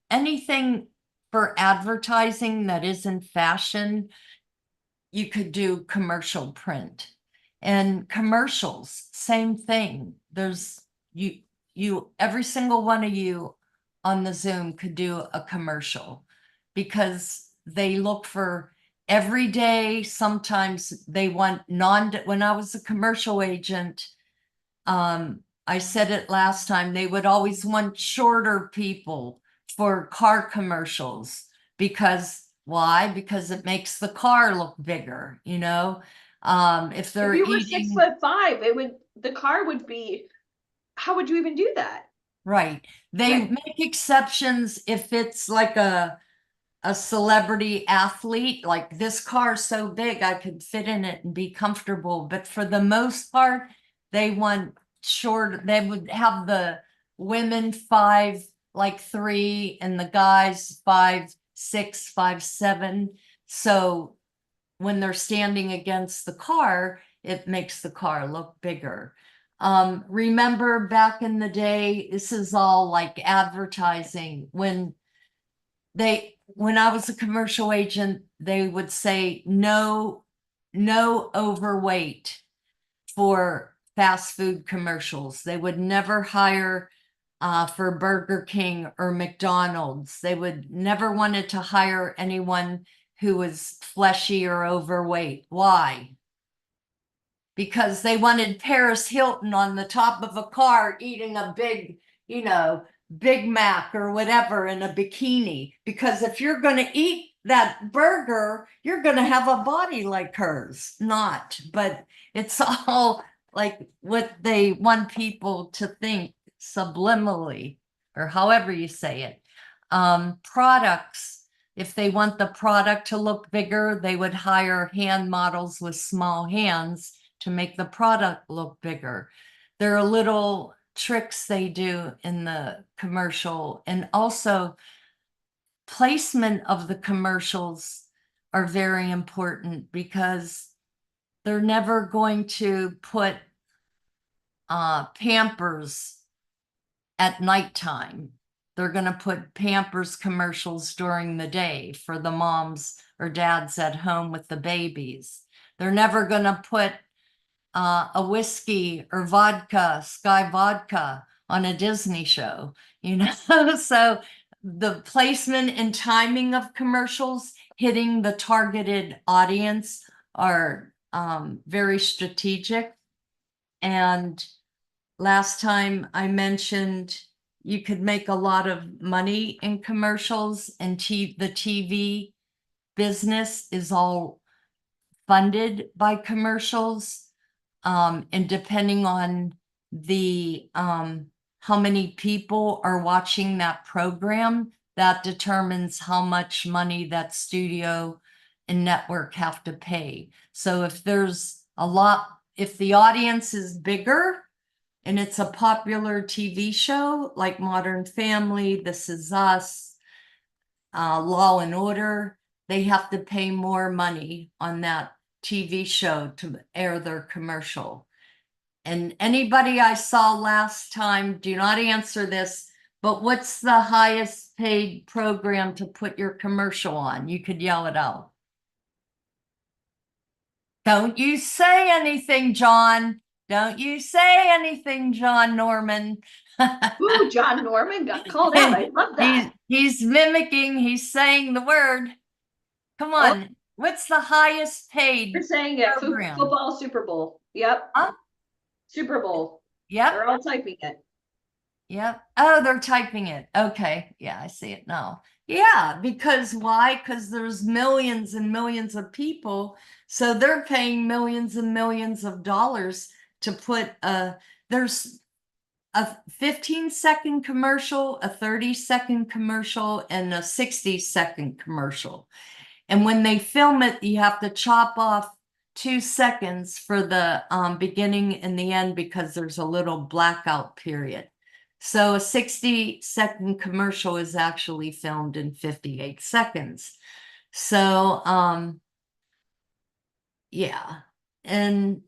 anything for advertising that isn't fashion. You could do commercial print. And commercials, same thing. There's every single one of you on the Zoom could do a commercial, because they look for every day. Sometimes they want when I was a commercial agent, I said it last time, they would always want shorter people for car commercials. Because why? Because it makes the car look bigger, you know? If they're If you were eating, 6'5", the car would be, how would you even do that? right. They Right. make exceptions if it's like a celebrity athlete, like this car's so big I could fit in it and be comfortable. But for the most part, they want short. They would have the women 5'3" and the guys 5'6", 5'7". So when they're standing against the car, it makes the car look bigger. Remember back in the day, this is all like advertising. When I was a commercial agent, they would say no overweight for fast food commercials. They would never hire for Burger King or McDonald's. They would never wanted to hire anyone who was fleshy or overweight. Why? Because they wanted Paris Hilton on the top of a car eating a big, Big Mac or whatever in a bikini. Because if you're going to eat that burger, you're going to have a body like hers. Not, but it's all like what they want people to think subliminally, or however you say it. Products, if they want the product to look bigger, they would hire hand models with small hands to make the product look bigger. There are little tricks they do in the commercial, and also placement of the commercials are very important, because they're never going to put Pampers at nighttime. They're going to put Pampers commercials during the day for the moms or dads at home with the babies. They're never going to put a whiskey or vodka, Sky Vodka, on a Disney show, So the placement and timing of commercials hitting the targeted audience are very strategic. And last time I mentioned you could make a lot of money in commercials, and the TV business is all funded by commercials. And depending on the how many people are watching that program, that determines how much money that studio and network have to pay. So if there's if the audience is bigger and it's a popular TV show like Modern Family, This Is Us, Law and Order, they have to pay more money on that TV show to air their commercial. And anybody I saw last time, do not answer this, but what's the highest paid program to put your commercial on? You could yell it out. Don't you say anything, John. Don't you say anything, John Norman. Ooh, John Norman got called out. I love that. He's mimicking, he's saying the word. Come on. What's the highest paid? You're saying it. program. Football Super Bowl. Yep. Huh? Super Bowl. Yep. They're all typing it. Yep. Oh, they're typing it. Okay. Yeah, I see it now. Yeah, because why? Because there's millions and millions of people. So they're paying millions and millions of dollars to put there's a 15-second commercial, a 30-second commercial, and a 60-second commercial. And when they film it, you have to chop off 2 seconds for the beginning and the end because there's a little blackout period. So a 60-second commercial is actually filmed in 58 seconds. So, yeah. And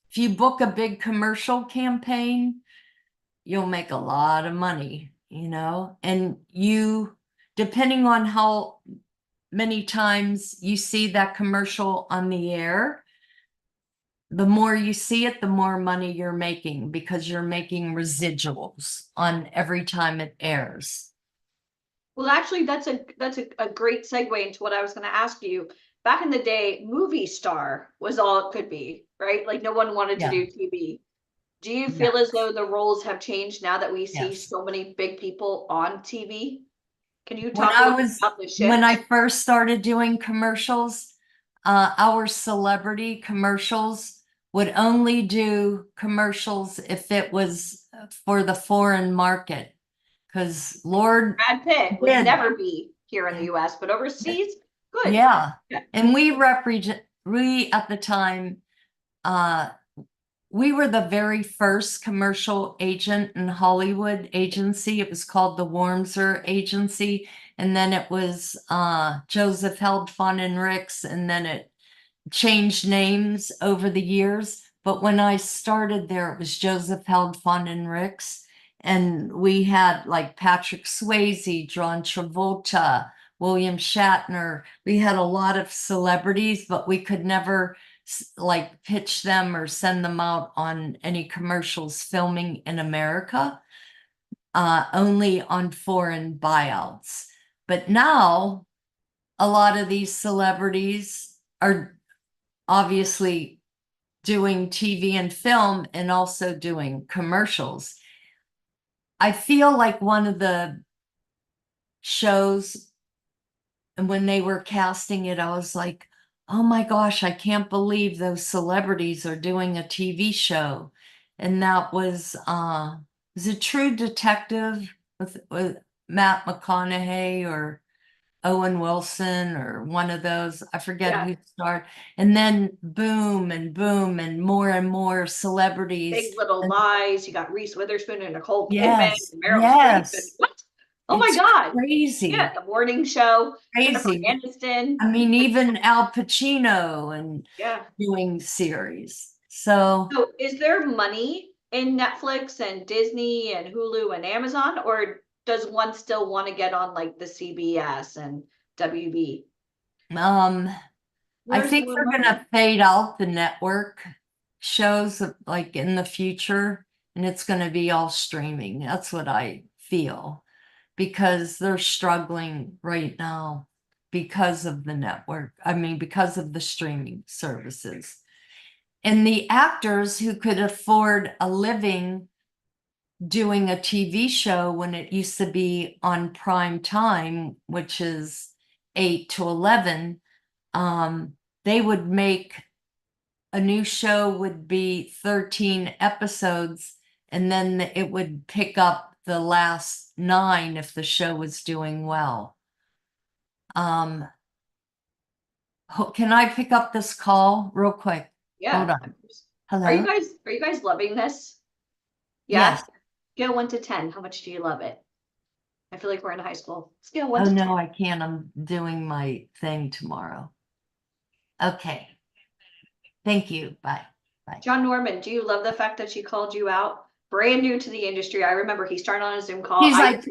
if you book a big commercial campaign, you'll make a lot of money, you know, and you, depending on how many times you see that commercial on the air, the more you see it, the more money you're making because you're making residuals on every time it airs. Well, actually, that's a great segue into what I was going to ask you. Back in the day, movie star was all it could be, right? Like no one wanted to do TV. Do you feel as though the roles have changed now that we see so many big people on TV? Can you talk about the shift? When I first started doing commercials, our celebrity commercials would only do commercials if it was for the foreign market. Because Lord, Brad Pitt would never be here in the US, but overseas, good. Yeah. And we at the time, we were the very first commercial agent in Hollywood agency. It was called the Wormser Agency. And then it was Joseph Held Fun and Ricks. And then it changed names over the years. But when I started there, it was Joseph Held Fun and Ricks. And we had like Patrick Swayze, John Travolta, William Shatner. We had a lot of celebrities, but we could never like pitch them or send them out on any commercials filming in America, only on foreign buyouts. But now a lot of these celebrities are obviously doing TV and film and also doing commercials. I feel like one of the shows, and when they were casting it, I was like, oh my gosh, I can't believe those celebrities are doing a TV show. And that was it True Detective with Matt McConaughey or Owen Wilson or one of those? I forget who starred. And then boom and more celebrities. Big Little Lies. You got Reese Witherspoon and Nicole Kidman. Yes, And Meryl Streep. What? Oh my God. Crazy. Yeah, The Morning Show. Crazy. Aniston. I mean, even Al Pacino and doing series. So is there money in Netflix and Disney and Hulu and Amazon, or does one still want to get on like the CBS and WB? I think they're gonna fade out the network shows like in the future, and it's gonna be all streaming. That's what I feel, because they're struggling right now because of the network. I mean, because of the streaming services. And the actors who could afford a living doing a TV show when it used to be on prime time, which is 8 to 11, they would make a new show would be 13 episodes, and then it would pick up the last 9 if the show was doing well. Can I pick up this call real quick? Yeah. Hold on. Hello. Are you guys loving this? Yes. Scale 1 to 10. How much do you love it? I feel like we're in high school. Scale 1 to 10. Oh no, I can't. I'm doing my thing tomorrow. Okay. Thank you. Bye. John Norman, do you love the fact that she called you out? Brand new to the industry. I remember he started on a Zoom call. He's like,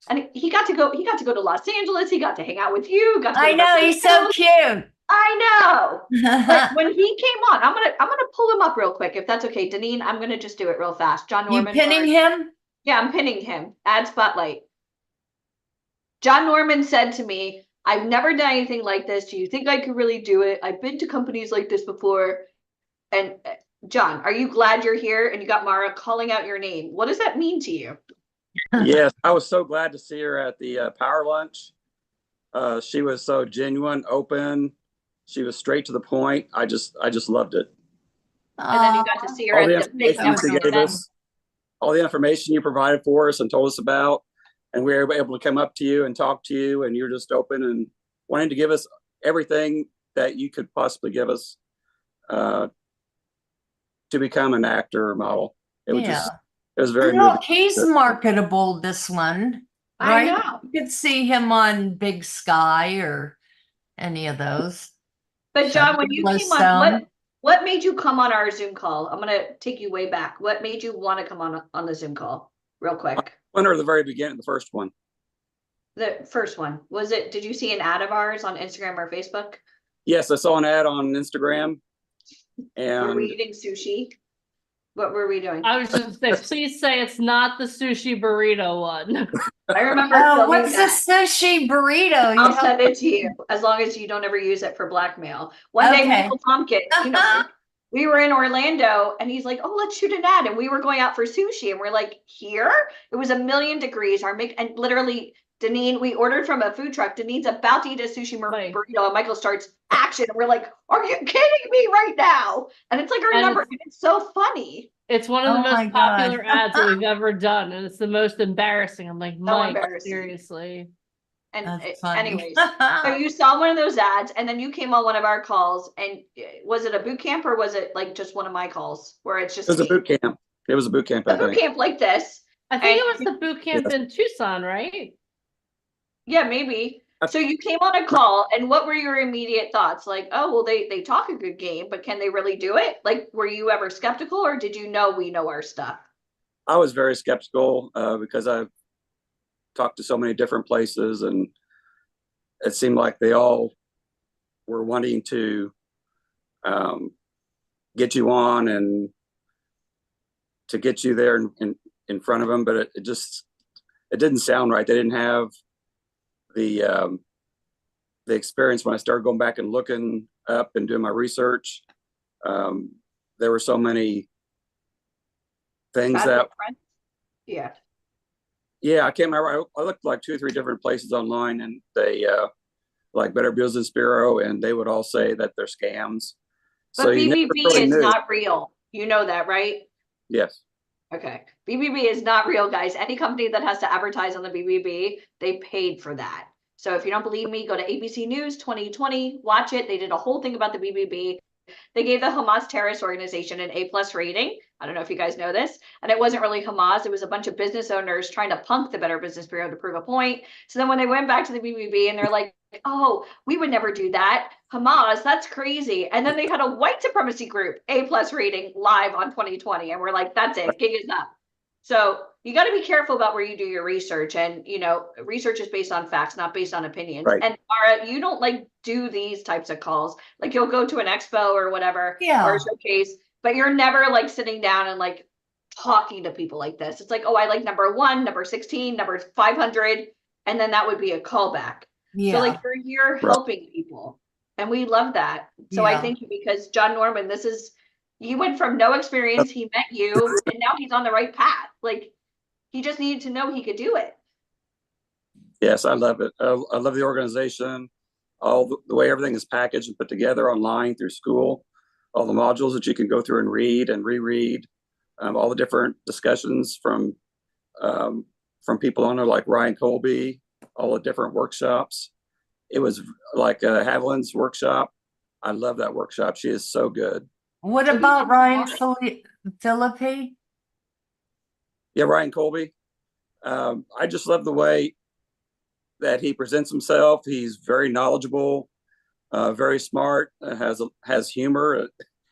and he got to go to Los Angeles. He got to hang out with you. Got to go I to know, Beverly he's so Hills. cute. I know. But when he came on, I'm gonna pull him up real quick if that's okay. Deneen, I'm gonna just do it real fast. John You Norman. pinning him? Yeah, I'm pinning him. Add spotlight. John Norman said to me, I've never done anything like this. Do you think I could really do it? I've been to companies like this before. And John, are you glad you're here? And you got Mara calling out your name. What does that mean to you? Yes, I was so glad to see her at the power lunch. She was so genuine, open. She was straight to the point. I just loved it. And then you got to see her All the at the big information you networking gave event. us, all the information you provided for us and told us about, and we were able to come up to you and talk to you, and you're just open and wanting to give us everything that you could possibly give us to become an actor or model. It was just, it was very moving. Look, he's marketable, this one. I Right? know. You could see him on Big Sky or any of those. But John, when you came on, Yellowstone. what made you come on our Zoom call? I'm gonna take you way back. What made you want to come on the Zoom call? Real quick. When or the very beginning, the first one. The first one. Was it, did you see an ad of ours on Instagram or Facebook? Yes, I saw an ad on Instagram. Were we And eating sushi? What were we doing? I was just gonna say, please say it's not the sushi burrito one. I remember Oh, filming what's the that. sushi burrito? I'll send it to you as long as you don't ever use it for blackmail. One day, Okay. Michael Tompkins, we were in Orlando and he's like, oh, let's shoot an ad. And we were going out for sushi and we're like, here? It was 1,000,000 degrees. And literally, Deneen, we ordered from a food truck. Deneen's about to eat a sushi Right. burrito and Michael starts action. And we're like, are you kidding me right now? And it's like our And number. And it's so funny. It's one of the Oh my most popular God. ads that we've ever done, and it's the most embarrassing. I'm like, Mike, embarrassing. seriously. And That's funny. anyways, so you saw one of those ads and then you came on one of our calls. And was it a boot camp or was it like just one of my calls where it's just it was a me? boot camp. It was a boot camp, A I boot think. camp like this? I think And- it was the boot camp in Tucson, right? Yeah, maybe. So you came on a call and what were your immediate thoughts? Like, oh, well, they talk a good game, but can they really do it? Like, were you ever skeptical or did you know we know our stuff? I was very skeptical because I've talked to so many different places, and it seemed like they all were wanting to get you on and to get you there in front of them, but it didn't sound right. They didn't have the experience. When I started going back and looking up and doing my research, there were so many things Bad that friends? Yeah. Yeah, I can't remember. I looked like 2 or 3 different places online, and they like Better Business Bureau, and they would all say that they're scams. But So you never BBB really is knew. not real. You know that, right? Yes. Okay. BBB is not real, guys. Any company that has to advertise on the BBB, they paid for that. So if you don't believe me, go to ABC News 2020, watch it. They did a whole thing about the BBB. They gave the Hamas terrorist organization an A+ rating. I don't know if you guys know this. And it wasn't really Hamas. It was a bunch of business owners trying to punk the Better Business Bureau to prove a point. So then when they went back to the BBB and they're like, oh, we would never do that. Hamas, that's crazy. And then they had a white supremacy group, A+ rating, live on 2020. And we're like, that's it, gig is up. So you got to be careful about where you do your research. And, research is based on facts, not based on opinions. Right. And Mara, you don't like do these types of calls. Like you'll go to an expo or whatever, Yeah. or a showcase, but you're never like sitting down and like talking to people like this. It's like, oh, I like number 1, number 16, number 500. And then that would be a callback. Yeah. So like you're here helping people. And we love that. So I Yeah. thank you because John Norman, you went from no experience, he met you, and now he's on the right path. Like he just needed to know he could do it. Yes, I love it. I love the organization, all the way everything is packaged and put together online through school, all the modules that you can go through and read and reread, all the different discussions from people on there like Ryan Colby, all the different workshops. It was like Haviland's workshop. I love that workshop. She is so good. What So about he's- Ryan Philippi? Yeah, Ryan Colby. I just love the way that he presents himself. He's very knowledgeable. very smart, has humor.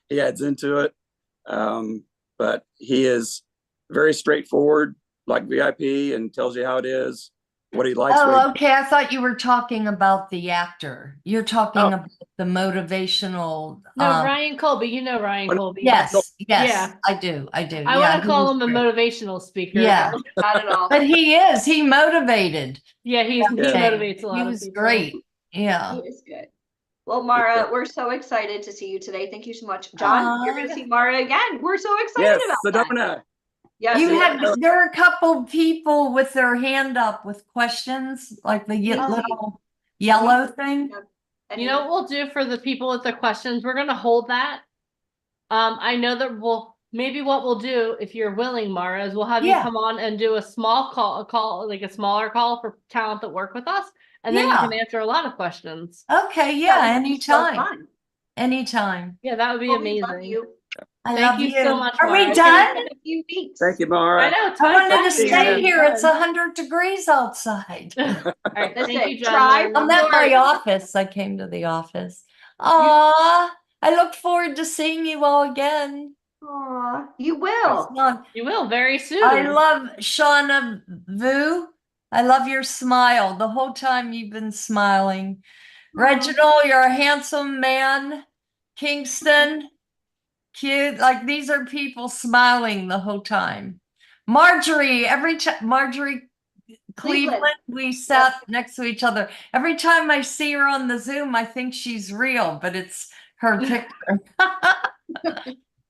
He adds into it. But he is very straightforward, like VIP, and tells you how it is, what he likes. Oh, okay. I thought you were talking about the actor. You're talking Oh. about the motivational. No, Ryan Colby, you know Ryan Colby. Yes, Yeah. yes, I do. I Yeah, want to call he him a was great. motivational speaker. Yeah. Not at all. But he is. He motivated. Yeah, he Okay. motivates a lot He of was people. great. Yeah. It is good. Well, Mara, we're so excited to see you today. Thank you so much. John, you're going to see Mara again. We're so excited Yes, about that. Sedona. Yes, You Sedona. had there were a couple people with their hand up with questions, like the little yellow thing. You know what we'll do for the people with the questions? We're gonna hold that. I know that maybe what we'll do, if you're willing, Mara, is we'll have you Yeah. come on and do a small call, like a smaller call for talent that work with us, and then you Yeah. can answer a lot of questions. Okay, yeah, That would be so anytime. fun. Anytime. Yeah, that would be Well, we love amazing. you. I Thank love you so much, Are we Mara. done? In a few weeks. Thank you, Mara. I know. I time wanted to flies. stay here. It's All 100 degrees outside. right, That's thank it. you, Try John. I'm at my Lord. office. I came to the office. Aw, I look forward to seeing you all again. Aw, you will. You will very soon. I love Shauna Vu. I love your smile. The whole time you've been smiling. Reginald, you're a handsome man. Kingston, cute. Like these are people smiling the whole time. Marjorie, Marjorie Cleveland, we sat next to each other. Every time I see her on the Zoom, I think she's real, but it's her picture.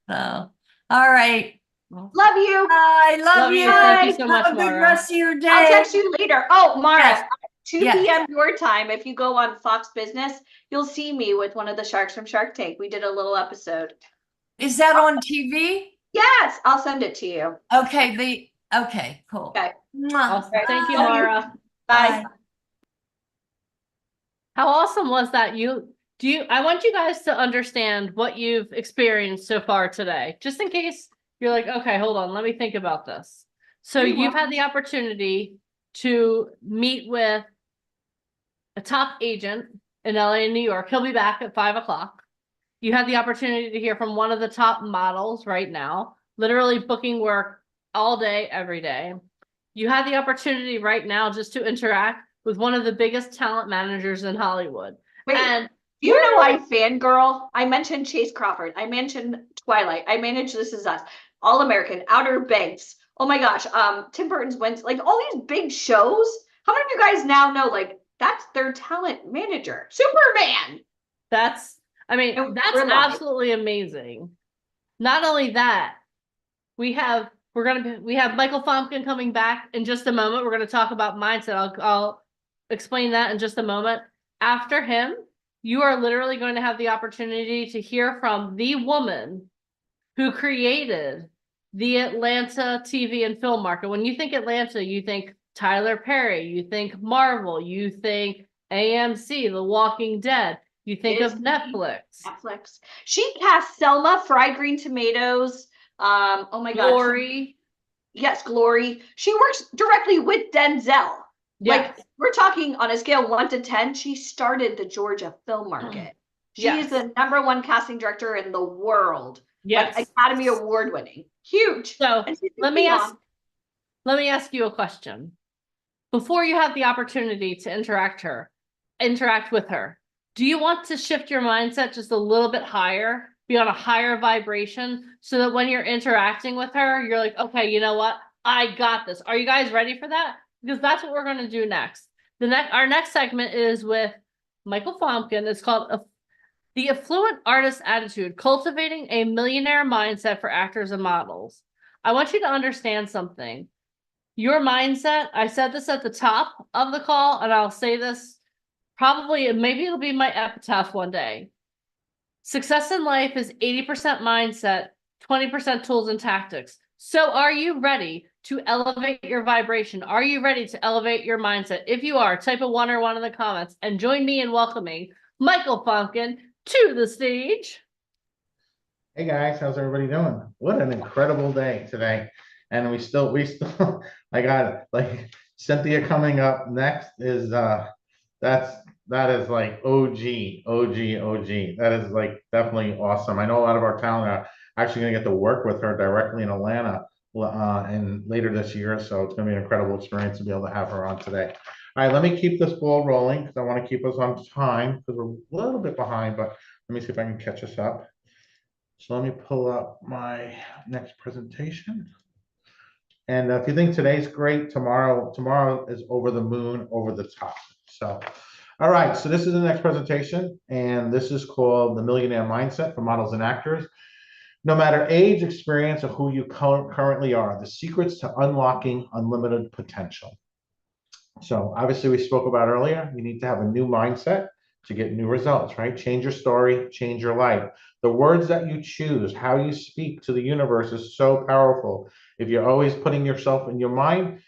So, all right. Love you. I love you. Thank you so much, Have a good Mara. rest of your day. I'll text you later. Oh, Mara, Yes. 2 Yes. p.m. your time. If you go on Fox Business, you'll see me with one of the sharks from Shark Tank. We did a little episode. Is that on TV? Yes, I'll send it to you. Okay, okay, cool. Okay. Mwah. Awesome. Thank you, Love you. Mara. Bye. How awesome was that? I want you guys to understand what you've experienced so far today, just in case you're like, okay, hold on, let me think about this. So You're you've welcome. had the opportunity to meet with a top agent in LA and New York. He'll be back at 5 o'clock. You had the opportunity to hear from one of the top models right now, literally booking work all day, every day. You had the opportunity right now just to interact with one of the biggest talent managers in Hollywood. Wait, And you know I fangirl. I mentioned Chase Crawford. I mentioned Twilight. I managed This Is Us, All American, Outer Banks. Oh my gosh, Tim Burton's Wednesday, like all these big shows. How many of you guys now know like that's their talent manager? Superman. that's And that's we're live. absolutely amazing. Not only that, we have Michael Fomkin coming back in just a moment. We're going to talk about mindset. I'll explain that in just a moment. After him, you are literally going to have the opportunity to hear from the woman who created the Atlanta TV and film market. When you think Atlanta, you think Tyler Perry, you think Marvel, you think AMC, The Walking Dead, you think of Disney. Netflix. She cast Selma, Fried Green Tomatoes. Oh my God. Glory. Yes, Glory. She works directly with Denzel. Yes. Like we're talking on a scale 1 to 10. She started the Georgia film market. She Yes. is the #1 casting director in the world. Yes. Like Academy Award winning. Huge. So And she's let me beyond. ask you a question. Before you have the opportunity to interact with her, do you want to shift your mindset just a little bit higher, be on a higher vibration, so that when you're interacting with her, you're like, okay, you know what? I got this. Are you guys ready for that? Because that's what we're going to do next. Our next segment is with Michael Fomkin. It's called The Affluent Artist Attitude, Cultivating a Millionaire Mindset for Actors and Models. I want you to understand something. Your mindset, I said this at the top of the call, and I'll say this probably, maybe it'll be my epitaph one day. Success in life is 80% mindset, 20% tools and tactics. So are you ready to elevate your vibration? Are you ready to elevate your mindset? If you are, type a 1 or 1 in the comments and join me in welcoming Michael Fomkin to the stage. Hey guys, how's everybody doing? What an incredible day today. And we still, I got it. Like Cynthia coming up next is, that's That is like OG, OG, OG. That is like definitely awesome. I know a lot of our talent are actually going to get to work with her directly in Atlanta and later this year. So it's going to be an incredible experience to be able to have her on today. All right, let me keep this ball rolling because I want to keep us on time because we're a little bit behind, but let me see if I can catch us up. So let me pull up my next presentation. And if you think today's great, tomorrow is over the moon, over the top. So, all right, so this is the next presentation, and this is called The Millionaire Mindset for Models and Actors. No matter age, experience, or who you currently are, the secrets to unlocking unlimited potential. So obviously we spoke about earlier, you need to have a new mindset to get new results, right? Change your story, change your life. The words that you choose, how you speak to the universe is so powerful. If you're always putting yourself in your mind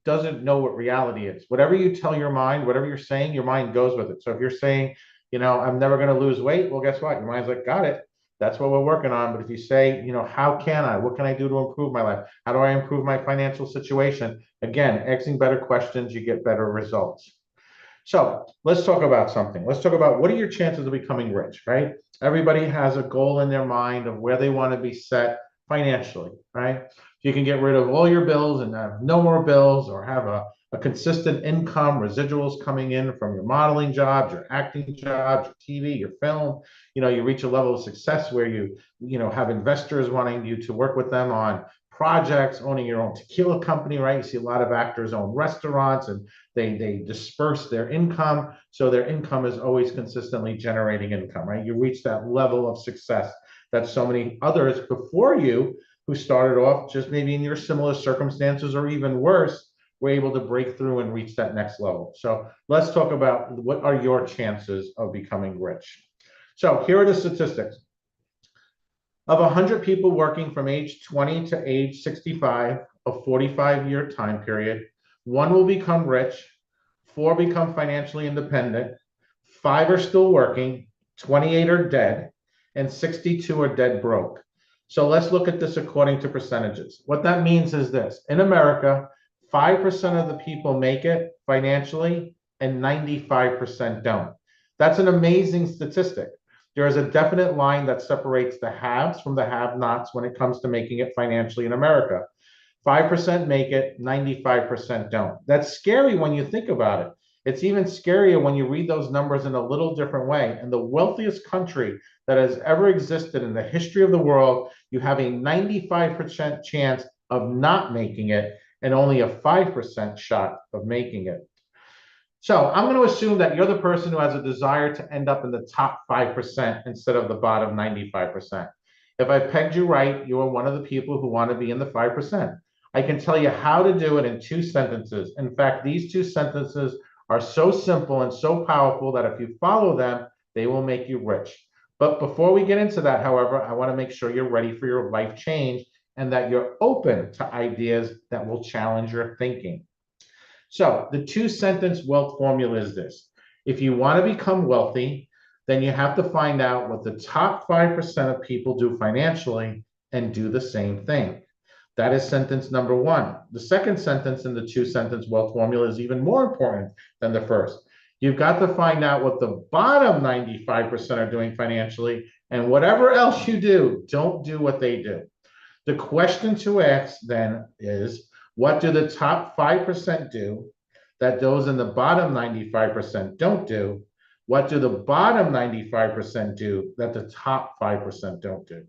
doesn't know what reality is. Whatever you tell your mind, whatever you're saying, your mind goes with it. So if you're saying, I'm never going to lose weight, well, guess what? Your mind's like, got it. That's what we're working on. But if you say, how can I? What can I do to improve my life? How do I improve my financial situation? Again, asking better questions, you get better results. So let's talk about something. Let's talk about what are your chances of becoming rich, right? Everybody has a goal in their mind of where they want to be set financially, right? If you can get rid of all your bills and have no more bills, or have a consistent income, residuals coming in from your modeling jobs, your acting jobs, your TV, your film, you reach a level of success where you have investors wanting you to work with them on projects, owning your own tequila company, right? You see a lot of actors own restaurants and they disperse their income. So their income is always consistently generating income, right? You reach that level of success that so many others before you who started off just maybe in your similar circumstances or even worse, were able to break through and reach that next level. So let's talk about what are your chances of becoming rich. So here are the statistics. Of 100 people working from age 20 to age 65, a 45-year time period, 1 will become rich, 4 become financially independent, 5 are still working, 28 are dead, and 62 are dead broke. So let's look at this according to percentages. What that means is this. In America, 5% of the people make it financially and 95% don't. That's an amazing statistic. There is a definite line that separates the haves from the have-nots when it comes to making it financially in America. 5% make it, 95% don't. That's scary when you think about it. It's even scarier when you read those numbers in a little different way. In the wealthiest country that has ever existed in the history of the world, you have a 95% chance of not making it and only a 5% shot of making it. So I'm going to assume that you're the person who has a desire to end up in the top 5% instead of the bottom 95%. If I pegged you right, you are one of the people who want to be in the 5%. I can tell you how to do it in 2 sentences. In fact, these 2 sentences are so simple and so powerful that if you follow them, they will make you rich. But before we get into that, however, I want to make sure you're ready for your life change and that you're open to ideas that will challenge your thinking. So the 2-sentence wealth formula is this. If you want to become wealthy, then you have to find out what the top 5% of people do financially and do the same thing. That is sentence number 1. The second sentence in the 2-sentence wealth formula is even more important than the first. You've got to find out what the bottom 95% are doing financially, and whatever else you do, don't do what they do. The question to ask then is, what do the top 5% do that those in the bottom 95% don't do? What do the bottom 95% do that the top 5% don't do?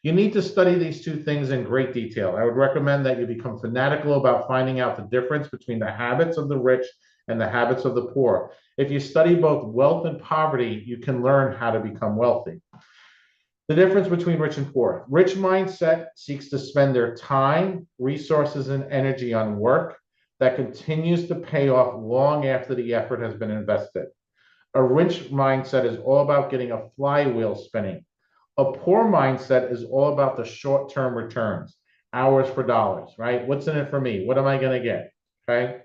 You need to study these 2 things in great detail. I would recommend that you become fanatical about finding out the difference between the habits of the rich and the habits of the poor. If you study both wealth and poverty, you can learn how to become wealthy. The difference between rich and poor. Rich mindset seeks to spend their time, resources, and energy on work that continues to pay off long after the effort has been invested. A rich mindset is all about getting a flywheel spinning. A poor mindset is all about the short-term returns, hours for dollars, right? What's in it for me? What am I going to get? Okay.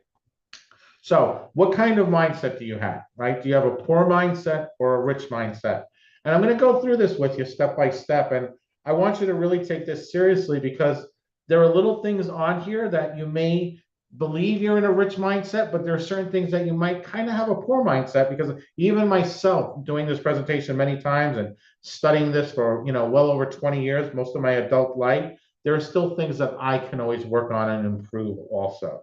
So what kind of mindset do you have, right? Do you have a poor mindset or a rich mindset? And I'm going to go through this with you step by step. And I want you to really take this seriously because there are little things on here that you may believe you're in a rich mindset, but there are certain things that you might kind of have a poor mindset, because even myself doing this presentation many times and studying this for, well over 20 years, most of my adult life, there are still things that I can always work on and improve also.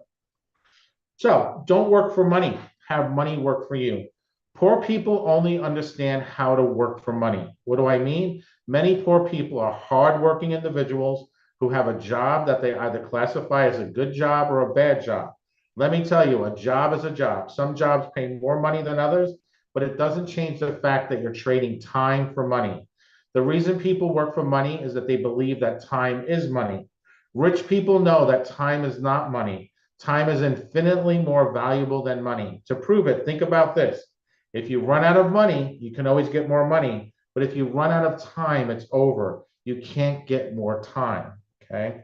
So don't work for money, have money work for you. Poor people only understand how to work for money. What do I mean? Many poor people are hardworking individuals who have a job that they either classify as a good job or a bad job. Let me tell you, a job is a job. Some jobs pay more money than others, but it doesn't change the fact that you're trading time for money. The reason people work for money is that they believe that time is money. Rich people know that time is not money. Time is infinitely more valuable than money. To prove it, think about this. If you run out of money, you can always get more money. But if you run out of time, it's over. You can't get more time. Okay.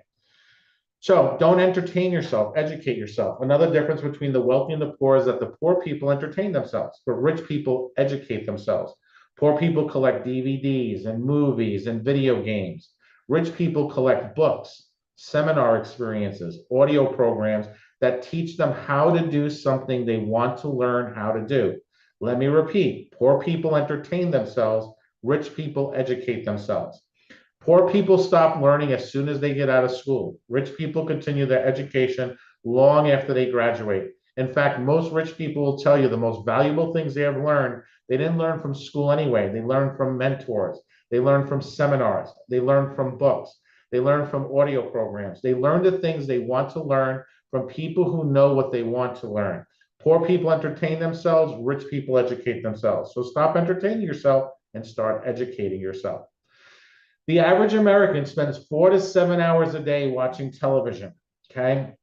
So don't entertain yourself, educate yourself. Another difference between the wealthy and the poor is that the poor people entertain themselves, but rich people educate themselves. Poor people collect DVDs and movies and video games. Rich people collect books, seminar experiences, audio programs that teach them how to do something they want to learn how to do. Let me repeat, poor people entertain themselves, rich people educate themselves. Poor people stop learning as soon as they get out of school. Rich people continue their education long after they graduate. In fact, most rich people will tell you the most valuable things they have learned, they didn't learn from school anyway. They learned from mentors. They learned from seminars. They learned from books. They learn from audio programs. They learn the things they want to learn from people who know what they want to learn. Poor people entertain themselves, rich people educate themselves. So stop entertaining yourself and start educating yourself. The average American spends 4 to 7 hours a day watching television, okay?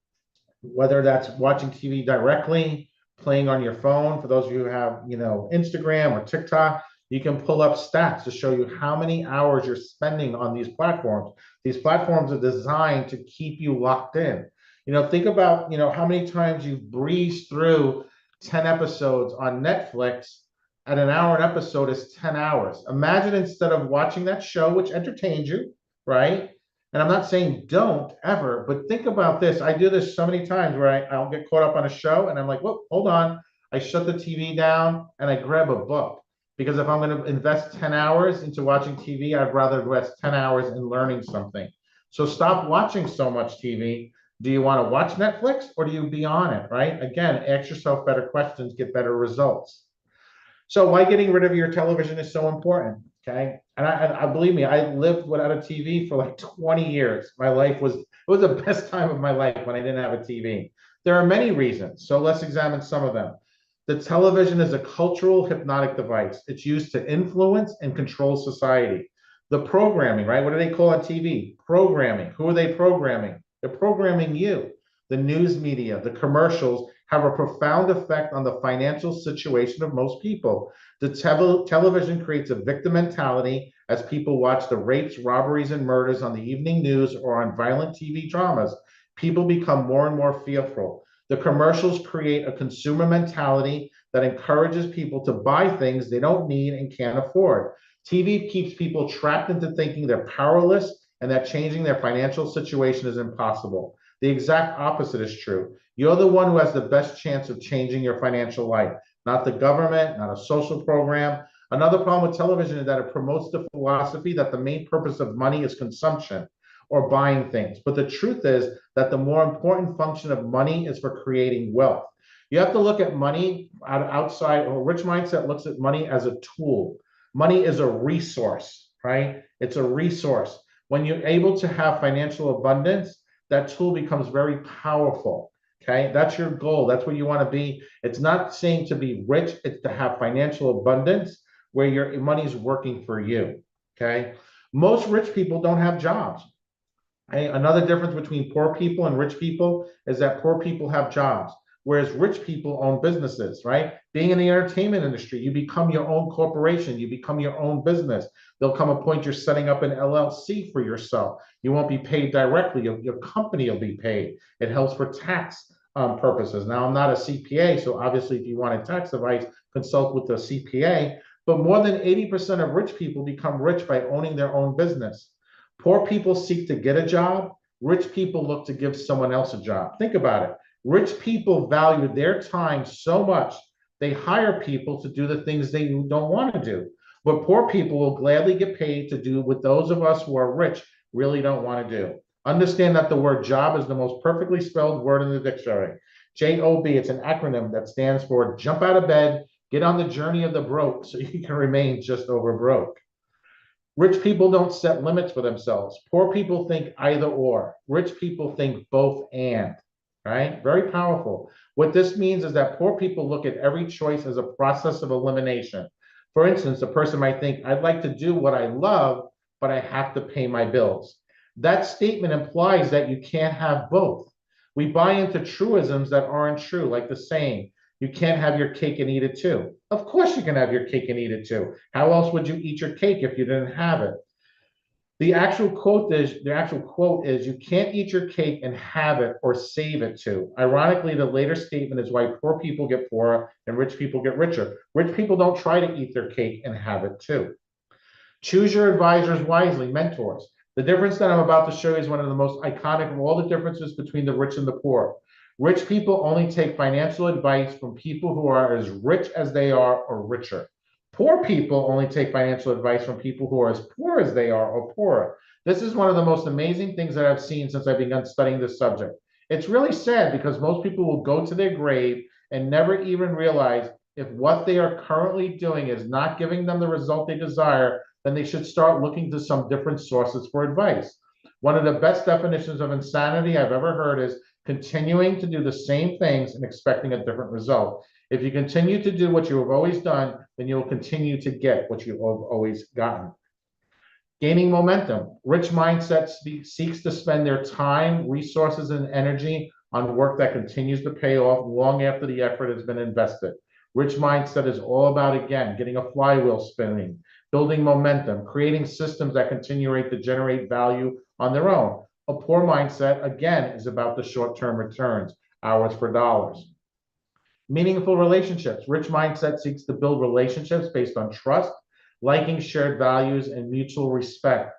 Whether that's watching TV directly, playing on your phone. For those of you who have, Instagram or TikTok, you can pull up stats to show you how many hours you're spending on these platforms. These platforms are designed to keep you locked in. Think about, how many times you've breezed through 10 episodes on Netflix. At an hour an episode is 10 hours. Imagine instead of watching that show, which entertains you, right? And I'm not saying don't ever, but think about this. I do this so many times where I'll get caught up on a show and I'm like, whoop, hold on. I shut the TV down and I grab a book. Because if I'm going to invest 10 hours into watching TV, I'd rather invest 10 hours in learning something. So stop watching so much TV. Do you want to watch Netflix or do you be on it, right? Again, ask yourself better questions, get better results. So why getting rid of your television is so important, okay? And I believe me, I lived without a TV for like 20 years. My life it was the best time of my life when I didn't have a TV. There are many reasons, so let's examine some of them. The television is a cultural hypnotic device. It's used to influence and control society. The programming, right? What do they call on TV? Programming. Who are they programming? They're programming you. The news media, the commercials have a profound effect on the financial situation of most people. The television creates a victim mentality as people watch the rapes, robberies, and murders on the evening news or on violent TV dramas. People become more and more fearful. The commercials create a consumer mentality that encourages people to buy things they don't need and can't afford. TV keeps people trapped into thinking they're powerless and that changing their financial situation is impossible. The exact opposite is true. You're the one who has the best chance of changing your financial life, not the government, not a social program. Another problem with television is that it promotes the philosophy that the main purpose of money is consumption or buying things. But the truth is that the more important function of money is for creating wealth. You have to look at money outside, or a rich mindset looks at money as a tool. Money is a resource, right? It's a resource. When you're able to have financial abundance, that tool becomes very powerful. Okay, that's your goal. That's what you want to be. It's not saying to be rich, it's to have financial abundance where your money is working for you. Okay, most rich people don't have jobs. Okay? Another difference between poor people and rich people is that poor people have jobs, whereas rich people own businesses, right? Being in the entertainment industry, you become your own corporation, you become your own business. There'll come a point you're setting up an LLC for yourself. You won't be paid directly, your company will be paid. It helps for tax purposes. Now, I'm not a CPA, so obviously if you want a tax advice, consult with a CPA, but more than 80% of rich people become rich by owning their own business. Poor people seek to get a job, rich people look to give someone else a job. Think about it. Rich people value their time so much, they hire people to do the things they don't want to do. But poor people will gladly get paid to do what those of us who are rich really don't want to do. Understand that the word job is the most perfectly spelled word in the dictionary. JOB, it's an acronym that stands for jump out of bed, get on the journey of the broke so you can remain just over broke. Rich people don't set limits for themselves. Poor people think either or. Rich people think both and, right? Very powerful. What this means is that poor people look at every choice as a process of elimination. For instance, a person might think, I'd like to do what I love, but I have to pay my bills. That statement implies that you can't have both. We buy into truisms that aren't true, like the saying, you can't have your cake and eat it too. Of course you can have your cake and eat it too. How else would you eat your cake if you didn't have it? The actual quote is, you can't eat your cake and have it or save it too. Ironically, the later statement is why poor people get poorer and rich people get richer. Rich people don't try to eat their cake and have it too. Choose your advisors wisely, mentors. The difference that I'm about to show you is one of the most iconic of all the differences between the rich and the poor. Rich people only take financial advice from people who are as rich as they are or richer. Poor people only take financial advice from people who are as poor as they are or poorer. This is one of the most amazing things that I've seen since I've begun studying this subject. It's really sad because most people will go to their grave and never even realize if what they are currently doing is not giving them the result they desire, then they should start looking to some different sources for advice. One of the best definitions of insanity I've ever heard is continuing to do the same things and expecting a different result. If you continue to do what you have always done, then you'll continue to get what you have always gotten. Gaining momentum. Rich mindset seeks to spend their time, resources, and energy on work that continues to pay off long after the effort has been invested. Rich mindset is all about, again, getting a flywheel spinning, building momentum, creating systems that continue to generate value on their own. A poor mindset, again, is about the short-term returns, hours for dollars. Meaningful relationships. Rich mindset seeks to build relationships based on trust, liking shared values, and mutual respect.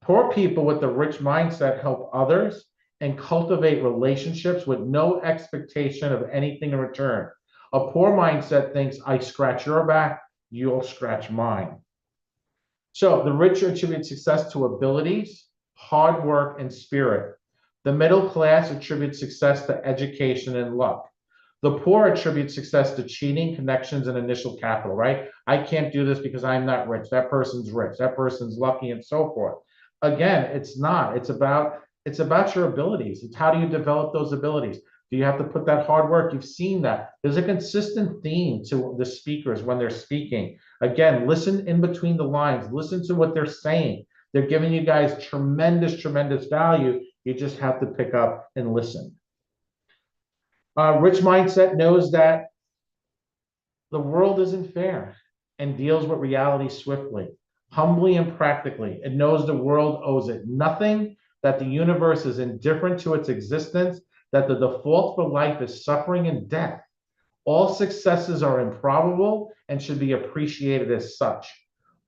Poor people with the rich mindset help others and cultivate relationships with no expectation of anything in return. A poor mindset thinks, I scratch your back, you'll scratch mine. So the rich attribute success to abilities, hard work, and spirit. The middle class attributes success to education and luck. The poor attribute success to cheating, connections, and initial capital, right? I can't do this because I'm not rich. That person's rich. That person's lucky, and so forth. Again, it's not. It's about your abilities. It's how do you develop those abilities? Do you have to put that hard work? You've seen that. There's a consistent theme to the speakers when they're speaking. Again, listen in between the lines. Listen to what they're saying. They're giving you guys tremendous, tremendous value. You just have to pick up and listen. Rich mindset knows that the world isn't fair and deals with reality swiftly, humbly, and practically. It knows the world owes it nothing, that the universe is indifferent to its existence, that the default for life is suffering and death. All successes are improbable and should be appreciated as such.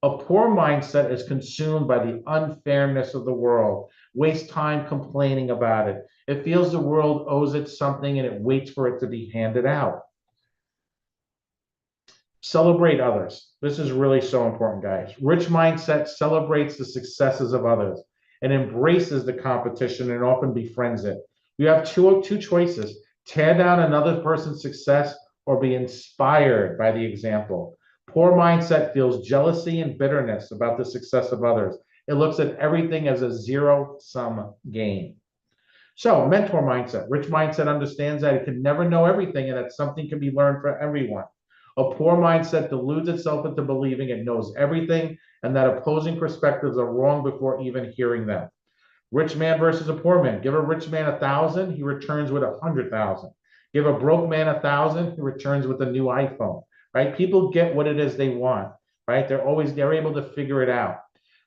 A poor mindset is consumed by the unfairness of the world, wastes time complaining about it. It feels the world owes it something and it waits for it to be handed out. Celebrate others. This is really so important, guys. Rich mindset celebrates the successes of others and embraces the competition and often befriends it. You have two choices: tear down another person's success or be inspired by the example. Poor mindset feels jealousy and bitterness about the success of others. It looks at everything as a zero-sum game. So, mentor mindset. Rich mindset understands that it can never know everything and that something can be learned for everyone. A poor mindset deludes itself into believing it knows everything and that opposing perspectives are wrong before even hearing them. Rich man versus a poor man. Give a rich man 1,000, he returns with 100,000. Give a broke man 1,000, he returns with a new iPhone. Right? People get what it is they want. Right? They're able to figure it out.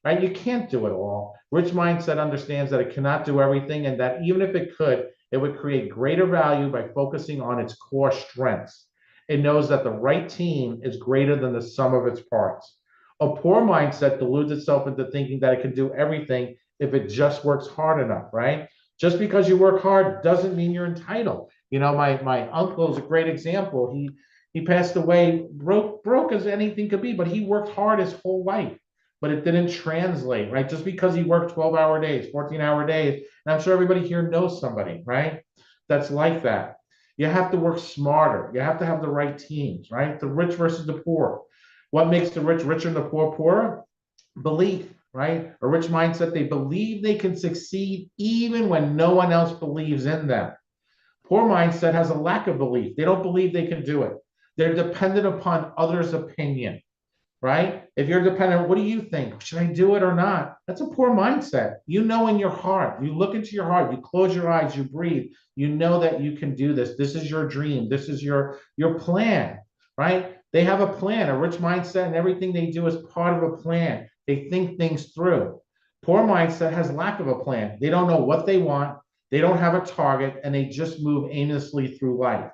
Right? You can't do it all. Rich mindset understands that it cannot do everything and that even if it could, it would create greater value by focusing on its core strengths. It knows that the right team is greater than the sum of its parts. A poor mindset deludes itself into thinking that it can do everything if it just works hard enough, right? Just because you work hard doesn't mean you're entitled. You know, my uncle is a great example. He passed away broke as anything could be, but he worked hard his whole life, but it didn't translate, right? Just because he worked 12-hour days, 14-hour days, and I'm sure everybody here knows somebody, right? That's like that. You have to work smarter. You have to have the right teams, right? The rich versus the poor. What makes the rich richer and the poor poorer? Belief, right? A rich mindset, they believe they can succeed even when no one else believes in them. Poor mindset has a lack of belief. They don't believe they can do it. They're dependent upon others' opinion, right? If you're dependent, what do you think? Should I do it or not? That's a poor mindset. You know in your heart, you look into your heart, you close your eyes, you breathe, you know that you can do this. This is your dream. This is your plan, right? They have a plan. A rich mindset and everything they do is part of a plan. They think things through. Poor mindset has lack of a plan. They don't know what they want. They don't have a target, and they just move aimlessly through life.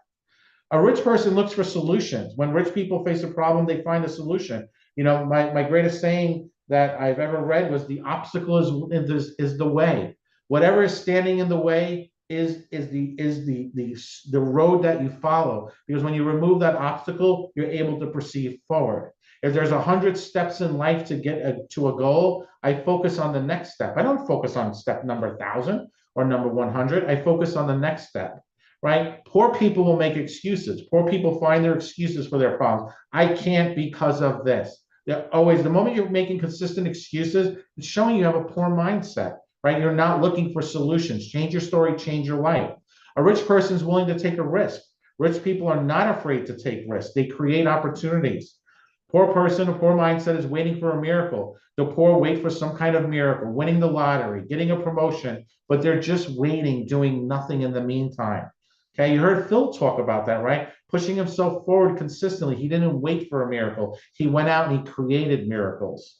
A rich person looks for solutions. When rich people face a problem, they find a solution. You know, my greatest saying that I've ever read was the obstacle is the way. Whatever is standing in the way is the road that you follow. Because when you remove that obstacle, you're able to proceed forward. If there's 100 steps in life to get to a goal, I focus on the next step. I don't focus on step number 1,000 or number 100. I focus on the next step, right? Poor people will make excuses. Poor people find their excuses for their problems. I can't because of this. They're always, the moment you're making consistent excuses, it's showing you have a poor mindset, right? You're not looking for solutions. Change your story, change your life. A rich person is willing to take a risk. Rich people are not afraid to take risks. They create opportunities. Poor person, a poor mindset is waiting for a miracle. The poor wait for some kind of miracle, winning the lottery, getting a promotion, but they're just waiting, doing nothing in the meantime. Okay, you heard Phil talk about that, right? Pushing himself forward consistently. He didn't wait for a miracle. He went out and he created miracles.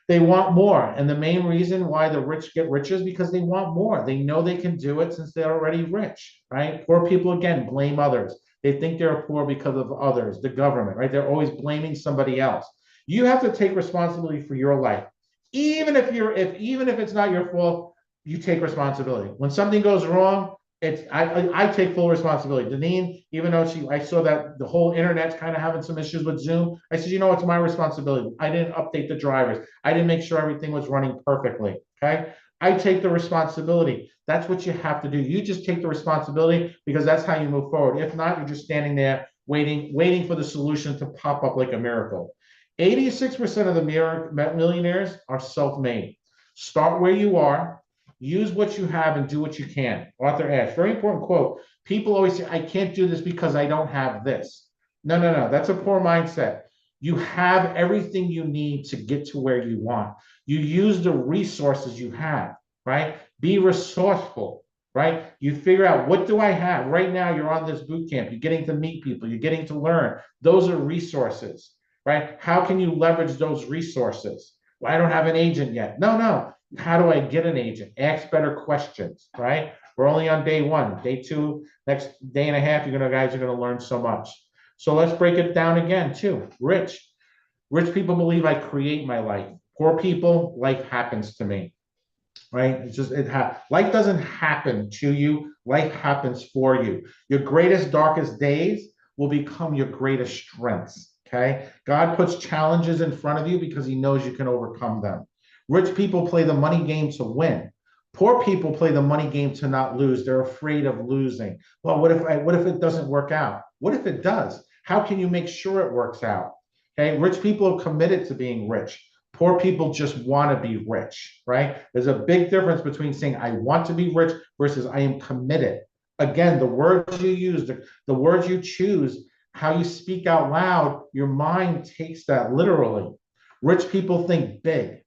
They want more. And the main reason why the rich get richer is because they want more. They know they can do it since they're already rich, right? Poor people, again, blame others. They think they're poor because of others, the government, right? They're always blaming somebody else. You have to take responsibility for your life. Even if it's not your fault, you take responsibility. When something goes wrong, I take full responsibility. Deneen, even though I saw that the whole internet's kind of having some issues with Zoom, I said, you know, it's my responsibility. I didn't update the drivers. I didn't make sure everything was running perfectly. Okay. I take the responsibility. That's what you have to do. You just take the responsibility because that's how you move forward. If not, you're just standing there waiting for the solution to pop up like a miracle. 86% of the millionaires are self-made. Start where you are. Use what you have and do what you can. Arthur Ashe, very important quote. People always say, I can't do this because I don't have this. No. That's a poor mindset. You have everything you need to get to where you want. You use the resources you have, right? Be resourceful, right? You figure out, what do I have? Right now, you're on this boot camp. You're getting to meet people. You're getting to learn. Those are resources, right? How can you leverage those resources? Well, I don't have an agent yet. No. How do I get an agent? Ask better questions, right? We're only on day 1. Day 2, next day and a half, guys are going to learn so much. So let's break it down again too. Rich people believe I create my life. Poor people, life happens to me, right? It's just, life doesn't happen to you. Life happens for you. Your greatest, darkest days will become your greatest strengths, okay? God puts challenges in front of you because he knows you can overcome them. Rich people play the money game to win. Poor people play the money game to not lose. They're afraid of losing. Well, what if it doesn't work out? What if it does? How can you make sure it works out? Okay, rich people are committed to being rich. Poor people just want to be rich, right? There's a big difference between saying I want to be rich versus I am committed. Again, the words you use, the words you choose, how you speak out loud, your mind takes that literally. Rich people think big.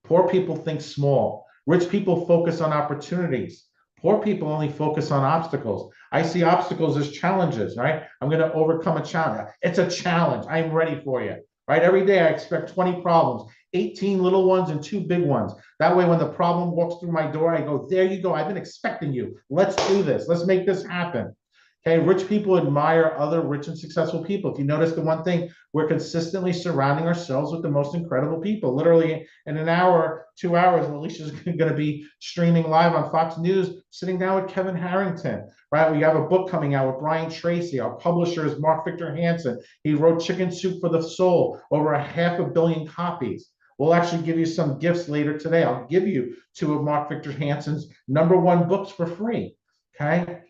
Poor people think small. Rich people focus on opportunities. Poor people only focus on obstacles. I see obstacles as challenges, right? I'm going to overcome a challenge. It's a challenge. I'm ready for you, right? Every day I expect 20 problems, 18 little ones and 2 big ones. That way, when the problem walks through my door, I go, there you go. I've been expecting you. Let's do this. Let's make this happen. Okay, rich people admire other rich and successful people. If you notice the one thing, we're consistently surrounding ourselves with the most incredible people. Literally in an hour, 2 hours, Alicia's going to be streaming live on Fox News, sitting down with Kevin Harrington, right? We have a book coming out with Brian Tracy. Our publisher is Mark Victor Hansen. He wrote Chicken Soup for the Soul, over 500 million copies. We'll actually give you some gifts later today. I'll give you 2 of Mark Victor Hansen's #1 books for free, okay?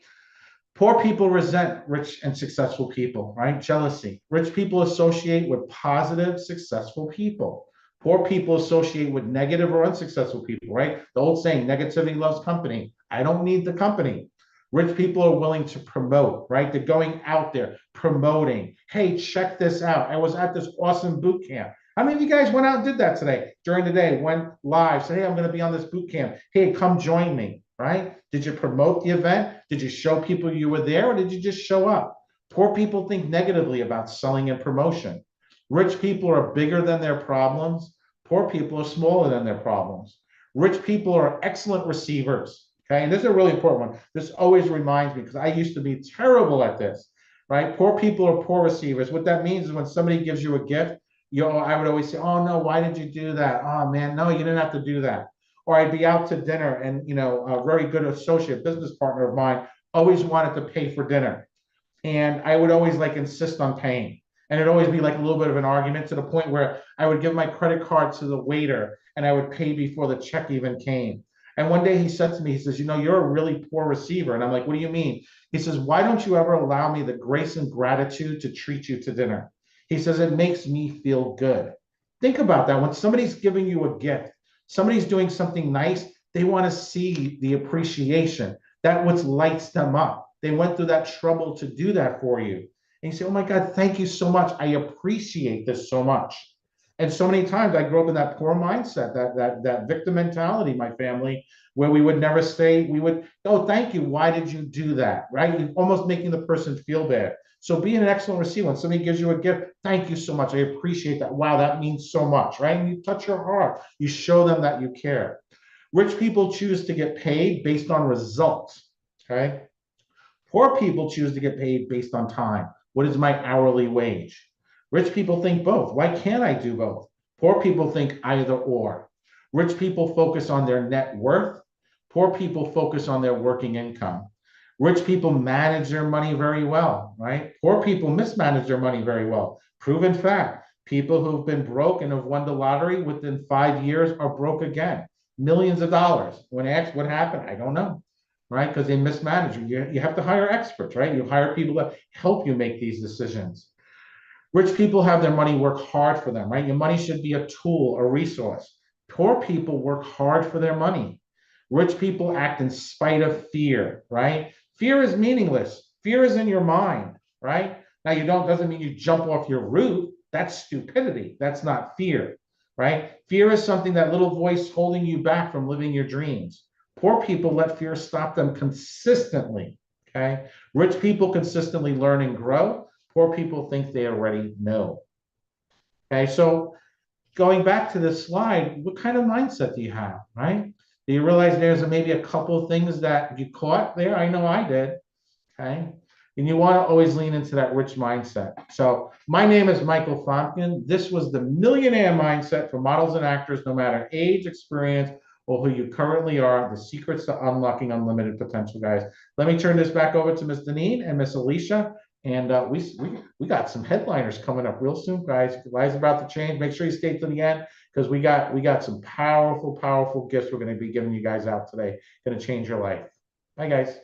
Poor people resent rich and successful people, right? Jealousy. Rich people associate with positive, successful people. Poor people associate with negative or unsuccessful people, right? The old saying, negativity loves company. I don't need the company. Rich people are willing to promote, right? They're going out there promoting. Hey, check this out. I was at this awesome boot camp. How many of you guys went out and did that today during the day, went live, said, hey, I'm going to be on this boot camp. Hey, come join me, right? Did you promote the event? Did you show people you were there, or did you just show up? Poor people think negatively about selling and promotion. Rich people are bigger than their problems. Poor people are smaller than their problems. Rich people are excellent receivers. Okay, and this is a really important one. This always reminds me, because I used to be terrible at this, right? Poor people are poor receivers. What that means is when somebody gives you a gift, I would always say, oh no, why did you do that? Oh man, no, you didn't have to do that. Or I'd be out to dinner and, a very good associate business partner of mine always wanted to pay for dinner. And I would always insist on paying. And it'd always be a little bit of an argument, to the point where I would give my credit card to the waiter and I would pay before the check even came. And one day he said to me, he says, you're a really poor receiver. And I'm like, what do you mean? He says, why don't you ever allow me the grace and gratitude to treat you to dinner? He says, it makes me feel good. Think about that. When somebody's giving you a gift, somebody's doing something nice, they want to see the appreciation. That what lights them up. They went through that trouble to do that for you. And you say, oh my God, thank you so much. I appreciate this so much. And so many times I grew up in that poor mindset, that victim mentality, my family, where we would never say, oh, thank you. Why did you do that? Right? You're almost making the person feel bad. So be an excellent receiver. When somebody gives you a gift, thank you so much. I appreciate that. Wow, that means so much, right? And you touch your heart. You show them that you care. Rich people choose to get paid based on results, okay? Poor people choose to get paid based on time. What is my hourly wage? Rich people think both. Why can't I do both? Poor people think either or. Rich people focus on their net worth. Poor people focus on their working income. Rich people manage their money very well, right? Poor people mismanage their money very well. Proven fact, people who've been broke and have won the lottery within 5 years are broke again. Millions of dollars. When asked what happened, I don't know, right? Because they mismanage. You have to hire experts, right? You hire people that help you make these decisions. Rich people have their money work hard for them, right? Your money should be a tool, a resource. Poor people work hard for their money. Rich people act in spite of fear, right? Fear is meaningless. Fear is in your mind, right? Now doesn't mean you jump off your roof. That's stupidity. That's not fear, right? Fear is something, that little voice holding you back from living your dreams. Poor people let fear stop them consistently, okay? Rich people consistently learn and grow. Poor people think they already know. Okay, so going back to this slide, what kind of mindset do you have, right? Do you realize there's maybe a couple of things that you caught there? I know I did, okay? And you want to always lean into that rich mindset. So my name is Michael Fompkin. This was the Millionaire Mindset for models and actors, no matter age, experience, or who you currently are, the secrets to unlocking unlimited potential, guys. Let me turn this back over to Ms. Deneen and Ms. Alicia. And we got some headliners coming up real soon, guys. Lives about to change. Make sure you stay to the end, because we got some powerful gifts we're going to be giving you guys out today. Going to change your life. Bye, guys.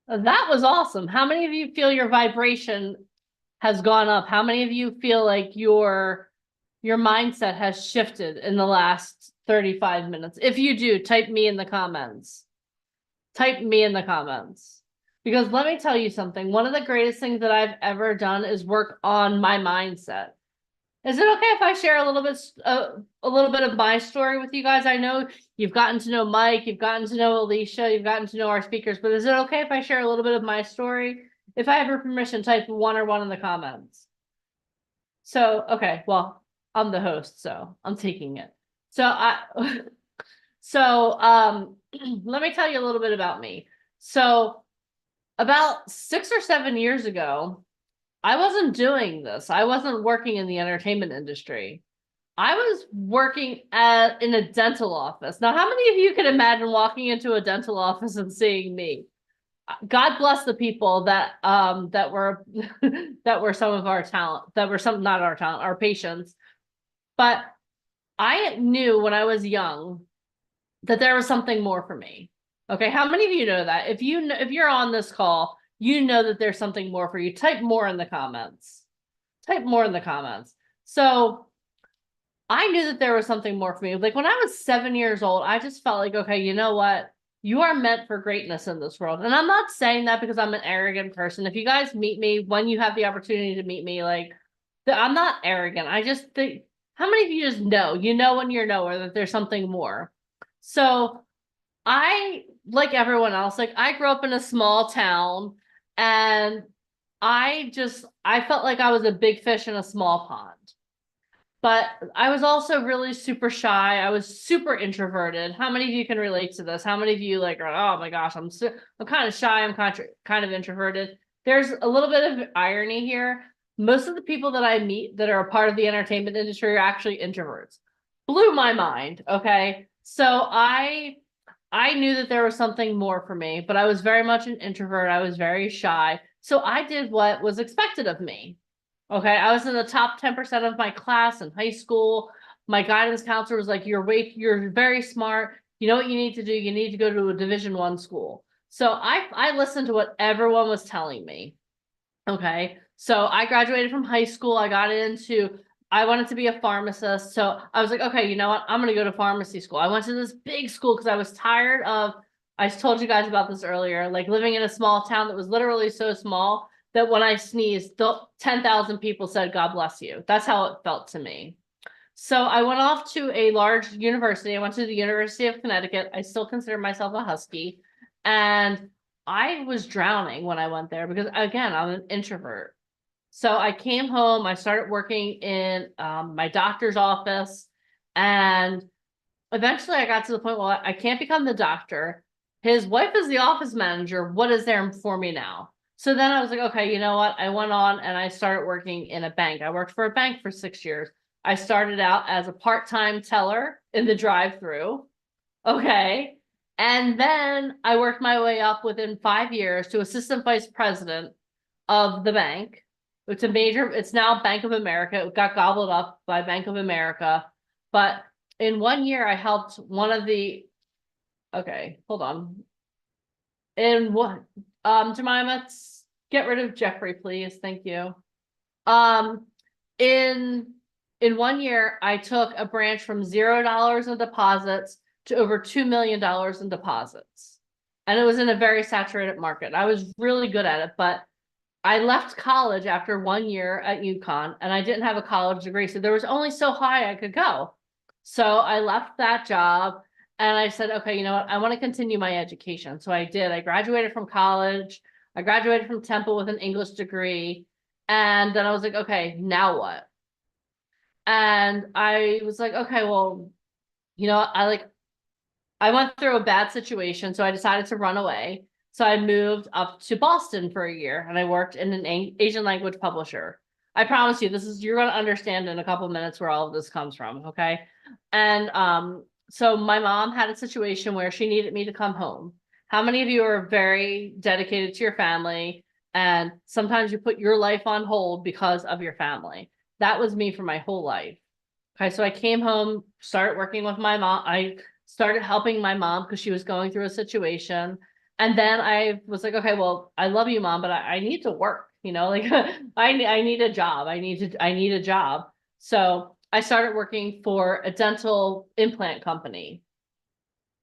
That was awesome. How many of you feel your vibration has gone up? How many of you feel like your mindset has shifted in the last 35 minutes? If you do, type me in the comments. Type me in the comments. Because let me tell you something. One of the greatest things that I've ever done is work on my mindset. Is it okay if I share a little bit of my story with you guys? I know you've gotten to know Mike, you've gotten to know Alicia, you've gotten to know our speakers, but is it okay if I share a little bit of my story? If I have your permission, type 1 or 1 in the comments. So, okay, well, I'm the host, so I'm taking it. So let me tell you a little bit about me. So about 6 or 7 years ago, I wasn't doing this. I wasn't working in the entertainment industry. I was working in a dental office. Now, how many of you can imagine walking into a dental office and seeing me? God bless the people that were that were some of our talent, that were some, not our talent, our patients. But I knew when I was young that there was something more for me. Okay, how many of you know that? If you're on this call, you know that there's something more for you. Type more in the comments. Type more in the comments. So I knew that there was something more for me. Like when I was 7 years old, I just felt like, okay, you know what? You are meant for greatness in this world. And I'm not saying that because I'm an arrogant person. If you guys meet me, when you have the opportunity to meet me, like, I'm not arrogant. I just think, how many of you just know? You know when you're nowhere that there's something more. So I, like everyone else, like I grew up in a small town and I felt like I was a big fish in a small pond. But I was also really super shy. I was super introverted. How many of you can relate to this? How many of you like, oh my gosh, I'm kind of shy. I'm kind of introverted. There's a little bit of irony here. Most of the people that I meet that are a part of the entertainment industry are actually introverts. Blew my mind. Okay. So I knew that there was something more for me, but I was very much an introvert. I was very shy. So I did what was expected of me. Okay, I was in the top 10% of my class in high school. My guidance counselor was like, you're very smart. You know what you need to do? You need to go to a Division I school. So I listened to what everyone was telling me. Okay, so I graduated from high school. I wanted to be a pharmacist. So I was like, okay, you know what? I'm going to go to pharmacy school. I went to this big school because I was tired of, I told you guys about this earlier, like living in a small town that was literally so small that when I sneezed, 10,000 people said, God bless you. That's how it felt to me. So I went off to a large university. I went to the University of Connecticut. I still consider myself a Husky. And I was drowning when I went there because, again, I'm an introvert. So I came home. I started working in my doctor's office. And eventually I got to the point, well, I can't become the doctor. His wife is the office manager. What is there for me now? So then I was like, okay, you know what? I went on and I started working in a bank. I worked for a bank for 6 years. I started out as a part-time teller in the drive-through. Okay. And then I worked my way up within 5 years to assistant vice president of the bank. It's now Bank of America. It got gobbled up by Bank of America. But in 1 year, I helped okay, hold on. In what? Jemima, get rid of Jeffrey, please. Thank you. In 1 year, I took a branch from $0 in deposits to over $2 million in deposits. And it was in a very saturated market. I was really good at it, but I left college after 1 year at UConn and I didn't have a college degree. So there was only so high I could go. So I left that job and I said, okay, you know what? I want to continue my education. So I did. I graduated from college. I graduated from Temple with an English degree. And then I was like, okay, now what? And I was like, okay, well, you know, I went through a bad situation. So I decided to run away. So I moved up to Boston for a year and I worked in an Asian language publisher. I promise you, you're going to understand in a couple of minutes where all of this comes from. Okay. And, so my mom had a situation where she needed me to come home. How many of you are very dedicated to your family and sometimes you put your life on hold because of your family? That was me for my whole life. Okay, so I came home, started working with my mom. I started helping my mom because she was going through a situation. And then I was like, okay, well, I love you, Mom, but I need to work, you know, like I need a job. I need a job. So I started working for a dental implant company.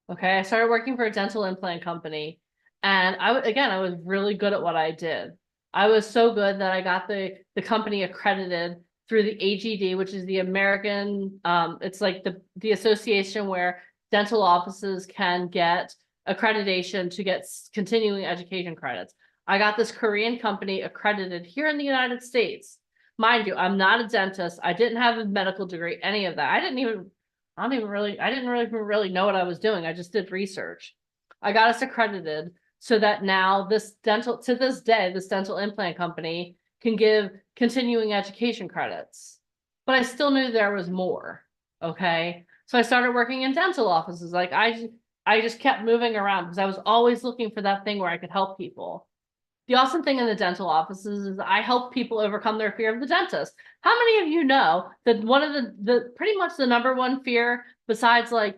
Okay, I started working for a dental implant company. And I was really good at what I did. I was so good that I got the company accredited through the AGD, which is the American, it's like the association where dental offices can get accreditation to get continuing education credits. I got this Korean company accredited here in the United States. Mind you, I'm not a dentist. I didn't have a medical degree, any of that. I didn't really know what I was doing. I just did research. I got us accredited so that now this dental implant company can give continuing education credits. But I still knew there was more. Okay. So I started working in dental offices. Like I just kept moving around because I was always looking for that thing where I could help people. The awesome thing in the dental offices is I help people overcome their fear of the dentist. How many of you know that one of the pretty much the number one fear besides like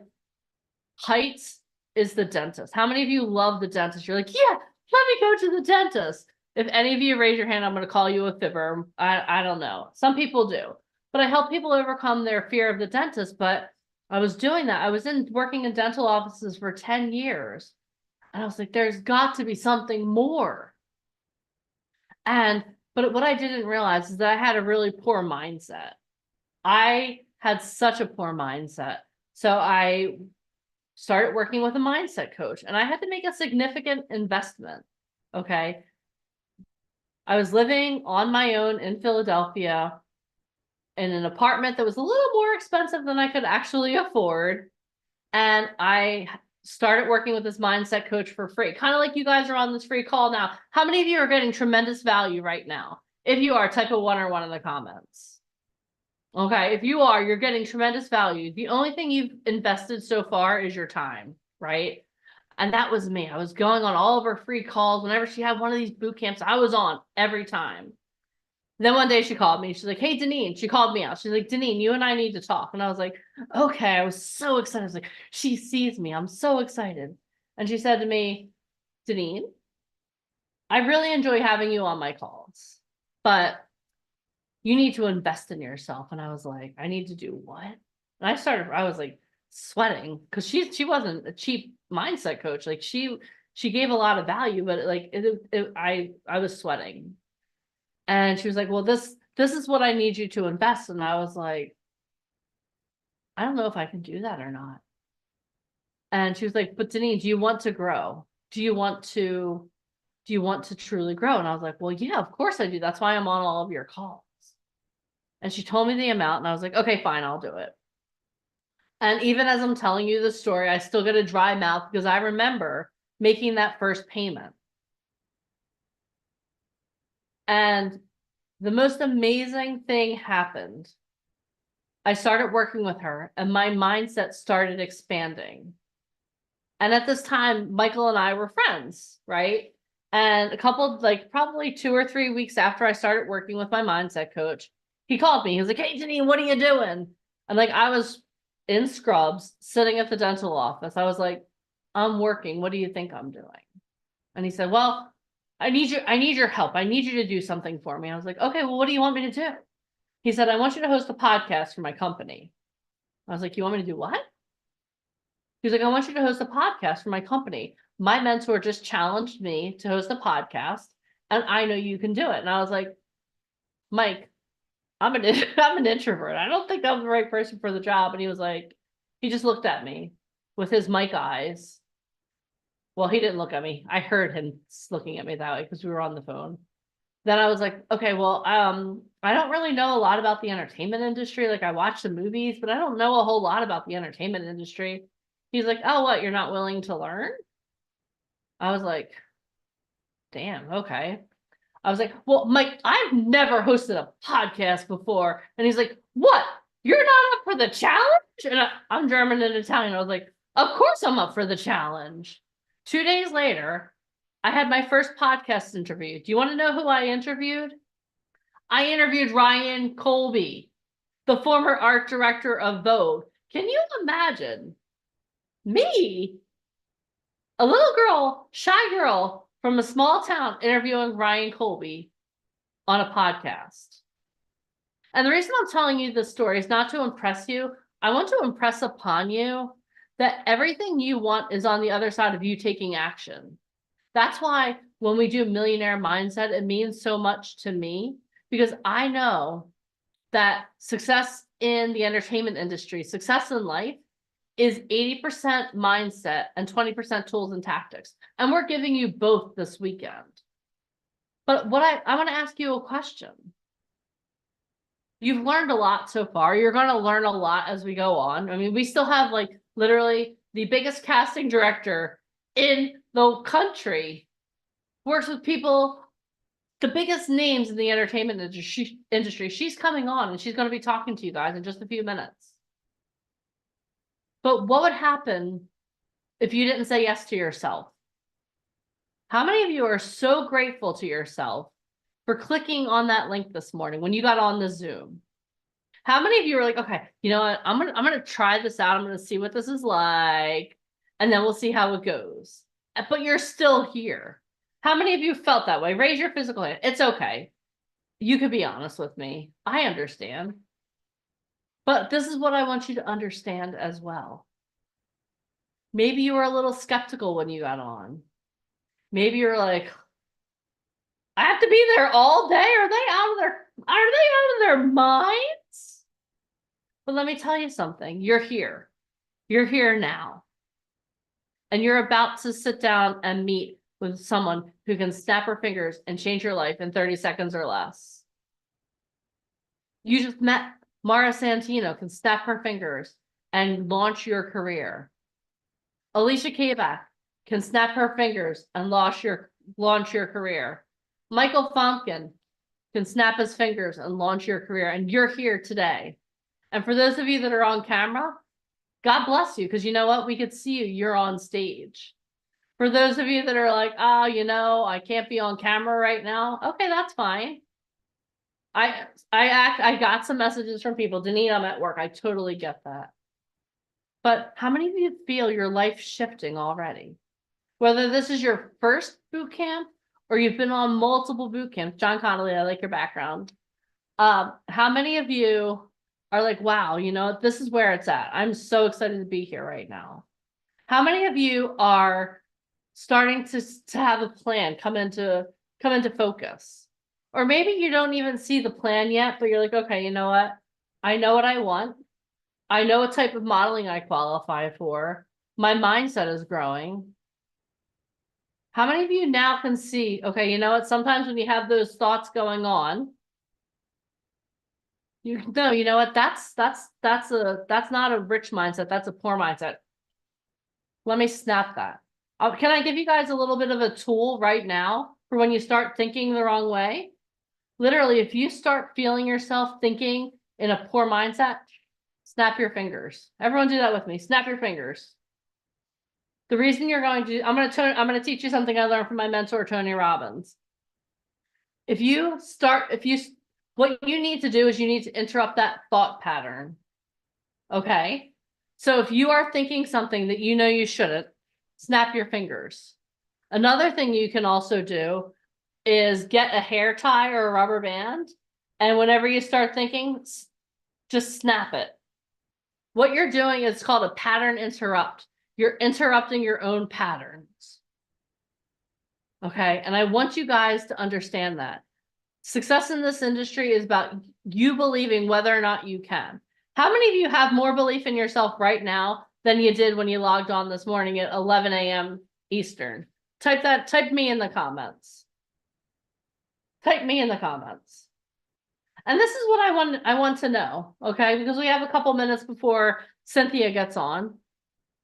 heights is the dentist? How many of you love the dentist? You're like, yeah, let me go to the dentist. If any of you raise your hand, I'm going to call you a fibber. I don't know. Some people do, but I help people overcome their fear of the dentist. But I was doing that. I was working in dental offices for 10 years. And I was like, there's got to be something more. But what I didn't realize is that I had a really poor mindset. I had such a poor mindset. So I started working with a mindset coach and I had to make a significant investment. Okay. I was living on my own in Philadelphia in an apartment that was a little more expensive than I could actually afford. And I started working with this mindset coach for free, kind of like you guys are on this free call now. How many of you are getting tremendous value right now? If you are, type a 1 or 1 in the comments. Okay, if you are, you're getting tremendous value. The only thing you've invested so far is your time, right? And that was me. I was going on all of her free calls. Whenever she had one of these boot camps, I was on every time. Then one day she called me. She's like, hey, Deneen. She called me out. She's like, Deneen, you and I need to talk. And I was like, okay. I was so excited. I was like, she sees me. I'm so excited. And she said to me, Deneen, I really enjoy having you on my calls, but you need to invest in yourself. And I was like, I need to do what? And I was like sweating because she wasn't a cheap mindset coach. Like she gave a lot of value, but like I was sweating. And she was like, well, this is what I need you to invest. And I was like, I don't know if I can do that or not. And she was like, but Deneen, do you want to grow? Do you want to truly grow? And I was like, well, yeah, of course I do. That's why I'm on all of your calls. And she told me the amount and I was like, okay, fine, I'll do it. And even as I'm telling you the story, I still get a dry mouth because I remember making that first payment. And the most amazing thing happened. I started working with her and my mindset started expanding. And at this time, Michael and I were friends, right? And a couple, like probably 2 or 3 weeks after I started working with my mindset coach, he called me. He was like, hey, Deneen, what are you doing? And like, I was in scrubs sitting at the dental office. I was like, I'm working. What do you think I'm doing? And he said, well, I need your help. I need you to do something for me. I was like, okay, well, what do you want me to do? He said, I want you to host a podcast for my company. I was like, you want me to do what? He's like, I want you to host a podcast for my company. My mentor just challenged me to host a podcast and I know you can do it. And I was like, Mike, I'm an introvert. I don't think I'm the right person for the job. And he was like, he just looked at me with his Mike eyes. Well, he didn't look at me. I heard him looking at me that way because we were on the phone. Then I was like, okay, well, I don't really know a lot about the entertainment industry. Like I watch the movies, but I don't know a whole lot about the entertainment industry. He's like, oh, what? You're not willing to learn? I was like, damn, okay. I was like, well, Mike, I've never hosted a podcast before. And he's like, what? You're not up for the challenge? And I'm German and Italian. I was like, of course I'm up for the challenge. 2 days later, I had my first podcast interview. Do you want to know who I interviewed? I interviewed Ryan Colby, the former art director of Vogue. Can you imagine me, a little girl, shy girl from a small town, interviewing Ryan Colby on a podcast? And the reason I'm telling you this story is not to impress you. I want to impress upon you that everything you want is on the other side of you taking action. That's why when we do Millionaire Mindset, it means so much to me because I know that success in the entertainment industry, success in life is 80% mindset and 20% tools and tactics. And we're giving you both this weekend. But what I want to ask you a question. You've learned a lot so far. You're going to learn a lot as we go on. I mean, we still have like literally the biggest casting director in the country, works with people, the biggest names in the entertainment industry. She's coming on and she's going to be talking to you guys in just a few minutes. But what would happen if you didn't say yes to yourself? How many of you are so grateful to yourself for clicking on that link this morning when you got on the Zoom? How many of you are like, okay, you know what? I'm gonna try this out. I'm gonna see what this is like, and then we'll see how it goes. But you're still here. How many of you felt that way? Raise your physical hand. It's okay. You could be honest with me. I understand. But this is what I want you to understand as well. Maybe you were a little skeptical when you got on. Maybe you're like, I have to be there all day. Are they out of their minds? But let me tell you something. You're here. You're here now. And you're about to sit down and meet with someone who can snap her fingers and change your life in 30 seconds or less. You just met Mara Santino, can snap her fingers and launch your career. Alicia Kabak can snap her fingers and launch your career. Michael Fompkin can snap his fingers and launch your career, and you're here today. And for those of you that are on camera, God bless you, because you know what? We could see you. You're on stage. For those of you that are like, oh, you know, I can't be on camera right now. Okay, that's fine. I got some messages from people. Denise, I'm at work. I totally get that. But how many of you feel your life shifting already? Whether this is your first boot camp or you've been on multiple boot camps. John Connolly, I like your background. How many of you are like, wow, you know, this is where it's at. I'm so excited to be here right now. How many of you are starting to have a plan come into focus? Or maybe you don't even see the plan yet, but you're like, okay, you know what? I know what I want. I know what type of modeling I qualify for. My mindset is growing. How many of you now can see, okay, you know what? Sometimes when you have those thoughts going on, you know, you know what? That's not a rich mindset. That's a poor mindset. Let me snap that. Can I give you guys a little bit of a tool right now for when you start thinking the wrong way? Literally, if you start feeling yourself thinking in a poor mindset, snap your fingers. Everyone do that with me. Snap your fingers. The reason you're going to, I'm going to teach you something I learned from my mentor, Tony Robbins. What you need to do is you need to interrupt that thought pattern. Okay. So if you are thinking something that you know you shouldn't, snap your fingers. Another thing you can also do is get a hair tie or a rubber band. And whenever you start thinking, just snap it. What you're doing is called a pattern interrupt. You're interrupting your own patterns. Okay. And I want you guys to understand that. Success in this industry is about you believing whether or not you can. How many of you have more belief in yourself right now than you did when you logged on this morning at 11 a.m. Eastern? Type me in the comments. Type me in the comments. And this is what I want to know, okay? Because we have a couple minutes before Cynthia gets on.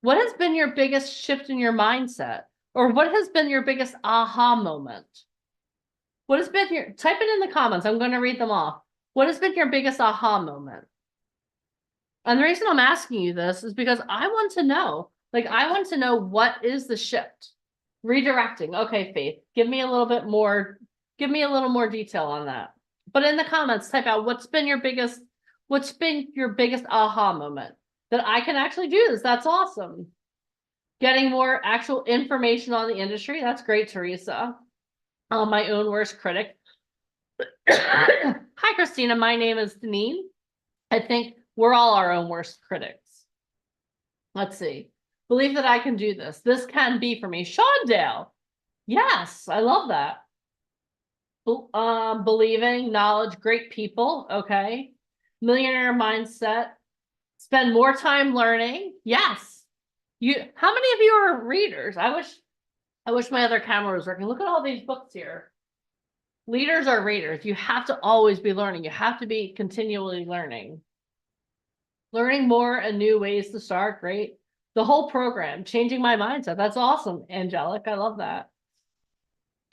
What has been your biggest shift in your mindset? Or what has been your biggest aha moment? What has been your, type it in the comments. I'm going to read them off. What has been your biggest aha moment? And the reason I'm asking you this is because I want to know, I want to know what is the shift? Redirecting. Okay, Faith, give me a little more detail on that. But in the comments, type out what's been your biggest aha moment that I can actually do this. That's awesome. Getting more actual information on the industry. That's great, Teresa. My own worst critic. Hi, Christina. My name is Deneen. I think we're all our own worst critics. Let's see. Believe that I can do this. This can be for me. Shawndale. Yes, I love that. Believing, knowledge, great people. Okay. Millionaire mindset. Spend more time learning. Yes. How many of you are readers? I wish my other camera was working. Look at all these books here. Leaders are readers. You have to always be learning. You have to be continually learning. Learning more and new ways to start. Great. The whole program, changing my mindset. That's awesome, Angelic. I love that.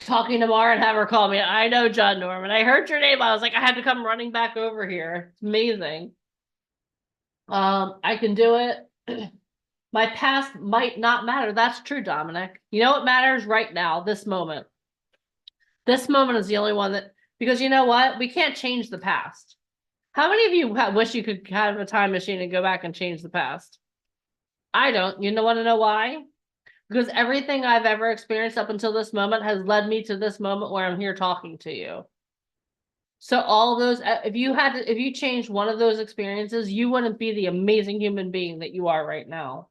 Talking to Mara and have her call me. I know, John Norman. I heard your name. I was like, I had to come running back over here. It's amazing. I can do it. My past might not matter. That's true, Dominic. You know what matters right now, this moment. This moment is the only one that, because you know what? We can't change the past. How many of you wish you could have a time machine and go back and change the past? I don't. You want to know why? Because everything I've ever experienced up until this moment has led me to this moment where I'm here talking to you. So all those, if you changed one of those experiences, you wouldn't be the amazing human being that you are right now.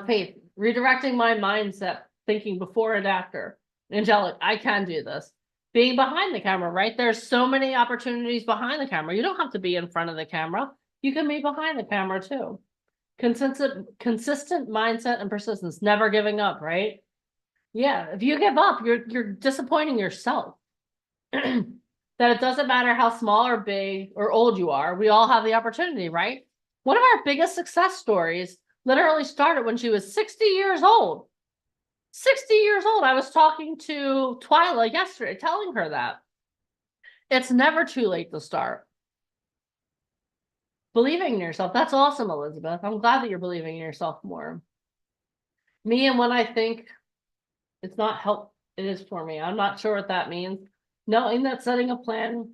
Faith, redirecting my mindset, thinking before and after. Angelic, I can do this. Being behind the camera, right? There's so many opportunities behind the camera. You don't have to be in front of the camera. You can be behind the camera too. Consistent mindset and persistence, never giving up, right? Yeah, if you give up, you're disappointing yourself. That it doesn't matter how small or big or old you are, we all have the opportunity, right? One of our biggest success stories literally started when she was 60 years old. 60 years old. I was talking to Twyla yesterday, telling her that. It's never too late to start. Believing in yourself. That's awesome, Elizabeth. I'm glad that you're believing in yourself more. Me, and when I think it's not help, it is for me. I'm not sure what that means. Knowing that setting a plan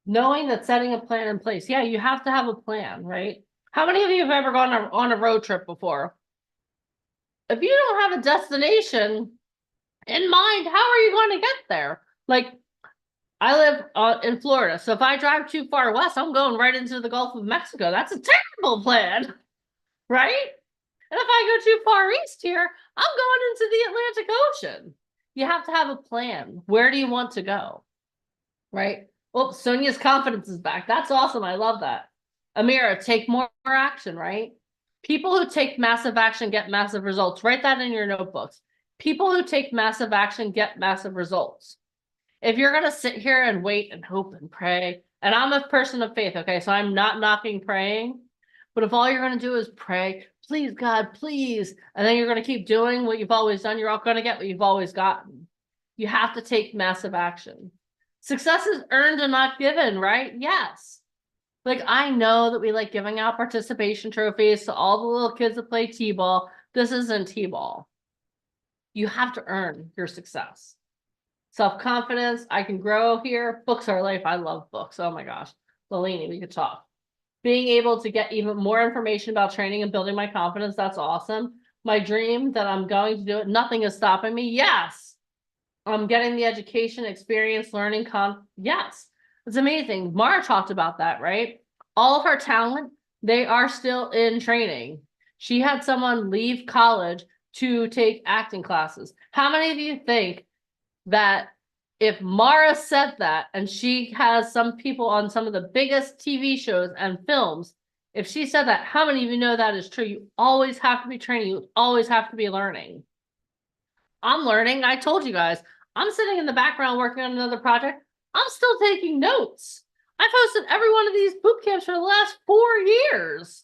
in place. Yeah, you have to have a plan, right? How many of you have ever gone on a road trip before? If you don't have a destination in mind, how are you going to get there? Like, I live in Florida, so if I drive too far west, I'm going right into the Gulf of Mexico. That's a terrible plan, right? And if I go too far east here, I'm going into the Atlantic Ocean. You have to have a plan. Where do you want to go, right? Oh, Sonia's confidence is back. That's awesome. I love that. Amira, take more action, right? People who take massive action get massive results. Write that in your notebooks. People who take massive action get massive results. If you're going to sit here and wait and hope and pray, and I'm a person of faith, okay, so I'm not knocking praying, but if all you're going to do is pray, please, God, please, and then you're going to keep doing what you've always done, you're all going to get what you've always gotten. You have to take massive action. Success is earned and not given, right? Yes. Like, I know that we like giving out participation trophies to all the little kids that play T-ball. This isn't T-ball. You have to earn your success. Self-confidence, I can grow here. Books are life. I love books. Oh my gosh. Lalini, we could talk. Being able to get even more information about training and building my confidence, that's awesome. My dream that I'm going to do it, nothing is stopping me. Yes. I'm getting the education, experience, learning, yes. It's amazing. Mara talked about that, right? All of her talent, they are still in training. She had someone leave college to take acting classes. How many of you think that if Mara said that, and she has some people on some of the biggest TV shows and films, if she said that, how many of you know that is true? You always have to be training. You always have to be learning. I'm learning. I told you guys, I'm sitting in the background working on another project. I'm still taking notes. I've hosted every one of these boot camps for the last 4 years.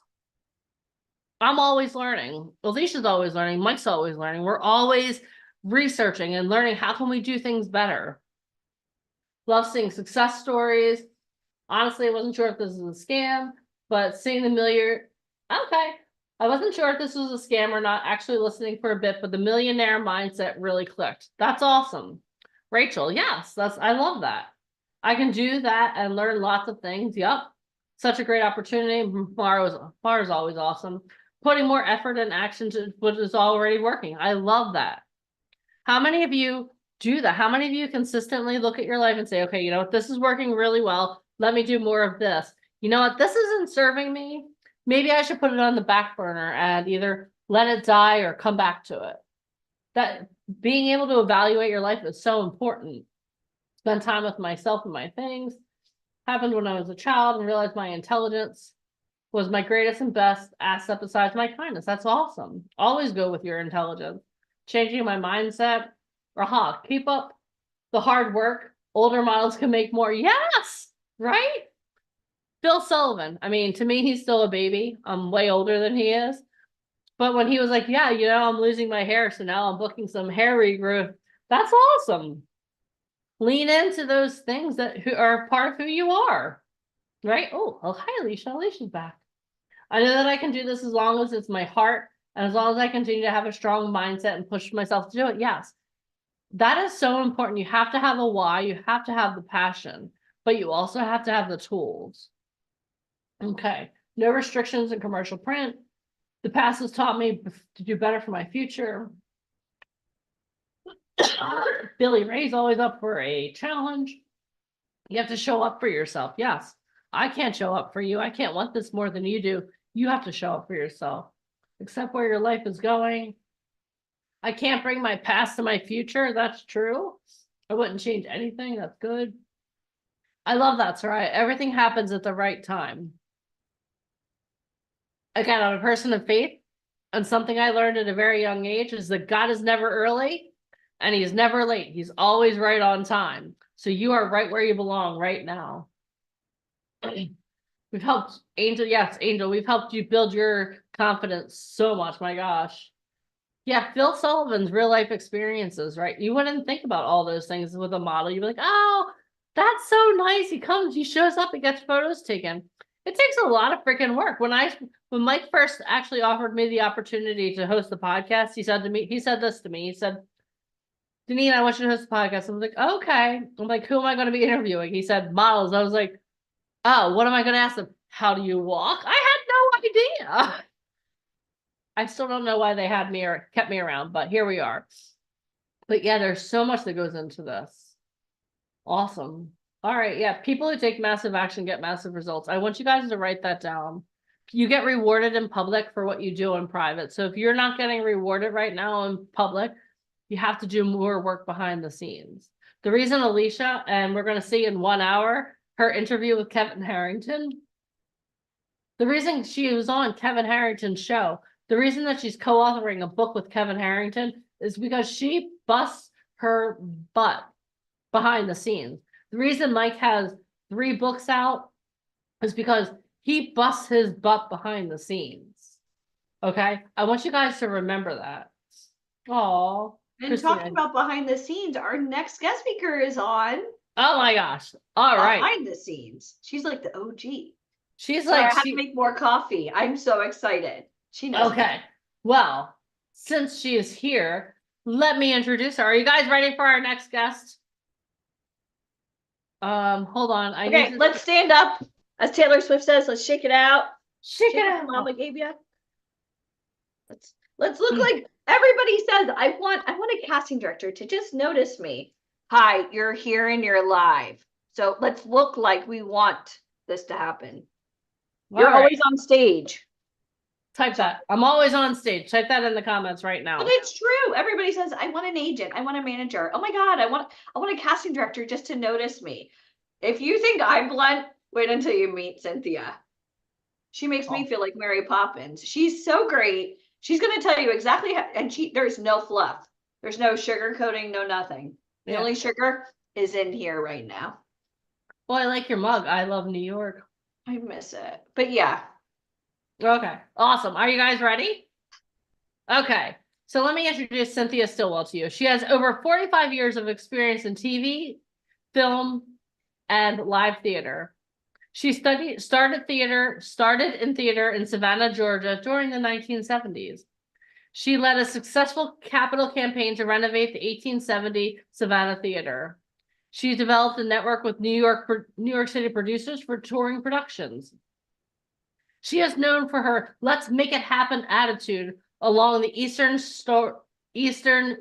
I'm always learning. Alicia's always learning. Mike's always learning. We're always researching and learning how can we do things better. Love seeing success stories. Honestly, I wasn't sure if this was a scam, but seeing the okay. I wasn't sure if this was a scam or not, actually listening for a bit, but the millionaire mindset really clicked. That's awesome. Rachel, yes, I love that. I can do that and learn lots of things. Yep. Such a great opportunity. Mara's always awesome. Putting more effort and action to what is already working. I love that. How many of you do that? How many of you consistently look at your life and say, okay, you know what, this is working really well. Let me do more of this. You know what, this isn't serving me. Maybe I should put it on the back burner and either let it die or come back to it. That being able to evaluate your life is so important. Spend time with myself and my things. Happened when I was a child and realized my intelligence was my greatest and best asset besides my kindness. That's awesome. Always go with your intelligence. Changing my mindset. Keep up the hard work. Older models can make more. Yes, right? Phil Sullivan. I mean, to me, he's still a baby. I'm way older than he is. But when he was like, yeah, I'm losing my hair, so now I'm booking some hair regrowth. That's awesome. Lean into those things that are part of who you are, right? Oh, hi, Alicia. Alicia's back. I know that I can do this as long as it's my heart and as long as I continue to have a strong mindset and push myself to do it. Yes, that is so important. You have to have a why. You have to have the passion, but you also have to have the tools. Okay. No restrictions in commercial print. The past has taught me to do better for my future. Billy Ray's always up for a challenge. You have to show up for yourself. Yes, I can't show up for you. I can't want this more than you do. You have to show up for yourself. Accept where your life is going. I can't bring my past to my future. That's true. I wouldn't change anything. That's good. I love that, Soraya. Everything happens at the right time. Again, I'm a person of faith, and something I learned at a very young age is that God is never early and he's never late. He's always right on time. So you are right where you belong right now. We've helped Angel. Yes, Angel, we've helped you build your confidence so much. My gosh. Yeah, Phil Sullivan's real life experiences, right? You wouldn't think about all those things with a model. You'd be like, oh, that's so nice. He comes, he shows up, he gets photos taken. It takes a lot of freaking work. When Mike first actually offered me the opportunity to host the podcast, he said this to me. He said, Deneen, I want you to host the podcast. I was like, okay. I'm like, who am I going to be interviewing? He said, models. I was like, oh, what am I going to ask them? How do you walk? I had no idea. I still don't know why they had me or kept me around, but here we are. But yeah, there's so much that goes into this. Awesome. All right. Yeah. People who take massive action get massive results. I want you guys to write that down. You get rewarded in public for what you do in private. So if you're not getting rewarded right now in public, you have to do more work behind the scenes. The reason Alicia, and we're going to see in 1 hour, her interview with Kevin Harrington, the reason she was on Kevin Harrington's show, the reason that she's co-authoring a book with Kevin Harrington is because she busts her butt behind the scenes. The reason Mike has 3 books out is because he busts his butt behind the scenes. Okay? I want you guys to remember that. Aw. And talking about behind the scenes, our next guest speaker is on. Oh my gosh. All right. Behind the scenes. She's like the OG. She's Sorry, like, I have to make more coffee. I'm so excited. She knows. Okay. Well, since she is here, let me introduce her. Are you guys ready for our next guest? Hold on. Okay, let's stand up. As Taylor Swift says, let's shake it out. Shake it out. Mama gave you. Let's look like everybody says. I want a casting director to just notice me. Hi, you're here and you're live. So let's look like we want this to happen. You're always on stage. Type that. I'm always on stage. Type that in the comments right now. But it's true. Everybody says, I want an agent. I want a manager. Oh my God, I want a casting director just to notice me. If you think I'm blunt, wait until you meet Cynthia. She makes me feel like Mary Poppins. She's so great. She's going to tell you exactly how, and there's no fluff. There's no sugar coating, no nothing. The only sugar is in here right now. Well, I like your mug. I love New York. I miss it. But yeah. Okay. Awesome. Are you guys ready? Okay. So let me introduce Cynthia Stillwell to you. She has over 45 years of experience in TV, film, and live theater. She started in theater in Savannah, Georgia during the 1970s. She led a successful capital campaign to renovate the 1870 Savannah Theater. She developed a network with New York City producers for touring productions. She is known for her "let's make it happen" attitude along the eastern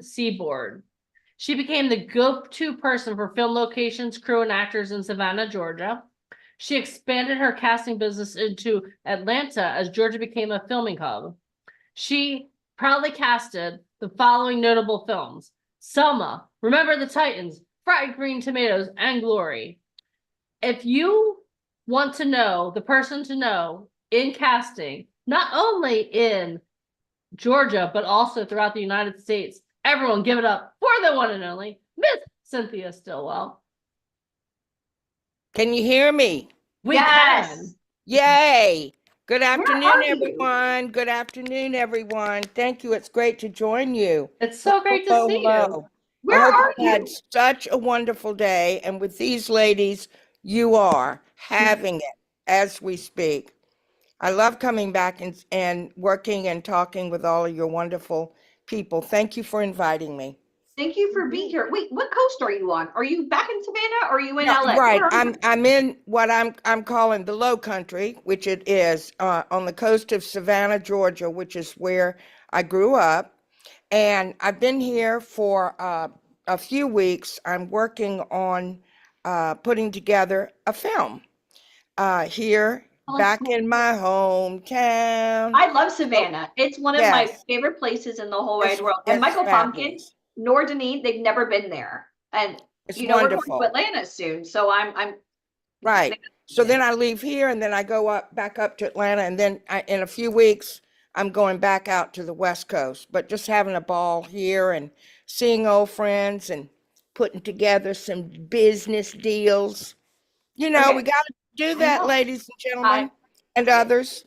seaboard. She became the go-to person for film locations, crew, and actors in Savannah, Georgia. She expanded her casting business into Atlanta as Georgia became a filming hub. She proudly casted the following notable films: Selma, Remember the Titans, Fried Green Tomatoes, and Glory. If you want to know the person to know in casting, not only in Georgia, but also throughout the United States, everyone give it up for the one and only Miss Cynthia Stillwell. Can you hear me? We Yes. can. Yay. Good are afternoon, you? everyone. Good afternoon, everyone. Thank you. It's great to join you. It's so great to Hello, see you. hello. Where I hope are you had you? such a wonderful day. And with these ladies, you are having it as we speak. I love coming back and working and talking with all of your wonderful people. Thank you for inviting me. Thank you for being here. Wait, what coast are you on? Are you back in Savannah or are you in No, LA? right. Where are you? I'm in what I'm calling the Low Country, which it is on the coast of Savannah, Georgia, which is where I grew up. And I've been here for a few weeks. I'm working on putting together a film here Oh, back cool. in my hometown. I love Savannah. It's one of my Yes, favorite places in the whole wide it's world. And it's Michael Pumpkin, fabulous. nor Deneen, they've never been there. And It's we're going to wonderful. Atlanta soon. So I'm Right. So then I leave here and then I go back up to Atlanta, and then in a few weeks I'm going back out to the West Coast, but just having a ball here and seeing old friends and putting together some business deals. You know, Okay. we got to do I that, know. ladies and gentlemen, and others.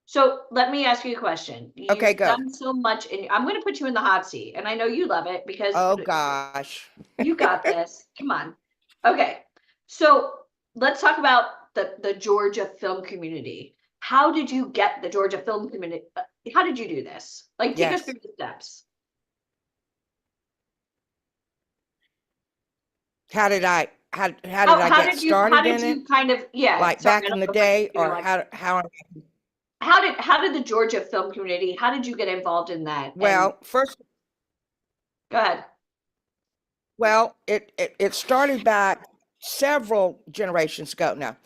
So let me ask you a question. You've Okay, go. done so much, and I'm going to put you in the hot seat, and I know you love it because Oh gosh. you got this. Come on. Okay. So let's talk about the Georgia film community. How did you get the Georgia film community? How did you do this? Like, take us Yes. through the steps. How did I How get did you started in it? kind of, yeah, Like sorry, back I in don't the know if day, you're or like, how how did the Georgia film community, how did you get involved in that? And well, first go ahead. Well, it started back several generations ago now.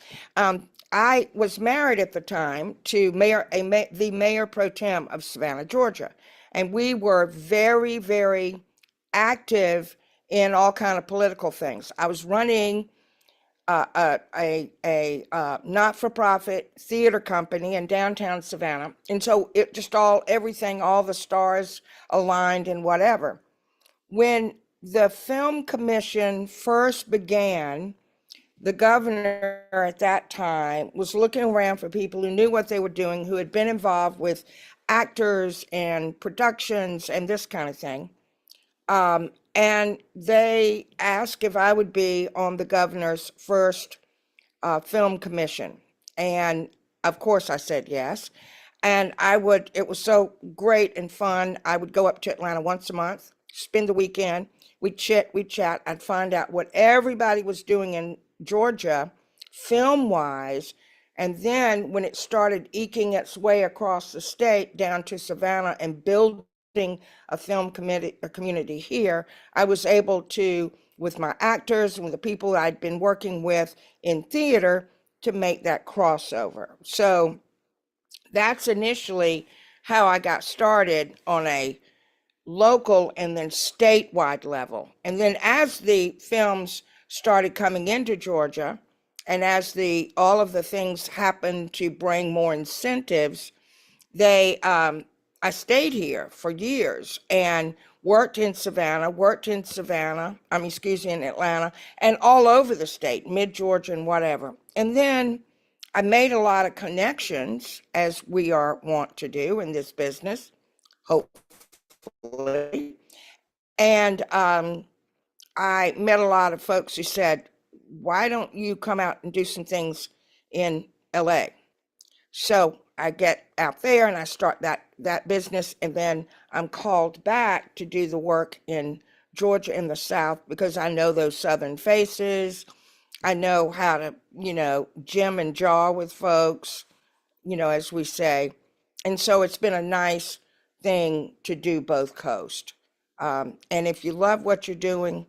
I was married at the time to the mayor pro tem of Savannah, Georgia, and we were very, very active in all kind of political things. I was running a not-for-profit theater company in downtown Savannah, and so it just all the stars aligned and whatever. When the film commission first began, the governor at that time was looking around for people who knew what they were doing, who had been involved with actors and productions and this kind of thing. And they asked if I would be on the governor's first film commission. And of course I said yes. And it was so great and fun. I would go up to Atlanta once a month, spend the weekend. We'd chat. I'd find out what everybody was doing in Georgia, film-wise. And then when it started eking its way across the state down to Savannah and building a community here, I was able to, with my actors and with the people I'd been working with in theater, to make that crossover. So that's initially how I got started on a local and then statewide level. And then as the films started coming into Georgia, and as all of the things happened to bring more incentives, I stayed here for years and worked in Atlanta, and all over the state, mid-Georgia and whatever. And then I made a lot of connections, as we want to do in this business, hopefully. And I met a lot of folks who said, why don't you come out and do some things in LA? So I get out there and I start that business, and then I'm called back to do the work in Georgia in the South, because I know those Southern faces. I know how to, jim and jaw with folks, as we say. And so it's been a nice thing to do both coasts. And if you love what you're doing,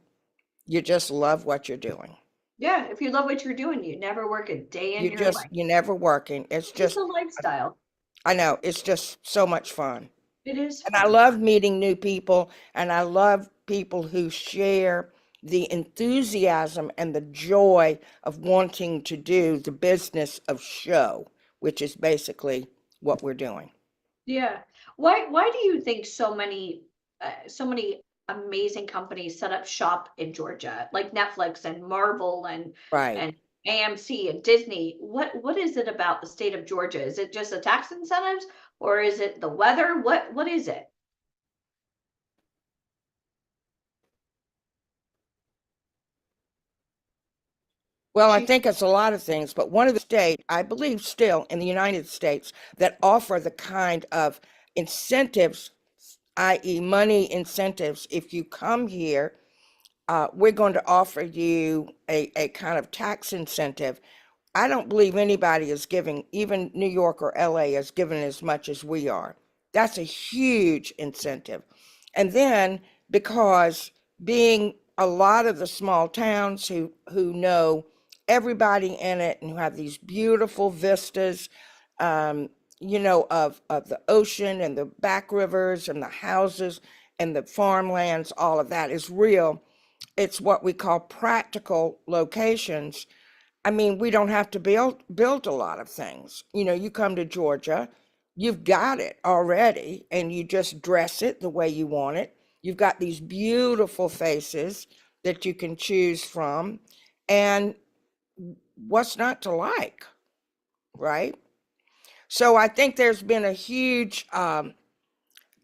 you just love what you're doing. Yeah, if you love what you're doing, you never work a day in your life. You're never working. It's just a lifestyle. I know, it's just so much fun. It is. And I love meeting new people, and I love people who share the enthusiasm and the joy of wanting to do the business of show, which is basically what we're doing. Yeah. Why do you think so many amazing companies set up shop in Georgia, like Netflix and Marvel and Right. AMC and Disney. What is it about the state of Georgia? Is it just the tax incentives, or is it the weather? What is it? Well, I think it's a lot of things, but one of the state, I believe still in the United States, that offer the kind of incentives, i.e. money incentives. If you come here, we're going to offer you a kind of tax incentive. I don't believe anybody is giving, even New York or LA is giving as much as we are. That's a huge incentive. And then because being a lot of the small towns who know everybody in it and who have these beautiful vistas, you know, of the ocean and the back rivers and the houses and the farmlands, all of that is real. It's what we call practical locations. I mean, we don't have to build a lot of things. You know, you come to Georgia, you've got it already, and you just dress it the way you want it. You've got these beautiful faces that you can choose from, and what's not to like, right? So I think there's been a huge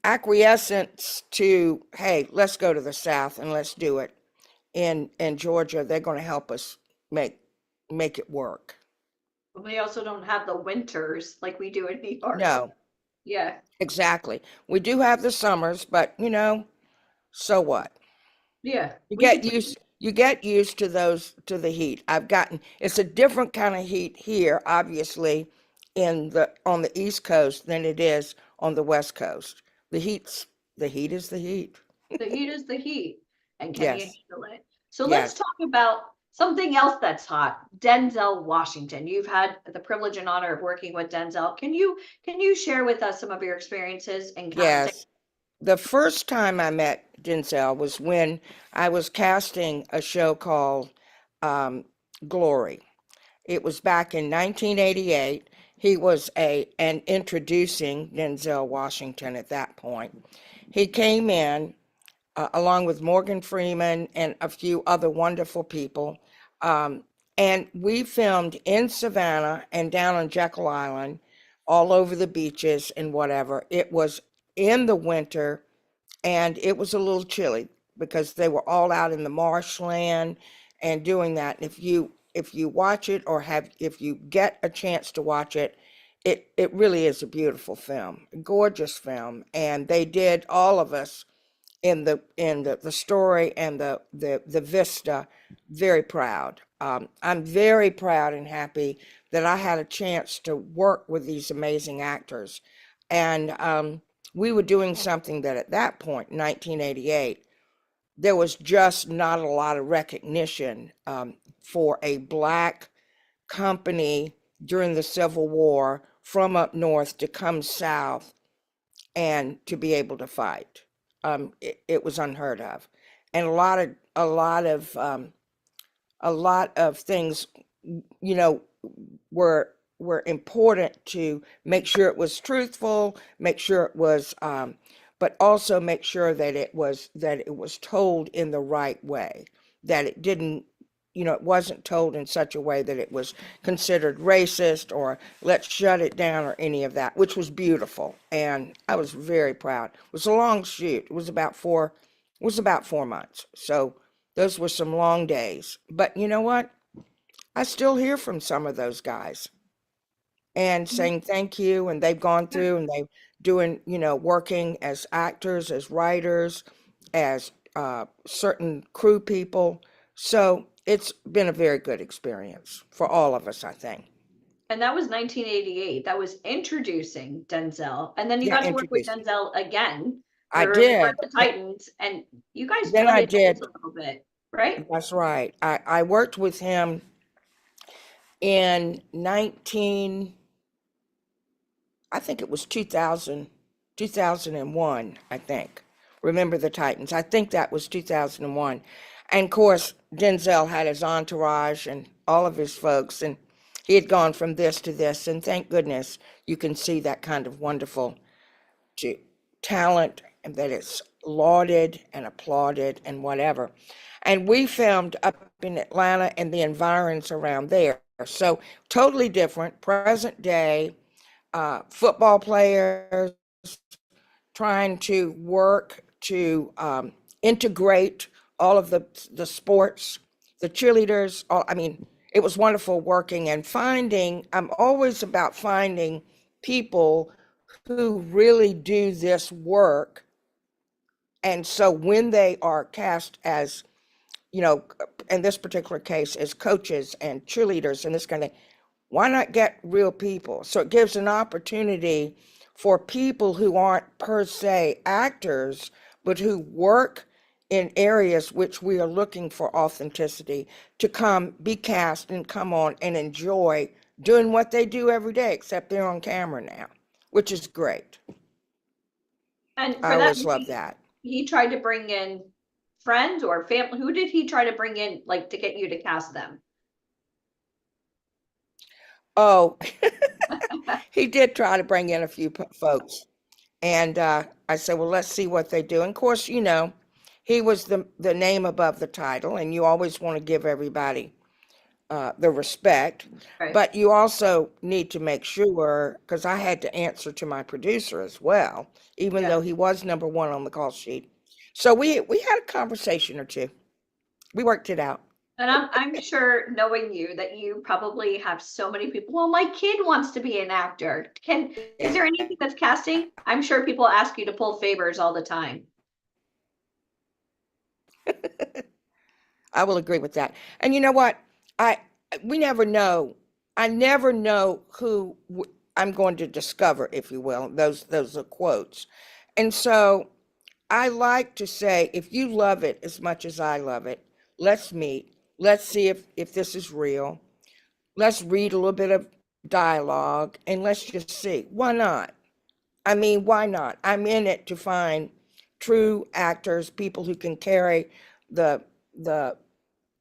acquiescence to, hey, let's go to the South and let's do it. In Georgia, they're going to help us make it work. We also don't have the winters like we do in New York. No, Yeah. exactly. We do have the summers, but you know, so what? Yeah. You we get could- used to the heat. It's a different kind of heat here, obviously, on the East Coast than it is on the West Coast. The heat is the heat. The heat is the heat. And can you Yes. handle it? So let's Yes. talk about something else that's hot. Denzel Washington. You've had the privilege and honor of working with Denzel. Can you share with us some of your experiences and casting? Yes. The first time I met Denzel was when I was casting a show called Glory. It was back in 1988. He was an introducing Denzel Washington at that point. He came in along with Morgan Freeman and a few other wonderful people. And we filmed in Savannah and down on Jekyll Island, all over the beaches and whatever. It was in the winter and it was a little chilly because they were all out in the marshland and doing that. If you watch it or if you get a chance to watch it, it really is a beautiful film, a gorgeous film. And they did all of us in the story and the vista very proud. I'm very proud and happy that I had a chance to work with these amazing actors. And we were doing something that at that point, 1988, there was just not a lot of recognition for a Black company during the Civil War from up north to come south and to be able to fight. It was unheard of, and a lot of things, you know, were important to make sure it was truthful, make sure it was, but also make sure that it was told in the right way, that it didn't, you know, it wasn't told in such a way that it was considered racist or let's shut it down or any of that, which was beautiful. And I was very proud. It was a long shoot. It was about 4 months. So those were some long days. But you know what? I still hear from some of those guys and saying thank you. And they've gone through and they're doing, you know, working as actors, as writers, as certain crew people. So it's been a very good experience for all of us, I think. And that was 1988. That was introducing Denzel. And then you Yeah, got to work with introducing. Denzel again. I for did. The Titans. And you guys Then I butted heads did. a little bit, right? That's right. I worked with him in I think it was 2001, I think. Remember the Titans. I think that was 2001. And of course, Denzel had his entourage and all of his folks, and he had gone from this to this. And thank goodness you can see that kind of wonderful talent and that it's lauded and applauded and whatever. And we filmed up in Atlanta and the environs around there. So totally different, present day, football players trying to work to integrate all of the sports, the cheerleaders, I mean, it was wonderful working and finding, I'm always about finding people who really do this work. And so when they are cast as, you know, in this particular case, as coaches and cheerleaders and this kind of, why not get real people? So it gives an opportunity for people who aren't per se actors, but who work in areas which we are looking for authenticity to come be cast and come on and enjoy doing what they do every day, except they're on camera now, which is great. And for I that always love movie, that. he tried to bring in friends or family. Who did he try to bring in, like, to get you to cast them? Oh, he did try to bring in a few folks. And I said, well, let's see what they do. And of course, you know, he was the name above the title, and you always want to give everybody the respect. Right. But you also need to make sure, because I had to answer to my producer as well, even Yeah. though he was number one on the call sheet. So we had a conversation or two. We worked it out. And I'm sure, knowing you, that you probably have so many people. Well, my kid wants to be an actor. Is there anything that's casting? I'm sure people ask you to pull favors all the time. I will agree with that. And you know what? We never know. I never know who I'm going to discover, if you will. Those are quotes. And so I like to say, if you love it as much as I love it, let's meet. Let's see if this is real. Let's read a little bit of dialogue and let's just see. Why not? I mean, why not? I'm in it to find true actors, people who can carry the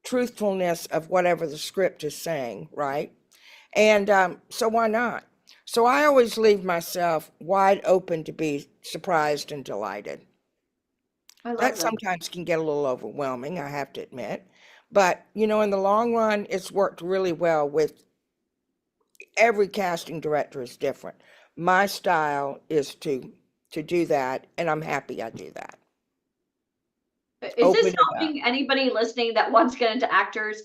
truthfulness of whatever the script is saying, right? And so why not? So I always leave myself wide open to be surprised and delighted. I love That that. sometimes can get a little overwhelming, I have to admit. But, you know, in the long run, it's worked really well with every casting director is different. My style is to do that, and I'm happy I do that. Is Open this it up. helping anybody listening that wants to get into actors?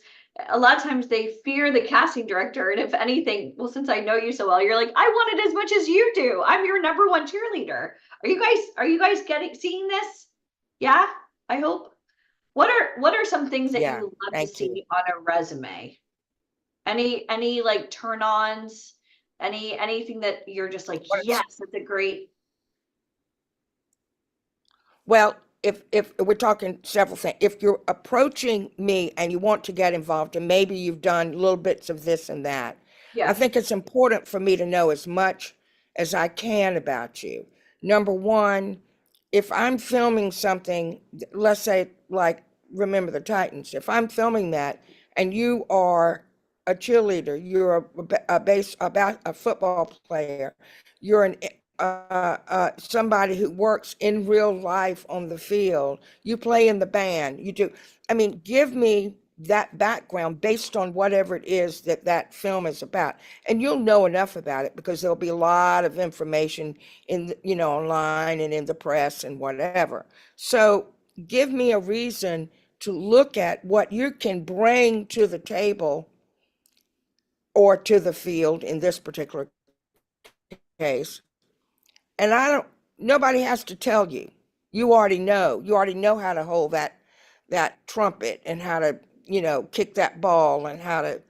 A lot of times they fear the casting director, and if anything, well, since I know you so well, you're like, I want it as much as you do. I'm your number one cheerleader. Are you guys seeing this? Yeah, I hope. What are some things that Yeah, you would love to thank you. see on a resume? Any like turn-ons? Anything that you're just like, What's- yes, that's a great. Well, if we're talking several things, if you're approaching me and you want to get involved, and maybe you've done little bits of this and that, Yeah. I think it's important for me to know as much as I can about you. Number one, if I'm filming something, let's say like Remember the Titans, if I'm filming that and you are a cheerleader, you're a football player, you're somebody who works in real life on the field, you play in the band, you do, I mean, give me that background based on whatever it is that film is about. And you'll know enough about it because there'll be a lot of information in, you know, online and in the press and whatever. So give me a reason to look at what you can bring to the table or to the field in this particular case. And nobody has to tell you. You already know. You already know how to hold that trumpet and how to, you know, kick that ball and how to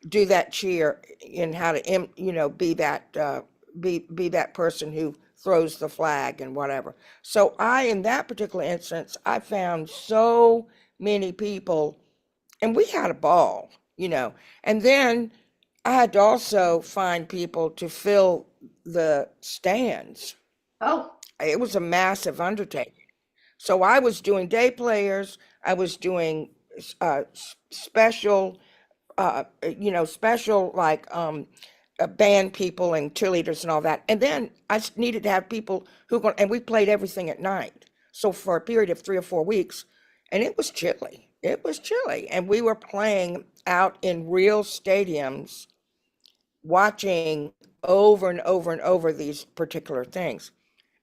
do that cheer and how to, you know, be that person who throws the flag and whatever. So in that particular instance, I found so many people and we had a ball, you know. And then I had to also find people to fill the stands. Oh, It was a massive undertaking. So I was doing day players, I was doing special, you know, special like band people and cheerleaders and all that. And then I needed to have people and we played everything at night. So for a period of 3 or 4 weeks, and it was chilly. It was chilly. And we were playing out in real stadiums, watching over and over and over these particular things.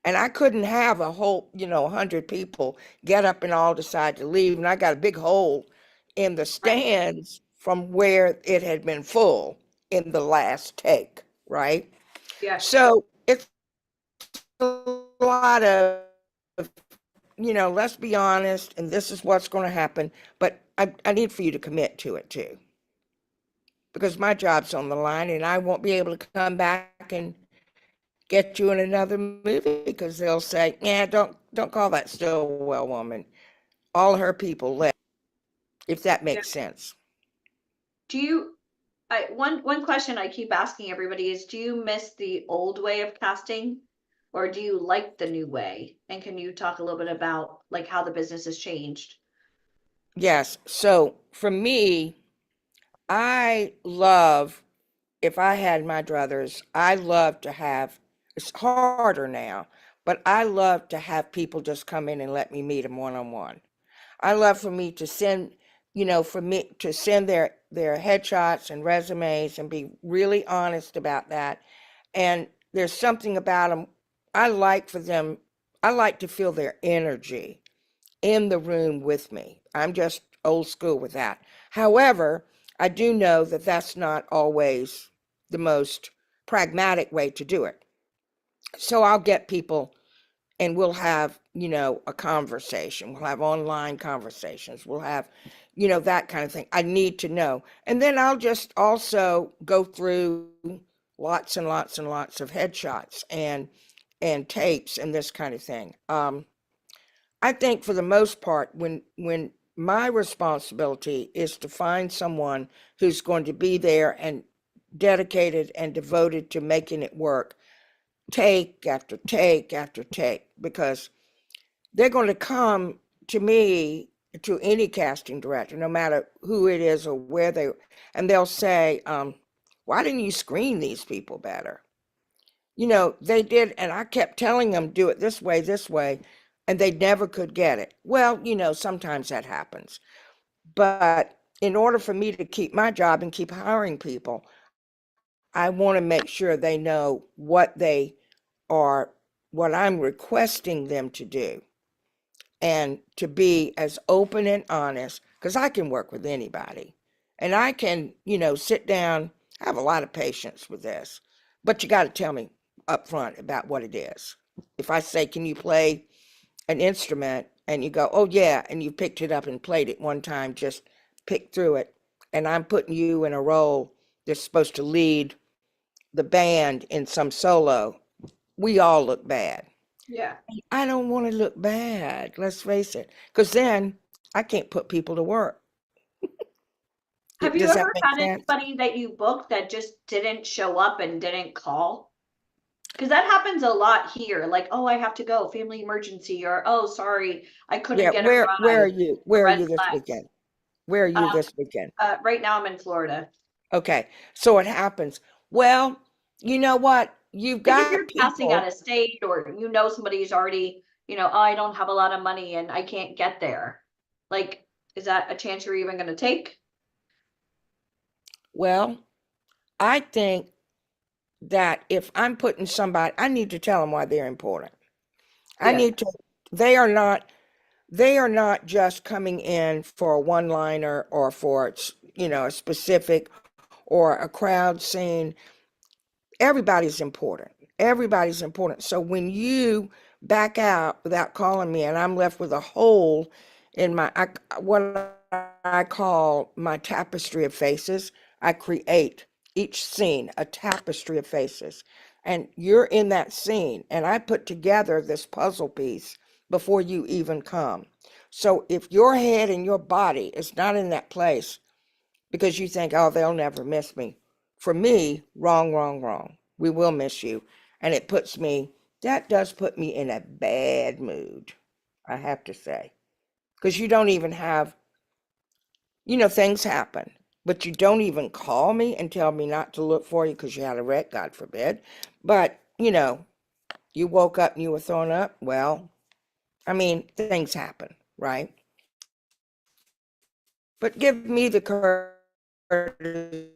And I couldn't have a whole, 100 people get up and all decide to leave. And I got a big hole in the stands from where it had been full in the last take, right? Yeah. So it's a lot of, let's be honest, and this is what's going to happen. But I need for you to commit to it too, because my job's on the line and I won't be able to come back and get you in another movie because they'll say, yeah, don't call that Stillwell woman. All her people left, if that makes sense. Do you, one question I keep asking everybody is, do you miss the old way of casting or do you like the new way? And can you talk a little bit about like how the business has changed? Yes. So for me, I love, if I had my druthers, I love to have, it's harder now, but I love to have people just come in and let me meet them one-on-one. I love for me to send, for me to send their headshots and resumes and be really honest about that. And there's something about them, I like to feel their energy in the room with me. I'm just old school with that. However, I do know that that's not always the most pragmatic way to do it. So I'll get people and we'll have, a conversation. We'll have online conversations. We'll have, that kind of thing. I need to know. And then I'll just also go through lots and lots and lots of headshots and tapes and this kind of thing. I think for the most part, when my responsibility is to find someone who's going to be there and dedicated and devoted to making it work, take after take after take, because they're going to come to me, to any casting director, no matter who it is or where they, and they'll say, why didn't you screen these people better? They did, and I kept telling them, do it this way, and they never could get it. Well, sometimes that happens. But in order for me to keep my job and keep hiring people, I want to make sure they know what I'm requesting them to do, and to be as open and honest, because I can work with anybody. And I can, sit down, I have a lot of patience with this, but you got to tell me up front about what it is. If I say, can you play an instrument, and you go, oh yeah, and you picked it up and played it one time, just pick through it, and I'm putting you in a role that's supposed to lead the band in some solo, we all look bad. Yeah. I don't want to look bad, let's face it, because then I can't put people to work. Have you Does that ever make had sense? anybody that you booked that just didn't show up and didn't call? Because that happens a lot here. Like, oh, I have to go, family emergency, or oh, sorry, I couldn't Yeah, get a where are ride. you? Where are Red you this flag. weekend? Where are you this weekend? Right now I'm in Florida. Okay, so it happens. Well, you know what? You've Like if got you're casting out people. of state or somebody who's already, oh, I don't have a lot of money and I can't get there. Like, is that a chance you're even going to take? Well, I think that if I'm putting somebody, I need to tell them why they're important. I Yeah. need to, they are not just coming in for a one-liner or for, a specific or a crowd scene. Everybody's important. Everybody's important. So when you back out without calling me and I'm left with a hole in what I call my tapestry of faces, I create each scene a tapestry of faces. And you're in that scene, and I put together this puzzle piece before you even come. So if your head and your body is not in that place because you think, oh, they'll never miss me. For me, wrong, wrong, wrong. We will miss you. And that does put me in a bad mood, I have to say. Because you don't even have, things happen, but you don't even call me and tell me not to look for you because you had a wreck, God forbid. But, you woke up and you were thrown up. Well, things happen, right? But give me the courtesy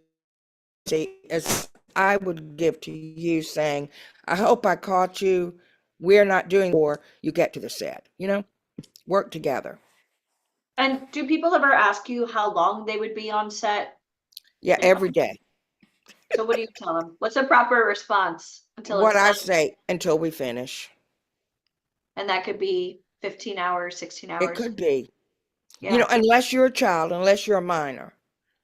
as I would give to you, saying, I hope I caught you. We're not doing more. You get to the set, work together. And do people ever ask you how long they would be on set? Yeah, every day. So what do you tell them? What's a proper response until What it's I done? say until we finish. And that could be 15 hours, 16 It hours. could be, Yeah, unless you're a child, unless you're a minor,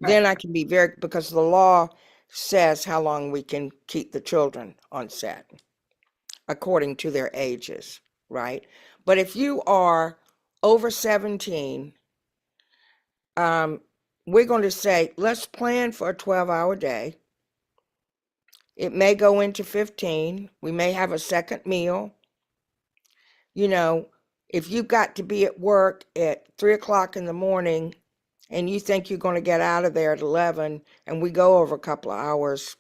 then right. I can be because the law says how long we can keep the children on set according to their ages, right? But if you are over 17, we're going to say, let's plan for a 12-hour day. It may go into 15. We may have a second meal. If you've got to be at work at 3 o'clock in the morning and you think you're going to get out of there at 11 and we go over a couple of hours,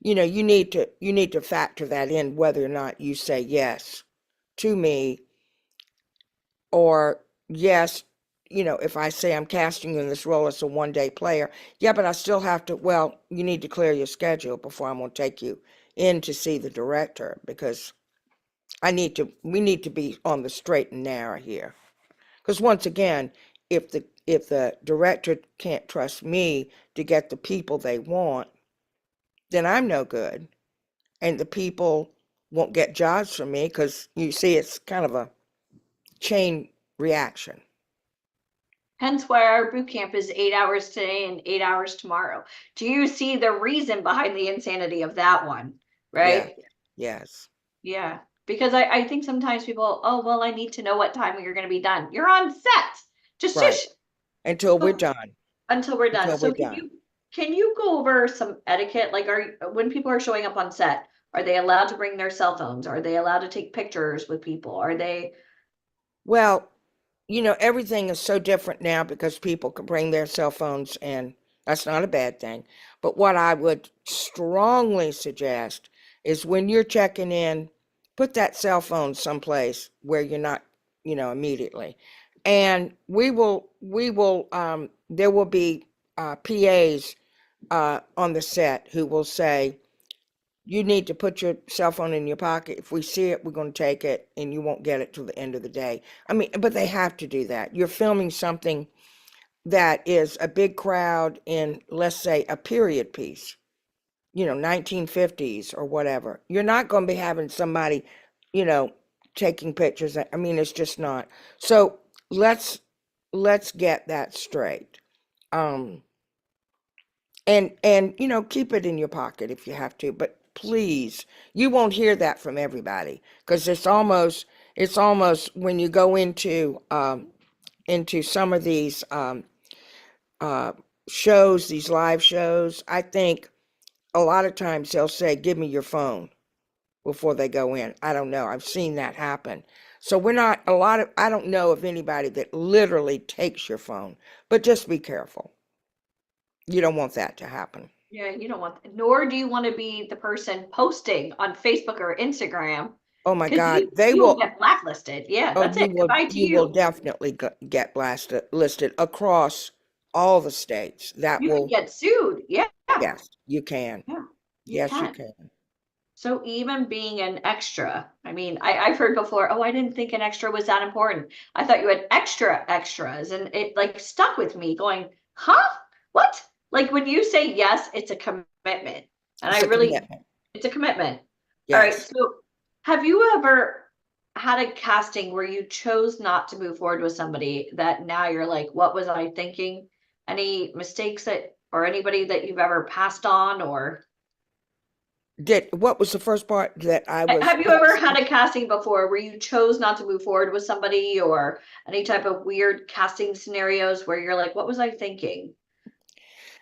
you need to factor that in, whether or not you say yes to me, or yes, if I say I'm casting you in this role as a one-day player, yeah, but I still have to, well, you need to clear your schedule before I'm going to take you in to see the director, because we need to be on the straight and narrow here. Because once again, if the director can't trust me to get the people they want, then I'm no good. And the people won't get jobs from me, because you see, it's kind of a chain reaction. Hence why our boot camp is 8 hours today and 8 hours tomorrow. Do you see the reason behind the insanity of that one? Right? Yes. Yeah. Because I think sometimes people, oh, well, I need to know what time you're going to be done. You're on set. Just Right. shush Until we're done. until we're done. Until So we're done. can you go over some etiquette? Like, when people are showing up on set, are they allowed to bring their cell phones? Are they allowed to take pictures with people? Are they? Well, everything is so different now because people can bring their cell phones, and that's not a bad thing. But what I would strongly suggest is when you're checking in, put that cell phone someplace where you're not, immediately. And there will be PAs on the set who will say, you need to put your cell phone in your pocket. If we see it, we're going to take it, and you won't get it till the end of the day. I mean, but they have to do that. You're filming something that is a big crowd in, let's say, a period piece, 1950s or whatever. You're not going to be having somebody, taking pictures. I mean, it's just not. So let's get that straight. And keep it in your pocket if you have to, but please, you won't hear that from everybody, because it's almost when you go into some of these shows, these live shows, I think a lot of times they'll say, give me your phone before they go in. I don't know. I've seen that happen. So I don't know of anybody that literally takes your phone, but just be careful. You don't want that to happen. Yeah, you don't want, nor do you want to be the person posting on Facebook or Instagram. Oh my 'Cause God, you will get blacklisted. Yeah, oh, that's it. Goodbye to you will you. definitely get listed across all the states. That You can will, get sued. Yeah, yes, you can. yeah, Yes, you can. can. So even being an extra, I mean, I've heard before, oh, I didn't think an extra was that important. I thought you had extra extras, and it like stuck with me going, huh? What? Like when you say yes, it's a commitment. And It's a commitment. it's a commitment. All right. Yes. So have you ever had a casting where you chose not to move forward with somebody that now you're like, what was I thinking? Any mistakes or anybody that you've ever passed on, or? What was the first part that I was? Have you ever had a casting before where you chose not to move forward with somebody, or any type of weird casting scenarios where you're like, what was I thinking?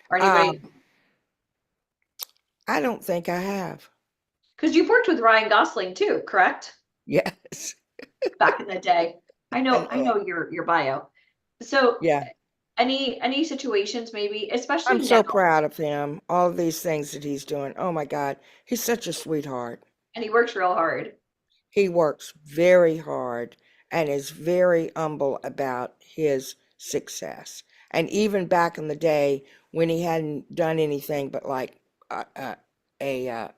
Or anybody? I don't think I have. Because you've worked with Ryan Gosling too, correct? Yes. Back in the day. I know your bio. So Yeah. any situations maybe, especially I'm so now, proud of him. All of these things that he's doing. Oh my God. He's such a sweetheart. and he works real hard. He works very hard and is very humble about his success. And even back in the day when he hadn't done anything but like an ad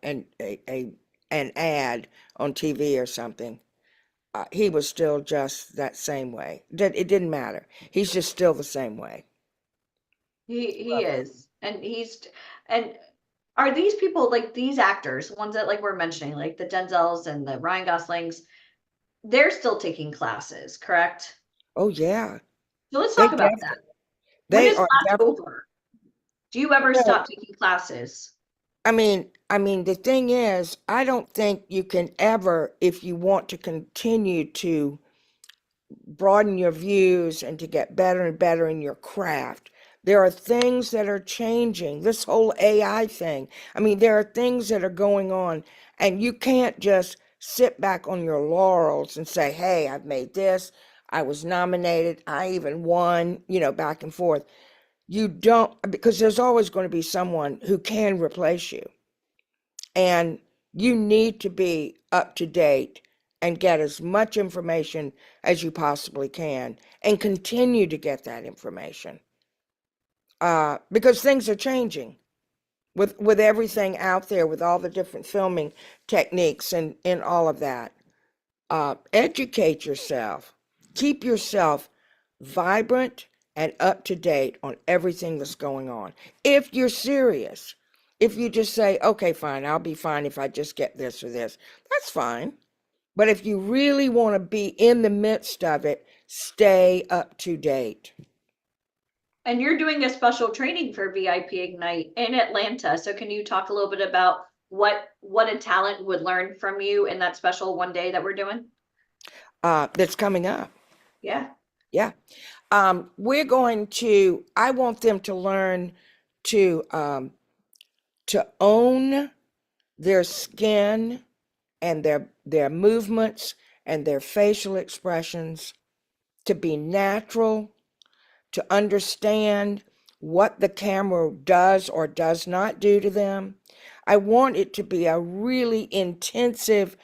on TV or something, he was still just that same way. It didn't matter. He's just still the same way. He is. And are these people, like these actors, ones that like we're mentioning, like the Denzels and the Ryan Goslings, they're still taking classes, correct? Oh yeah, So let's they talk about that. When they is are. class over? Do you ever stop taking classes? I mean, the thing is, I don't think you can ever, if you want to continue to broaden your views and to get better and better in your craft, there are things that are changing. This whole AI thing, I mean, there are things that are going on, and you can't just sit back on your laurels and say, hey, I've made this, I was nominated, I even won, back and forth. You don't, because there's always going to be someone who can replace you. And you need to be up to date and get as much information as you possibly can and continue to get that information. Because things are changing with everything out there, with all the different filming techniques and all of that. Educate yourself. Keep yourself vibrant and up to date on everything that's going on. If you're serious, if you just say, okay, fine, I'll be fine if I just get this or this, that's fine. But if you really want to be in the midst of it, stay up to date. And you're doing a special training for VIP Ignite in Atlanta. So can you talk a little bit about what a talent would learn from you in that special one day that we're doing? That's coming up. Yeah. Yeah. I want them to learn to own their skin and their movements and their facial expressions, to be natural, to understand what the camera does or does not do to them. I want it to be a really intensive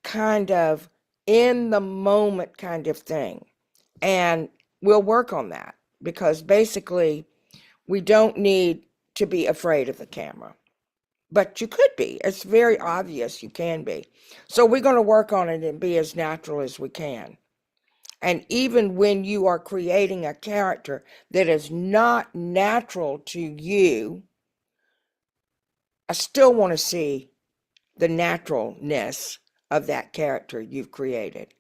kind of in the moment kind of thing. And we'll work on that, because basically we don't need to be afraid of the camera. But you could be. It's very obvious you can be. So we're going to work on it and be as natural as we can. And even when you are creating a character that is not natural to you, I still want to see the naturalness of that character you've created.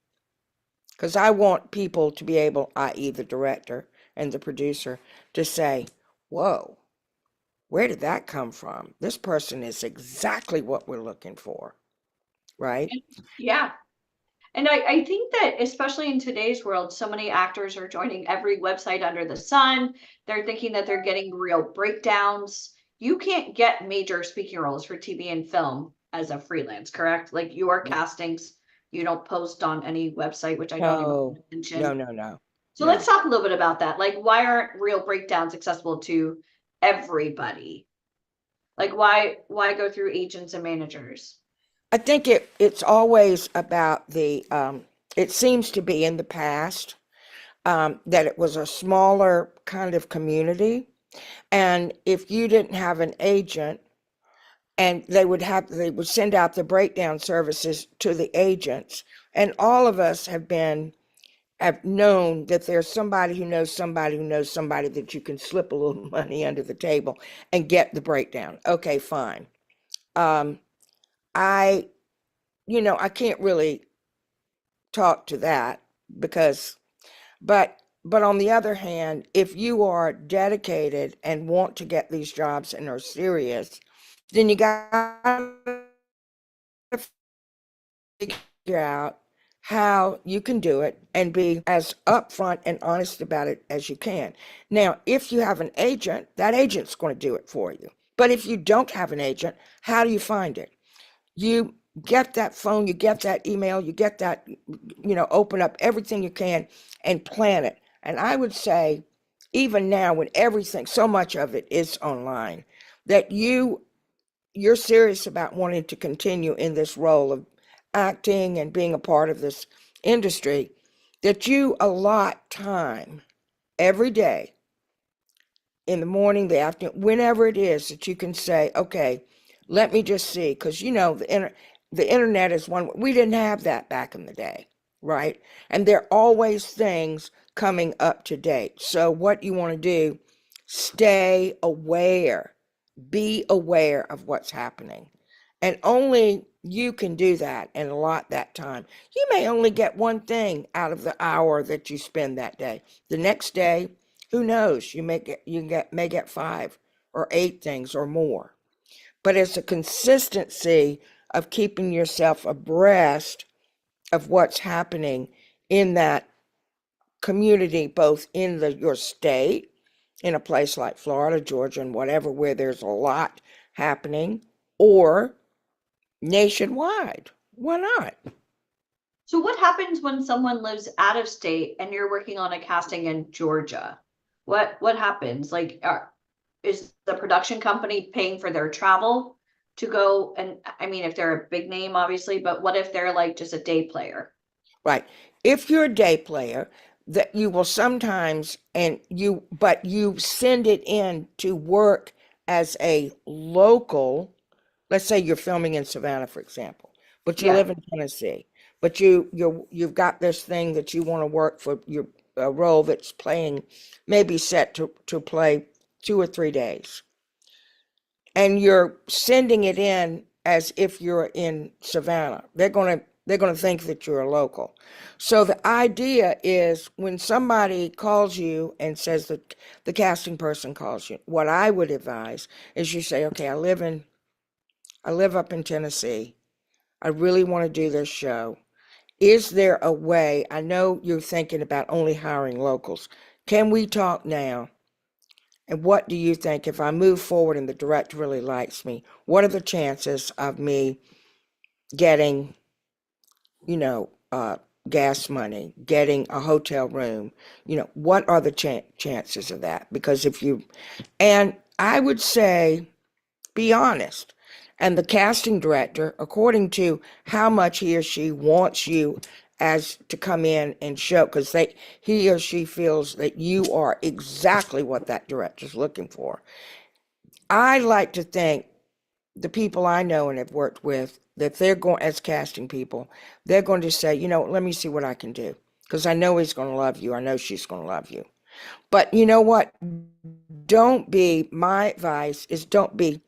Because I want people to be able, i.e. the director and the producer, to say, whoa, where did that come from? This person is exactly what we're looking for, right? Yeah. And I think that especially in today's world, so many actors are joining every website under the sun. They're thinking that they're getting real breakdowns. You can't get major speaking roles for TV and film as a freelance, correct? Like your castings, you don't post on any website, which I don't even mention. No. So let's talk a little bit about that. Like, why aren't real breakdowns accessible to everybody? Like, why go through agents and managers? I think it's always about it seems to be in the past that it was a smaller kind of community. And if you didn't have an agent, and they would send out the breakdown services to the agents. And all of us have known that there's somebody who knows somebody who knows somebody that you can slip a little money under the table and get the breakdown. Okay, fine. I can't really talk to that but on the other hand, if you are dedicated and want to get these jobs and are serious, then you got to figure out how you can do it and be as upfront and honest about it as you can. Now, if you have an agent, that agent's going to do it for you. But if you don't have an agent, how do you find it? You get that phone, you get that email, you get that, open up everything you can and plan it. And I would say, even now when so much of it is online, that you're serious about wanting to continue in this role of acting and being a part of this industry, that you allot time every day in the morning, the afternoon, whenever it is that you can say, okay, let me just see, because the internet is one. We didn't have that back in the day, right? And there are always things coming up to date. So what you want to do, stay aware, be aware of what's happening. And only you can do that and allot that time. You may only get one thing out of the hour that you spend that day. The next day, who knows? You may get 5 or 8 things or more. But it's a consistency of keeping yourself abreast of what's happening in that community, both in your state, in a place like Florida, Georgia, and whatever, where there's a lot happening, or nationwide. Why not? So what happens when someone lives out of state and you're working on a casting in Georgia? What happens? Like, is the production company paying for their travel to go? And I mean, if they're a big name, obviously, but what if they're like just a day player? Right. If you're a day player, that you will sometimes, but you send it in to work as a local. Let's say you're filming in Savannah, for example, but you Yeah. live in Tennessee, but you've got this thing that you want to work for your role that's playing, maybe set to play 2 or 3 days, and you're sending it in as if you're in Savannah. They're going to think that you're a local. So the idea is, when somebody calls you and says that the casting person calls you, what I would advise is you say, okay, I live up in Tennessee. I really want to do this show. Is there a way? I know you're thinking about only hiring locals. Can we talk now? And what do you think, if I move forward and the director really likes me, what are the chances of me getting, gas money, getting a hotel room? What are the chances of that? Because and I would say, be honest. And the casting director, according to how much he or she wants you as to come in and show, because he or she feels that you are exactly what that director's looking for. I like to think, the people I know and have worked with, that they're going, as casting people, they're going to say, let me see what I can do, because I know he's going to love you. I know she's going to love you. But you know what? My advice is, don't be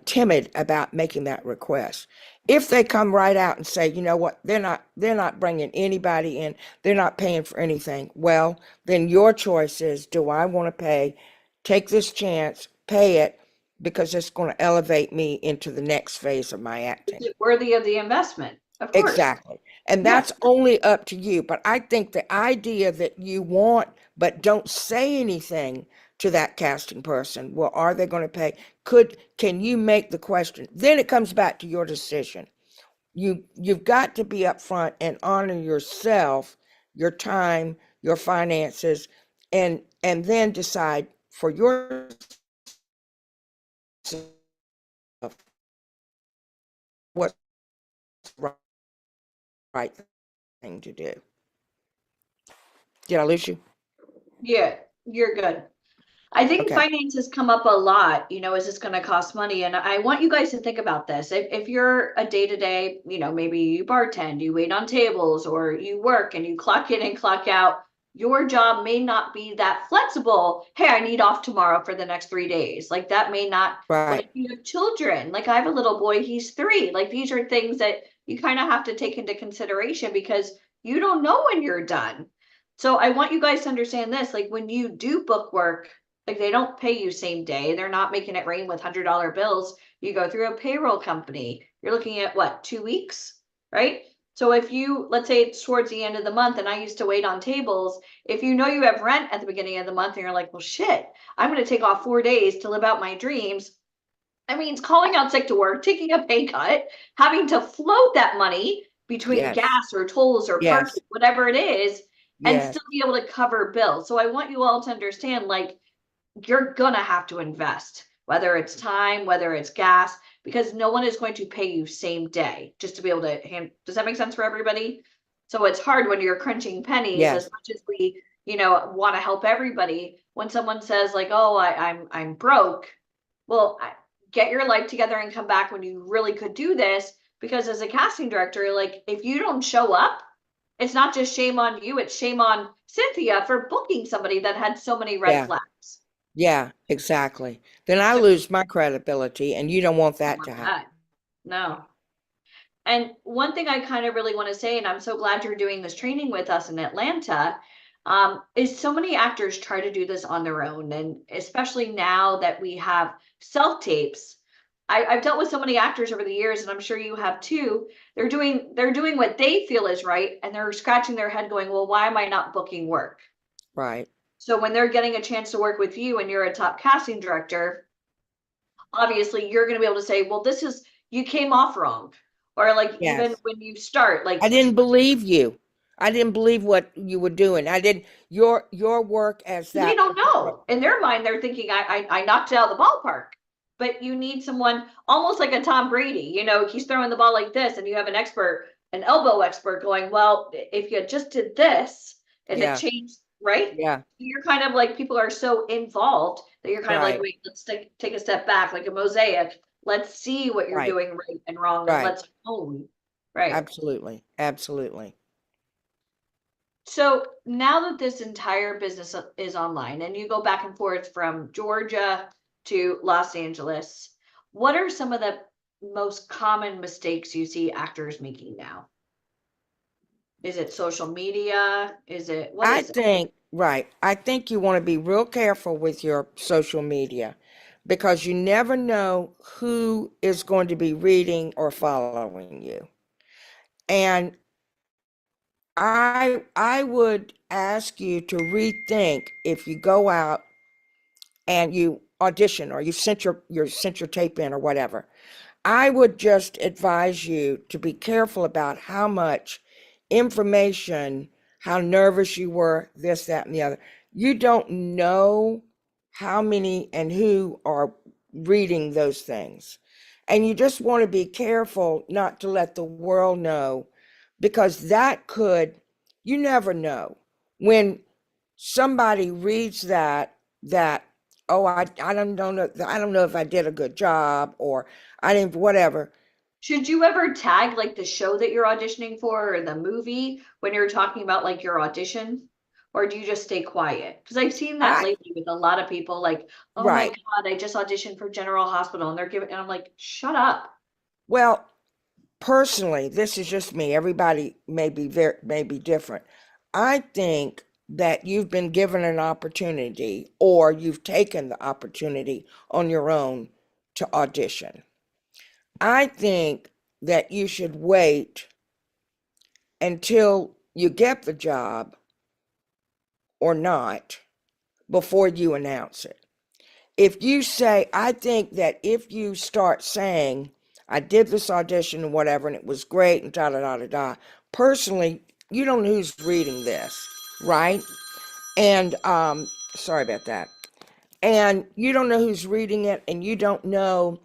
timid about making that request. If they come right out and say, you know what, they're not bringing anybody in, they're not paying for anything, well, then your choice is, do I want to take this chance, pay it, because it's going to elevate me into the next phase of my acting? Is it worthy of the investment? Of course. Exactly. And that's only up to you. But I think the idea that you want, but don't say anything to that casting person, well, are they going to pay? Can you make the question? Then it comes back to your decision. You've got to be upfront and honor yourself, your time, your finances, and then decide for yourself what's the right thing to do. Did I lose you? Yeah, you're good. I think Okay. finances come up a lot, is this going to cost money? And I want you guys to think about this. If you're a day-to-day, maybe you bartend, you wait on tables, or you work and you clock in and clock out, your job may not be that flexible. Hey, I need off tomorrow for the next 3 days. Like, that may not. But Right. if you have children, like I have a little boy, he's 3. Like, these are things that you kind of have to take into consideration, because you don't know when you're done. So I want you guys to understand this. Like, when you do book work, like, they don't pay you same day. They're not making it rain with $100 bills. You go through a payroll company. You're looking at what, 2 weeks, right? So if let's say it's towards the end of the month, and I used to wait on tables, if you know you have rent at the beginning of the month and you're like, well, shit, I'm going to take off 4 days to live out my dreams. I mean, it's calling out sick to work, taking a pay cut, having to float that money between Yes. gas or tolls or Yes. parking, whatever it is, and Yes. still be able to cover bills. So I want you all to understand, like, you're gonna have to invest, whether it's time, whether it's gas, because no one is going to pay you same day just to be able to does that make sense for everybody? So it's hard when you're crunching pennies. Yes. As much as we want to help everybody. When someone says like, oh, I'm broke, well, get your life together and come back when you really could do this. Because as a casting director, like if you don't show up, it's not just shame on you, it's shame on Cynthia for booking somebody that had so many red Yeah. flags. Yeah, exactly. Then I So- lose my credibility, and you don't want that to happen. God, no. And one thing I kind of really want to say, and I'm so glad you're doing this training with us in Atlanta, is so many actors try to do this on their own. And especially now that we have self-tapes, I've dealt with so many actors over the years, and I'm sure you have too. They're doing what they feel is right, and they're scratching their head going, well, why am I not booking work? Right. So when they're getting a chance to work with you and you're a top casting director, obviously you're going to be able to say, well, you came off wrong. Or like even Yes. when you start, like I didn't believe you. I didn't believe what you were doing. I didn't your work as they that. don't know. In their mind, they're thinking, I knocked it out of the ballpark. But you need someone almost like a Tom Brady, he's throwing the ball like this, and you have an elbow expert going, well, if you just did this and Yeah. it changed, right? Yeah. You're kind of like, people are so involved that you're kind of like, Right. wait, let's take a step back, like a mosaic. Let's see what you're Right. doing right and wrong, Right. and let's hone. Right. Absolutely. Absolutely. So now that this entire business is online and you go back and forth from Georgia to Los Angeles, what are some of the most common mistakes you see actors making now? Is it social media? What I is it? think, right. I think you want to be real careful with your social media because you never know who is going to be reading or following you. And I would ask you to rethink if you go out and you audition or you sent your tape in or whatever. I would just advise you to be careful about how much information, how nervous you were, this, that, and the other. You don't know how many and who are reading those things. And you just want to be careful not to let the world know because you never know. When somebody reads that, oh, I don't know if I did a good job or I didn't, whatever. Should you ever tag like the show that you're auditioning for or the movie when you're talking about like your audition? Or do you just stay quiet? Because I've seen that lately with a lot of people like, oh my Right. God, I just auditioned for General Hospital and and I'm like, shut up. Well, personally, this is just me. Everybody may be different. I think that you've been given an opportunity or you've taken the opportunity on your own to audition. I think that you should wait until you get the job or not before you announce it. If you say, I think that if you start saying, I did this audition and whatever, and it was great and da da da da da, personally, you don't know who's reading this, right? And sorry about that. And you don't know who's reading it, and you don't know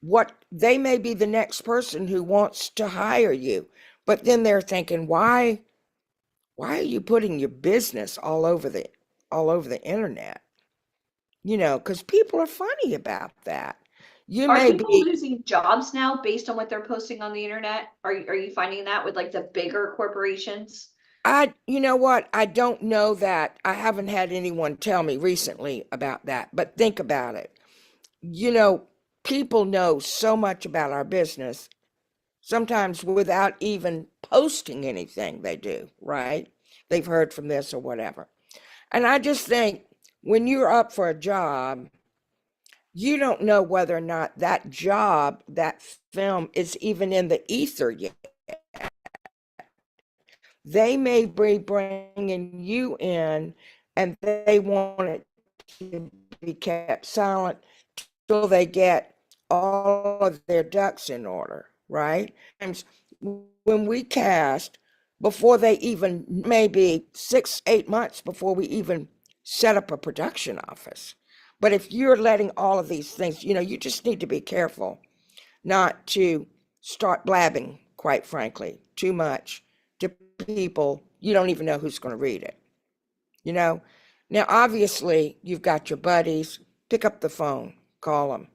what they may be the next person who wants to hire you. But then they're thinking, why are you putting your business all over the internet? Because people are funny about that. You Are may people be, losing jobs now based on what they're posting on the internet? Are you finding that with like the bigger corporations? you know what? I don't know that. I haven't had anyone tell me recently about that, but think about it. People know so much about our business, sometimes without even posting anything they do, right? They've heard from this or whatever. And I just think when you're up for a job, you don't know whether or not that job, that film is even in the ether yet. They may be bringing you in and they want it to be kept silent till they get all of their ducks in order, right? And when we cast, before they even, maybe 6-8 months before we even set up a production office. But if you're letting all of these things, you just need to be careful not to start blabbing, quite frankly, too much to people you don't even know who's going to read it. you know? Now, obviously, you've got your buddies. Pick up the phone, call them,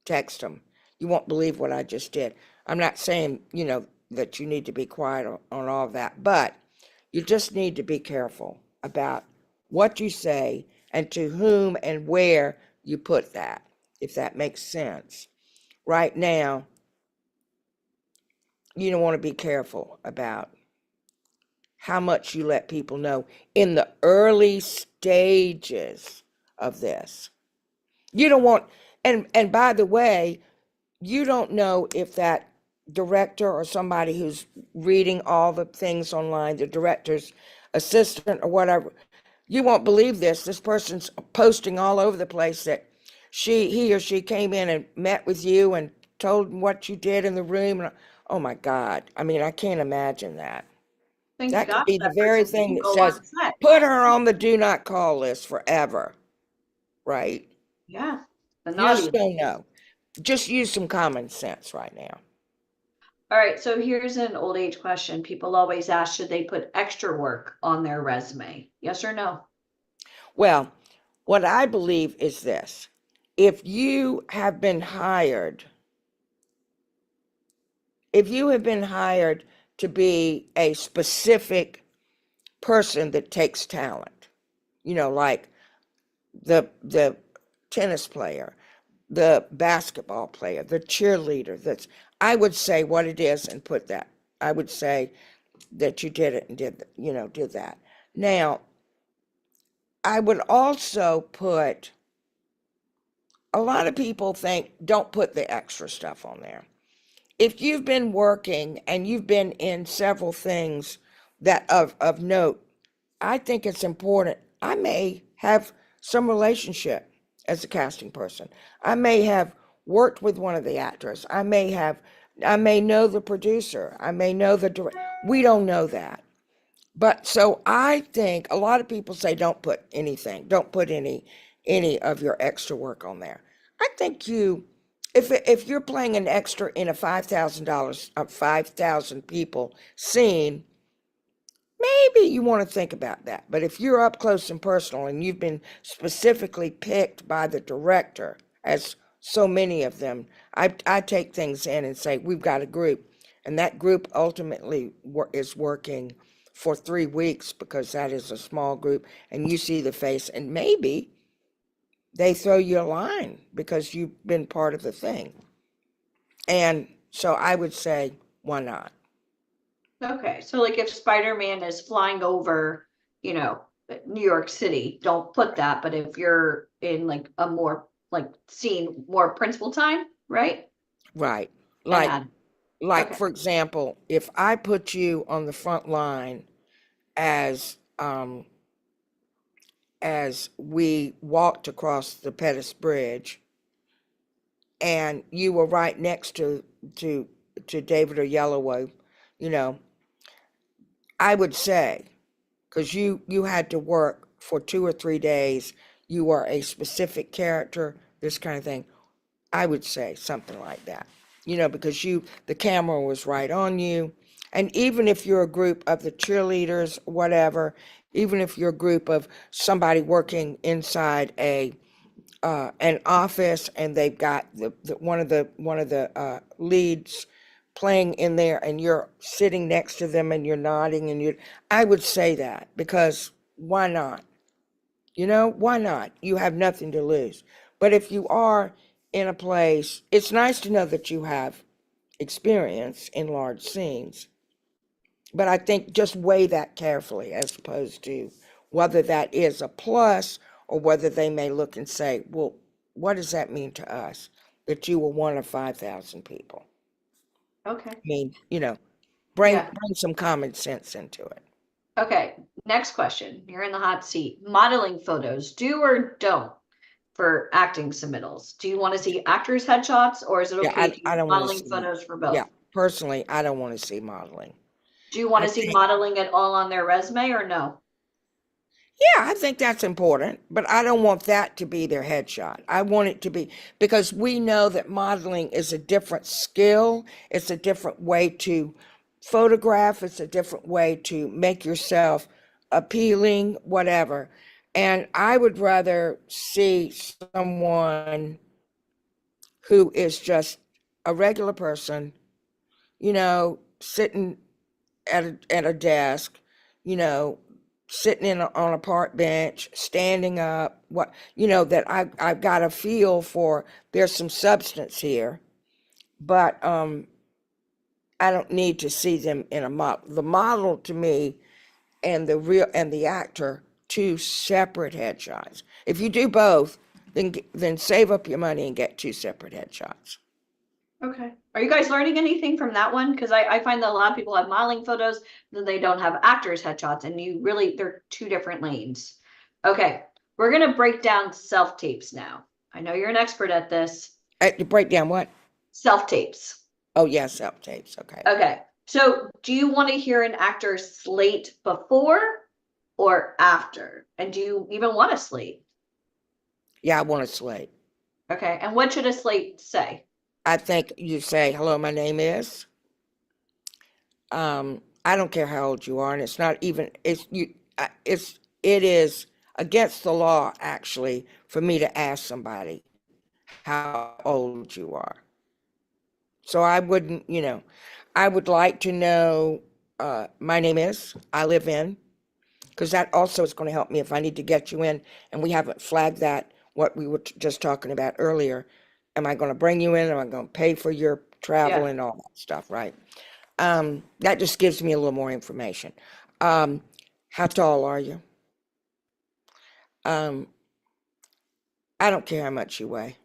text them. You won't believe what I just did. I'm not saying, that you need to be quiet on all of that, but you just need to be careful about what you say and to whom and where you put that, if that makes sense. Right now, you don't want to be careful about how much you let people know in the early stages of this. You don't want, and by the way, you don't know if that director or somebody who's reading all the things online, the director's assistant or whatever, you won't believe this. This person's posting all over the place that he or she came in and met with you and told them what you did in the room. And, oh my God. I mean, I can't imagine that. Thank That could God be the that very person thing didn't that go on says, set. put her on the do not call list forever, right? Yeah. The You just naughty. don't know. Just use some common sense right now. All right, so here's an old age question. People always ask, should they put extra work on their resume? Yes or no? Well, what I believe is this. If you have been hired to be a specific person that takes talent, like the tennis player, the basketball player, the cheerleader, I would say what it is and put that. I would say that you did it and did that. Now, I would also put, a lot of people think, don't put the extra stuff on there. If you've been working and you've been in several things that of note, I think it's important. I may have some relationship as a casting person. I may have worked with one of the actors. I may know the producer. I may know the director. We don't know that. But so I think a lot of people say don't put anything, don't put any of your extra work on there. I think if you're playing an extra in a $5,000 people scene, maybe you want to think about that. But if you're up close and personal and you've been specifically picked by the director, as so many of them, I take things in and say, we've got a group, and that group ultimately is working for 3 weeks because that is a small group, and you see the face, and maybe they throw you a line because you've been part of the thing. And so I would say, why not? Okay, so like if Spider-Man is flying over, New York City, don't put that. But if you're in like a more scene, more principal time, right? Right. And Like okay. for example, if I put you on the front line as we walked across the Pettus Bridge, and you were right next to David Oyelowo, I would say, because you had to work for 2 or 3 days, you are a specific character, this kind of thing, I would say something like that, because the camera was right on you. And even if you're a group of the cheerleaders, whatever, even if you're a group of somebody working inside an office and they've got one of the leads playing in there and you're sitting next to them and you're nodding and I would say that, because why not? Why not? You have nothing to lose. But if you are in a place, it's nice to know that you have experience in large scenes. But I think just weigh that carefully as opposed to whether that is a plus or whether they may look and say, well, what does that mean to us that you were one of 5,000 people? Okay. I mean, bring Yeah. some common sense into it. Okay. Next question. You're in the hot seat. Modeling photos, do or don't for acting submittals? Do you want to see actors' headshots, or is it Yeah, okay to I use don't want to modeling see. photos for both? Yeah, personally, I don't want to see modeling. Do you want I to see think- modeling at all on their resume or no? Yeah, I think that's important, but I don't want that to be their headshot. I want it to be, because we know that modeling is a different skill. It's a different way to photograph. It's a different way to make yourself appealing, whatever. And I would rather see someone who is just a regular person, sitting at a desk, sitting on a park bench, standing up, that I've got a feel for there's some substance here, but I don't need to see them in a model. The model to me and the actor, two separate headshots. If you do both, then save up your money and get two separate headshots. Okay. Are you guys learning anything from that one? Because I find that a lot of people have modeling photos, then they don't have actors' headshots, and they're two different lanes. Okay. We're going to break down self-tapes now. I know you're an expert at this. To break down what? Self-tapes. Oh, yeah, self-tapes. Okay. Okay. So do you want to hear an actor slate before or after? And do you even want a slate? Yeah, I want a slate. Okay. And what should a slate say? I think you say, hello, my name is. I don't care how old you are, and it's not even, it is against the law, actually, for me to ask somebody how old you are. So I wouldn't, I would like to know, my name is, I live in, because that also is going to help me if I need to get you in, and we haven't flagged that, what we were just talking about earlier. Am I going to bring you in? Am I going to pay for your travel and all that stuff, right? That just gives me a little more information. How tall are you? I don't care how much you weigh,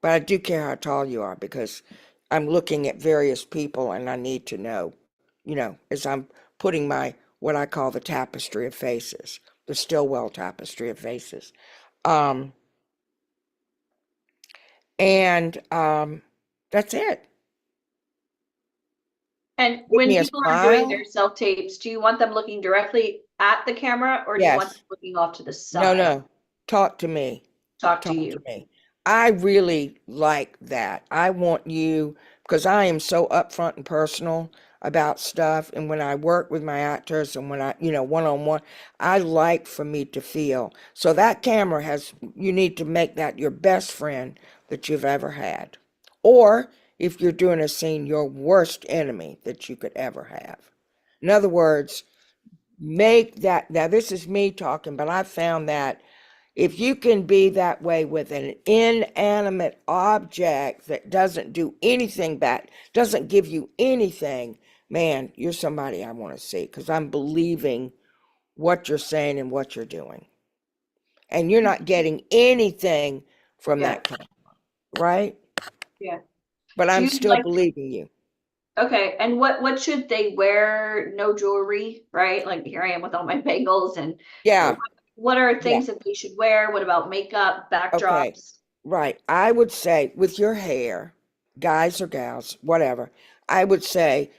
but I do care how tall you are, because I'm looking at various people and I need to know, as I'm putting what I call the tapestry of faces, the Stillwell tapestry of faces. That's it. And when me a people are doing smile. their self-tapes, do you want them looking directly at the camera, or do you want Yes. them looking off to the side? No, talk to me. Talk to Talk you. to me. I really like that. I want you, because I am so upfront and personal about stuff. And when I work with my actors and when I, one-on-one, I like for me to feel. So that camera you need to make that your best friend that you've ever had. Or if you're doing a scene, your worst enemy that you could ever have. In other words, make that, now this is me talking, but I found that if you can be that way with an inanimate object that doesn't do anything back, doesn't give you anything, man, you're somebody I want to see, because I'm believing what you're saying and what you're doing. And you're not getting anything from that camera, right? Yeah. But Do I'm you still like- believing you. Okay. And what should they wear? No jewelry, right? Like here I am with all my bangles and Yeah, what are things that they should wear? What about makeup, backdrops? right. I would say with your hair, guys or gals, whatever, I would say,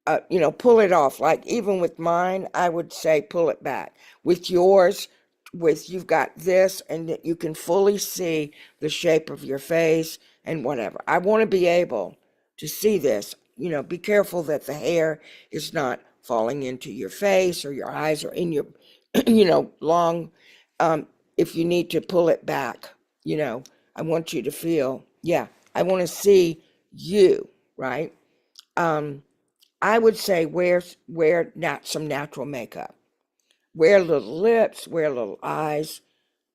pull it off. Like even with mine, I would say pull it back. With yours, you've got this, and that you can fully see the shape of your face and whatever. I want to be able to see this. Be careful that the hair is not falling into your face or your eyes or in your, long. If you need to pull it back, I want you to feel, I want to see you, right? I would say wear some natural makeup. Wear little lips, wear little eyes,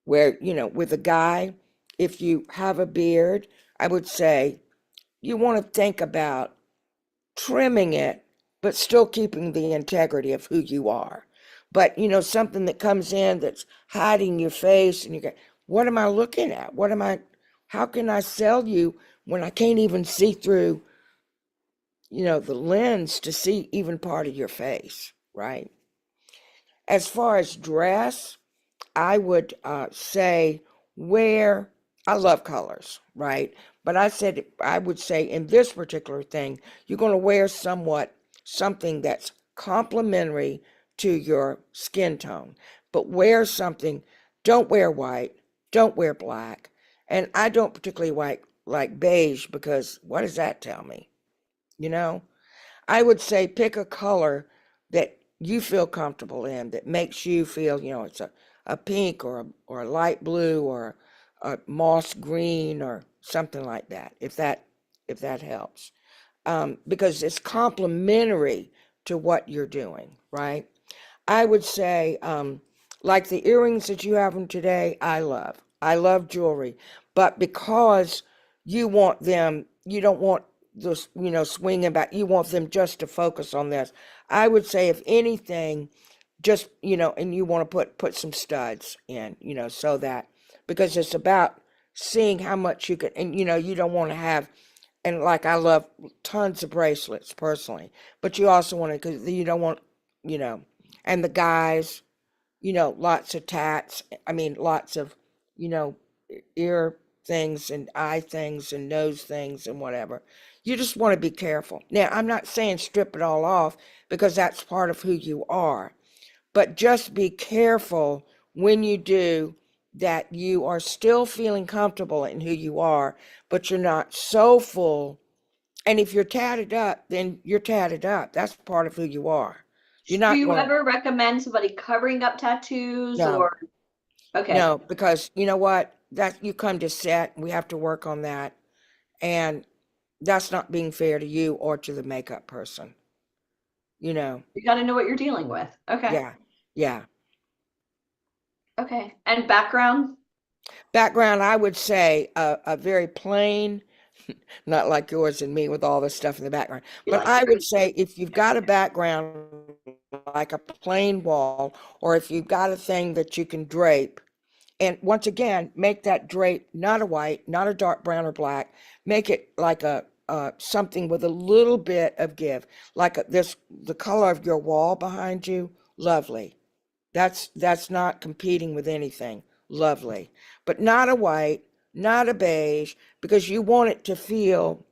with a guy, if you have a beard, I would say you want to think about trimming it, but still keeping the integrity of who you are. But, something that comes in that's hiding your face and you go, what am I looking at? How can I sell you when I can't even see through, the lens to see even part of your face, right? As far as dress, I would say I love colors, right? But I would say in this particular thing, you're going to wear something that's complementary to your skin tone. But wear something, don't wear white, don't wear black. And I don't particularly like beige, because what does that tell me? I would say pick a color that you feel comfortable in, that makes you feel, it's a pink or a light blue or a moss green or something like that, if that helps. Because it's complementary to what you're doing, right? I would say, like the earrings that you have on today, I love jewelry, but because you want them, you don't want this, swinging back, you want them just to focus on this. I would say, if anything, just, and you want to put some studs in, so that, because it's about seeing how much you can, and, you don't want to have, and like, I love tons of bracelets personally, but you also want to, because you don't want, and the guys, lots of tats, lots of, ear things and eye things and nose things and whatever. You just want to be careful. Now, I'm not saying strip it all off, because that's part of who you are, but just be careful when you do, that you are still feeling comfortable in who you are, but you're not so full. And if you're tatted up, then you're tatted up. That's part of who you are. You're not Do you going, ever recommend somebody covering up tattoos No. or? Okay. no, because you know what? That you come to set, we have to work on that. And that's not being fair to you or to the makeup person. You got to know what you're dealing with. Okay. Yeah, yeah. Okay. And background? Background, I would say a very plain, not like yours and me with all this stuff in the background, You but like I your- would say, if you've got a background like a plain wall, or if you've got a thing that you can drape, and once again, make that drape not a white, not a dark brown or black, make it like a something with a little bit of give, like the color of your wall behind you, lovely. That's not competing with anything, lovely. But not a white, not a beige, because you want it to feel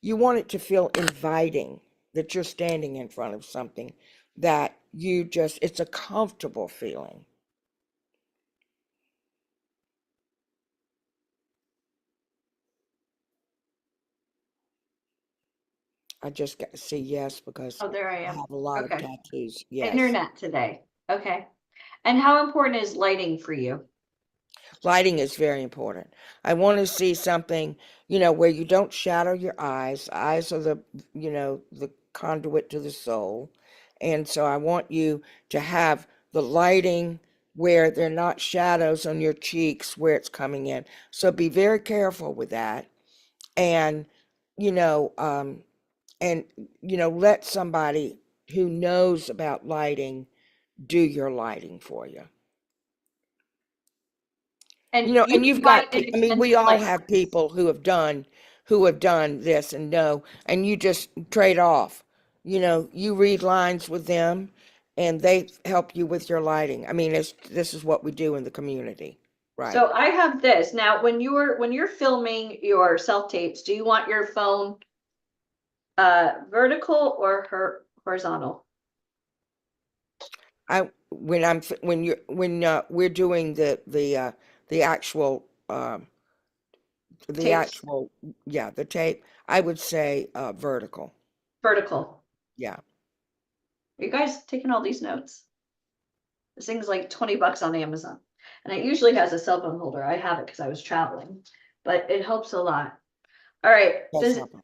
inviting, that you're standing in front of something that it's a comfortable feeling. I just got to see yes, because Oh, there I I am. have a lot of Okay. tattoos. Yes. Internet today. Okay. And how important is lighting for you? Lighting is very important. I want to see something, where you don't shadow your eyes. Eyes are the conduit to the soul. And so I want you to have the lighting where they're not shadows on your cheeks where it's coming in. So be very careful with that. And, let somebody who knows about lighting do your lighting for you. And And you you've buy got, we inexpensive all lighting. have people who have done this and know, and you just trade off. You read lines with them and they help you with your lighting. This is what we do in the community, right? So I have this. Now, when you're filming your self-tapes, do you want your phone vertical or horizontal? When we're doing the actual Tapes. the tape, I would say vertical. Vertical. Yeah. Are you guys taking all these notes? This thing's like $20 on Amazon. And it usually has a cell phone holder. I have it because I was traveling, but it helps a lot. All right. That's Does helpful.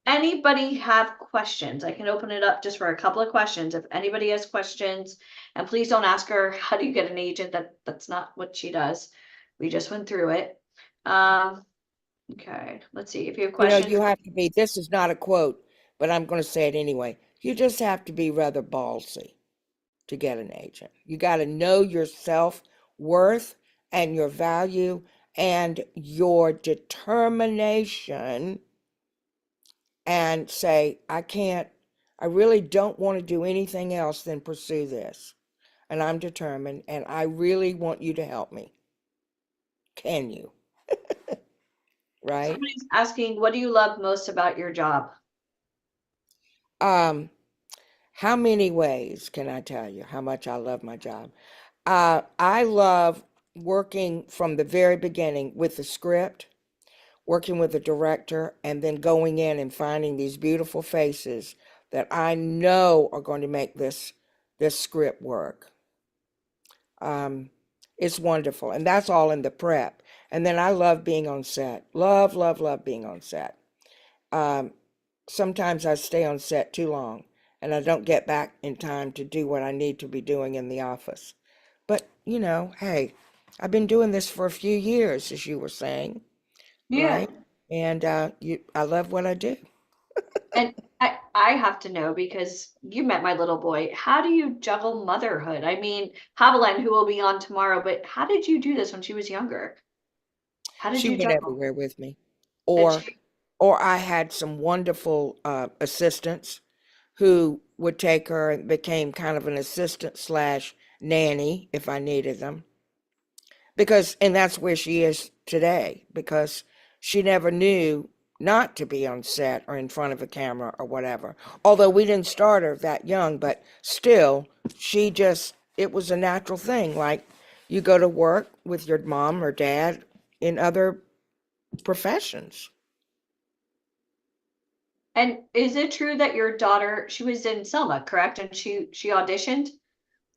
anybody have questions? I can open it up just for a couple of questions. If anybody has questions, and please don't ask her, how do you get an agent? That's not what she does. We just went through it. Okay, let's see if you have questions. You have to be, this is not a quote, but I'm going to say it anyway. You just have to be rather ballsy to get an agent. You got to know your self-worth and your value and your determination, and say, I really don't want to do anything else than pursue this. And I'm determined, and I really want you to help me. Can you? Right? Somebody's asking, what do you love most about your job? How many ways can I tell you how much I love my job? I love working from the very beginning with the script, working with the director, and then going in and finding these beautiful faces that I know are going to make this the script work. It's wonderful. And that's all in the prep. And then I love being on set. Love, love, love being on set. Sometimes I stay on set too long and I don't get back in time to do what I need to be doing in the office. But, you know, hey, I've been doing this for a few years, as you were saying, Yeah. right? And I love what I do. And I have to know, because you met my little boy. How do you juggle motherhood? I mean, Haviland, who will be on tomorrow, but how did you do this when she was younger? How did She you went juggle? everywhere with me. And Or I had some wonderful assistants who would take her and became kind of an assistant slash nanny if I needed them. And that's where she is today, because she never knew not to be on set or in front of a camera or whatever. Although we didn't start her that young, but still, it was a natural thing. Like you go to work with your mom or dad in other professions. And is it true that your daughter, she was in Selma, correct? And she auditioned?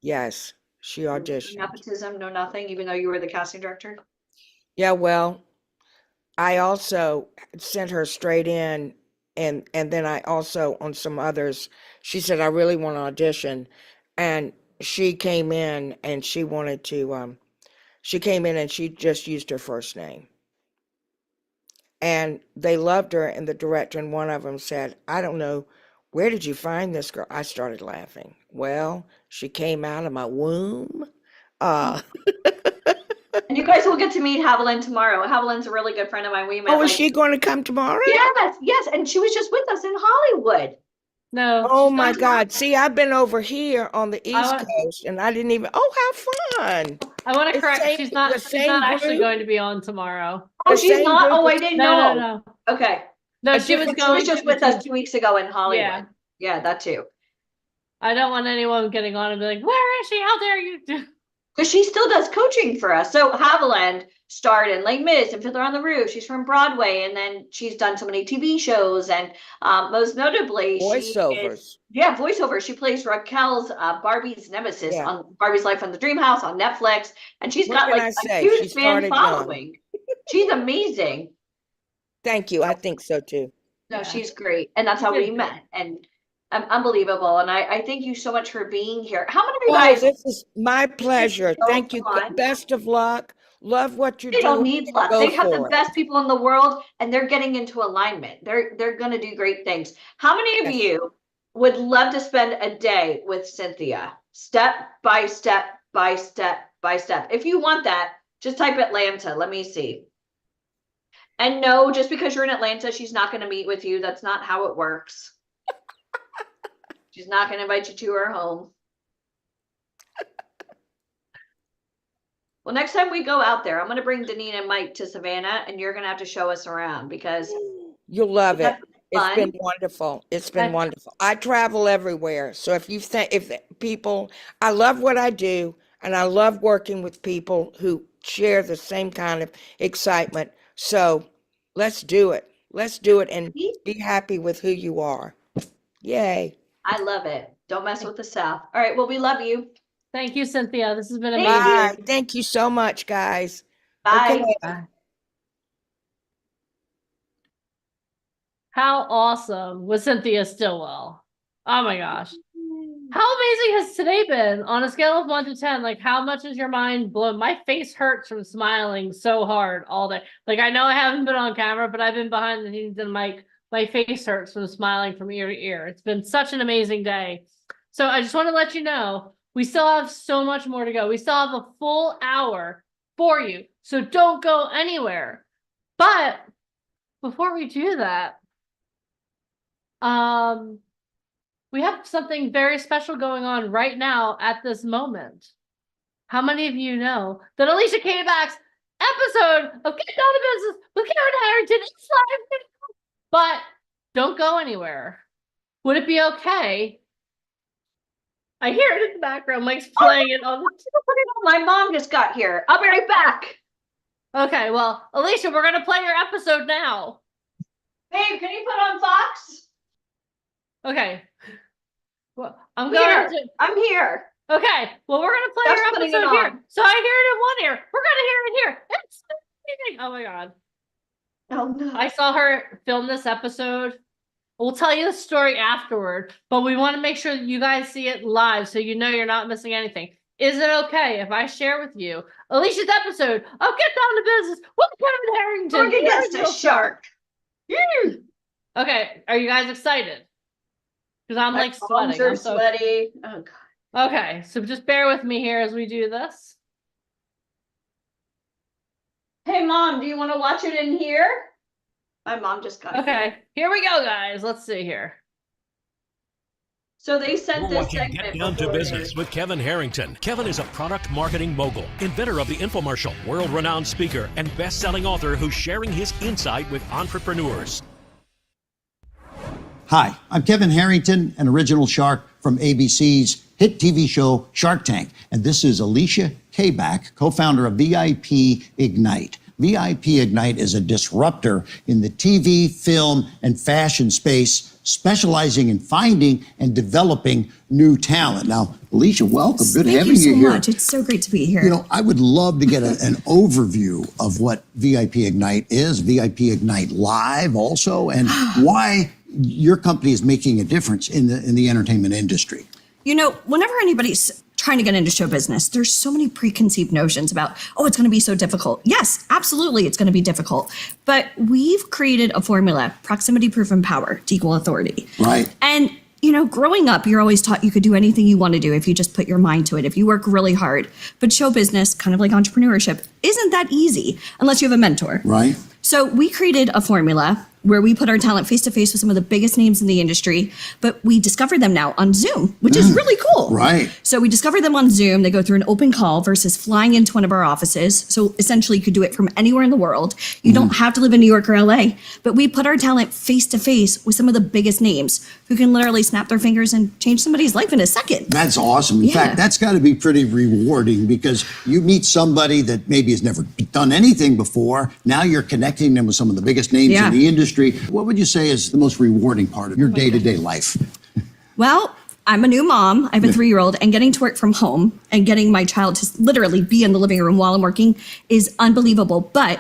Yes, she No auditioned. nepotism, no nothing, even though you were the casting director? Yeah, well, I also sent her straight in, and then I also on some others, she said, I really want to audition. And she came in and she wanted to, she came in and she just used her first name. And they loved her, and the director and one of them said, I don't know, where did you find this girl? I started laughing. Well, she came out of my womb. Uh, And you guys will get to meet Haviland tomorrow. Haviland's a really good friend of mine. We met oh, is like, she going to come tomorrow? yes, and she was just with us in Hollywood. No. Oh she's my not- God. See, I've been over here on the East want- Coast and I didn't even, oh, how fun. I want to The correct. same- She's the not same actually group? going to be on tomorrow. Oh, The she's same not? group Oh, I as- didn't No, know. no, no. Okay. No, A she was different- She going was just to with the us 2 weeks ago in Hollywood. Yeah. Yeah, that too. I don't want anyone getting on and be like, where is she? How dare you? Because she still does coaching for us. So Haviland starred in Les Mis and Fiddler on the Roof. She's from Broadway, and then she's done so many TV shows, and most notably, Voiceovers. voiceover. She plays Raquel's Barbie's nemesis Yeah. on Barbie's Life on the Dream House on Netflix, and she's What got can like I a say? She huge fan started young. following. She's amazing. Thank you. I think so too. No, Yeah. she's great, and that's how She we did met, and unbelievable. And I thank you so much for being here. How many of you Oh, guys? this is my pleasure. so Thank you. fun. Best of luck. Love what you're They don't doing. need luck. Go They have the for it. best people in the world, and they're getting into alignment. They're going to do great things. How many of Yes. you would love to spend a day with Cynthia, step by step by step by step? If you want that, just type Atlanta. Let me see. And no, just because you're in Atlanta, she's not going to meet with you. That's not how it works. She's not going to invite you to her home. Well, next time we go out there, I'm going to bring Deneen and Mike to Savannah, and you're going to have to show us around, because You'll love it. that's It's fun. been wonderful. It's been Okay. wonderful. I travel everywhere. So if you think, I love what I do, and I love working with people who share the same kind of excitement. So let's do it. Let's do it and be happy with who you are. Yay. I love it. Don't mess with the South. All right. Well, we love you. Thank you, Cynthia. This has been Thank amazing. you. Bye. Thank you so much, guys. Bye. Okay. How awesome was Cynthia Stillwell? Oh my gosh. How amazing has today been on a scale of 1 to 10? Like, how much is your mind blown? My face hurts from smiling so hard all day. Like, I know I haven't been on camera, but I've been behind the scenes and my face hurts from smiling from ear to ear. It's been such an amazing day. So I just want to let you know, we still have so much more to go. We still have a full hour for you. So don't go anywhere. But before we do that, we have something very special going on right now at this moment. How many of you know that Alicia K-Back's episode of Get Down to Business with Karen Harrington is live? But don't go anywhere. Would it be okay? I hear it in the background. Mike's playing it on the My mom just got here. I'll be right back. Okay, well, Alicia, we're gonna play your episode now. Babe, can you put on Fox? Okay. Well, I'm Here. going to. I'm here. Okay, well, we're gonna play Just your putting it episode here. on. So I hear it in one ear. We're gonna hear it here. It's amazing. Oh my god. Oh no. I saw her film this episode. We'll tell you the story afterward, but we want to make sure that you guys see it live so you know you're not missing anything. Is it okay if I share with you Alicia's episode of Get Down to Business with Kevin Harrington? Look against a shark. Okay, are you guys excited? Because I'm like My palms sweating. are I'm so- sweaty. Oh god. Okay, so just bear with me here as we do this. Hey mom, do you want to watch it in here? My mom just got Okay, here we go, guys. Let's see here. So they sent We're this watching segment Get Down to before Business with Kevin Harrington. Kevin is a product marketing mogul, inventor of the infomercial, world-renowned speaker, and best-selling author who's sharing his insight with entrepreneurs. Hi, I'm Kevin Harrington, an original shark from ABC's hit TV show Shark Tank. And this is Alicia Kayback, co-founder of VIP Ignite. VIP Ignite is a disruptor in the TV, film, and fashion space, specializing in finding and developing new talent. Now, Alicia, welcome. Good having you here. Thank you so much. It's so great to be here. You know, I would love to get an overview of what VIP Ignite is, VIP Ignite Live also, and why your company is making a difference in the entertainment industry. You know, whenever anybody's trying to get into show business, there's so many preconceived notions about, oh, it's going to be so difficult. Yes, absolutely, it's going to be difficult. But we've created a formula, proximity, proof, and power to equal authority. Right. And, you know, growing up, you're always taught you could do anything you want to do if you just put your mind to it, if you work really hard. But show business, kind of like entrepreneurship, isn't that easy unless you have a mentor. Right. So we created a formula where we put our talent face to face with some of the biggest names in the industry, but we discover them now on Zoom, which is really cool. Right. So we discover them on Zoom. They go through an open call versus flying into one of our offices. So essentially you could do it from anywhere in the world. You don't have to live in New York or LA, but we put our talent face to face with some of the biggest names who can literally snap their fingers and change somebody's life in a second. That's awesome. In fact, that's got to be pretty rewarding because you meet somebody that maybe has never done anything before. Now you're connecting them with some of the biggest names in the industry. What would you say is the most rewarding part of your day-to-day life? Well, I'm a new mom. I have a 3-year-old, and getting to work from home and getting my child to literally be in the living room while I'm working is unbelievable. But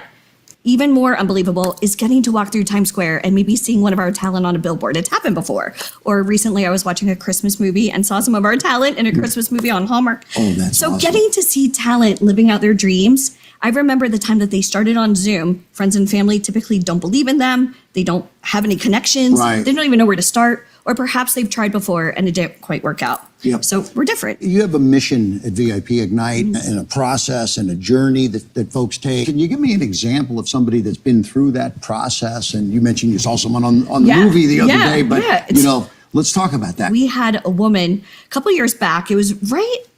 even more unbelievable is getting to walk through Times Square and maybe seeing one of our talent on a billboard. It's happened before. Or recently I was watching a Christmas movie and saw some of our talent in a Christmas movie on Hallmark. Oh, that's so awesome. Getting to see talent living out their dreams. I remember the time that they started on Zoom. Friends and family typically don't believe in them. They don't have any connections. Right. They don't even know where to start. Or perhaps they've tried before and it didn't quite work out. Yep. So we're different. You have a mission at VIP Ignite and a process and a journey that folks take. Can you give me an example of somebody that's been through that process? And you mentioned you saw someone on the movie the other day, but you know, let's talk about that. We had a woman a couple years back. It was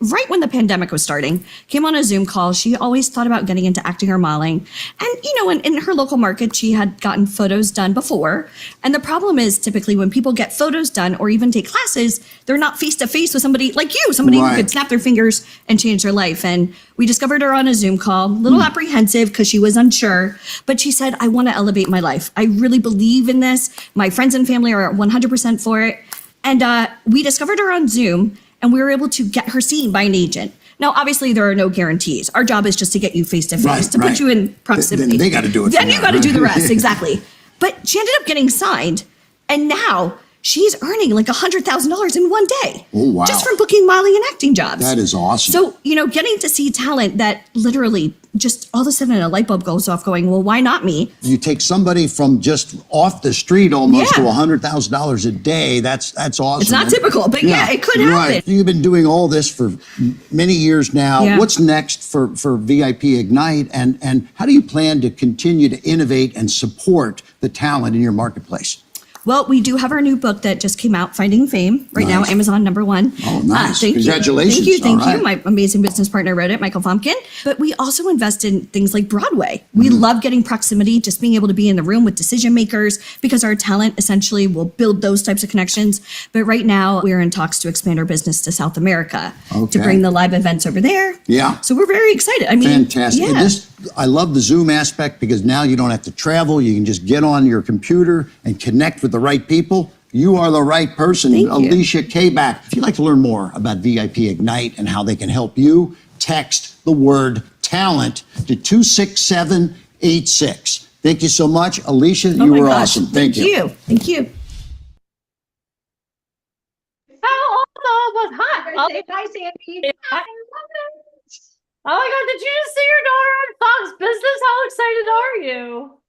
right when the pandemic was starting. Came on a Zoom call. She always thought about getting into acting or modeling. And, you know, in her local market, she had gotten photos done before. And the problem is typically when people get photos done or even take classes, they're not face to face with somebody like you, somebody who could snap their fingers and change their life. And we discovered her on a Zoom call, a little apprehensive because she was unsure, but she said, I want to elevate my life. I really believe in this. My friends and family are 100% for it. And we discovered her on Zoom and we were able to get her seen by an agent. Now, obviously, there are no guarantees. Our job is just to get you face to face, to put you in proximity. Then they got to do it. Then you got to do the rest, exactly. But she ended up getting signed, and now she's earning like $100,000 in one day. Oh, wow. Just from booking modeling and acting jobs. That is awesome. So, you know, getting to see talent that literally just all of a sudden a light bulb goes off going, well, why not me? You take somebody from just off the street almost to $100,000 a day. That's awesome. It's not typical, but yeah, it could happen. Right. You've been doing all this for many years now. Yeah. What's next for VIP Ignite, and how do you plan to continue to innovate and support the talent in your marketplace? Well, we do have our new book that just came out, Finding Fame, right now, Amazon #1. Oh, nice. Thank Congratulations. You. Thank All you. My amazing business partner wrote it, Michael Fomkin. But we also invest in things like Broadway. We love getting proximity, just being able to be in the room with decision makers, because our talent essentially will build those types of connections. But right now, we're in talks to expand our business to South America, to bring the live events over there. Yeah. So we're very excited. I mean, fantastic. Yeah. And I love the Zoom aspect because now you don't have to travel. You can just get on your computer and connect with the right people You are the right person, Thank you. Alicia Kabak. If you'd like to learn more about VIP Ignite and how they can help you, text the word talent to 26786. Thank you so much, Alicia. Oh You my were gosh. awesome. Thank you. Thank you. How awesome was hi. Oh, Say hi, Sandy. yeah. I love it. Oh my God, did you just see your daughter on Fox Business? How excited are you?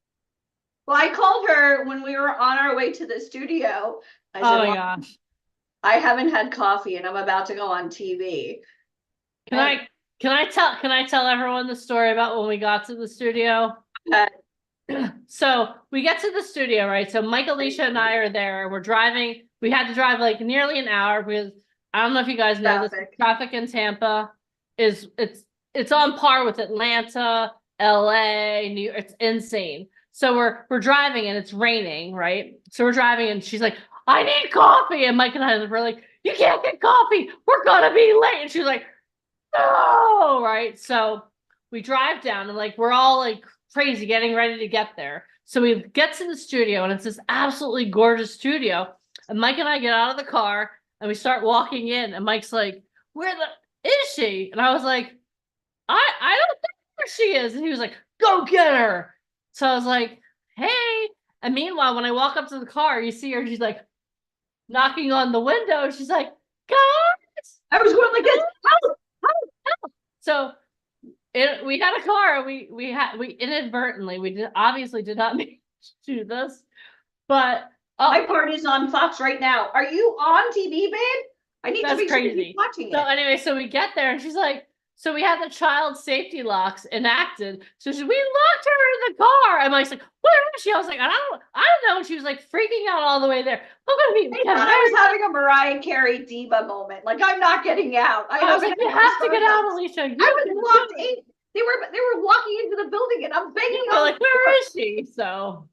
Well, I called her when we were on our way to the studio. I Oh said, my "Mom, gosh. I haven't had coffee and I'm about to go on TV." Can I tell everyone the story about when we got to the studio? So we get to the studio, right? So Mike, Alicia, and I are there. We're driving. We had to drive like nearly an hour because I don't know if you guys know this. Traffic in Tampa is it's on par with Atlanta, LA, New York. It's insane. So we're driving and it's raining, right? So we're driving and she's like, "I need coffee," and Mike and I were like, "You can't get coffee. We're gonna be late." And she's like, "No," right? So we drive down and like we're all like crazy getting ready to get there. So we get to the studio and it's this absolutely gorgeous studio. And Mike and I get out of the car and we start walking in and Mike's like, "Where the is she?" And I was like, I don't think where she is. And he was like, "Go get her." So I was like, "Hey." And meanwhile, when I walk up to the car, you see her, she's like knocking on the window. She's like, "Guys." I was going like this. So we had a car. We inadvertently, we obviously did not mean to do this, but My part is on Fox right now. Are you on TV, babe? I need to that's be crazy. watching it. So anyway, so we get there and she's like, so we had the child safety locks enacted. So we locked her in the car. And Mike's like, "Where is she?" I was like, I don't know. And she was like freaking out all the way there. I'm gonna be I thought I was having a Mariah Carey diva moment. Like, I'm not getting out. I was like, "You have to get out, Alicia." I was locked in. They were walking into the building and I'm banging We're on like, the "Where door. is she?" So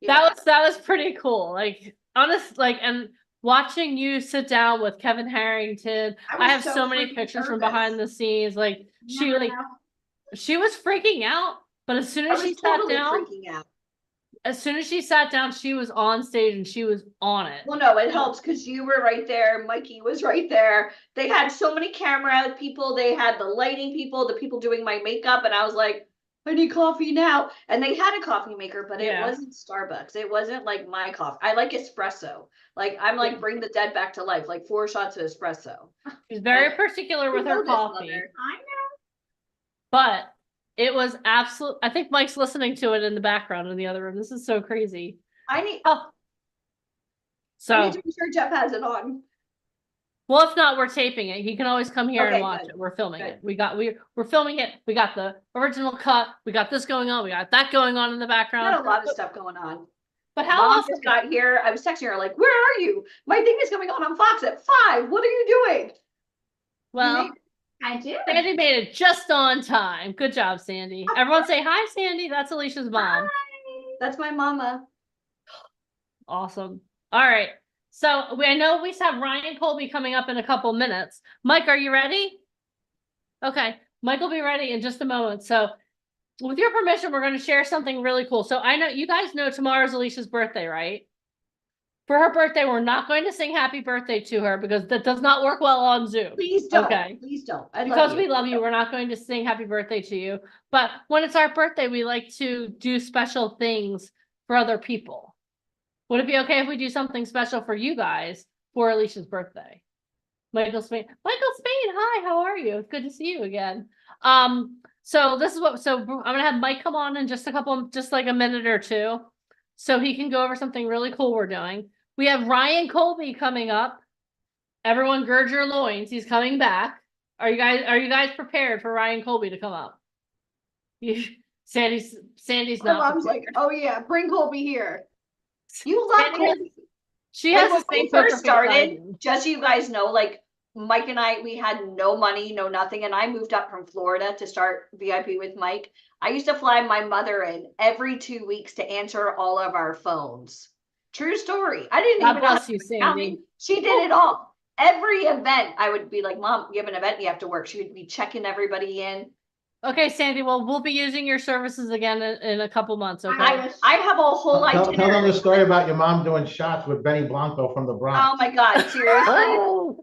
Yeah. that was pretty cool. Like honest, like and watching you sit down with Kevin Harrington. I I was have so so many freaking pictures from nervous. behind the scenes. Like she Never like know. she was freaking out, but as soon I as was she sat totally down, freaking out. she was on stage and she was on it. Well, no, it helps because you were right there. Mikey was right there. They had so many camera people. They had the lighting people, the people doing my makeup. And I was like, "I need coffee now." And they had a coffee maker, but it Yeah. wasn't Starbucks. It wasn't like my coffee. I like espresso. Like, I'm like, bring the dead back to life, like 4 shots of espresso. She's very particular with her coffee. I know. But it was absolute. I think Mike's listening to it in the background in the other room. This is so crazy. I need Oh. So to make sure Jeff has it on. well, if not, we're taping it. He can always come here Okay, and watch good. it. We're filming Good. it. We're filming it. We got the original cut. We got this going on. We got that going on in the Got background. a lot of stuff going on. But how Mom awesome just got here. I was texting her like, "Where are you? My thing is coming on Fox at 5. What are you doing?" well, I do. Sandy made it just on time. Good job, Sandy. Everyone say hi, Sandy. That's Alicia's mom. That's my mama. Awesome. All right. So I know we have Ryan Colby coming up in a couple minutes. Mike, are you ready? Okay. Mike will be ready in just a moment. So with your permission, we're going to share something really cool. So I know you guys know tomorrow's Alicia's birthday, right? For her birthday, we're not going to sing happy birthday to her because that does not work well on Zoom. Please don't. Okay. Please don't. Because we love you, we're not going to sing happy birthday to you. But when it's our birthday, we like to do special things for other people. Would it be okay if we do something special for you guys for Alicia's birthday? Michael Spain, hi, how are you? It's good to see you again. So this is so I'm gonna have Mike come on in just like a minute or two, so he can go over something really cool we're doing. We have Ryan Colby coming up. Everyone gird your loins, he's coming back. Are you guys prepared for Ryan Colby to come up? Sandy's My not. mom's like, "Oh yeah, bring Colby here." You love Sandy has- Colby. She has Like, the when same we first poker face I started, do. just so you guys know, like Mike and I, we had no money, no nothing, and I moved up from Florida to start VIP with Mike. I used to fly my mother in every 2 weeks to answer all of our phones. True story. I didn't God even know how bless to you, do accounting. Sandy. She did it all. Every event, I would be like, "Mom, you have an event, you have to work." She would be checking everybody in. Okay, Sandy, well, we'll be using your services again in a couple months, okay? I have a whole Tell them itinerary. the story about your mom doing shots with Benny Blanco from the Bronx. Oh my God, seriously.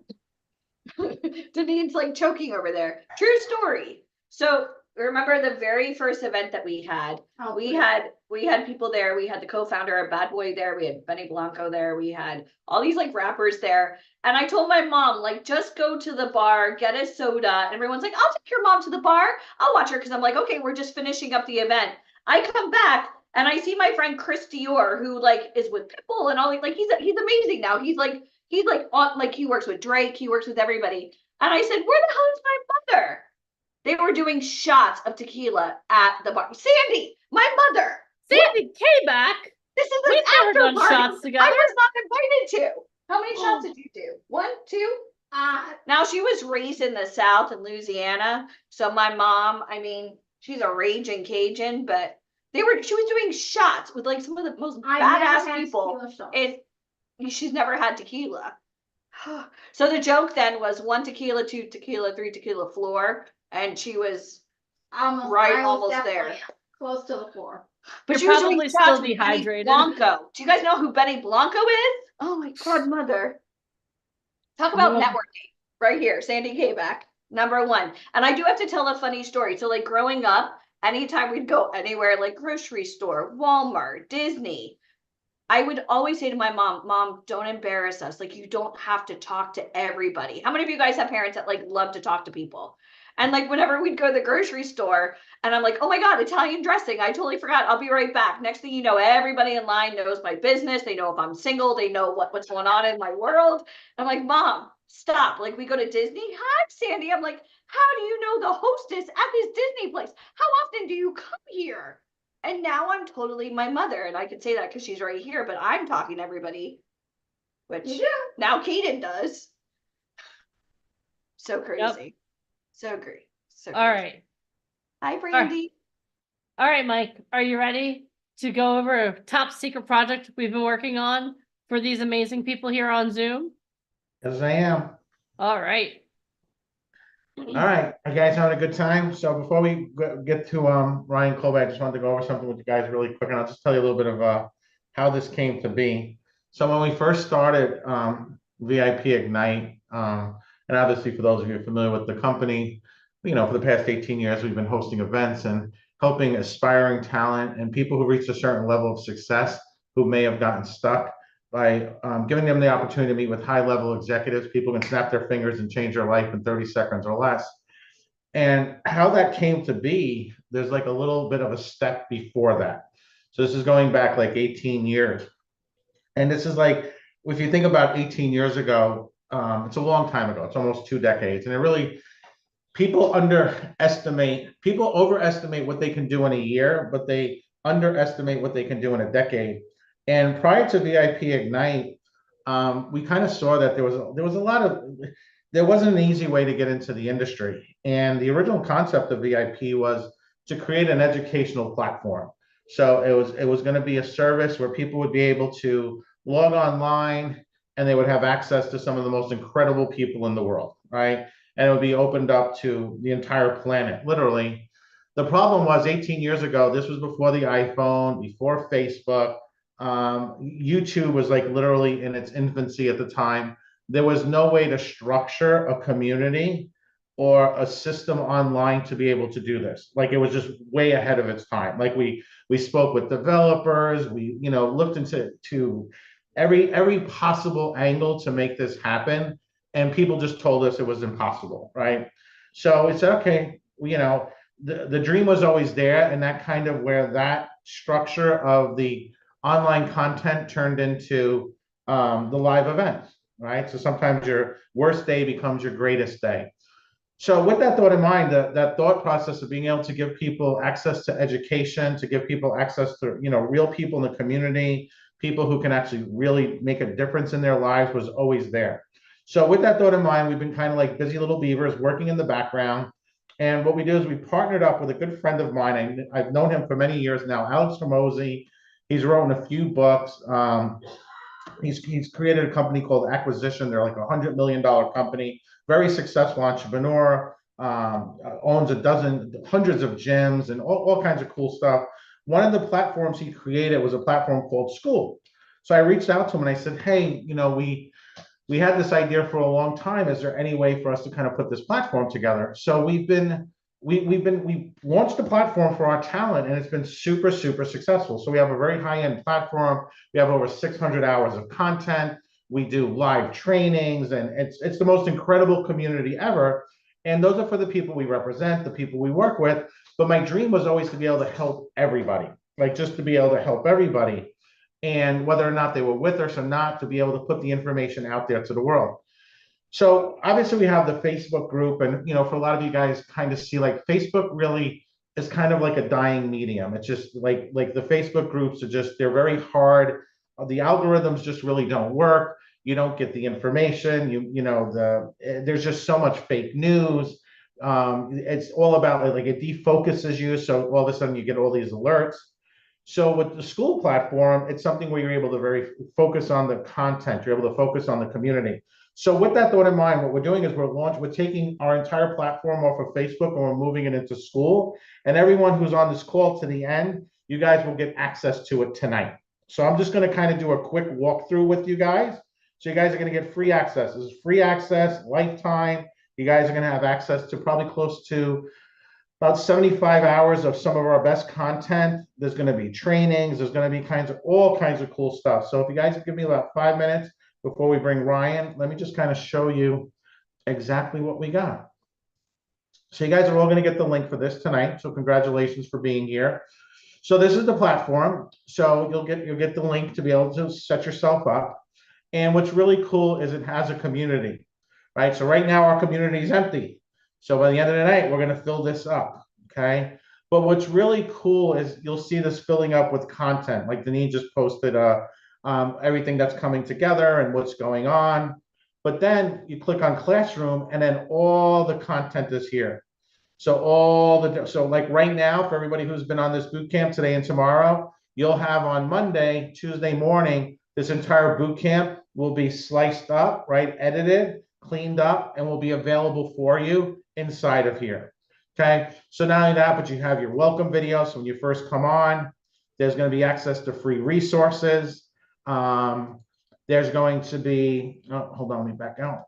Danine's like choking over there. True story. So remember the very first event that we had? We had people there. We had the co-founder of Bad Boy there. We had Benny Blanco there. We had all these like rappers there. And I told my mom, like, just go to the bar, get a soda. And everyone's like, I'll take your mom to the bar. I'll watch her. Cause I'm like, okay, we're just finishing up the event. I come back and I see my friend Chris Dior, who like is with Pitbull and all, like he's amazing now. He's like on, like he works with Drake, he works with everybody. And I said, where the hell is my mother? They were doing shots of tequila at the bar. Sandy, my mother. Sandy came back. This is We've an never after done party. shots together. I was not invited to. How many shots did you do? 1, 2? Now she was raised in the South in Louisiana. So my mom, I mean, she's a raging Cajun, but she was doing shots with like some of the most badass people. And she's never had tequila. So the joke then was 1 tequila, 2 tequila, 3 tequila floor. And she was almost there. Close to the floor. But You're she was doing probably shots still with Benny dehydrated. Blanco. Do you guys know who Benny Blanco is? Oh my God, mother. Talk about Yeah. networking right here. Sandy Kayback, #1. And I do have to tell a funny story. So like growing up, anytime we'd go anywhere, like grocery store, Walmart, Disney, I would always say to my mom, don't embarrass us. Like you don't have to talk to everybody. How many of you guys have parents that like love to talk to people? And like whenever we'd go to the grocery store and I'm like, oh my God, Italian dressing. I totally forgot. I'll be right back. Next thing you know, everybody in line knows my business. They know if I'm single. They know what's going on in my world. I'm like, Mom, stop. Like we go to Disney. Hi, Sandy. I'm like, how do you know the hostess at this Disney place? How often do you come here? And now I'm totally my mother. And I can say that because she's right here, but I'm talking to everybody, which now Kaden does. So crazy. Yep. So great. So All right. Hi, Brandy. All right, Mike, are you ready to go over a top secret project we've been working on for these amazing people here on Zoom? Yes, I am. All right. All right, are you guys having a good time? So before we get to Ryan Colby, I just wanted to go over something with you guys really quick, and I'll just tell you a little bit of how this came to be. So when we first started VIP Ignite, and obviously for those of you familiar with the company, you know, for the past 18 years, we've been hosting events and helping aspiring talent and people who reached a certain level of success who may have gotten stuck by giving them the opportunity to meet with high-level executives. People can snap their fingers and change their life in 30 seconds or less. And how that came to be, there's like a little bit of a step before that. So this is going back like 18 years. And this is like, if you think about 18 years ago, it's a long time ago. It's almost 2 decades. And it really, people overestimate what they can do in a year, but they underestimate what they can do in a decade. And prior to VIP Ignite, we kind of saw that there wasn't an easy way to get into the industry. And the original concept of VIP was to create an educational platform. So it was going to be a service where people would be able to log online and they would have access to some of the most incredible people in the world, right? And it would be opened up to the entire planet, literally. The problem was 18 years ago, this was before the iPhone, before Facebook. YouTube was like literally in its infancy at the time. There was no way to structure a community or a system online to be able to do this. Like it was just way ahead of its time. Like we spoke with developers, we looked into every possible angle to make this happen, and people just told us it was impossible, right? So we said, okay, the dream was always there, and that kind of where that structure of the online content turned into the live events, right? So sometimes your worst day becomes your greatest day. So with that thought in mind, that thought process of being able to give people access to education, to give people access to real people in the community, people who can actually really make a difference in their lives was always there. So with that thought in mind, we've been kind of like busy little beavers working in the background. And what we do is we partnered up with a good friend of mine. I've known him for many years now, Alex Hormozi. He's written a few books. He's created a company called Acquisition. They're like $100 million company, very successful entrepreneur. owns hundreds of gyms and all kinds of cool stuff. One of the platforms he created was a platform called School. So I reached out to him and I said, hey, we had this idea for a long time. Is there any way for us to kind of put this platform together? So we launched the platform for our talent, and it's been super, super successful. So we have a very high-end platform. We have over 600 hours of content. We do live trainings, and it's the most incredible community ever. And those are for the people we represent, the people we work with. But my dream was always to be able to help everybody, like just to be able to help everybody. And whether or not they were with us or not, to be able to put the information out there to the world. So obviously we have the Facebook group, and for a lot of you guys kind of see, like, Facebook really is kind of like a dying medium. It's just like the Facebook groups they're very hard. The algorithms just really don't work. You don't get the information. There's just so much fake news. It's all about like it defocuses you. So all of a sudden you get all these alerts. So with the School platform, it's something where you're able to very focus on the content. You're able to focus on the community. So with that thought in mind, what we're doing is we're taking our entire platform off of Facebook and we're moving it into School. And everyone who's on this call to the end, you guys will get access to it tonight. So I'm just going to kind of do a quick walkthrough with you guys. So you guys are going to get free access. This is free access, lifetime. You guys are going to have access to probably close to about 75 hours of some of our best content. There's going to be trainings. There's going to be all kinds of cool stuff. So if you guys give me about 5 minutes before we bring Ryan, let me just kind of show you exactly what we got. So you guys are all going to get the link for this tonight. So congratulations for being here. So this is the platform. So you'll get the link to be able to set yourself up. And what's really cool is it has a community, right? So right now our community is empty. So by the end of the night, we're going to fill this up, okay? But what's really cool is you'll see this filling up with content. Like Denise just posted everything that's coming together and what's going on. But then you click on Classroom, and then all the content is here. So like right now, for everybody who's been on this boot camp today and tomorrow, you'll have on Monday, Tuesday morning, this entire boot camp will be sliced up, right? Edited, cleaned up, and will be available for you inside of here. Okay, so not only that, but you have your welcome video. So when you first come on, there's going to be access to free resources. There's going to be, hold on, let me back out.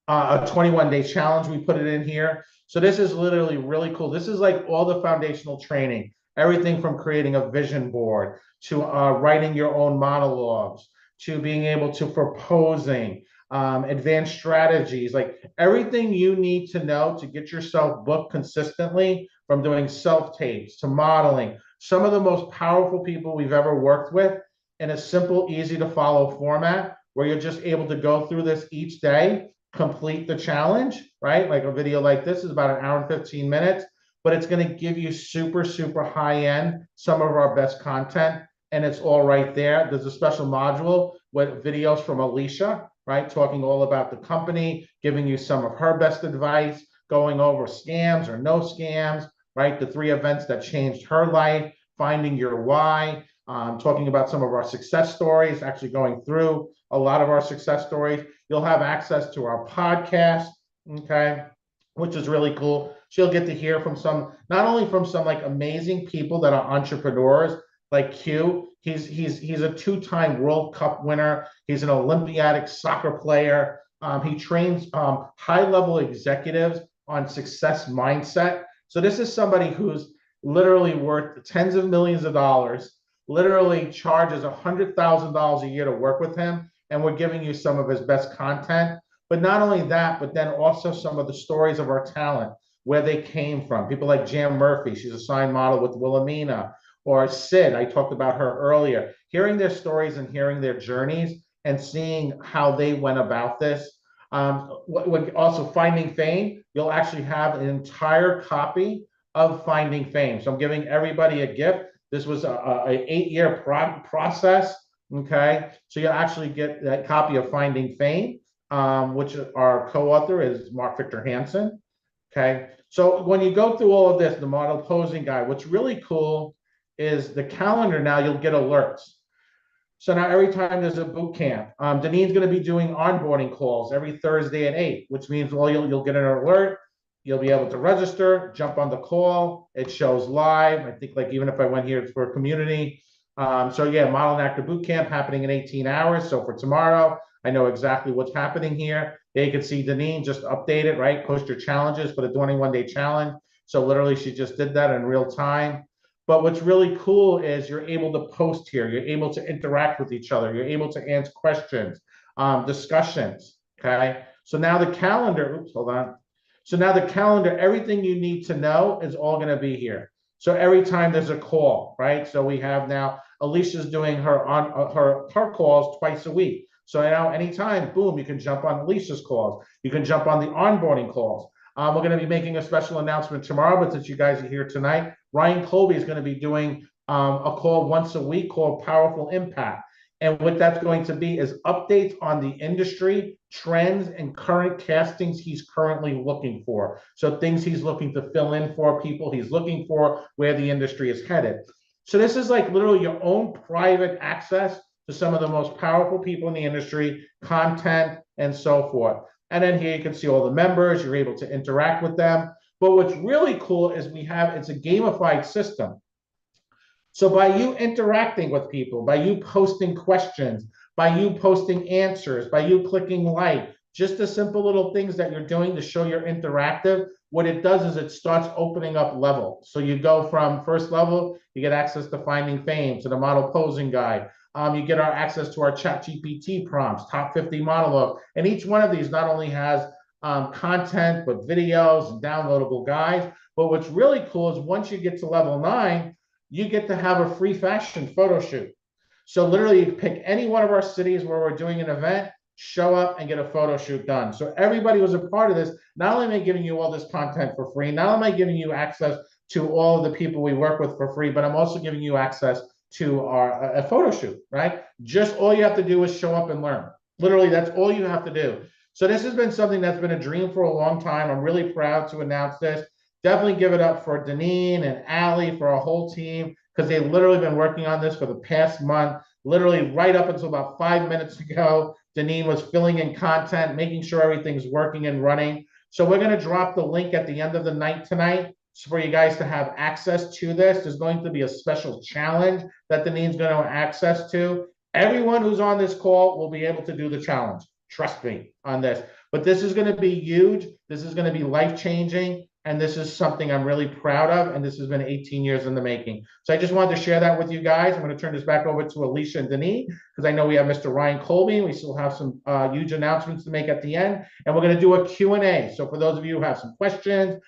A 21-day challenge, we put it in here. So this is literally really cool. This is like all the foundational training, everything from creating a vision board to writing your own monologues, to being able to proposing, advanced strategies, like everything you need to know to get yourself booked consistently, from doing self-tapes to modeling. Some of the most powerful people we've ever worked with in a simple, easy to follow format where you're just able to go through this each day, complete the challenge, right? Like a video like this is about 1 hour and 15 minutes, but it's going to give you super, super high end, some of our best content. And it's all right there. There's a special module with videos from Alicia, right? Talking all about the company, giving you some of her best advice, going over scams or no scams, right? The 3 events that changed her life, finding your why, talking about some of our success stories, actually going through a lot of our success stories. You'll have access to our podcast, okay, which is really cool. She'll get to hear from not only from some like amazing people that are entrepreneurs, like Q. He's a 2-time World Cup winner. He's an Olympiadic soccer player. He trains high-level executives on success mindset. So this is somebody who's literally worth tens of millions of dollars, literally charges $100,000 a year to work with him. And we're giving you some of his best content. But not only that, but then also some of the stories of our talent, where they came from. People like Jan Murphy, she's a signed model with Wilhelmina. Or Sid, I talked about her earlier. Hearing their stories and hearing their journeys and seeing how they went about this. Also, Finding Fame, you'll actually have an entire copy of Finding Fame. So I'm giving everybody a gift. This was an 8-year process, okay? So you'll actually get that copy of Finding Fame, which our co-author is Mark Victor Hansen, okay? So when you go through all of this, the model posing guide, what's really cool is the calendar. Now you'll get alerts. So now every time there's a boot camp, Deneen's going to be doing onboarding calls every Thursday at 8, which means you'll get an alert. You'll be able to register, jump on the call. It shows live. I think like even if I went here, it's for community. So yeah, Model and Actor Boot Camp happening in 18 hours. So for tomorrow, I know exactly what's happening here. They can see Deneen just update it, right? Post your challenges for the 21-day challenge. So literally she just did that in real time. But what's really cool is you're able to post here. You're able to interact with each other. You're able to answer questions, discussions, okay? So now the calendar, oops, hold on. So now the calendar, everything you need to know is all gonna be here. So every time there's a call, right? So we have now, Alicia's doing her calls twice a week. So now anytime, boom, you can jump on Alicia's calls. You can jump on the onboarding calls. We're going to be making a special announcement tomorrow, but since you guys are here tonight, Ryan Colby is going to be doing a call once a week called Powerful Impact. And what that's going to be is updates on the industry, trends, and current castings he's currently looking for. So things he's looking to fill in for, people he's looking for, where the industry is headed. So this is like literally your own private access to some of the most powerful people in the industry, content, and so forth. And then here you can see all the members, you're able to interact with them. But what's really cool is it's a gamified system. So by you interacting with people, by you posting questions, by you posting answers, by you clicking like, just the simple little things that you're doing to show you're interactive, what it does is it starts opening up levels. So you go from first level, you get access to Finding Fame, to the model posing guide. You get our access to our ChatGPT prompts, top 50 monologue. And each one of these not only has content, but videos and downloadable guides. But what's really cool is once you get to level 9, you get to have a free fashion photo shoot. So literally you pick any one of our cities where we're doing an event, show up and get a photo shoot done. So everybody who's a part of this, not only am I giving you all this content for free, not only am I giving you access to all of the people we work with for free, but I'm also giving you access to a photo shoot, right? Just all you have to do is show up and learn. Literally, that's all you have to do. So this has been something that's been a dream for a long time. I'm really proud to announce this. Definitely give it up for Deneen and Allie, for our whole team, because they've literally been working on this for the past month. Literally right up until about 5 minutes ago, Deneen was filling in content, making sure everything's working and running. So we're gonna drop the link at the end of the night tonight for you guys to have access to this. There's going to be a special challenge that Deneen's going to have access to. Everyone who's on this call will be able to do the challenge. Trust me on this. But this is going to be huge. This is going to be life-changing. And this is something I'm really proud of. And this has been 18 years in the making. So I just wanted to share that with you guys. I'm going to turn this back over to Alicia and Deneen, because I know we have Mr. Ryan Colby. We still have some huge announcements to make at the end. And we're going to do a Q&A. So for those of you who have some questions,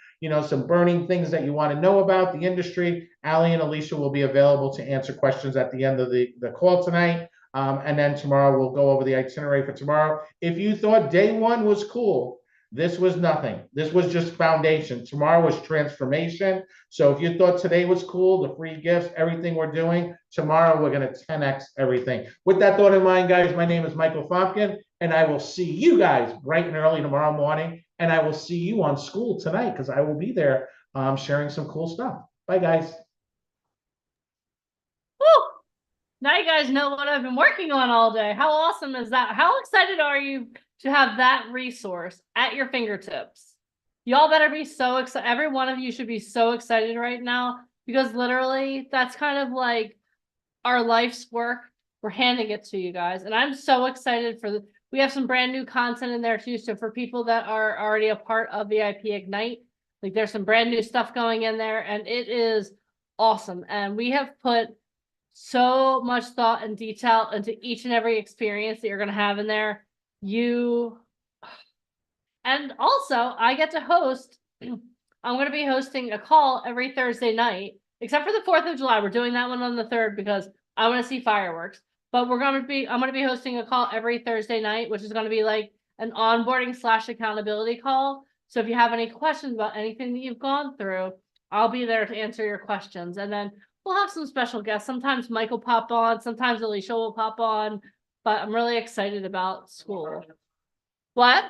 some burning things that you want to know about the industry, Allie and Alicia will be available to answer questions at the end of the call tonight. And then tomorrow we'll go over the itinerary for tomorrow. If you thought day 1 was cool, this was nothing. This was just foundation. Tomorrow was transformation. So if you thought today was cool, the free gifts, everything we're doing, tomorrow we're going to 10x everything. With that thought in mind, guys, my name is Michael Fompkin, and I will see you guys bright and early tomorrow morning. And I will see you on school tonight, because I will be there sharing some cool stuff. Bye, guys. Woo! Now you guys know what I've been working on all day. How awesome is that? How excited are you to have that resource at your fingertips? Y'all better be so excited. Every one of you should be so excited right now, because literally that's kind of like our life's work. We're handing it to you guys. And I'm so excited we have some brand new content in there too. So for people that are already a part of VIP Ignite, like there's some brand new stuff going in there, and it is awesome. And we have put so much thought and detail into each and every experience that you're going to have in there. And also I get to host, I'm going to be hosting a call every Thursday night, except for the 4th of July. We're doing that one on the 3rd because I want to see fireworks. But I'm going to be hosting a call every Thursday night, which is going to be like an onboarding / accountability call. So if you have any questions about anything that you've gone through, I'll be there to answer your questions. And then we'll have some special guests. Sometimes Mike will pop on, sometimes Alicia will pop on, but I'm really excited about school. What?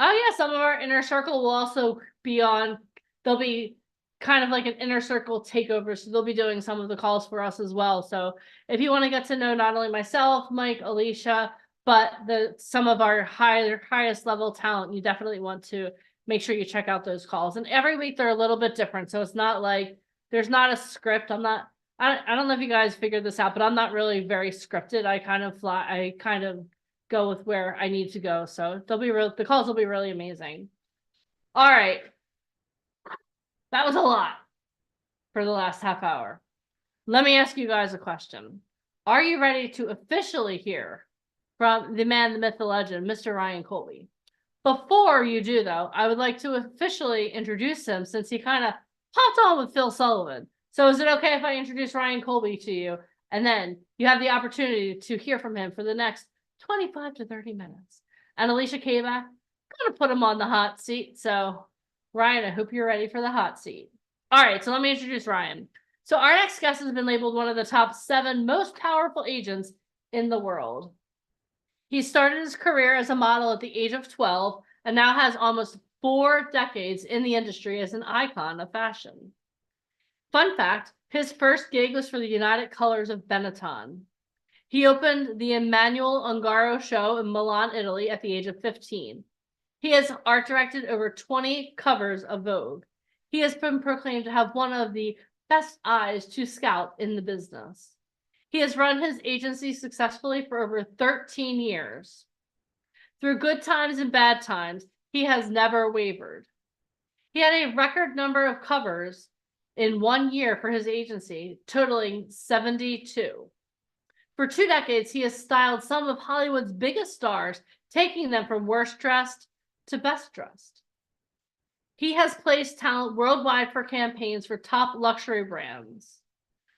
Oh yeah, some of our inner circle will also be on. They'll be kind of like an inner circle takeover. So they'll be doing some of the calls for us as well. So if you want to get to know not only myself, Mike, Alicia, but some of our highest level talent, you definitely want to make sure you check out those calls. And every week they're a little bit different. So it's not like there's not a script. I don't know if you guys figured this out, but I'm not really very scripted. I kind of go with where I need to go. So the calls will be really amazing. All right. That was a lot for the last half hour. Let me ask you guys a question. Are you ready to officially hear from the man, the myth, the legend, Mr. Ryan Colby? Before you do, though, I would like to officially introduce him since he kind of popped on with Phil Sullivan. So is it okay if I introduce Ryan Colby to you? And then you have the opportunity to hear from him for the next 25 to 30 minutes. And Alicia Kayback, I'm going to put him on the hot seat. So Ryan, I hope you're ready for the hot seat. All right, so let me introduce Ryan. So our next guest has been labeled one of the top 7 most powerful agents in the world. He started his career as a model at the age of 12 and now has almost 4 decades in the industry as an icon of fashion. Fun fact, his first gig was for the United Colors of Benetton. He opened the Emmanuel Ungaro show in Milan, Italy at the age of 15. He has art directed over 20 covers of Vogue. He has been proclaimed to have one of the best eyes to scout in the business. He has run his agency successfully for over 13 years. Through good times and bad times, he has never wavered. He had a record number of covers in 1 year for his agency, totaling 72. For 2 decades, he has styled some of Hollywood's biggest stars, taking them from worst dressed to best dressed. He has placed talent worldwide for campaigns for top luxury brands.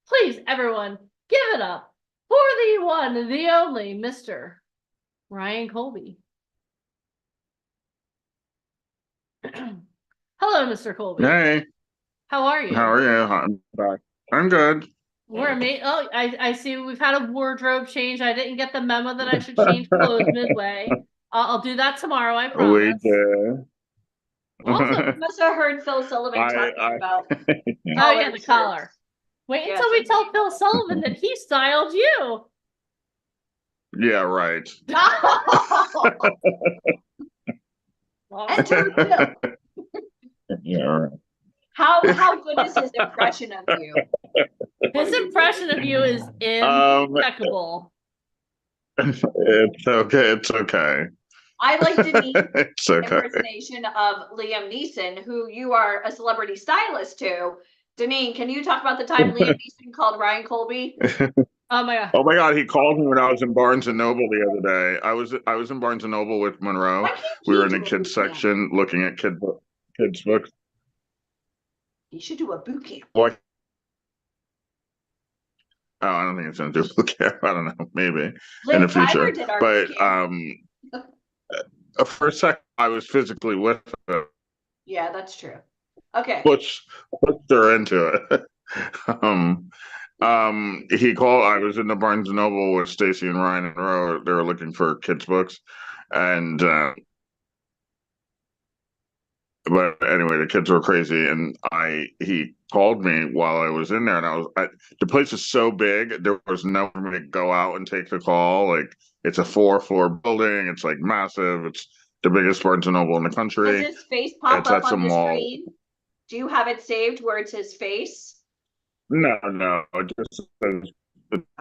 Please, everyone, give it up for the one, the only Mr. Ryan Colby. Hello, Mr. Colby. Hey, How are you? how are you? I'm back. I'm good. We're amazing. Oh, I see we've had a wardrobe change. I didn't get the memo that I should change clothes midway. I'll do that tomorrow, I We promise. did. Awesome. Must have heard Phil Sullivan talking about. Oh yeah, the shirts. collar. Wait Yes, until we and- tell Phil Sullivan that he styled you. Yeah, right. And Tom Phil. Yeah, right. How good is his impression of you? His impression of you is impeccable. It's okay. It's okay. I like Denise's It's okay. impersonation of Liam Neeson, who you are a celebrity stylist to. Deneen, can you talk about the time Liam Neeson called Ryan Colby? Oh my god. Oh my God, he called me when I was in Barnes and Noble the other day. I was in Barnes and Noble with Monroe. Why can't We he were in do the a kids boot camp? section looking at kids books. You should do a boot camp. What? Oh, I don't think it's gonna do boot camp. I don't know, maybe in the Liv Tyler future. did our But boot camp. for a second, I was physically with him, Yeah, that's true. Okay. which pushed her into it. He called. I was in the Barnes and Noble with Stacy and Ryan and Roe. They were looking for kids books, and but anyway, the kids were crazy, and he called me while I was in there, and the place is so big, there was no way to go out and take the call. Like, it's a 4-floor building, it's like massive, it's the biggest Barnes and Noble in the Does country. his face pop It's up at on the the mall. screen? Do you have it saved where it's his face? No, it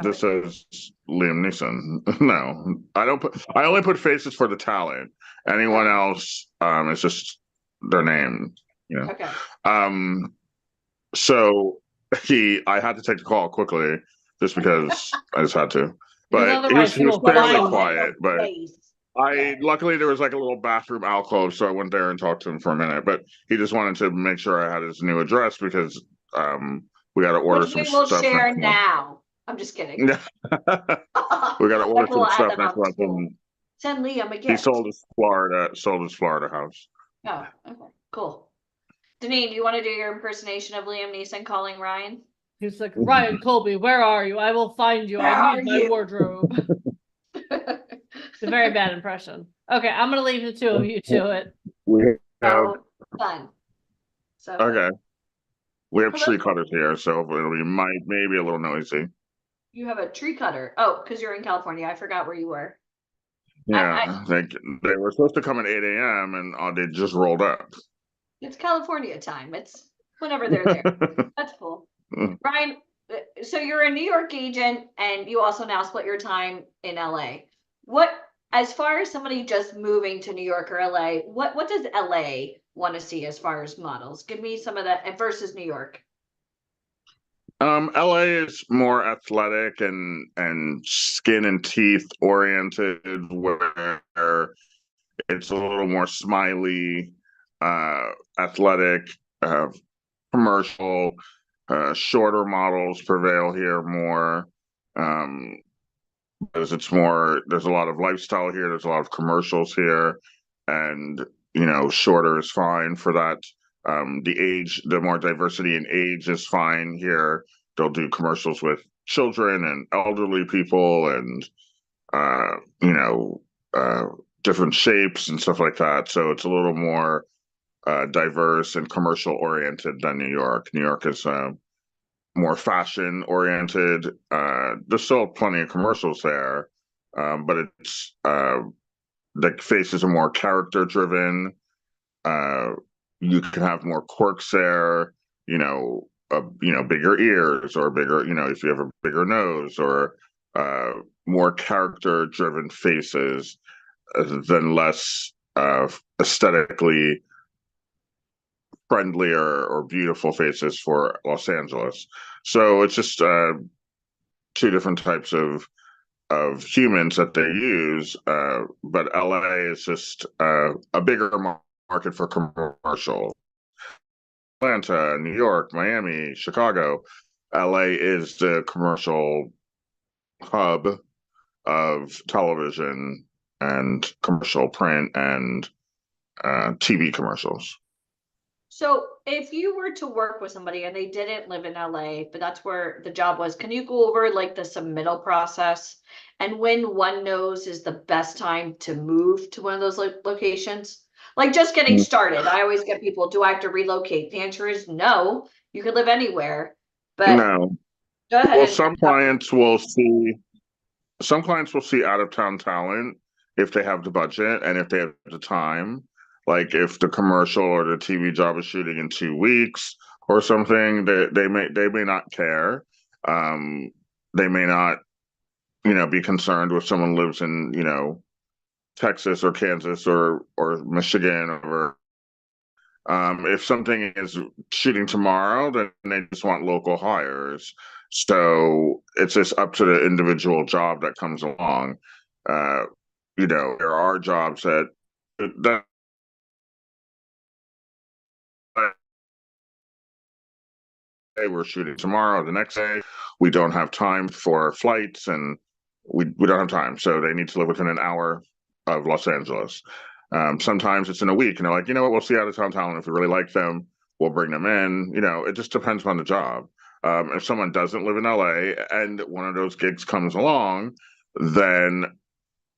just says Liam Neeson. No, I only put faces for the talent. Anyone else, it's just their name, you know. Okay. So I had to take the call quickly just because I just had to. But otherwise he was he will fairly find quiet. But Face. luckily there was like a little bathroom alcove, so I went there and talked to him for a minute. But he just wanted to make sure I had his new address because we got to order Which some we will stuff share next month. now. I'm just kidding. We got to order Like, we'll some add stuff them next on month. school. And Send Liam a he gift. sold his Florida house. Oh, okay, cool. Deneen, do you want to do your impersonation of Liam Neeson calling Ryan? He's like, Ryan Colby, where are you? I will find you. Where I are need my you?" wardrobe. It's a very bad impression. Okay, I'm gonna leave the two of you to it. We have So fun. So fun. okay. We have Hello? tree cutters here, so it'll be maybe a little noisy. You have a tree cutter. Oh, because you're in California. I forgot where you were. Yeah, they were supposed to come at 8 a.m. and they just rolled up. It's California time. It's whenever they're there. That's cool. Brian, so you're a New York agent and you also now split your time in LA. As far as somebody just moving to New York or LA, what does LA want to see as far as models? Give me some of that versus New York. LA is more athletic and skin and teeth oriented, where it's a little more smiley, athletic, commercial, shorter models prevail here more. Because there's a lot of lifestyle here, there's a lot of commercials here, and shorter is fine for that. The more diversity in age is fine here. They'll do commercials with children and elderly people and different shapes and stuff like that. So it's a little more diverse and commercial oriented than New York. New York is more fashion oriented. There's still plenty of commercials there, but it's the faces are more character driven. You can have more quirks there, bigger ears or bigger, if you have a bigger nose, or more character driven faces than less aesthetically friendlier or beautiful faces for Los Angeles. So it's just two different types of humans that they use, but LA is just a bigger market for commercial. Atlanta, New York, Miami, Chicago, LA is the commercial hub of television and commercial print and TV commercials. So if you were to work with somebody and they didn't live in LA, but that's where the job was, can you go over like the submittal process and when one knows is the best time to move to one of those locations? Like just getting started. I always get people, do I have to relocate? The answer is no. You could live anywhere. But no. Go ahead. Well, some clients will see out of town talent if they have the budget and if they have the time. Like if the commercial or the TV job is shooting in 2 weeks or something, they may not care. They may not, be concerned if someone lives in, Texas or Kansas or Michigan, or if something is shooting tomorrow, then they just want local hires. So it's just up to the individual job that comes along. There are jobs that we're shooting tomorrow, the next day we don't have time for flights and we don't have time, so they need to live within an hour of Los Angeles. Sometimes it's in a week and they're like, what, we'll see out of town talent. If we really like them, we'll bring them in. It just depends on the job. If someone doesn't live in LA and one of those gigs comes along, then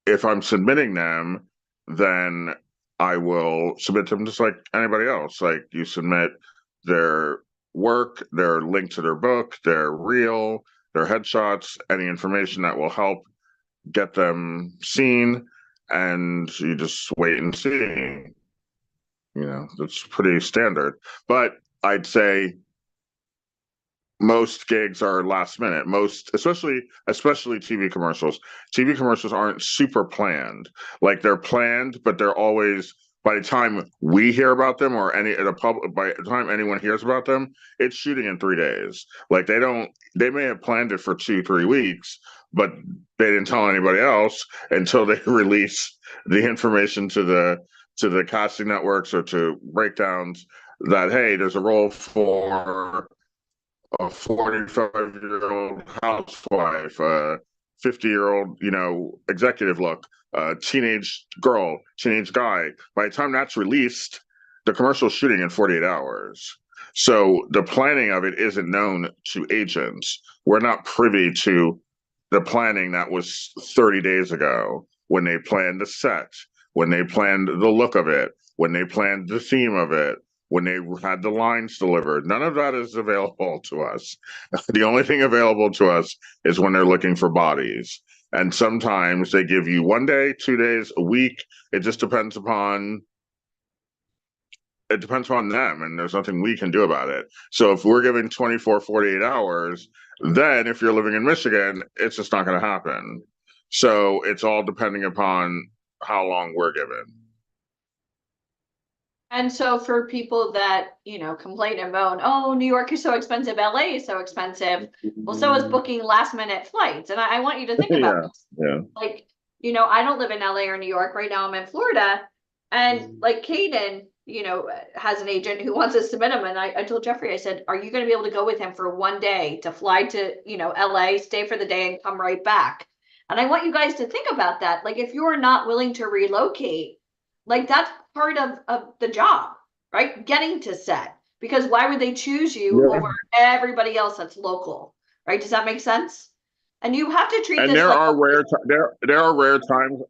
if I'm submitting them, then I will submit them just like anybody else. Like you submit their work, their link to their book, their reel, their headshots, any information that will help get them seen, and you just wait and see. That's pretty standard. But I'd say most gigs are last minute. Especially TV commercials. TV commercials aren't super planned. Like they're planned, but they're always, by the time we hear about them or by the time anyone hears about them, it's shooting in 3 days. Like they may have planned it for 2-3 weeks, but they didn't tell anybody else until they release the information to the casting networks or to breakdowns that, hey, there's a role for a 45-year-old housewife, a 50-year-old, executive look, teenage girl, teenage guy. By the time that's released, the commercial's shooting in 48 hours. So the planning of it isn't known to agents. We're not privy to the planning that was 30 days ago when they planned the set, when they planned the look of it, when they planned the theme of it, when they had the lines delivered. None of that is available to us. The only thing available to us is when they're looking for bodies. And sometimes they give you 1 day, 2 days, a week. It just depends upon them, and there's nothing we can do about it. So if we're giving 24, 48 hours, then if you're living in Michigan, it's just not going to happen. So it's all depending upon how long we're given. And so for people that, you know, complain and moan, oh, New York is so expensive, LA is so expensive. Well, so is booking last minute flights. And I want you to think about this. Yeah. Like, you know, I don't live in LA or New York. Right now I'm in Florida. And like Caden, you know, has an agent who wants to submit him. And I told Jeffrey, I said, are you going to be able to go with him for 1 day to fly to, you know, LA, stay for the day and come right back? And I want you guys to think about that. Like, if you're not willing to relocate, like that's part of the job, right? Getting to set, because why would they choose you over everybody else that's local, right? Does that make sense? And you have to treat And this there like are rare there are rare times.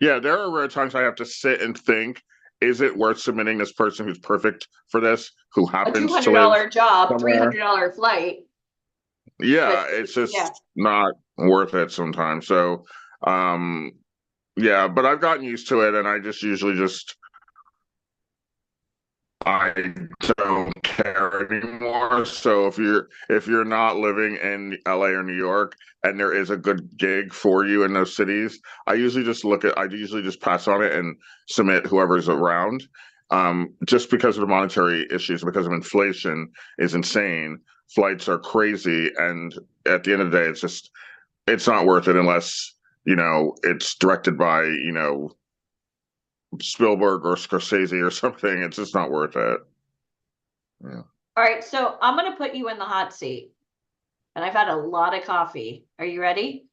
Yeah, there are rare times I have to sit and think, is it worth submitting this person who's perfect for this, who a happens to live $200 job, somewhere? $300 flight. Yeah, But, it's just yeah. not worth it sometimes. So, yeah, but I've gotten used to it, and I just usually I don't care anymore. So if you're not living in LA or New York and there is a good gig for you in those cities, I usually just pass on it and submit whoever's around. Just because of the monetary issues, because of inflation is insane. Flights are crazy, and at the end of the day, it's not worth it unless, you know, it's directed by, you know, Spielberg or Scorsese or something. It's just not worth it. Yeah. All right, so I'm going to put you in the hot seat. And I've had a lot of coffee. Are you ready?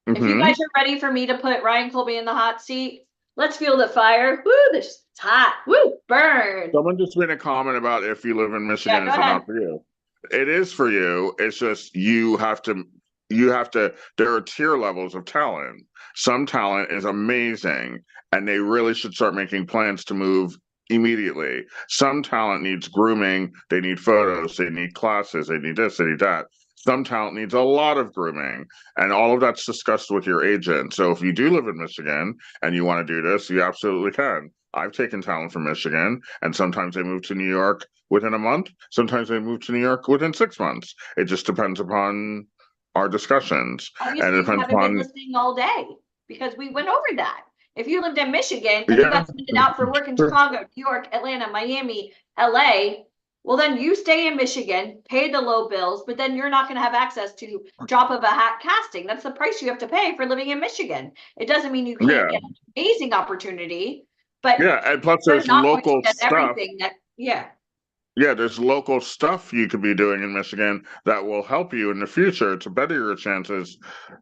If you guys are ready for me to put Ryan Colby in the hot seat, let's feel the fire. Woo, it's hot. Woo, burn. Someone just made a comment about if you live in Michigan, is it not for you? It is for you. It's just you have to, there are tier levels of talent. Some talent is amazing, and they really should start making plans to move immediately. Some talent needs grooming, they need photos, they need classes, they need this, they need that. Some talent needs a lot of grooming, and all of that's discussed with your agent. So if you do live in Michigan and you want to do this, you absolutely can. I've taken talent from Michigan, and sometimes they move to New York within a month. Sometimes they move to New York within 6 months. It just depends upon our discussions. Obviously, and it you depends haven't been upon listening all day because we went over that. If you lived in Michigan and you got submitted out for work in Chicago, New York, Atlanta, Miami, LA, well, then you stay in Michigan, pay the low bills, but then you're not going to have access to drop of a hat casting. That's the price you have to pay for living in Michigan. It doesn't mean you can't get an amazing opportunity, but and plus there's local stuff. Everything that, Yeah, there's local stuff you could be doing in Michigan that will help you in the future to better your chances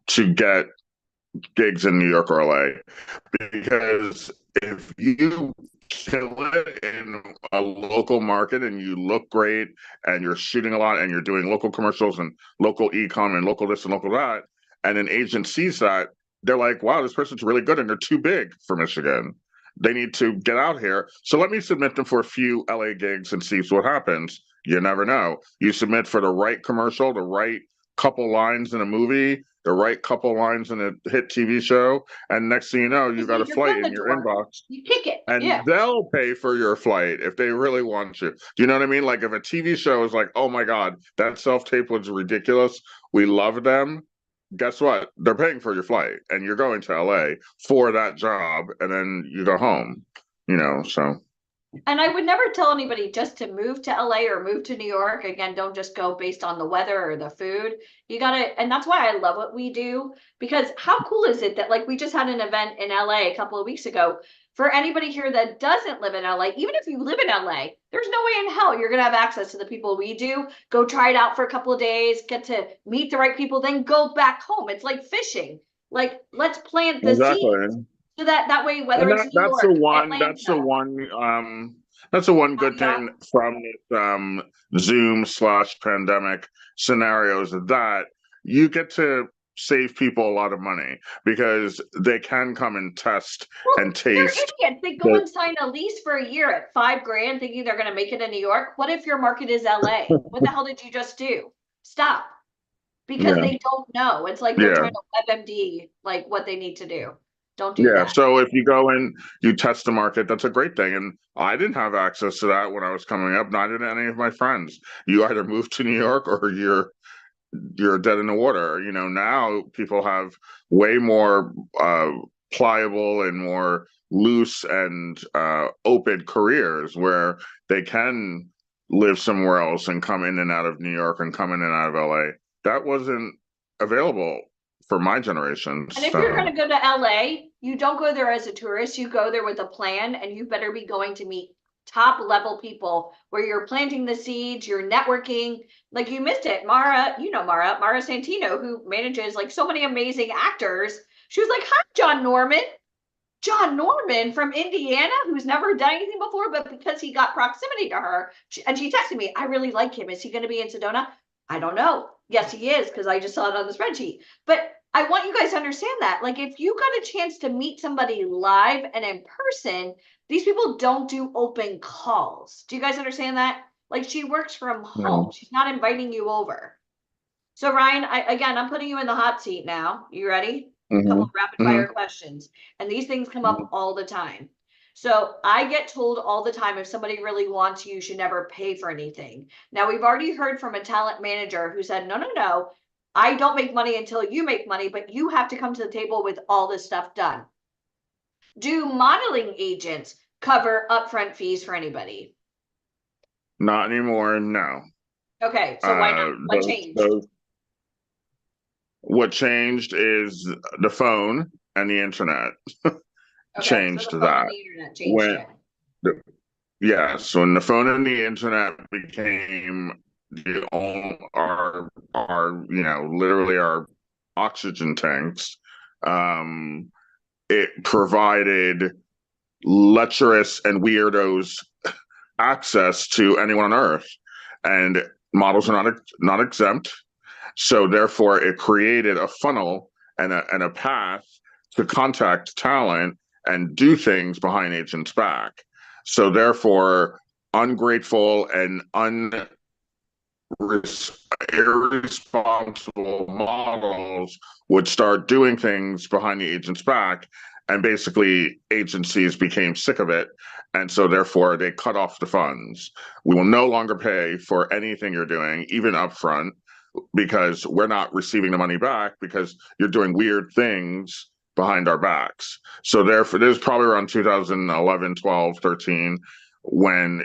to get gigs in New York or LA. Because if you kill it in a local market and you look great and you're shooting a lot and you're doing local commercials and local e-com and local this and local that, and an agent sees that, they're like, wow, this person's really good, and they're too big for Michigan. They need to get out here. So let me submit them for a few LA gigs and see what happens. You never know. You submit for the right commercial, the right couple lines in a movie, the right couple lines in a hit TV show, and next thing you know, you got a flight in your inbox. You kick it. And they'll pay for your flight if they really want you. Do you know what I mean? Like if a TV show is like, oh my God, that self-tape was ridiculous, we love them. Guess what? They're paying for your flight, and you're going to LA for that job, and then you go home, you know, so. And I would never tell anybody just to move to LA or move to New York. Again, don't just go based on the weather or the food. You gotta, and that's why I love what we do, because how cool is it that like we just had an event in LA a couple of weeks ago. For anybody here that doesn't live in LA, even if you live in LA, there's no way in hell you're gonna have access to the people we do. Go try it out for a couple of days, get to meet the right people, then go back home. It's like fishing. Like, let's plant the seed. So that way, whether it's New York, that's the one good thing from this Zoom / pandemic scenarios, that you get to save people a lot of money because they can come and test Well, and they're taste. idiots. They go and sign a lease for a year at $5,000 thinking they're going to make it in New York. What if your market is LA? What the hell did you just do? Stop. Because Yeah. they don't know. It's like they're Yeah. trying to WebMD like what they need to do. Don't do Yeah. that. So if you go in, you test the market, that's a great thing. And I didn't have access to that when I was coming up, neither did any of my friends. You either move to New York or you're dead in the water. You know, now people have way more pliable and more loose and open careers where they can live somewhere else and come in and out of New York and come in and out of LA. That wasn't available for my generation. And if you're going to go to LA, you don't go there as a tourist. You go there with a plan, and you better be going to meet top level people where you're planting the seeds, you're networking. Like you missed it. Mara, you know Mara Santino, who manages like so many amazing actors. She was like, "Hi, John Norman." John Norman from Indiana, who's never done anything before, but because he got proximity to her, and she texted me, "I really like him. Is he going to be in Sedona?" I don't know. Yes, he is, because I just saw it on the spreadsheet. But I want you guys to understand that. Like, if you got a chance to meet somebody live and in person, these people don't do open calls. Do you guys understand that? Like, she works from home. She's not inviting you over. So Ryan, I'm putting you in the hot seat now. You ready? A couple of rapid fire questions. And these things come up all the time. So I get told all the time, if somebody really wants you, you should never pay for anything. Now, we've already heard from a talent manager who said, no, I don't make money until you make money, but you have to come to the table with all this stuff done. Do modeling agents cover upfront fees for anybody? Not anymore, no. Okay, so why not? What changed? What changed is the phone and the internet. Changed so the phone that. and the internet changed it. Yes, when the phone and the internet became literally our oxygen tanks, it provided lecherous and weirdos access to anyone on Earth, and models are not exempt. So therefore, it created a funnel and a path to contact talent and do things behind agents' back. So therefore, ungrateful and irresponsible models would start doing things behind the agent's back, and basically agencies became sick of it. And so therefore, they cut off the funds. We will no longer pay for anything you're doing, even upfront, because we're not receiving the money back because you're doing weird things behind our backs. So therefore, this is probably around 2011, 12, 13, when,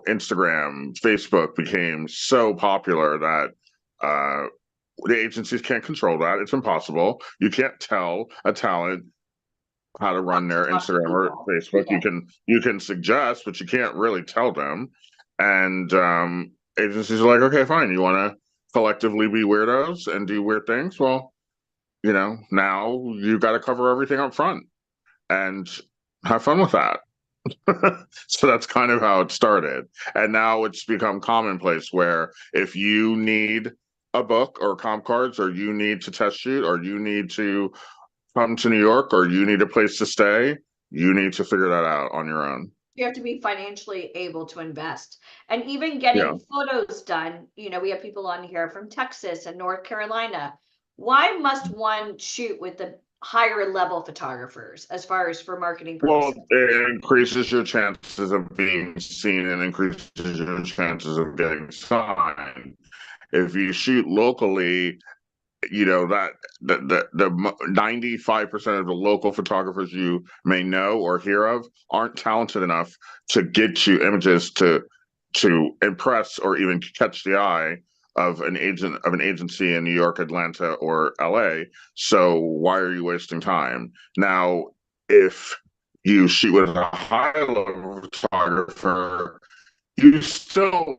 Instagram, Facebook became so popular that the agencies can't control that. It's impossible. You can't tell a talent how to run their Instagram or Facebook. Yeah. You can suggest, but you can't really tell them. And agencies are like, okay, fine. You want to collectively be weirdos and do weird things? Well, now you got to cover everything up front and have fun with that. So that's kind of how it started. And now it's become commonplace where if you need a book or comp cards, or you need to test shoot, or you need to come to New York, or you need a place to stay, you need to figure that out on your own. You have to be financially able to invest. And even getting photos done, we have people on here from Texas and North Carolina. Why must one shoot with the higher level photographers as far as for marketing purposes? Well, it increases your chances of being seen and increases your chances of getting signed. If you shoot locally, that the 95% of the local photographers you may know or hear of aren't talented enough to get you images to impress or even catch the eye of an agency in New York, Atlanta, or LA. So why are you wasting time? Now, if you shoot with a high-level photographer, you still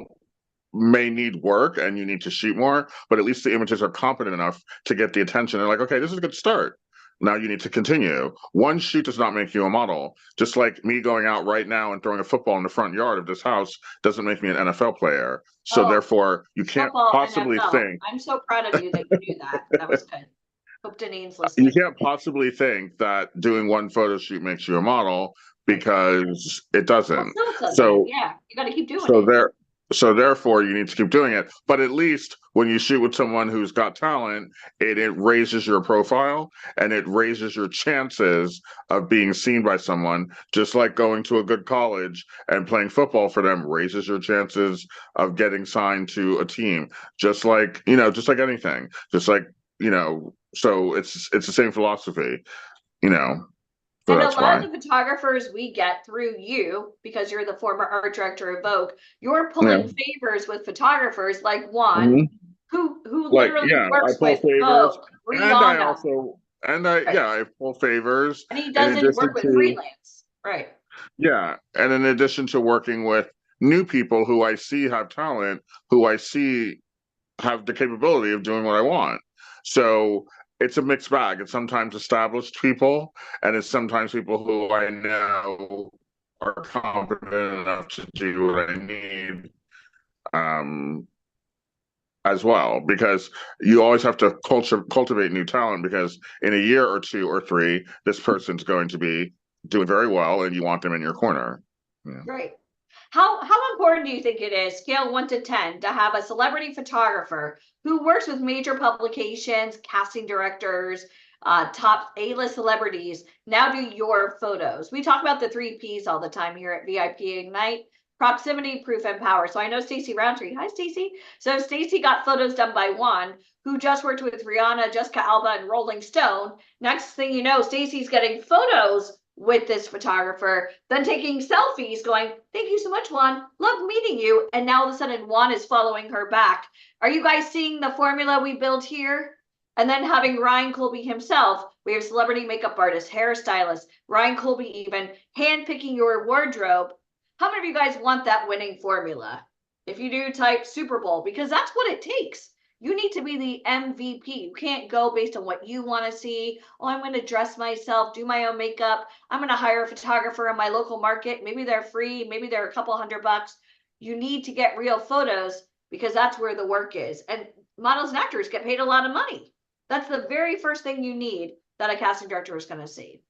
may need work and you need to shoot more, but at least the images are competent enough to get the attention. They're like, okay, this is a good start. Now you need to continue. One shoot does not make you a model. Just like me going out right now and throwing a football in the front yard of this house doesn't make me an NFL player. So therefore, you can't possibly think. I'm so proud of you that you do that. That was good. Hope Danine's You listening. can't possibly think that doing one photo shoot makes you a model, because it Well, doesn't. Phil said So that. Yeah, you got to keep doing So it. therefore you need to keep doing it. But at least when you shoot with someone who's got talent, it raises your profile and it raises your chances of being seen by someone. Just like going to a good college and playing football for them raises your chances of getting signed to a team. Just like, just like anything. Just like, so it's the same philosophy, So And a that's lot why. of the photographers we get through you, because you're the former art director of Vogue, you're pulling favors with photographers like Juan, Mhm. who Like, literally yeah, I works pull with favors, Vogue, and I Rihanna, also, right. I pull favors And he in doesn't addition work with to, freelance. Right. yeah, and in addition to working with new people who I see have talent, who I see have the capability of doing what I want. So it's a mixed bag. It's sometimes established people, and it's sometimes people who I know are competent enough to do what I need. As well, because you always have to cultivate new talent, because in a year or 2 or 3, this person's going to be doing very well and you want them in your corner. Yeah. Right. How important do you think it is, scale 1 to 10, to have a celebrity photographer who works with major publications, casting directors, top A-list celebrities now do your photos? We talk about the 3 Ps all the time here at VIP Ignite: proximity, proof, and power. So I know Stacey Roundtree. Hi, Stacey. So Stacey got photos done by Juan, who just worked with Rihanna, Jessica Alba, and Rolling Stone. Next thing you know, Stacey's getting photos with this photographer, then taking selfies going, thank you so much, Juan. Love meeting you. And now all of a sudden, Juan is following her back. Are you guys seeing the formula we built here? And then having Ryan Colby himself, we have celebrity makeup artist, hairstylist, Ryan Colby even handpicking your wardrobe. How many of you guys want that winning formula? If you do, type Super Bowl, because that's what it takes. You need to be the MVP. You can't go based on what you want to see. Oh, I'm going to dress myself, do my own makeup. I'm going to hire a photographer in my local market. Maybe they're free. Maybe they're a couple $100. You need to get real photos, because that's where the work is. And models and actors get paid a lot of money. That's the very first thing you need that a casting director is going to see.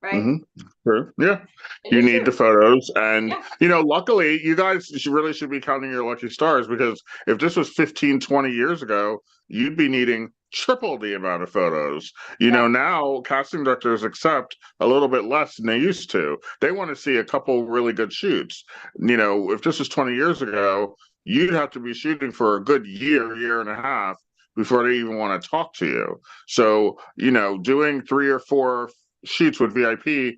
Right? Mm-hmm. Sure. Yeah. It You is need true. the photos, and Yeah. luckily you guys really should be counting your lucky stars, because if this was 15-20 years ago, you'd be needing triple the amount of photos. Now casting directors accept a little bit less than they used to. They want to see a couple really good shoots. If this was 20 years ago, you'd have to be shooting for a good year and a half before they even want to talk to you. So, doing 3 or 4 shoots with VIP,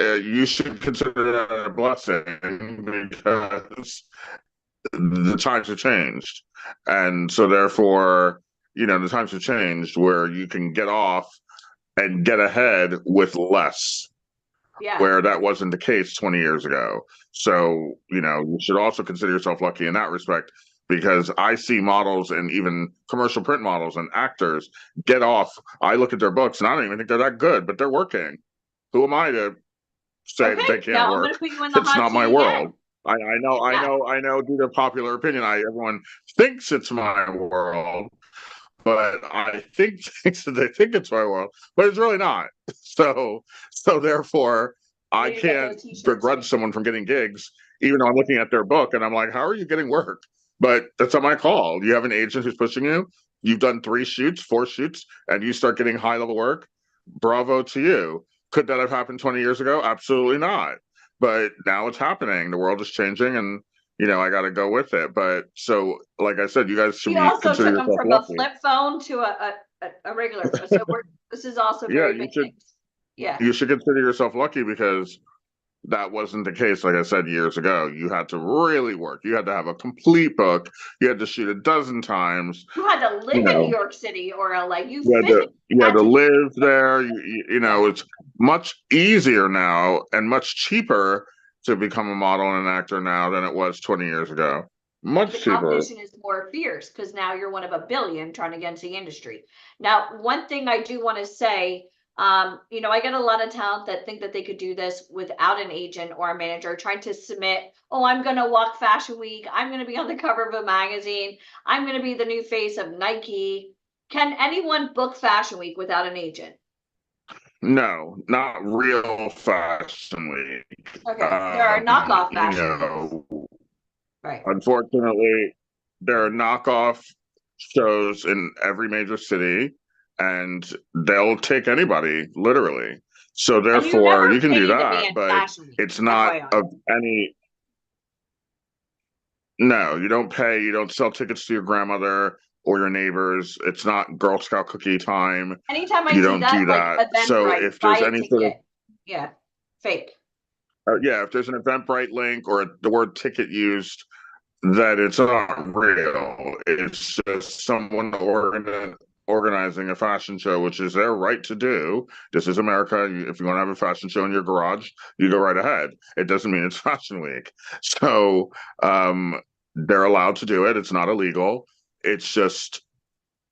you should consider that a blessing, because the times have changed. And so therefore, the times have changed where you can get off and get ahead with less, Yeah. where that wasn't the case 20 years ago. So, you should also consider yourself lucky in that respect, because I see models and even commercial print models and actors get off. I look at their books and I don't even think they're that good, but they're working. Who am I to say that they can't now I'm work? going to put you in the It's hot not my seat world. again. I know due to popular opinion, everyone thinks it's my world, but I think that they think it's my world, but it's really not. So therefore, I You need to get can't those t-shirts. begrudge someone from getting gigs, even though I'm looking at their book and I'm like, how are you getting work? But that's not my call. You have an agent who's pushing you. You've done 3 shoots, 4 shoots, and you start getting high level work. Bravo to you. Could that have happened 20 years ago? Absolutely not. But now it's happening. The world is changing, and I got to go with it. But so, like I said, you guys should We also consider took them yourself from lucky. a flip phone to a regular phone. So this is also very big things. Yeah. You should consider yourself lucky, because that wasn't the case, like I said, years ago. You had to really work. You had to have a complete book. You had to shoot a dozen times. You had to live in New York City or LA. You had to live there. It's much easier now and much cheaper to become a model and an actor now than it was 20 years ago. Much the cheaper. competition is more fierce, because now you're one of a billion trying to get into the industry. Now, one thing I do want to say, I get a lot of talent that think that they could do this without an agent or a manager, trying to submit, oh, I'm going to walk Fashion Week. I'm going to be on the cover of a magazine. I'm going to be the new face of Nike. Can anyone book Fashion Week without an agent? No, not real Fashion Week. Okay, there are knockoff Fashion Weeks. Right. Unfortunately, there are knockoff shows in every major city, and they'll take anybody, literally. So therefore, you can do that, but it's not of any. No, you don't pay. You don't sell tickets to your grandmother or your neighbors. It's not Girl Scout cookie time. Anytime I You see don't that, do like that. So Eventbrite, if there's buy a any sort of ticket. Fake. yeah, if there's an Eventbrite link or the word ticket used, that it's not real. It's just someone organizing a fashion show, which is their right to do. This is America. If you want to have a fashion show in your garage, you go right ahead. It doesn't mean it's Fashion Week. So they're allowed to do it. It's not illegal. It's just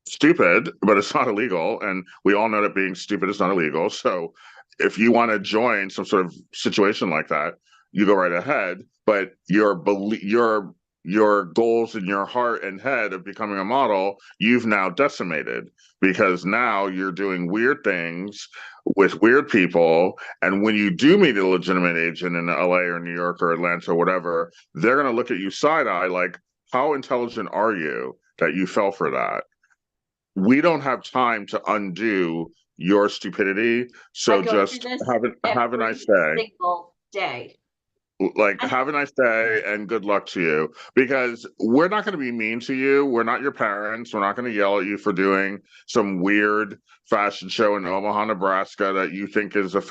stupid, but it's not illegal. And we all know that being stupid is not illegal. So if you want to join some sort of situation like that, you go right ahead. But your goals in your heart and head of becoming a model, you've now decimated, because now you're doing weird things with weird people. And when you do meet a legitimate agent in LA or New York or Atlanta or whatever, they're going to look at you side eye like, how intelligent are you that you fell for that? We don't have time to undo your stupidity. So just have a nice day. Single day. Like, have a nice day and good luck to you, because we're not going to be mean to you. We're not your parents. We're not going to yell at you for doing some weird fashion show in Omaha, Nebraska that you think is a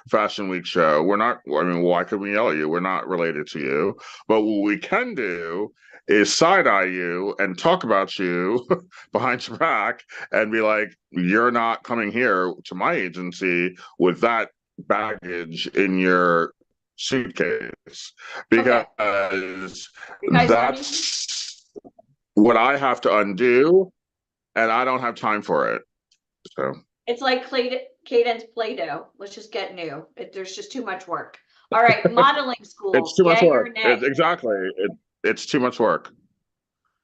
Fashion Week show. We're not. I mean, why could we yell at you? We're not related to you. But what we can do is side eye you and talk about you behind your back and be like, you're not coming here to my agency with that baggage in your suitcase, because that's what I have to undo, and I don't have time for it. So it's like Cadence Play-Doh. Let's just get new. There's just too much work. All right, modeling school. It's too much work. Exactly. It's too much work.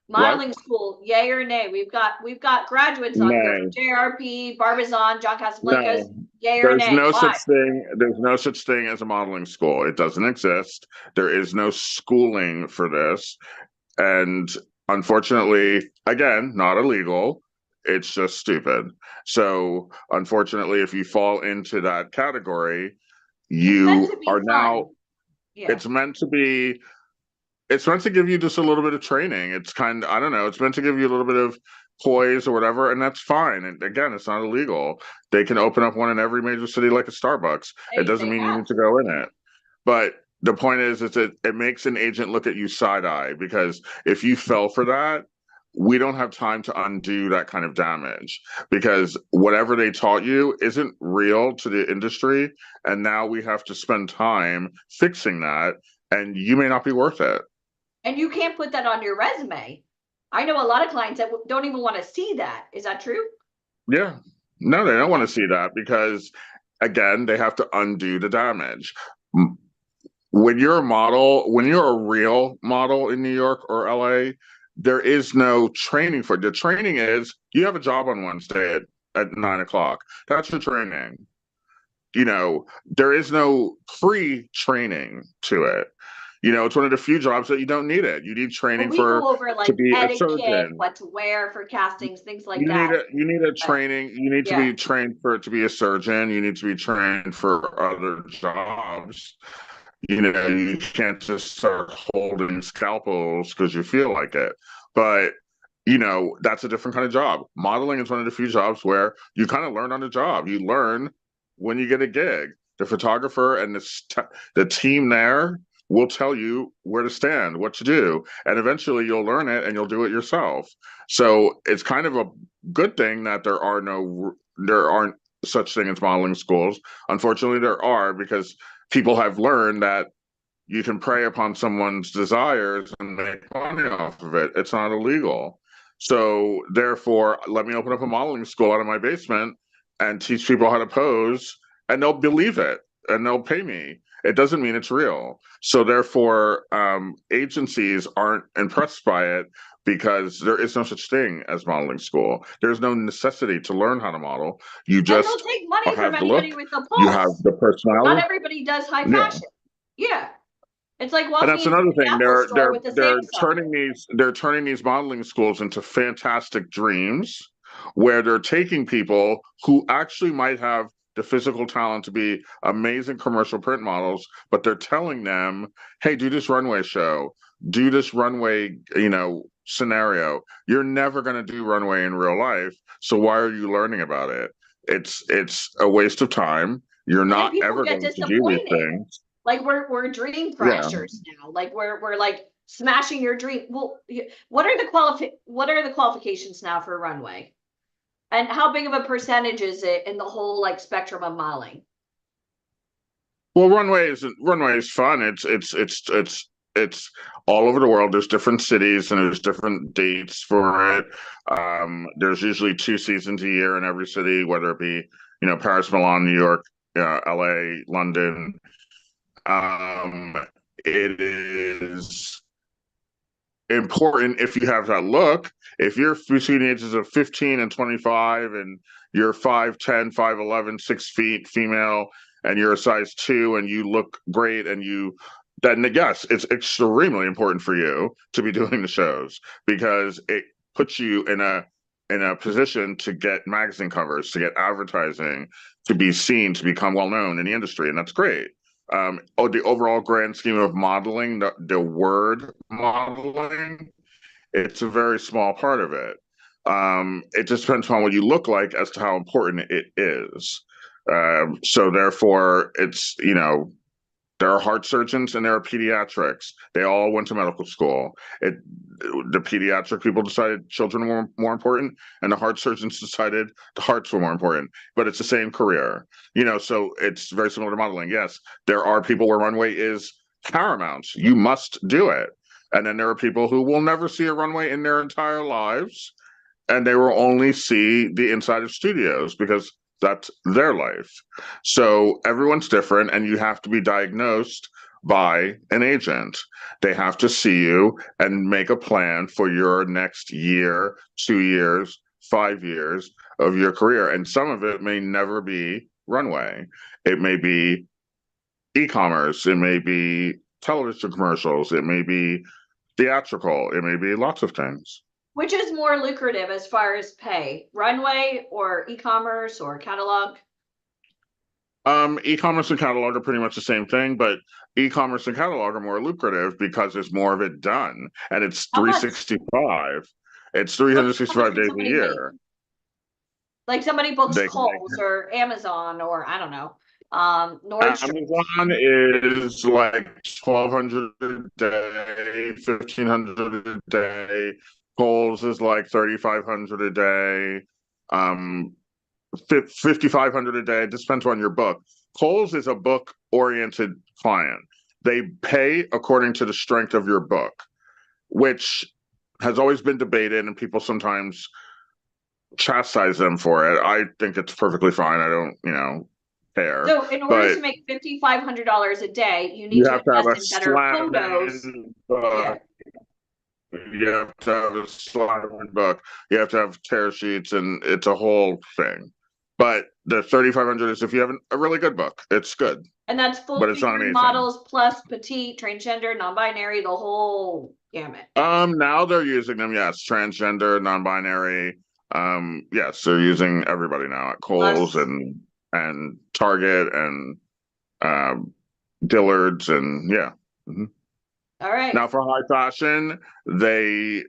Modeling school, yay or nay? We've got graduates on here. JRP, Barbizon, John Casablancas. Yay or nay? There's no such thing as a modeling school. It doesn't exist. There is no schooling for this. And unfortunately, again, not illegal. It's just stupid. So unfortunately, if you fall into that category, you are now, it's meant to be. It's meant to give you just a little bit of training. It's kind of, I don't know, it's meant to give you a little bit of poise or whatever, and that's fine. And again, it's not illegal. They can open up one in every major city like a Starbucks. It doesn't mean you need to go in it. But the point is that it makes an agent look at you side eye, because if you fell for that, we don't have time to undo that kind of damage, because whatever they taught you isn't real to the industry. And now we have to spend time fixing that, and you may not be worth it. And you can't put that on your resume. I know a lot of clients that don't even want to see that. Is that true? Yeah. No, they don't want to see that, because, again, they have to undo the damage. When you're a model, when you're a real model in New York or LA, there is no training for it. The training is you have a job on Wednesday at 9 o'clock. That's your training. You know, there is no pre-training to it. You know, it's one of the few jobs that you don't need it. You need training go over, like, to be a etiquette, surgeon. what to wear for castings, things like You that. need a training. You need to be trained to be a surgeon. You need to be trained for other jobs. You know, you can't just start holding scalpels because you feel like it. But, you know, that's a different kind of job. Modeling is one of the few jobs where you kind of learn on the job. You learn when you get a gig. The photographer and the team there will tell you where to stand, what to do, and eventually you'll learn it and you'll do it yourself. So it's kind of a good thing that there aren't such thing as modeling schools. Unfortunately, there are, because people have learned that you can prey upon someone's desires and make money off of it. It's not illegal. So therefore, let me open up a modeling school out of my basement and teach people how to pose, and they'll believe it and they'll pay me. It doesn't mean it's real. So therefore, agencies aren't impressed by it, because there is no such thing as modeling school. There's no necessity to learn how to model. You And they'll just take money from have the anybody look, with the you have pulse. the Not personality. everybody does high Yeah. fashion. Yeah. It's like And walking that's into another the thing. Apple store with a Samsung. They're turning these modeling schools into fantastic dreams, where they're taking people who actually might have the physical talent to be amazing commercial print models, but they're telling them, "Hey, do this runway show, do this runway, scenario. You're never going to do runway in real life, so why are you learning about it? It's a waste of time. You're And then not people ever get going to do these disappointed. things." Like we're dream Yeah. crashers now. Like we're like smashing your dream. Well, what are the qualifications now for runway? And how big of a percentage is it in the whole like spectrum of modeling? Well, runway is fun. It's all over the world. There's different cities and there's different dates for it. There's usually 2 seasons a year in every city, whether it be Paris, Milan, New York, LA, London. It is important if you have that look. If you're between the ages of 15 and 25 and you're 5'10", 5'11", 6 feet female, and you're a size 2 and you look great, and then yes, it's extremely important for you to be doing the shows, because it puts you in a position to get magazine covers, to get advertising, to be seen, to become well known in the industry, and that's great. The overall grand scheme of modeling, the word modeling, it's a very small part of it. It just depends on what you look like as to how important it is. So therefore, it's, there are heart surgeons and there are pediatrics. They all went to medical school. The pediatric people decided children were more important, and the heart surgeons decided the hearts were more important. But it's the same career, so it's very similar to modeling. Yes, there are people where runway is paramount. You must do it. And then there are people who will never see a runway in their entire lives, and they will only see the inside of studios because that's their life. So everyone's different, and you have to be diagnosed by an agent. They have to see you and make a plan for your next year, 2 years, 5 years of your career. And some of it may never be runway. It may be e-commerce. It may be television commercials. It may be theatrical. It may be lots of things. Which is more lucrative as far as pay, runway or e-commerce or catalog? E-commerce and catalog are pretty much the same thing, but e-commerce and catalog are more lucrative because there's more of it done, and it's 365. It's 365 days a year. Like somebody books They- Kohl's or Amazon or I don't know, Nordstrom. Amazon is like 1,200 a day, 1,500 a day. Kohl's is like 3,500 a day. 5,500 a day. It depends on your book. Kohl's is a book-oriented client. They pay according to the strength of your book, which has always been debated, and people sometimes chastise them for it. I think it's perfectly fine. I don't, care. So in order to make $5,500 a day, you need to have to have a invest in better photos. book. You have to have a slamming book. You have to have tear sheets, and it's a whole thing. But the 3,500 is if you have a really good book. It's good. And that's full But it's not figure amazing. models plus petite, transgender, non-binary, the whole gamut. Now they're using them, yes. Transgender, non-binary. Yes, they're using everybody now at Kohl's and Target and Dillard's, and yeah. Mhm. All right. Now for high fashion, they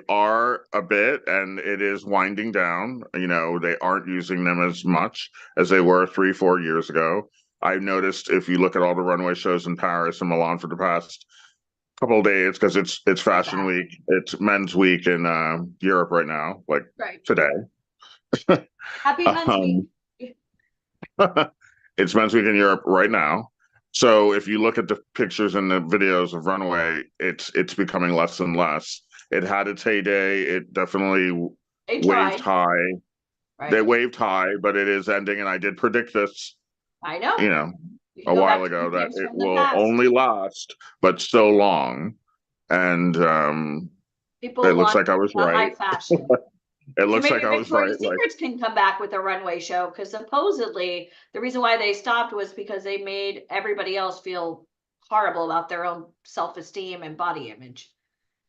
are a bit, and it is winding down. They aren't using them as much as they were 3-4 years ago. I've noticed if you look at all the runway shows in Paris and Milan for the past couple of days, because it's fashion week, it's men's week in Europe right now, like today. Happy Men's Week. It's men's week in Europe right now. So if you look at the pictures and the videos of runway, it's becoming less and less. It had its heyday. It definitely waved high. Right. They waved high, but it is ending. And I did predict this, I know. a while ago, that it will only last but so long. And People It looks want like I was the high right. fashion. It So looks maybe like I was right. Victoria's Like, Secrets can come back with a runway show, because supposedly the reason why they stopped was because they made everybody else feel horrible about their own self-esteem and body image.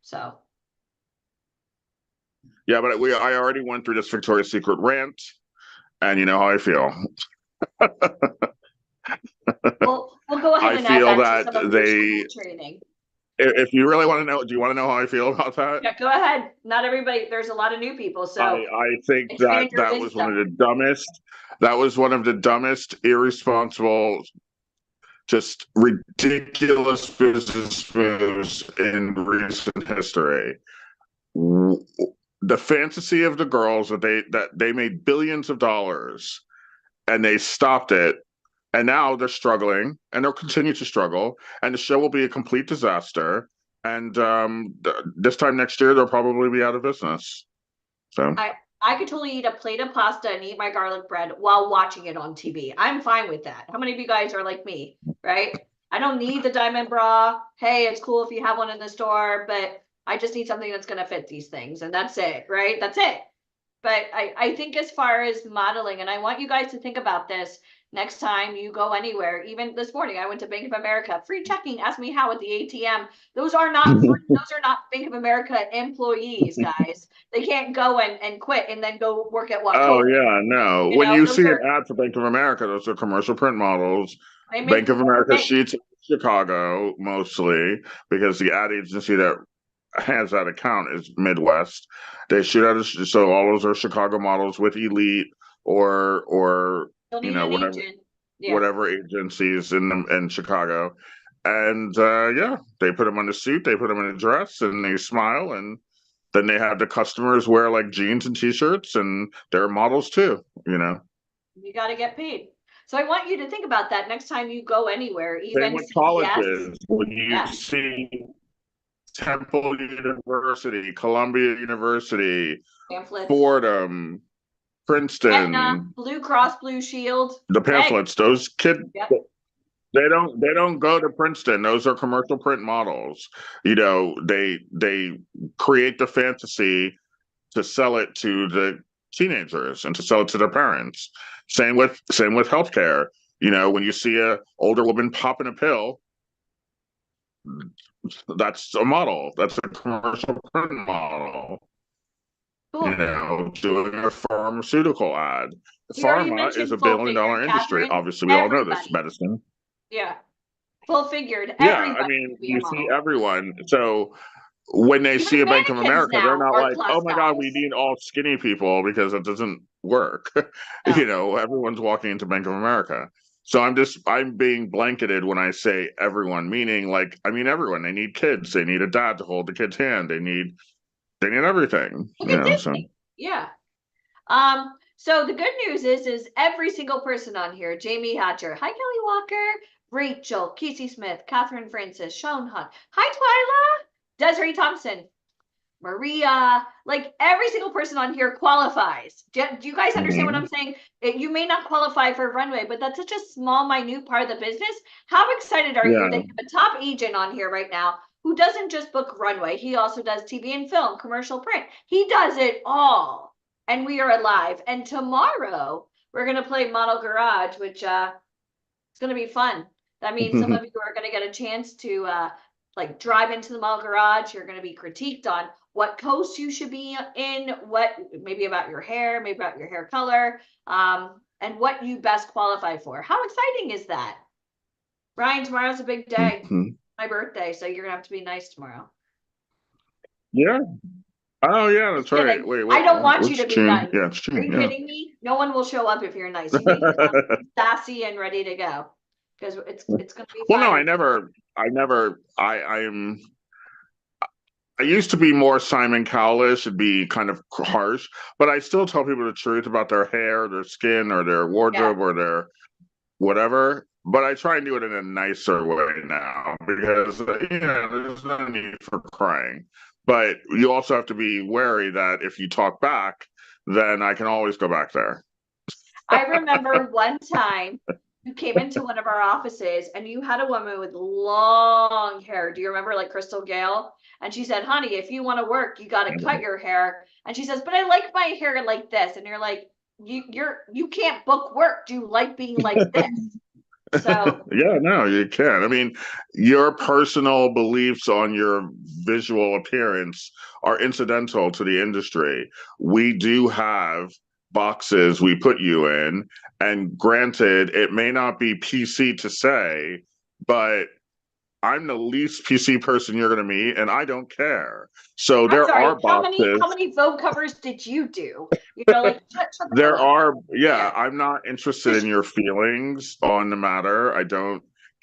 So yeah, but I already went through this Victoria's Secret rant, and you know how I feel. we'll go ahead I and add feel that to that some of your school training. if you really want to know, do you want to know how I feel about that? Yeah, go ahead. Not everybody, there's a lot of new people, so I think expand your that was one of wisdom. the dumbest. That was one of the dumbest, irresponsible, just ridiculous business moves in recent history. The fantasy of the girls that they made billions of dollars, and they stopped it, and now they're struggling, and they'll continue to struggle, and the show will be a complete disaster. And this time next year, they'll probably be out of business. So I could totally eat a plate of pasta and eat my garlic bread while watching it on TV. I'm fine with that. How many of you guys are like me, right? I don't need the diamond bra. Hey, it's cool if you have one in the store, but I just need something that's going to fit these things. And that's it, right? That's it. But I think as far as modeling, and I want you guys to think about this next time you go anywhere. Even this morning, I went to Bank of America, free checking. Ask me how at the ATM. Those are not Bank of America employees, guys. They can't go and quit and then go work at Wacom. Oh yeah, no. You When know, you those see are- an ad for Bank of America, those are commercial print models. they make Bank of America bank. sheets in Chicago mostly, because the ad agency that has that account is Midwest. They shoot out so all those are Chicago models with Elite or You'll you need know an whatever agent. Yeah. whatever agencies in Chicago. And yeah, they put them on the suit, they put them in a dress, and they smile, and then they have the customers wear like jeans and t-shirts, and they're models too, you know. You got to get paid. So I want you to think about that next time you go anywhere, Same even with CVS. colleges. When you Yeah. see Temple University, Columbia University, Pamphlets. Fordham, Princeton, Aetna, Blue Cross Blue Shield. the pamphlets, those kids, Yep. they don't go to Princeton. Those are commercial print models. You know, they create the fantasy to sell it to the teenagers and to sell it to their parents. Same with healthcare. You know, when you see a older woman popping a pill, that's a model. That's a commercial print model. Cool. You know, doing a pharmaceutical ad. You already Pharma mentioned is a full billion-dollar figure, industry. Catherine. Obviously, we all know this. Everybody. Medicine. Yeah. Full figured. Yeah, Everybody I mean, can be a you see model. everyone. So when they Even see a Bank of mannequins America, they're now not are like, plus "Oh my God, we size. need all skinny people," because it doesn't work. No. You know, everyone's walking into Bank of America. So I'm being blanketed when I say everyone, meaning like, I mean everyone. They need kids. They need a dad to hold the kid's hand. They need everything. Look You at know, so Disney. Yeah. So the good news is every single person on here, Jamie Hatcher, hi Kelly Walker, Rachel, Casey Smith, Catherine Francis, Sean Hunt, hi Twyla, Desiree Thompson, Maria, like every single person on here qualifies. Do you guys understand what I'm saying? You may not qualify for runway, but that's such a small, minute part of the business. How excited are you that you have a top agent on here right now who doesn't just book runway? He also does TV and film, commercial print. He does it all. And we are alive. And tomorrow we're going to play Model Garage, which it's going to be fun. That means some of you are going to get a chance to like drive into the Model Garage. You're going to be critiqued on what coast you should be in, what maybe about your hair, maybe about your hair color, and what you best qualify for. How exciting is that? Brian, tomorrow's a big day. My birthday, so you're going to have to be nice tomorrow. yeah. Oh yeah, that's Just right. kidding. Wait, I don't want you what's to be June? nice. Yeah, it's Are June. you Yeah. kidding me? No one will show up if you're nice. You need to come sassy and ready to go, because it's going to be Well, no, fun. I used to be more Simon Cowlish and be kind of harsh, but I still tell people the truth about their hair, their skin, or their wardrobe, or their whatever. But I try and do it in a nicer way now, because you know, there's no need for crying. But you also have to be wary that if you talk back, then I can always go back there. I remember one time You came into one of our offices and you had a woman with long hair. Do you remember, like Crystal Gale? And she said, honey, if you want to work, you got to cut your hair. And she says, but I like my hair like this. And you're like, you can't book work. Do you like being like this? So Yeah, no, you can't. I mean, your personal beliefs on your visual appearance are incidental to the industry. We do have boxes we put you in, and granted, it may not be PC to say, but I'm the least PC person you're going to meet, and I don't care. So I'm there sorry, are boxes. how many Vogue covers did you do? You know, like shut the There hell up. are, yeah, I'm not interested in your feelings on the matter. I don't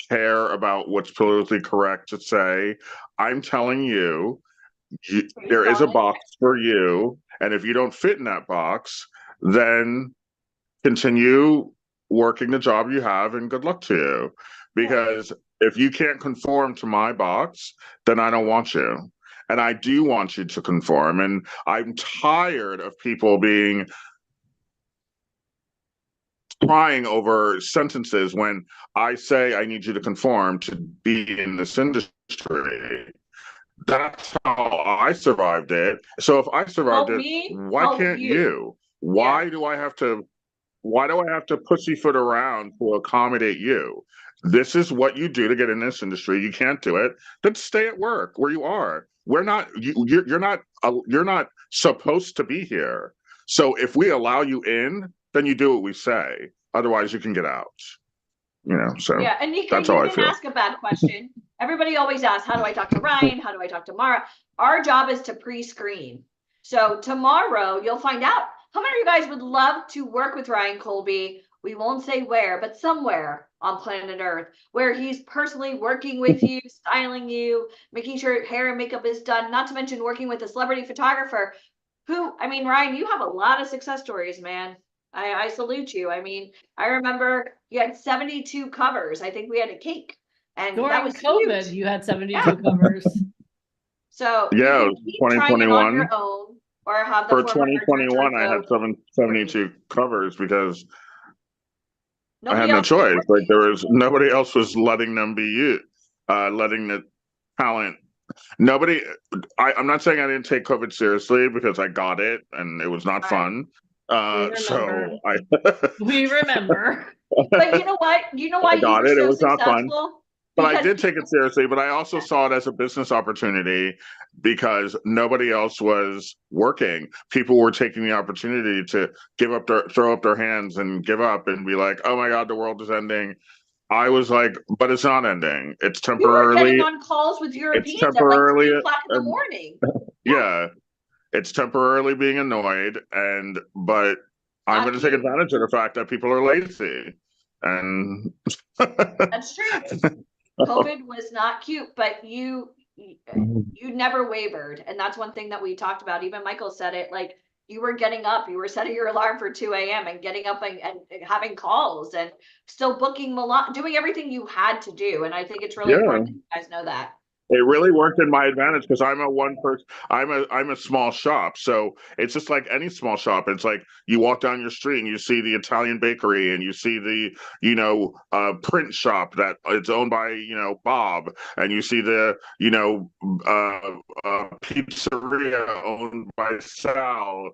care about what's politically correct to say. I'm telling you, there is a box for you. And if you don't fit in that box, then continue working the job you have and good luck to you. Because if you can't conform to my box, then I don't want you. And I do want you to conform. And I'm tired of people being crying over sentences when I say I need you to conform to be in this industry. That's how I survived it. So if I survived why can't you? Why do I have to pussyfoot around to accommodate you? This is what you do to get in this industry. You can't do it. Then stay at work where you are. You're not supposed to be here. So if we allow you in, then you do what we say. Otherwise, you can get out. You know, so yeah, and Nika, that's you how I didn't feel. ask a bad question. Everybody always asks, how do I talk to Ryan? How do I talk to Mara? Our job is to pre-screen. So tomorrow you'll find out how many of you guys would love to work with Ryan Colby. We won't say where, but somewhere on planet Earth where he's personally working with you, styling you, making sure hair and makeup is done, not to mention working with a celebrity photographer who, I mean, Ryan, you have a lot of success stories, man. I salute you. I mean, I remember you had 72 covers. I think we had a cake. And During that was COVID, huge. you had 72 covers. So yeah, you can keep trying it on your own or have the for 2021, I had 72 covers because I had no choice. Like there was nobody else was letting them be you, letting the talent. Nobody. I'm not saying I didn't take COVID seriously because I got it and it was not fun. So we remember. But you know what? You know why I got you it. were It so was not fun. successful? But I did take it seriously, but I also saw it as a business opportunity because nobody else was working. People were taking the opportunity to throw up their hands and give up and be like, oh my God, the world is ending. I was like, but it's not ending. It's temporarily. You were getting on calls with Europeans at like 3 o'clock in the morning. Yeah. It's temporarily being annoyed, but I'm going to take advantage of the fact that people are lazy. And that's true. COVID was not cute, but you never wavered. And that's one thing that we talked about. Even Michael said it, like you were getting up, you were setting your alarm for 2 a.m. and getting up and having calls and still booking doing everything you had to do. And I think it's really important that you guys know that. It really worked in my advantage because I'm a small shop. So it's just like any small shop. It's like you walk down your street and you see the Italian bakery and you see the, print shop that it's owned by, Bob, and you see the, pizzeria owned by Sal.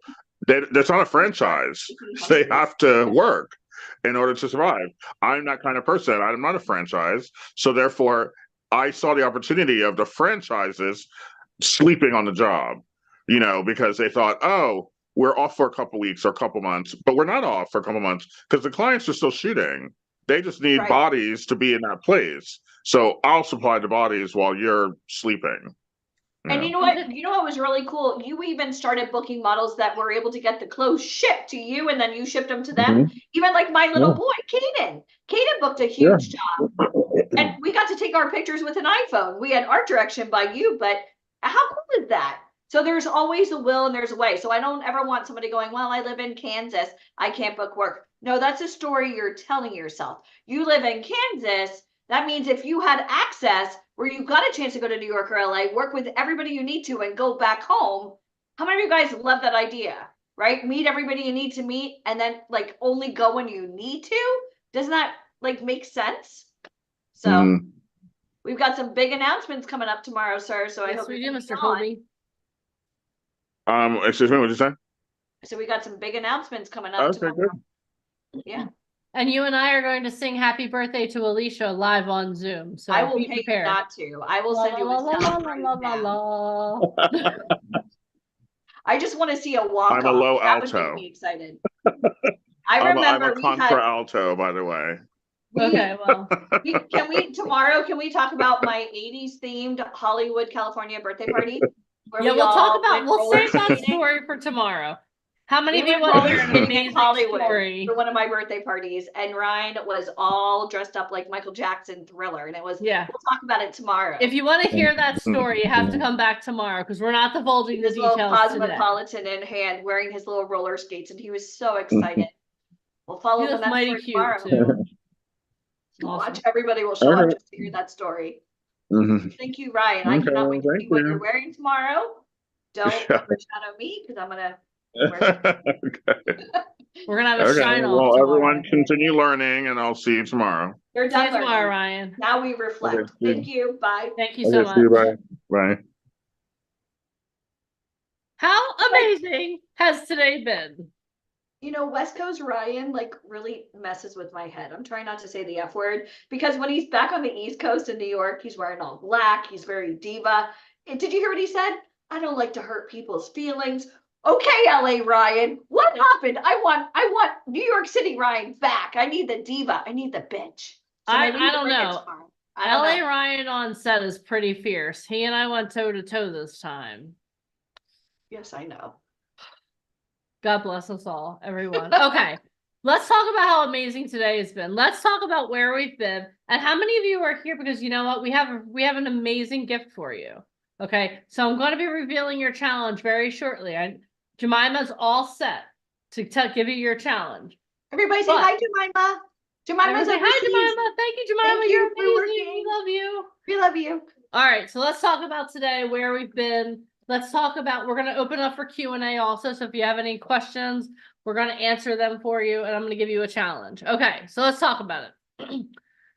That's not a franchise. They have to work in order to survive. I'm that kind of person. I'm not a franchise. So therefore, I saw the opportunity of the franchises sleeping on the job, because they thought, oh, we're off for a couple weeks or a couple months, but we're not off for a couple months because the clients are still shooting. They just need bodies to be in that place. So I'll supply the bodies while you're sleeping. And you know what? You know what was really cool? You even started booking models that were able to get the clothes shipped to you, and then you shipped them to them. Mm-hmm. Even like my little boy, Caden. Caden booked a huge job, and we got to take our pictures with an iPhone. We had art direction by you, but how cool is that? So there's always a will and there's a way. So I don't ever want somebody going, well, I live in Kansas, I can't book work. No, that's a story you're telling yourself. You live in Kansas. That means if you had access where you got a chance to go to New York or LA, work with everybody you need to and go back home. How many of you guys love that idea, right? Meet everybody you need to meet and then like only go when you need to. Doesn't that like make sense. So Mm. we've got some big announcements coming up tomorrow, sir. So I Yes, hope we you're do, gonna be Mr. on. Colby. Excuse me, what did you say? So we got some big announcements coming up Okay, tomorrow. good. Yeah, And you and I are going to sing happy birthday to Alicia live on Zoom. So I will be pay you prepared. not to. I will La, send la, you la, a la, la, self la, right la, la, now. la. I just want to see a walk I'm a off. low That would make alto. me excited. I I'm remember a contra alto, by the way. Okay, well, can we talk about my 80s themed Hollywood, California birthday party? Where yeah, we we'll talk all about, went we'll roller save that skating? story for tomorrow. How many We of you went want to roller hear an skating in amazing Hollywood story? for one of my birthday parties, and Ryan was all dressed up like Michael Jackson Thriller, and it was. Yeah. We'll talk about it tomorrow. If you want to hear that story, you have to come back tomorrow because we're not divulging the His little details today. Cosmopolitan in hand, wearing his little roller skates, and he was so excited. We'll follow He up on looks that mighty story cute tomorrow. too. Watch, Awesome. everybody will show up Okay. just to hear that story. Mhm. Thank you, Ryan. I Okay, cannot wait to thank see what you. you're wearing tomorrow. Don't Yeah. overshadow me because I'm gonna wear. Okay. We're gonna have a Okay. shine off Well, tomorrow. everyone continue learning, and I'll see you tomorrow. You're See you done learning. tomorrow, Ryan. Now we reflect. Okay, see you. Thank you. Bye. Thank you so Okay, see you. much. Bye. Bye. How amazing has today been? You know, West Coast Ryan like really messes with my head. I'm trying not to say the F word because when he's back on the East Coast in New York, he's wearing all black. He's very diva. And did you hear what he said? I don't like to hurt people's feelings. Okay, LA Ryan, what happened? I want New York City Ryan back. I need the diva. I need the bitch. So I maybe don't bring it know. tomorrow. I don't LA know. Ryan on set is pretty fierce. He and I went toe to toe this time. Yes, I know. God bless us all, everyone. Okay, let's talk about how amazing today has been. Let's talk about where we've been and how many of you are here because you know what? We have an amazing gift for you. Okay, so I'm going to be revealing your challenge very shortly. Jemima's all set to give you your challenge. Everybody say But- hi, Jemima. Jemima's Everybody, hi, overseas. Jemima. Thank you, Jemima. Thank you You're for amazing. working. We love you. We love you. All right, so let's talk about today where we've been. Let's talk about, we're going to open up for Q&A also. So if you have any questions, we're going to answer them for you and I'm going to give you a challenge. Okay, so let's talk about it.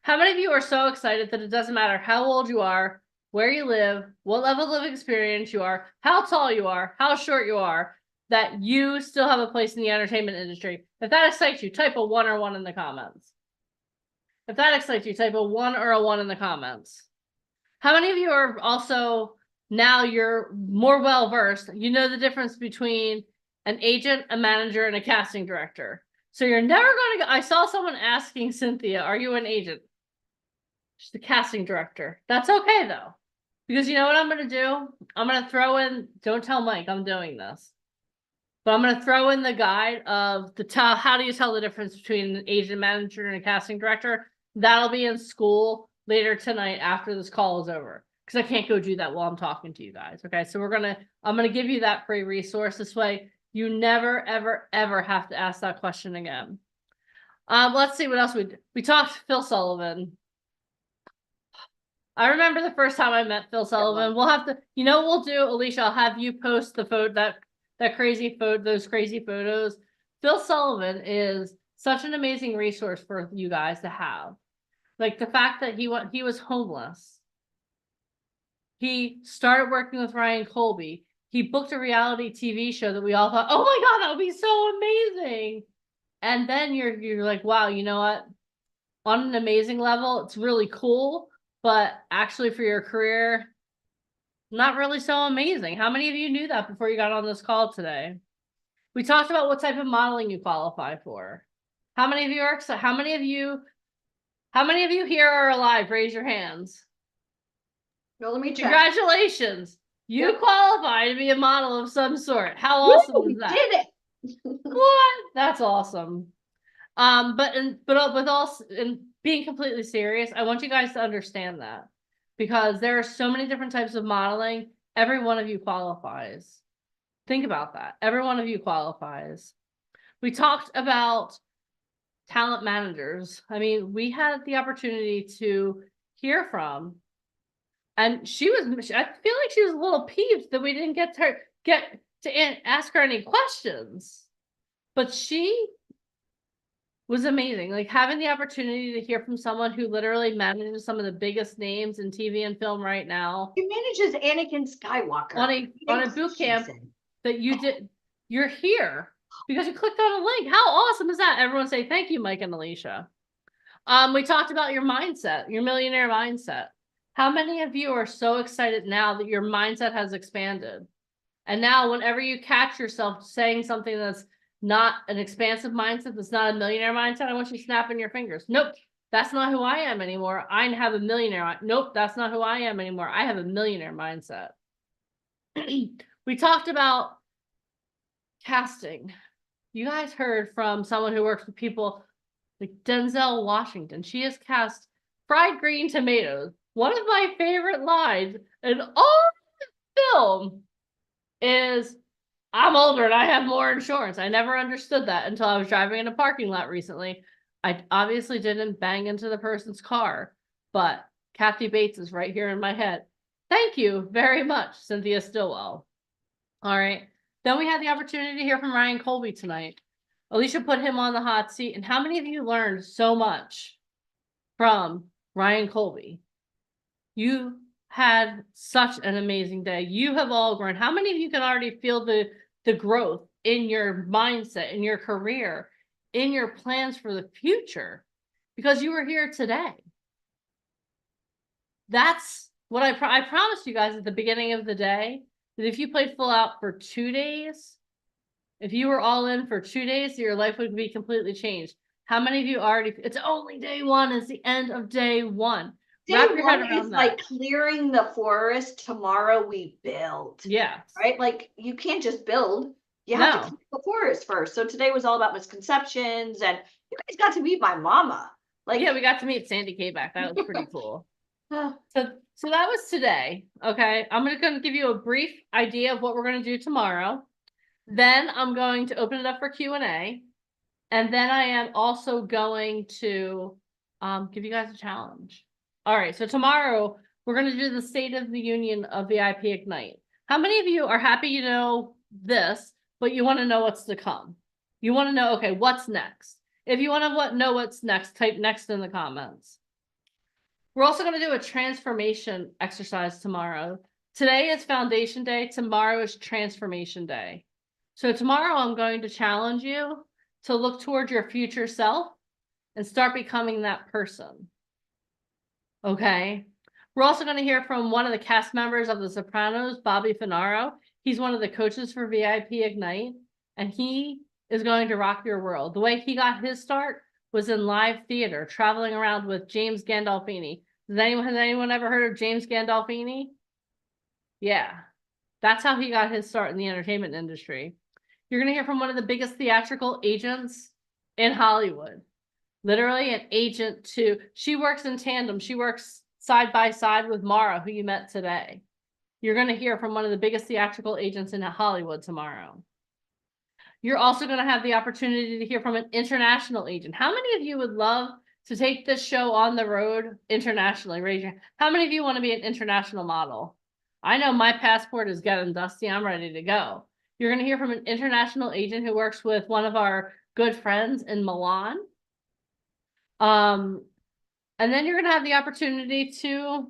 How many of you are so excited that it doesn't matter how old you are, where you live, what level of experience you are, how tall you are, how short you are, that you still have a place in the entertainment industry? If that excites you, type a 1 or 1 in the comments. If that excites you, type a 1 or a 1 in the comments. How many of you are also, now you're more well-versed, you know the difference between an agent, a manager, and a casting director. So you're never going to go, I saw someone asking Cynthia, are you an agent? She's the casting director. That's okay though. Because you know what I'm going to do? I'm going to throw in, don't tell Mike I'm doing this. But I'm going to throw in the guide of how do you tell the difference between an agent, manager, and a casting director? That'll be in school later tonight after this call is over. Because I can't go do that while I'm talking to you guys. Okay, so I'm going to give you that free resource. This way you never, ever, ever have to ask that question again. Let's see what else we talked to Phil Sullivan. I remember the first time I met Phil Sullivan. We'll have to, you know, we'll do, Alicia, I'll have you post the photo, that crazy photo, those crazy photos. Phil Sullivan is such an amazing resource for you guys to have. Like the fact that he was homeless. He started working with Ryan Colby. He booked a reality TV show that we all thought, oh my God, that would be so amazing. And then you're like, wow, you know what? On an amazing level, it's really cool, but actually for your career, not really so amazing. How many of you knew that before you got on this call today? We talked about what type of modeling you qualify for. How many of you are excited? How many of you here are alive? Raise your hands. No, let me check. Congratulations. You Yep. qualify to be a model of some sort. How awesome Woo, is that? did it. What? That's awesome. But with all and being completely serious, I want you guys to understand that because there are so many different types of modeling. Every one of you qualifies. Think about that. Every one of you qualifies. We talked about talent managers. I mean, we had the opportunity to hear from, and I feel like she was a little peeved that we didn't get to ask her any questions, but she was amazing. Like having the opportunity to hear from someone who literally manages some of the biggest names in TV and film right now He manages Anakin Skywalker on a boot camp that you did. You're here because you clicked on a link. How awesome is that? Everyone say thank you, Mike and Alicia. We talked about your mindset, your millionaire mindset. How many of you are so excited now that your mindset has expanded? And now whenever you catch yourself saying something that's not an expansive mindset, that's not a millionaire mindset, I want you snapping your fingers. Nope, that's not who I am anymore. I have a millionaire. Nope, that's not who I am anymore. I have a millionaire mindset. We talked about casting. You guys heard from someone who works with people like Denzel Washington. She has cast fried green tomatoes. One of my favorite lines in all the film is, I'm older and I have more insurance. I never understood that until I was driving in a parking lot recently. I obviously didn't bang into the person's car, but Kathy Bates is right here in my head. Thank you very much, Cynthia Stillwell. All right. Then we had the opportunity to hear from Ryan Colby tonight. Alicia put him on the hot seat. And how many of you learned so much from Ryan Colby? You had such an amazing day. You have all grown. How many of you can already feel the growth in your mindset, in your career, in your plans for the future? Because you were here today. That's what I promised you guys at the beginning of the day, that if you played full out for 2 days, if you were all in for 2 days, your life would be completely changed. How many of you already, it's only day one, it's the end of day one. Day Wrap your head one around is that. like clearing the forest. Tomorrow we build. Yeah. Right? Like you can't just build. You have to No. clear the forest first. So today was all about misconceptions, and you guys got to meet my mama. Like, Yeah, we got to meet Sandy Kayback. That was pretty cool. uh, So that was today. Okay. I'm going to give you a brief idea of what we're going to do tomorrow. Then I'm going to open it up for Q&A. And then I am also going to give you guys a challenge. All right. So tomorrow we're going to do the State of the Union of VIP Ignite. How many of you are happy you know this, but you want to know what's to come? You want to know, okay, what's next? If you want to know what's next, type next in the comments. We're also going to do a transformation exercise tomorrow. Today is Foundation Day. Tomorrow is Transformation Day. So tomorrow I'm going to challenge you to look toward your future self and start becoming that person. Okay. We're also going to hear from one of the cast members of The Sopranos, Bobby Finaro. He's one of the coaches for VIP Ignite, and he is going to rock your world. The way he got his start was in live theater, traveling around with James Gandolfini. Has anyone ever heard of James Gandolfini? Yeah, that's how he got his start in the entertainment industry. You're going to hear from one of the biggest theatrical agents in Hollywood. Literally an agent too. She works in tandem. She works side by side with Mara, who you met today. You're going to hear from one of the biggest theatrical agents in Hollywood tomorrow. You're also going to have the opportunity to hear from an international agent. How many of you would love to take this show on the road internationally? Raise your hand. How many of you want to be an international model? I know my passport is getting dusty. I'm ready to go. You're going to hear from an international agent who works with one of our good friends in Milan. And then you're going to have the opportunity to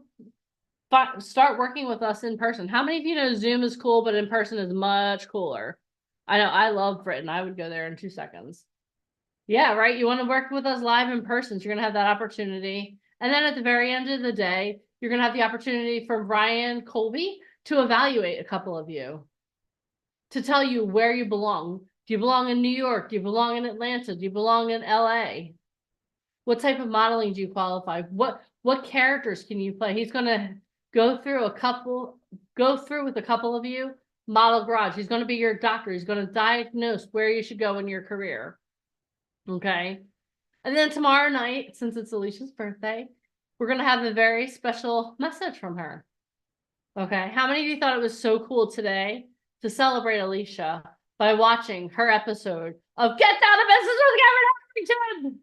start working with us in person. How many of you know Zoom is cool, but in person is much cooler? I know I love Britain. I would go there in 2 seconds. Yeah, right. You want to work with us live in person. So you're going to have that opportunity. And then at the very end of the day, you're going to have the opportunity for Ryan Colby to evaluate a couple of you, to tell you where you belong. Do you belong in New York? Do you belong in Atlanta? Do you belong in LA? What type of modeling do you qualify? What characters can you play? He's going to go through with a couple of you, Model Garage. He's going to be your doctor. He's going to diagnose where you should go in your career. Okay. And then tomorrow night, since it's Alicia's birthday, we're going to have a very special message from her. Okay. How many of you thought it was so cool today to celebrate Alicia by watching her episode of Get Down to Business with Kevin Harrington?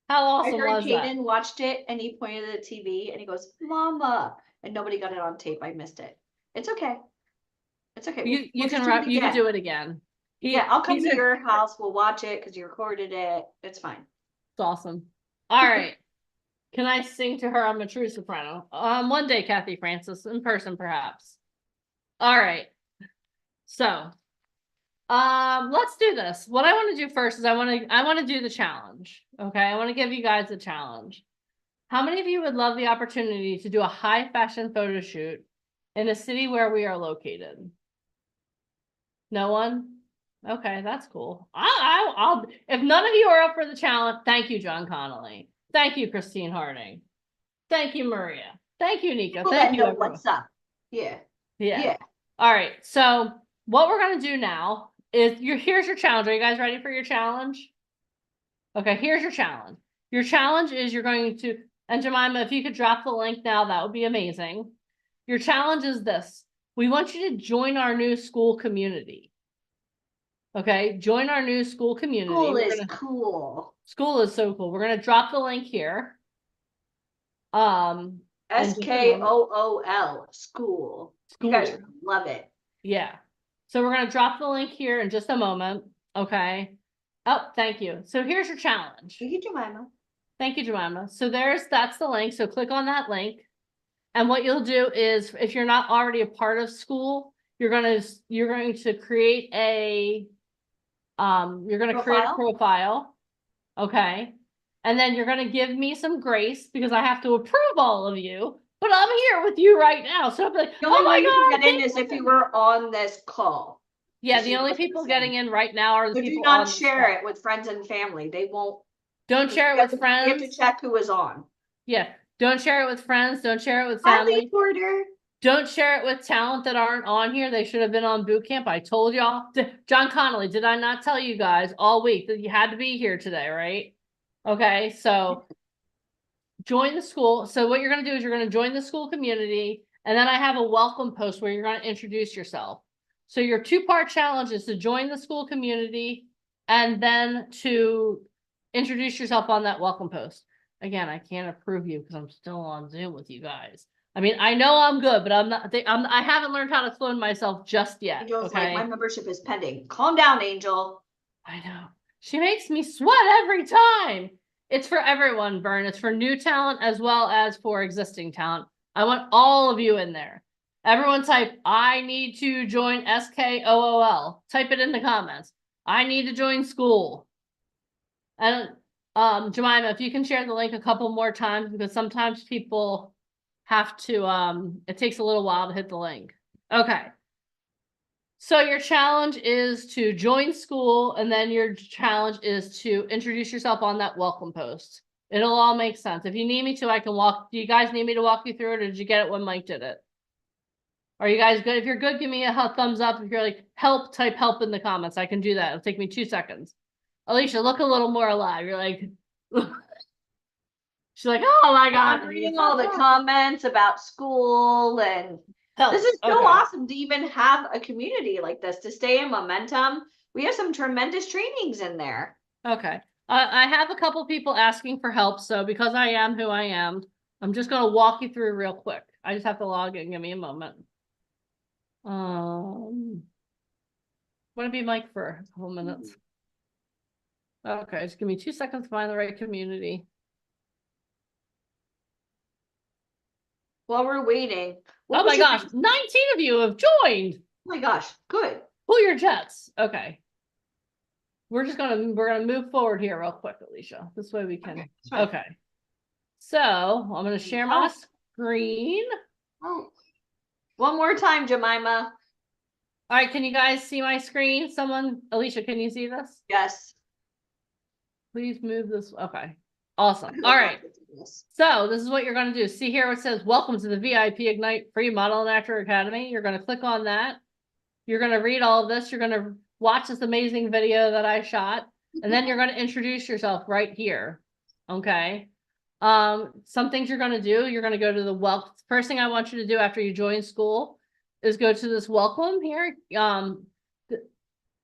How awesome was that? I heard Jaden watched it and he pointed at the TV and he goes, Mama, and nobody got it on tape. I missed it. It's okay. It's okay. You can do it again. I'll come to your house. We'll watch it because you recorded it. It's fine. It's awesome. All right. Can I sing to her? I'm a true soprano. One day, Kathy Francis, in person, perhaps. All right. So, let's do this. What I want to do first is I want to do the challenge. Okay, I want to give you guys a challenge. How many of you would love the opportunity to do a high fashion photo shoot in a city where we are located? No one? Okay, that's cool. I'll if none of you are up for the challenge, thank you, John Connolly. Thank you, Christine Harding. Thank you, Maria. Thank you, Nika. People Thank that you, know everyone. what's up. Yeah. Yeah. All right. So what we're gonna do now is here's your challenge. Are you guys ready for your challenge? Okay, here's your challenge. Your challenge is you're going to, and Jemima, if you could drop the link now, that would be amazing. Your challenge is this. We want you to join our new school community. Okay, join our new school community. School is cool. School is so cool. We're gonna drop the link here. SKOOL, school. You guys love it. Yeah. So we're gonna drop the link here in just a moment. Okay. Oh, thank you. So here's your challenge. Thank you, Jemima. Thank you, Jemima. So that's the link. So click on that link. And what you'll do is, if you're not already a part of school, you're going to create a profile. Okay. And then you're going to give me some grace because I have to approve all of you, but I'm here with you right now. So I'm like, oh my God. Get in is if you were on this call. Yeah. The only people getting in right now are the So people do not on this share call. it with friends and family. They won't. Don't share it with friends. You have to check who is on. Yeah. Don't share it with friends. Don't share it with Hi, family. Lee Porter. Don't share it with talent that aren't on here. They should have been on boot camp. I told y'all. John Connolly, did I not tell you guys all week that you had to be here today, right? Okay, so join the school. So what you're going to do is you're going to join the school community. And then I have a welcome post where you're going to introduce yourself. So your 2-part challenge is to join the school community and then to introduce yourself on that welcome post. Again, I can't approve you because I'm still on Zoom with you guys. I mean, I know I'm good, but I haven't learned how to clone myself just yet. Angel's Okay? like, my membership is pending. Calm down, Angel. I know. She makes me sweat every time. It's for everyone, Vern. It's for new talent as well as for existing talent. I want all of you in there. Everyone type, I need to join SKOOL. Type it in the comments. I need to join school. And Jemima, if you can share the link a couple more times, because sometimes people have to, it takes a little while to hit the link. Okay. So your challenge is to join school, and then your challenge is to introduce yourself on that welcome post. It'll all make sense. If you need me to, I can walk. Do you guys need me to walk you through it, or did you get it when Mike did it? Are you guys good? If you're good, give me a thumbs up. If you're like, help, type help in the comments. I can do that. It'll take me 2 seconds. Alicia, look a little more alive. You're like, she's like, oh my God. I'm reading all the comments about school, and this is so awesome to even have a community like this, to stay in momentum. We have some tremendous trainings in there. Okay. I have a couple people asking for help. So because I am who I am, I'm just going to walk you through real quick. I just have to log in. Give me a moment. Want to be Mike for a couple minutes. Okay, just give me 2 seconds to find the right community. While we're waiting. Oh my gosh, 19 of you have joined. Oh my gosh, good. Pull your jets. Okay. We're gonna move forward here real quick, Alicia. This way we can. Okay. So I'm gonna share my screen. Oh. One more time, Jemima. All right, can you guys see my screen? Alicia, can you see this? Yes. Please move this. Okay. Awesome. All right. So this is what you're going to do. See here, it says, welcome to the VIP Ignite Free Model and Actor Academy. You're going to click on that. You're going to read all of this. You're going to watch this amazing video that I shot. And then you're going to introduce yourself right here. Okay. Some things you're going to do. You're going to go to the first thing I want you to do after you join school is go to this welcome here.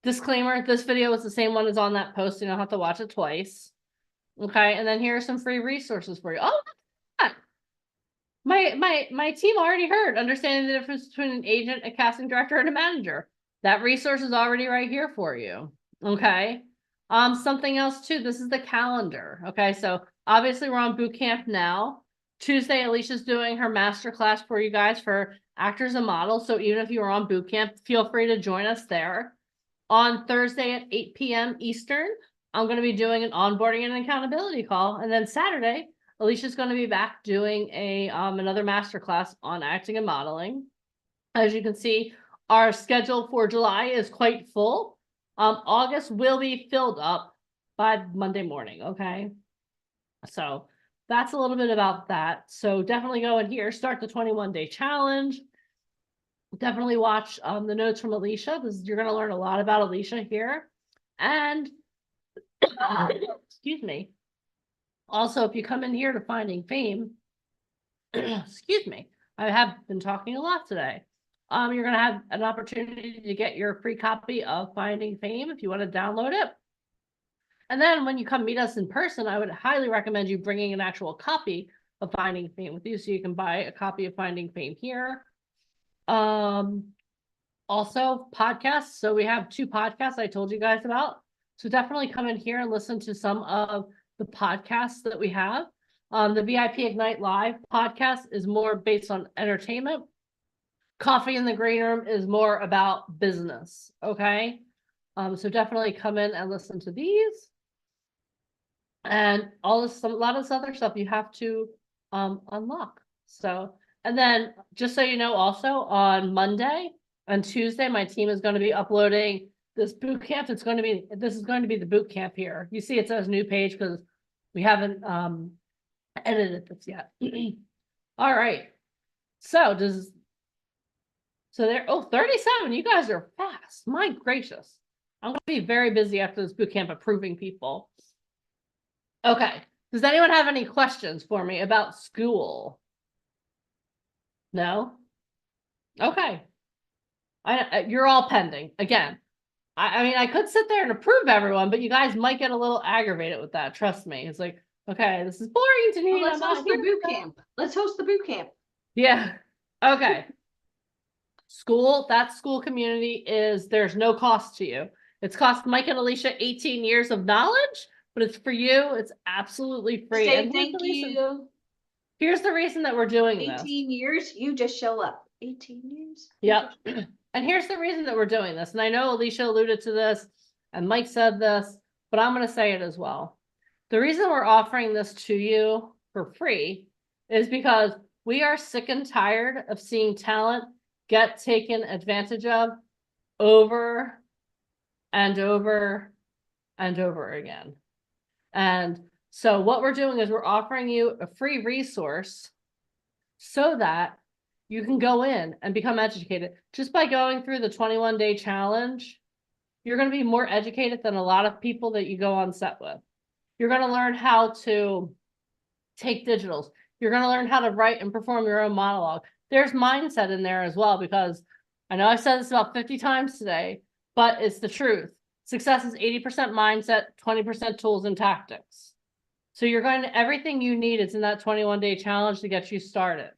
Disclaimer, this video is the same one as on that post. You don't have to watch it twice. Okay, and then here are some free resources for you. Oh, my team already heard. Understanding the difference between an agent, a casting director, and a manager. That resource is already right here for you. Okay. Something else too, this is the calendar. Okay, so obviously we're on boot camp now. Tuesday, Alicia's doing her master class for you guys for actors and models. So even if you were on boot camp, feel free to join us there. On Thursday at 8 p.m. Eastern, I'm going to be doing an onboarding and accountability call. And then Saturday, Alicia's going to be back doing a another master class on acting and modeling. As you can see, our schedule for July is quite full. August will be filled up by Monday morning, okay? So that's a little bit about that. So definitely go in here, start the 21-day challenge. Definitely watch the notes from Alicia. You're going to learn a lot about Alicia here. And excuse me. Also, if you come in here to Finding Fame, excuse me, I have been talking a lot today. You're going to have an opportunity to get your free copy of Finding Fame if you want to download it. And then when you come meet us in person, I would highly recommend you bringing an actual copy of Finding Fame with you so you can buy a copy of Finding Fame here. Also podcasts. So we have 2 podcasts I told you guys about. So definitely come in here and listen to some of the podcasts that we have. The VIP Ignite Live podcast is more based on entertainment. Coffee in the Green Room is more about business. Okay. So definitely come in and listen to these. And all this, a lot of this other stuff you have to unlock. So, and then just so you know, also on Monday and Tuesday, my team is going to be uploading this boot camp. This is going to be the boot camp here. You see it says new page because we haven't edited this yet. All right. So there, 37, you guys are fast. My gracious. I'm going to be very busy after this boot camp approving people. Okay. Does anyone have any questions for me about school? No? Okay. You're all pending. Again, I mean, I could sit there and approve everyone, but you guys might get a little aggravated with that. Trust me. It's like, okay, this is boring to me. Well, let's host the boot camp. Let's host the boot camp. Yeah. Okay. School, that school community there's no cost to you. It's cost Mike and Alicia 18 years of knowledge, but it's for you. It's absolutely free. Say And thank you. Here's the reason that we're doing 18 years, you just show up. 18 years. Yep. And here's the reason that we're doing this. And I know Alicia alluded to this and Mike said this, but I'm going to say it as well. The reason we're offering this to you for free is because we are sick and tired of seeing talent get taken advantage of over and over and over again. And so what we're doing is we're offering you a free resource so that you can go in and become educated. Just by going through the 21-day challenge, you're going to be more educated than a lot of people that you go on set with. You're going to learn how to take digitals. You're going to learn how to write and perform your own monologue. There's mindset in there as well, because I know I've said this about 50 times today, but it's the truth. Success is 80% mindset, 20% tools and tactics. So you're going to, everything you need is in that 21-day challenge to get you started.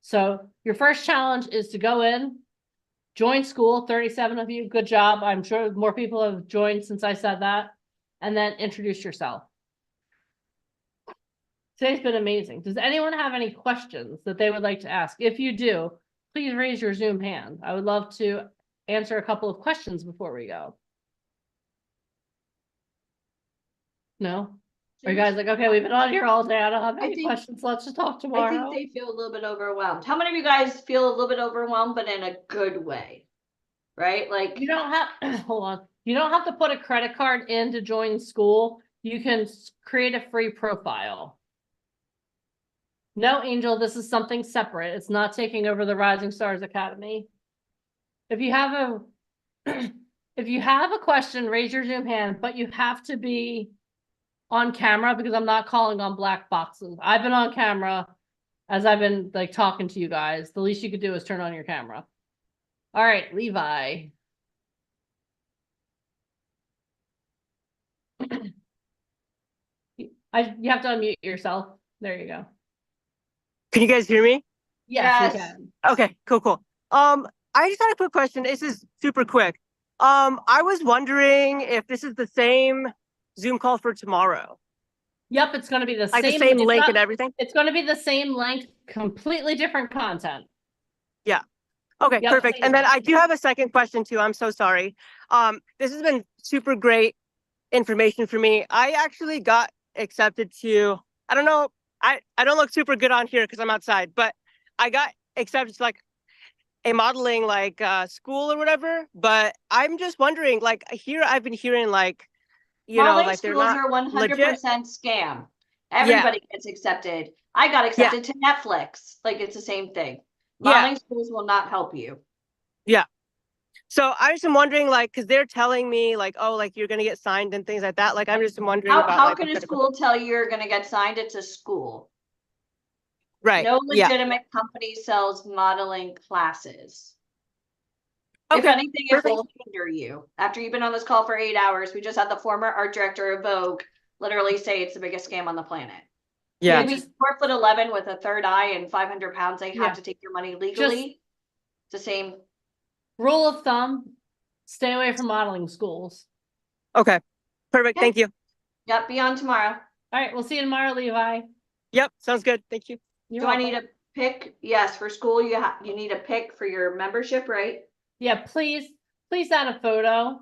So your first challenge is to go in, join school, 37 of you, good job. I'm sure more people have joined since I said that, and then introduce yourself. Today's been amazing. Does anyone have any questions that they would like to ask? If you do, please raise your Zoom hand. I would love to answer a couple of questions before we go. No? Are you guys like, okay, we've been on here all day. I don't have any questions. Let's just talk tomorrow. I think they feel a little bit overwhelmed. How many of you guys feel a little bit overwhelmed, but in a good way? Right? Like, you don't have, hold on. You don't have to put a credit card in to join school. You can create a free profile. No, Angel, this is something separate. It's not taking over the Rising Stars Academy. If you have a question, raise your Zoom hand, but you have to be on camera because I'm not calling on black boxes. I've been on camera as I've been like talking to you guys. The least you could do is turn on your camera. All right, Levi. You have to unmute yourself. There you go. Can you guys hear me? Yes, we can. Okay, cool. I just had a quick question. This is super quick. I was wondering if this is the same Zoom call for tomorrow. Yep, it's gonna be the Like same. the same it's link not- and everything? It's gonna be the same link, completely different content. Yeah. Okay, Yep. perfect. And then I do have a second question too. I'm so sorry. This has been super great information for me. I actually got accepted to, I don't know, I don't look super good on here because I'm outside, but I got accepted to like a modeling like school or whatever. But I'm just wondering, like here I've been hearing like, you know, Modeling like they're schools not are 100% legit. scam. Everybody gets accepted. I got accepted to Netflix. Like it's the same thing. Modeling schools will not help you. Yeah. So I just am wondering, like, because they're telling me, like, oh, like you're gonna get signed and things like that. Like, I'm just wondering about How like, can a what kind of- school tell you you're going to get signed? It's a school. right? No Yeah. legitimate company sells modeling classes. If Okay. anything, it Perfect. will hinder you. After you've been on this call for 8 hours, we just had the former art director of Vogue literally say it's the biggest scam on the planet. Yeah. Maybe 4'11" with a third eye and 500 pounds, they Yeah. have to take your money legally. It's the same. Rule of thumb, stay away from modeling schools. Okay. Perfect. Okay. Thank you. Yep, be on tomorrow. All right, we'll see you tomorrow, Levi. Yep. Sounds good. Thank you. You're Do I welcome. need a pick? Yes, for school, you need a pick for your membership, right? Yeah, please add a photo.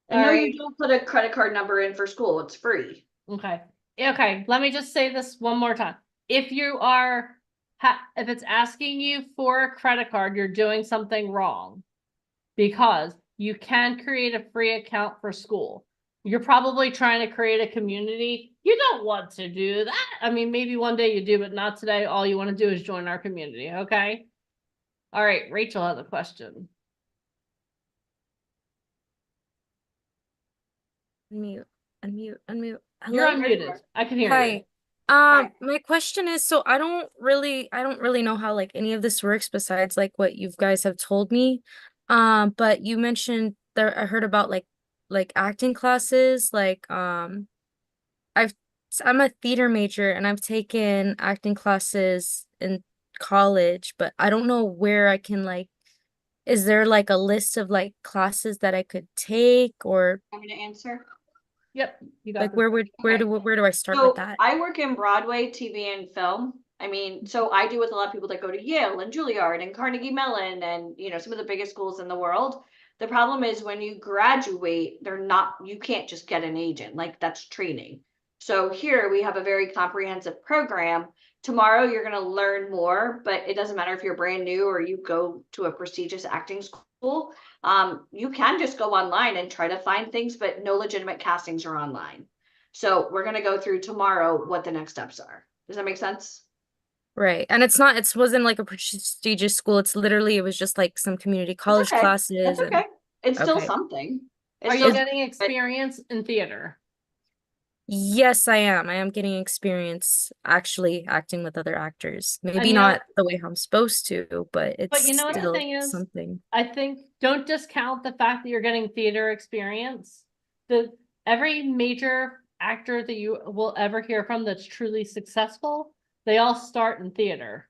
And no, Alright. you don't put a credit card number in for school. It's free. Okay. Okay, let me just say this one more time. If you are, if it's asking you for a credit card, you're doing something wrong. Because you can create a free account for school. You're probably trying to create a community. You don't want to do that. I mean, maybe one day you do, but not today. All you want to do is join our community, okay? All right, Rachel has a question. Unmute. You're Hello? unmuted. I can hear you. Hi. Hi. My question is, so I don't really know how like any of this works besides like what you guys have told me. But you mentioned there, I heard about like acting classes, like I'm a theater major and I've taken acting classes in college, but I don't know where I can like, is there like a list of like classes that I could take, or Want me to answer? Yep, you got like this. where do I start So with that? I work in Broadway, TV, and film. I mean, so I do with a lot of people that go to Yale and Juilliard and Carnegie Mellon and, you know, some of the biggest schools in the world. The problem is when you graduate, you can't just get an agent. Like that's training. So here we have a very comprehensive program. Tomorrow you're going to learn more, but it doesn't matter if you're brand new or you go to a prestigious acting school. You can just go online and try to find things, but no legitimate castings are online. So we're going to go through tomorrow what the next steps are. Does that make sense? Right. And it wasn't like a prestigious school. It was just like some community college okay. classes. That's and okay. It's still okay. something. It's Are still you getting experience in theater? Yes, I am. I am getting experience actually acting with other actors. Maybe you know- not the way how I'm supposed to, but it's you know what the still thing is? something. I think don't discount the fact that you're getting theater experience. Every major actor that you will ever hear from that's truly successful, they all start in theater.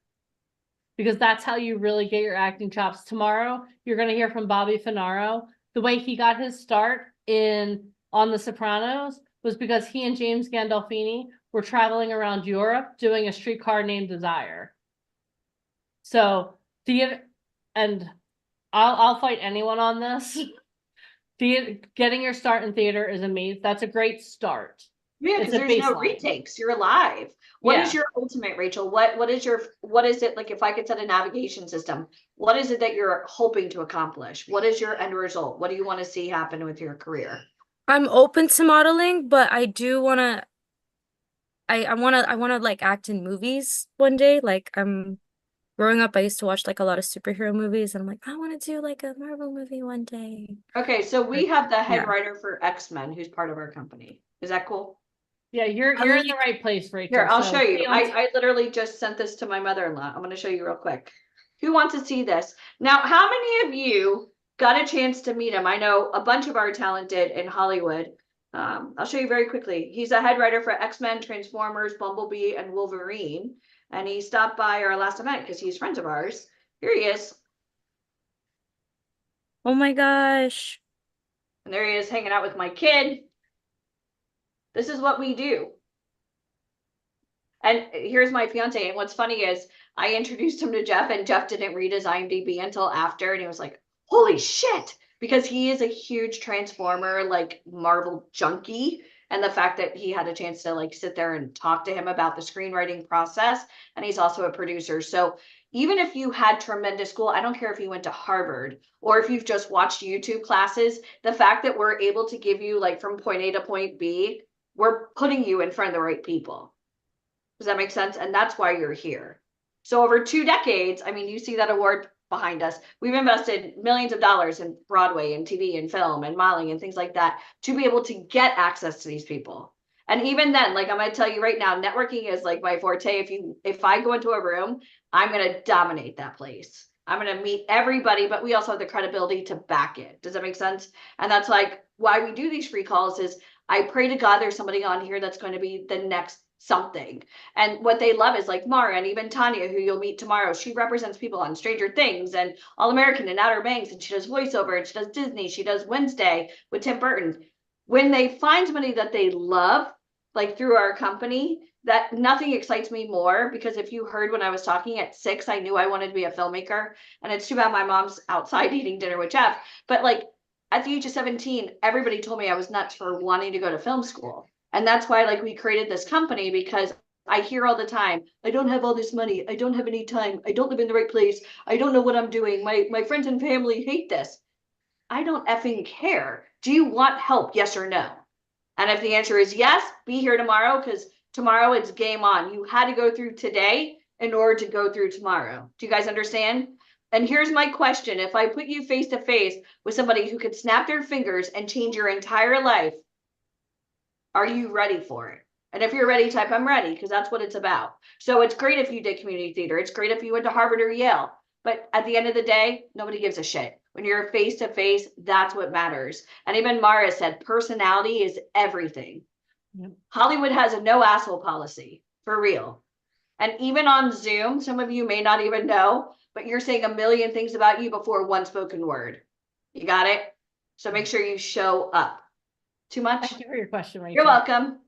Because that's how you really get your acting chops. Tomorrow, you're going to hear from Bobby Finaro. The way he got his start on The Sopranos was because he and James Gandolfini were traveling around Europe doing A Streetcar Named Desire. So theater, and I'll fight anyone on this. Getting your start in theater is amazing. That's a great start. Yeah, It's because a there's no baseline. retakes. You're live. What is Yeah. your ultimate, Rachel? What is it like if I could set a navigation system? What is it that you're hoping to accomplish? What is your end result? What do you want to see happen with your career? I'm open to modeling, but I do wanna I wanna like act in movies one day. Like growing up, I used to watch like a lot of superhero movies, and I'm like, I want to do like a Marvel movie one day. Okay, so we have the head yeah. writer for X-Men who's part of our company. Is that cool? Yeah, you're in the right place, Rachel. Here, I'll so show you. stay on I literally just sent this to my mother-in-law. I'm going to show you real quick. Who wants to see this? Now, how many of you got a chance to meet him? I know a bunch of our talent did in Hollywood. I'll show you very quickly. He's a head writer for X-Men, Transformers, Bumblebee, and Wolverine. And he stopped by our last event because he's friends of ours. Here he is. Oh my gosh. And there he is hanging out with my kid. This is what we do. And here's my fiance. And what's funny is I introduced him to Jeff, and Jeff didn't read his IMDb until after. And he was like, holy shit, because he is a huge Transformer, like Marvel junkie. And the fact that he had a chance to like sit there and talk to him about the screenwriting process. And he's also a producer. So even if you had tremendous school, I don't care if you went to Harvard or if you've just watched YouTube classes, the fact that we're able to give you like from point A to point B, we're putting you in front of the right people. Does that make sense? And that's why you're here. So over 2 decades, I mean, you see that award behind us. We've invested millions of dollars in Broadway and TV and film and modeling and things like that to be able to get access to these people. And even then, like I'm going to tell you right now, networking is like my forte. If I go into a room, I'm going to dominate that place. I'm going to meet everybody, but we also have the credibility to back it. Does that make sense? And that's like why we do these free calls is I pray to God there's somebody on here that's going to be the next something. And what they love is like Mara and even Tanya, who you'll meet tomorrow. She represents people on Stranger Things and All American and Outer Banks, and she does voiceover and she does Disney. She does Wednesday with Tim Burton. When they find somebody that they love, like through our company, that nothing excites me more, because if you heard when I was talking at 6, I knew I wanted to be a filmmaker. And it's too bad my mom's outside eating dinner with Jeff. But like at the age of 17, everybody told me I was nuts for wanting to go to film school. And that's why like we created this company, because I hear all the time, I don't have all this money. I don't have any time. I don't live in the right place. I don't know what I'm doing. My friends and family hate this. I don't effing care. Do you want help? Yes or no? And if the answer is yes, be here tomorrow, because tomorrow it's game on. You had to go through today in order to go through tomorrow. Do you guys understand? And here's my question. If I put you face to face with somebody who could snap their fingers and change your entire life, are you ready for it? And if you're ready, type I'm ready, because that's what it's about. So it's great if you did community theater. It's great if you went to Harvard or Yale. But at the end of the day, nobody gives a shit. When you're face to face, that's what matters. And even Mara said, personality is everything. Yep. Hollywood has a no asshole policy, for real. And even on Zoom, some of you may not even know, but you're saying a million things about you before one spoken word. You got it? So make sure you show up. Too much? Thank you for your question, Rachel. You're welcome.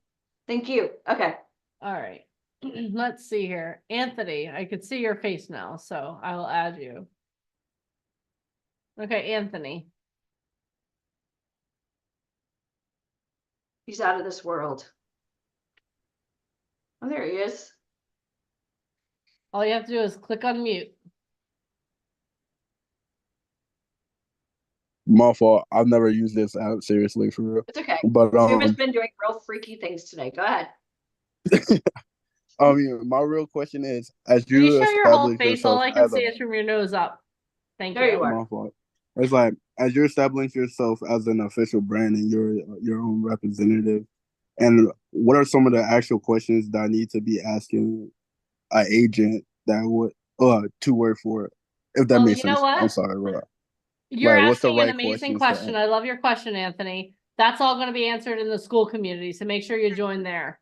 Thank you. Okay. All right. Let's see here. Anthony, I could see your face now, so I will add you. Okay, Anthony. He's out of this world. Oh, there he is. All you have to do is click on mute. My fault. I've never used this app seriously, for real. It's okay. But Zoom has been doing real freaky things today. Go ahead. I mean, my real question is, as Can you you show your whole establish face? All yourself I can as see a, is from your nose up. Thank There you. you are. my fault. It's like, as you establish yourself as an official brand and you're your own representative, and what are some of the actual questions that I need to be asking an agent that would to work for it, if that Well, makes you know sense? what? I'm sorry, Rob. You're Like, what's the asking an right amazing questions to question. ask? I love your question, Anthony. That's all going to be answered in the school community, so make sure you join there.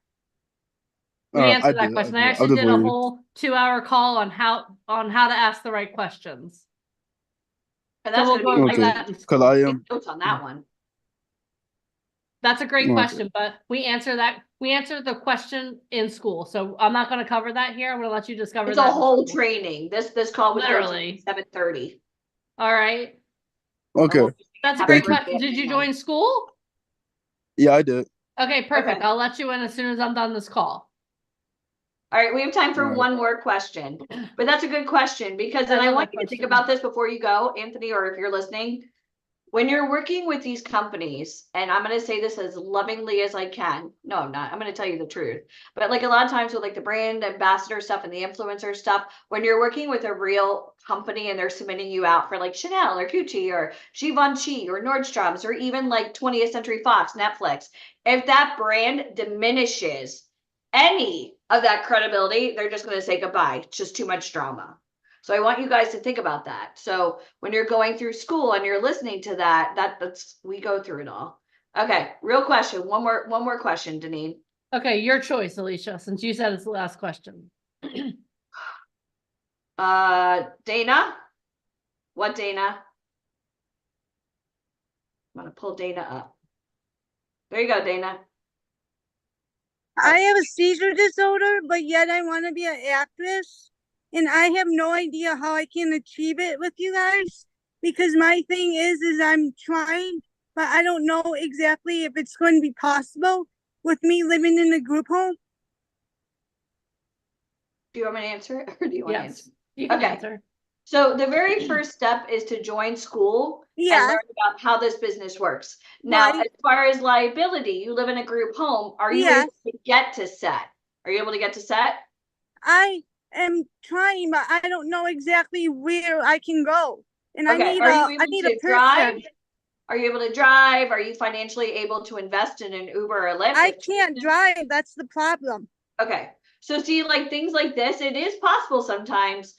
We I answered that did. question. I I did. I'm actually just did a waiting. whole 2-hour call on how to ask the right questions. And So that's we'll going to go be over Okay, that in because school. I take am. notes on that one. That's a great Okay. question, but we answer the question in school. So I'm not going to cover that here. I'm going to let you discover It's a that in whole school. training. This call would go to Literally. 7:30. All right. Okay. That's a Happy great Thank you. question. birthday Did you anyway. join school? Yeah, I did. Okay, perfect. Okay. I'll let you in as soon as I'm done this call. All right, we have time for All right. one more question, but that's a good question because, and I love want that you to think question. about this before you go, Anthony, or if you're listening. When you're working with these companies, and I'm going to say this as lovingly as I can. No, I'm not. I'm going to tell you the truth. But like a lot of times with like the brand ambassador stuff and the influencer stuff, when you're working with a real company and they're submitting you out for like Chanel or Gucci or Givenchy or Nordstrom's or even like 20th Century Fox, Netflix, if that brand diminishes any of that credibility, they're just going to say goodbye. It's just too much drama. So I want you guys to think about that. So when you're going through school and you're listening to that's we go through it all. Okay, real question. One more question, Deneen. Okay, your choice, Alicia, since you said it's the last question. Dana? What Dana? I'm gonna pull Dana up. There you go, Dana. I have a seizure disorder, but yet I want to be an actress. And I have no idea how I can achieve it with you guys. Because my thing is I'm trying, but I don't know exactly if it's going to be possible with me living in a group home. Do you want me to answer it, or do you want to Yes, answer? you can Okay. answer. So the very first step is to join school and Yeah. learn about how this business works. Now, Right. as far as liability, you live in a group home. Are you Yes. able to get to set? Are you able to get to set? I am trying, but I don't know exactly where I can go. And I Okay. need Are you I able need a to drive? person. Are you able to drive? Are you financially able to invest in an Uber or Lyft? I if can't chosen? drive. That's the problem. Okay. So see, like things like this, it is possible sometimes,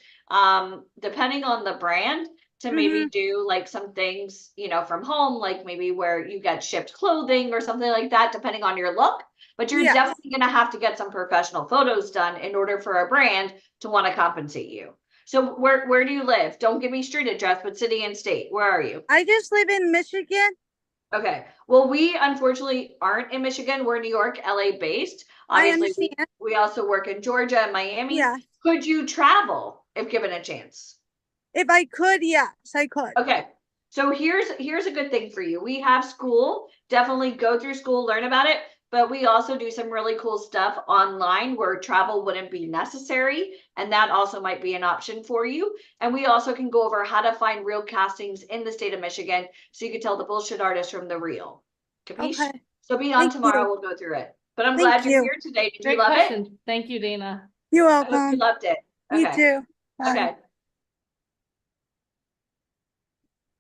depending on the brand, to maybe do like some things, you know, from home, like maybe where you get shipped clothing or something like that, depending on your look. But you're Yes. definitely going to have to get some professional photos done in order for a brand to want to compensate you. So where do you live? Don't give me street address, but city and state. Where are you? I just live in Michigan. Okay. Well, we unfortunately aren't in Michigan. We're New York, LA based. I Obviously, understand. we also work in Georgia and Miami. Yeah. Could you travel if given a chance? If I could, yes, I could. Okay. So here's a good thing for you. We have school. Definitely go through school, learn about it. But we also do some really cool stuff online where travel wouldn't be necessary. And that also might be an option for you. And we also can go over how to find real castings in the state of Michigan so you can tell the bullshit artist from the real. Capiche? Okay. So be on Thank tomorrow. you. We'll go through it. But I'm Thank glad you're you. here today. Did Great you love question. Thank you, Dana. You're it? I hope you welcome. loved it. You Okay. too. Bye. Okay.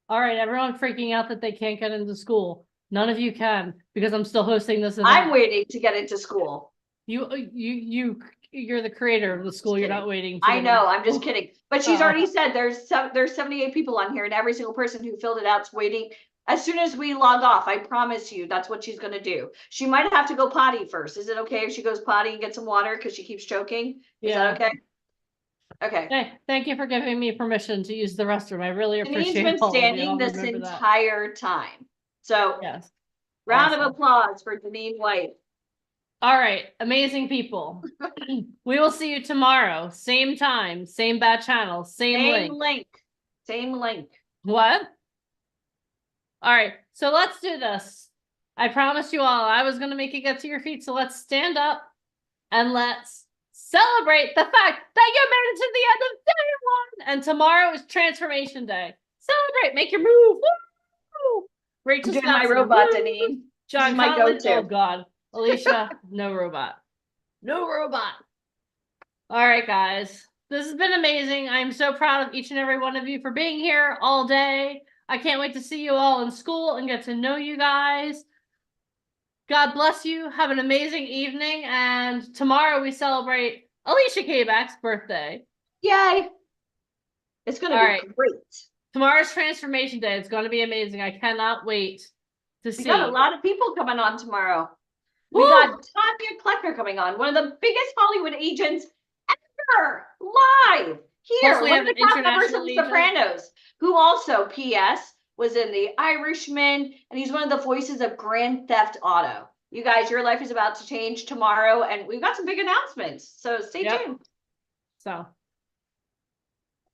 All right, everyone freaking out that they can't get into school. None of you can because I'm still hosting this event. I'm waiting to get into school. You're the creator of the school. You're not waiting. To I get know, into I'm just school. kidding. But she's Oh. already said there's 78 people on here and every single person who filled it out's waiting. As soon as we log off, I promise you that's what she's gonna do. She might have to go potty first. Is it okay if she goes potty and gets some water because she keeps choking? Is Yeah. that okay? Okay. Hey, thank you for giving me permission to use the restroom. I really Janine's appreciate been all of you. standing I'll this remember that. entire time. So Yes. round of Awesome. applause for Janine White. All right, amazing people. We will see you tomorrow. Same time, same bad channel, same link. Same link. What? All right, so let's do this. I promised you all I was going to make you get to your feet, so let's stand up and let's celebrate the fact that you made it to the end of day one. And tomorrow is Transformation Day. Celebrate, make your move. Woo! Rachel I'm doing my Scottson, robot, woo! Janine. John This is my Conlon, go-to. oh God. Alicia, no robot. No robot. All right, guys. This has been amazing. I'm so proud of each and every one of you for being here all day. I can't wait to see you all in school and get to know you guys. God bless you. Have an amazing evening. And tomorrow we celebrate Alicia K-Back's birthday. Yay. It's going to be great. Tomorrow's Transformation Day. It's going to be amazing. I cannot wait to see. We got a lot of people coming on tomorrow. We Woo! got Tanya Klecker coming on, one of the biggest Hollywood agents ever, live here. Plus we One have of the an top members of international The agent. Sopranos, who also, P.S., was in The Irishman, and he's one of the voices of Grand Theft Auto. You guys, your life is about to change tomorrow, and we've got some big announcements, so stay tuned. So,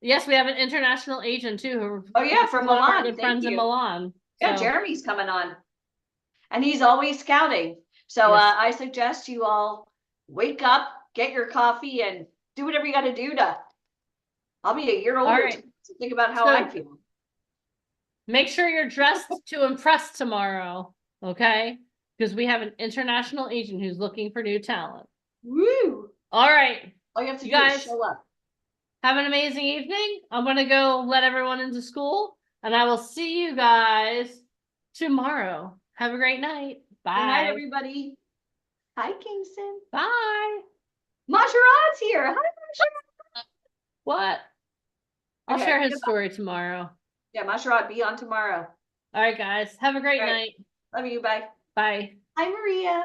yes, we have an international agent too. Oh yeah, from one of our Milan. good Thank friends in you. Milan. Yeah, So, Jeremy's coming on, and he's always scouting. So Yes. I suggest you all wake up, get your coffee, and do whatever you got to do to. I'll be a year older. right. To think about how So- I feel. make sure you're dressed to impress tomorrow, okay? Because we have an international agent who's looking for new talent. Woo! All right. All you have to You do guys- is show up. Have an amazing evening. I'm going to go let everyone into school, and I will see you guys tomorrow. Have a great night. Bye. Good night, everybody. Hi, Kingston. Bye. Masharad's here. Hi, Masharad. What? I'll Okay, share his goodbye. story tomorrow. Yeah, Masharad, be on tomorrow. All right, guys. Have a great All right. night. Love you. Bye. Bye. Hi, Maria.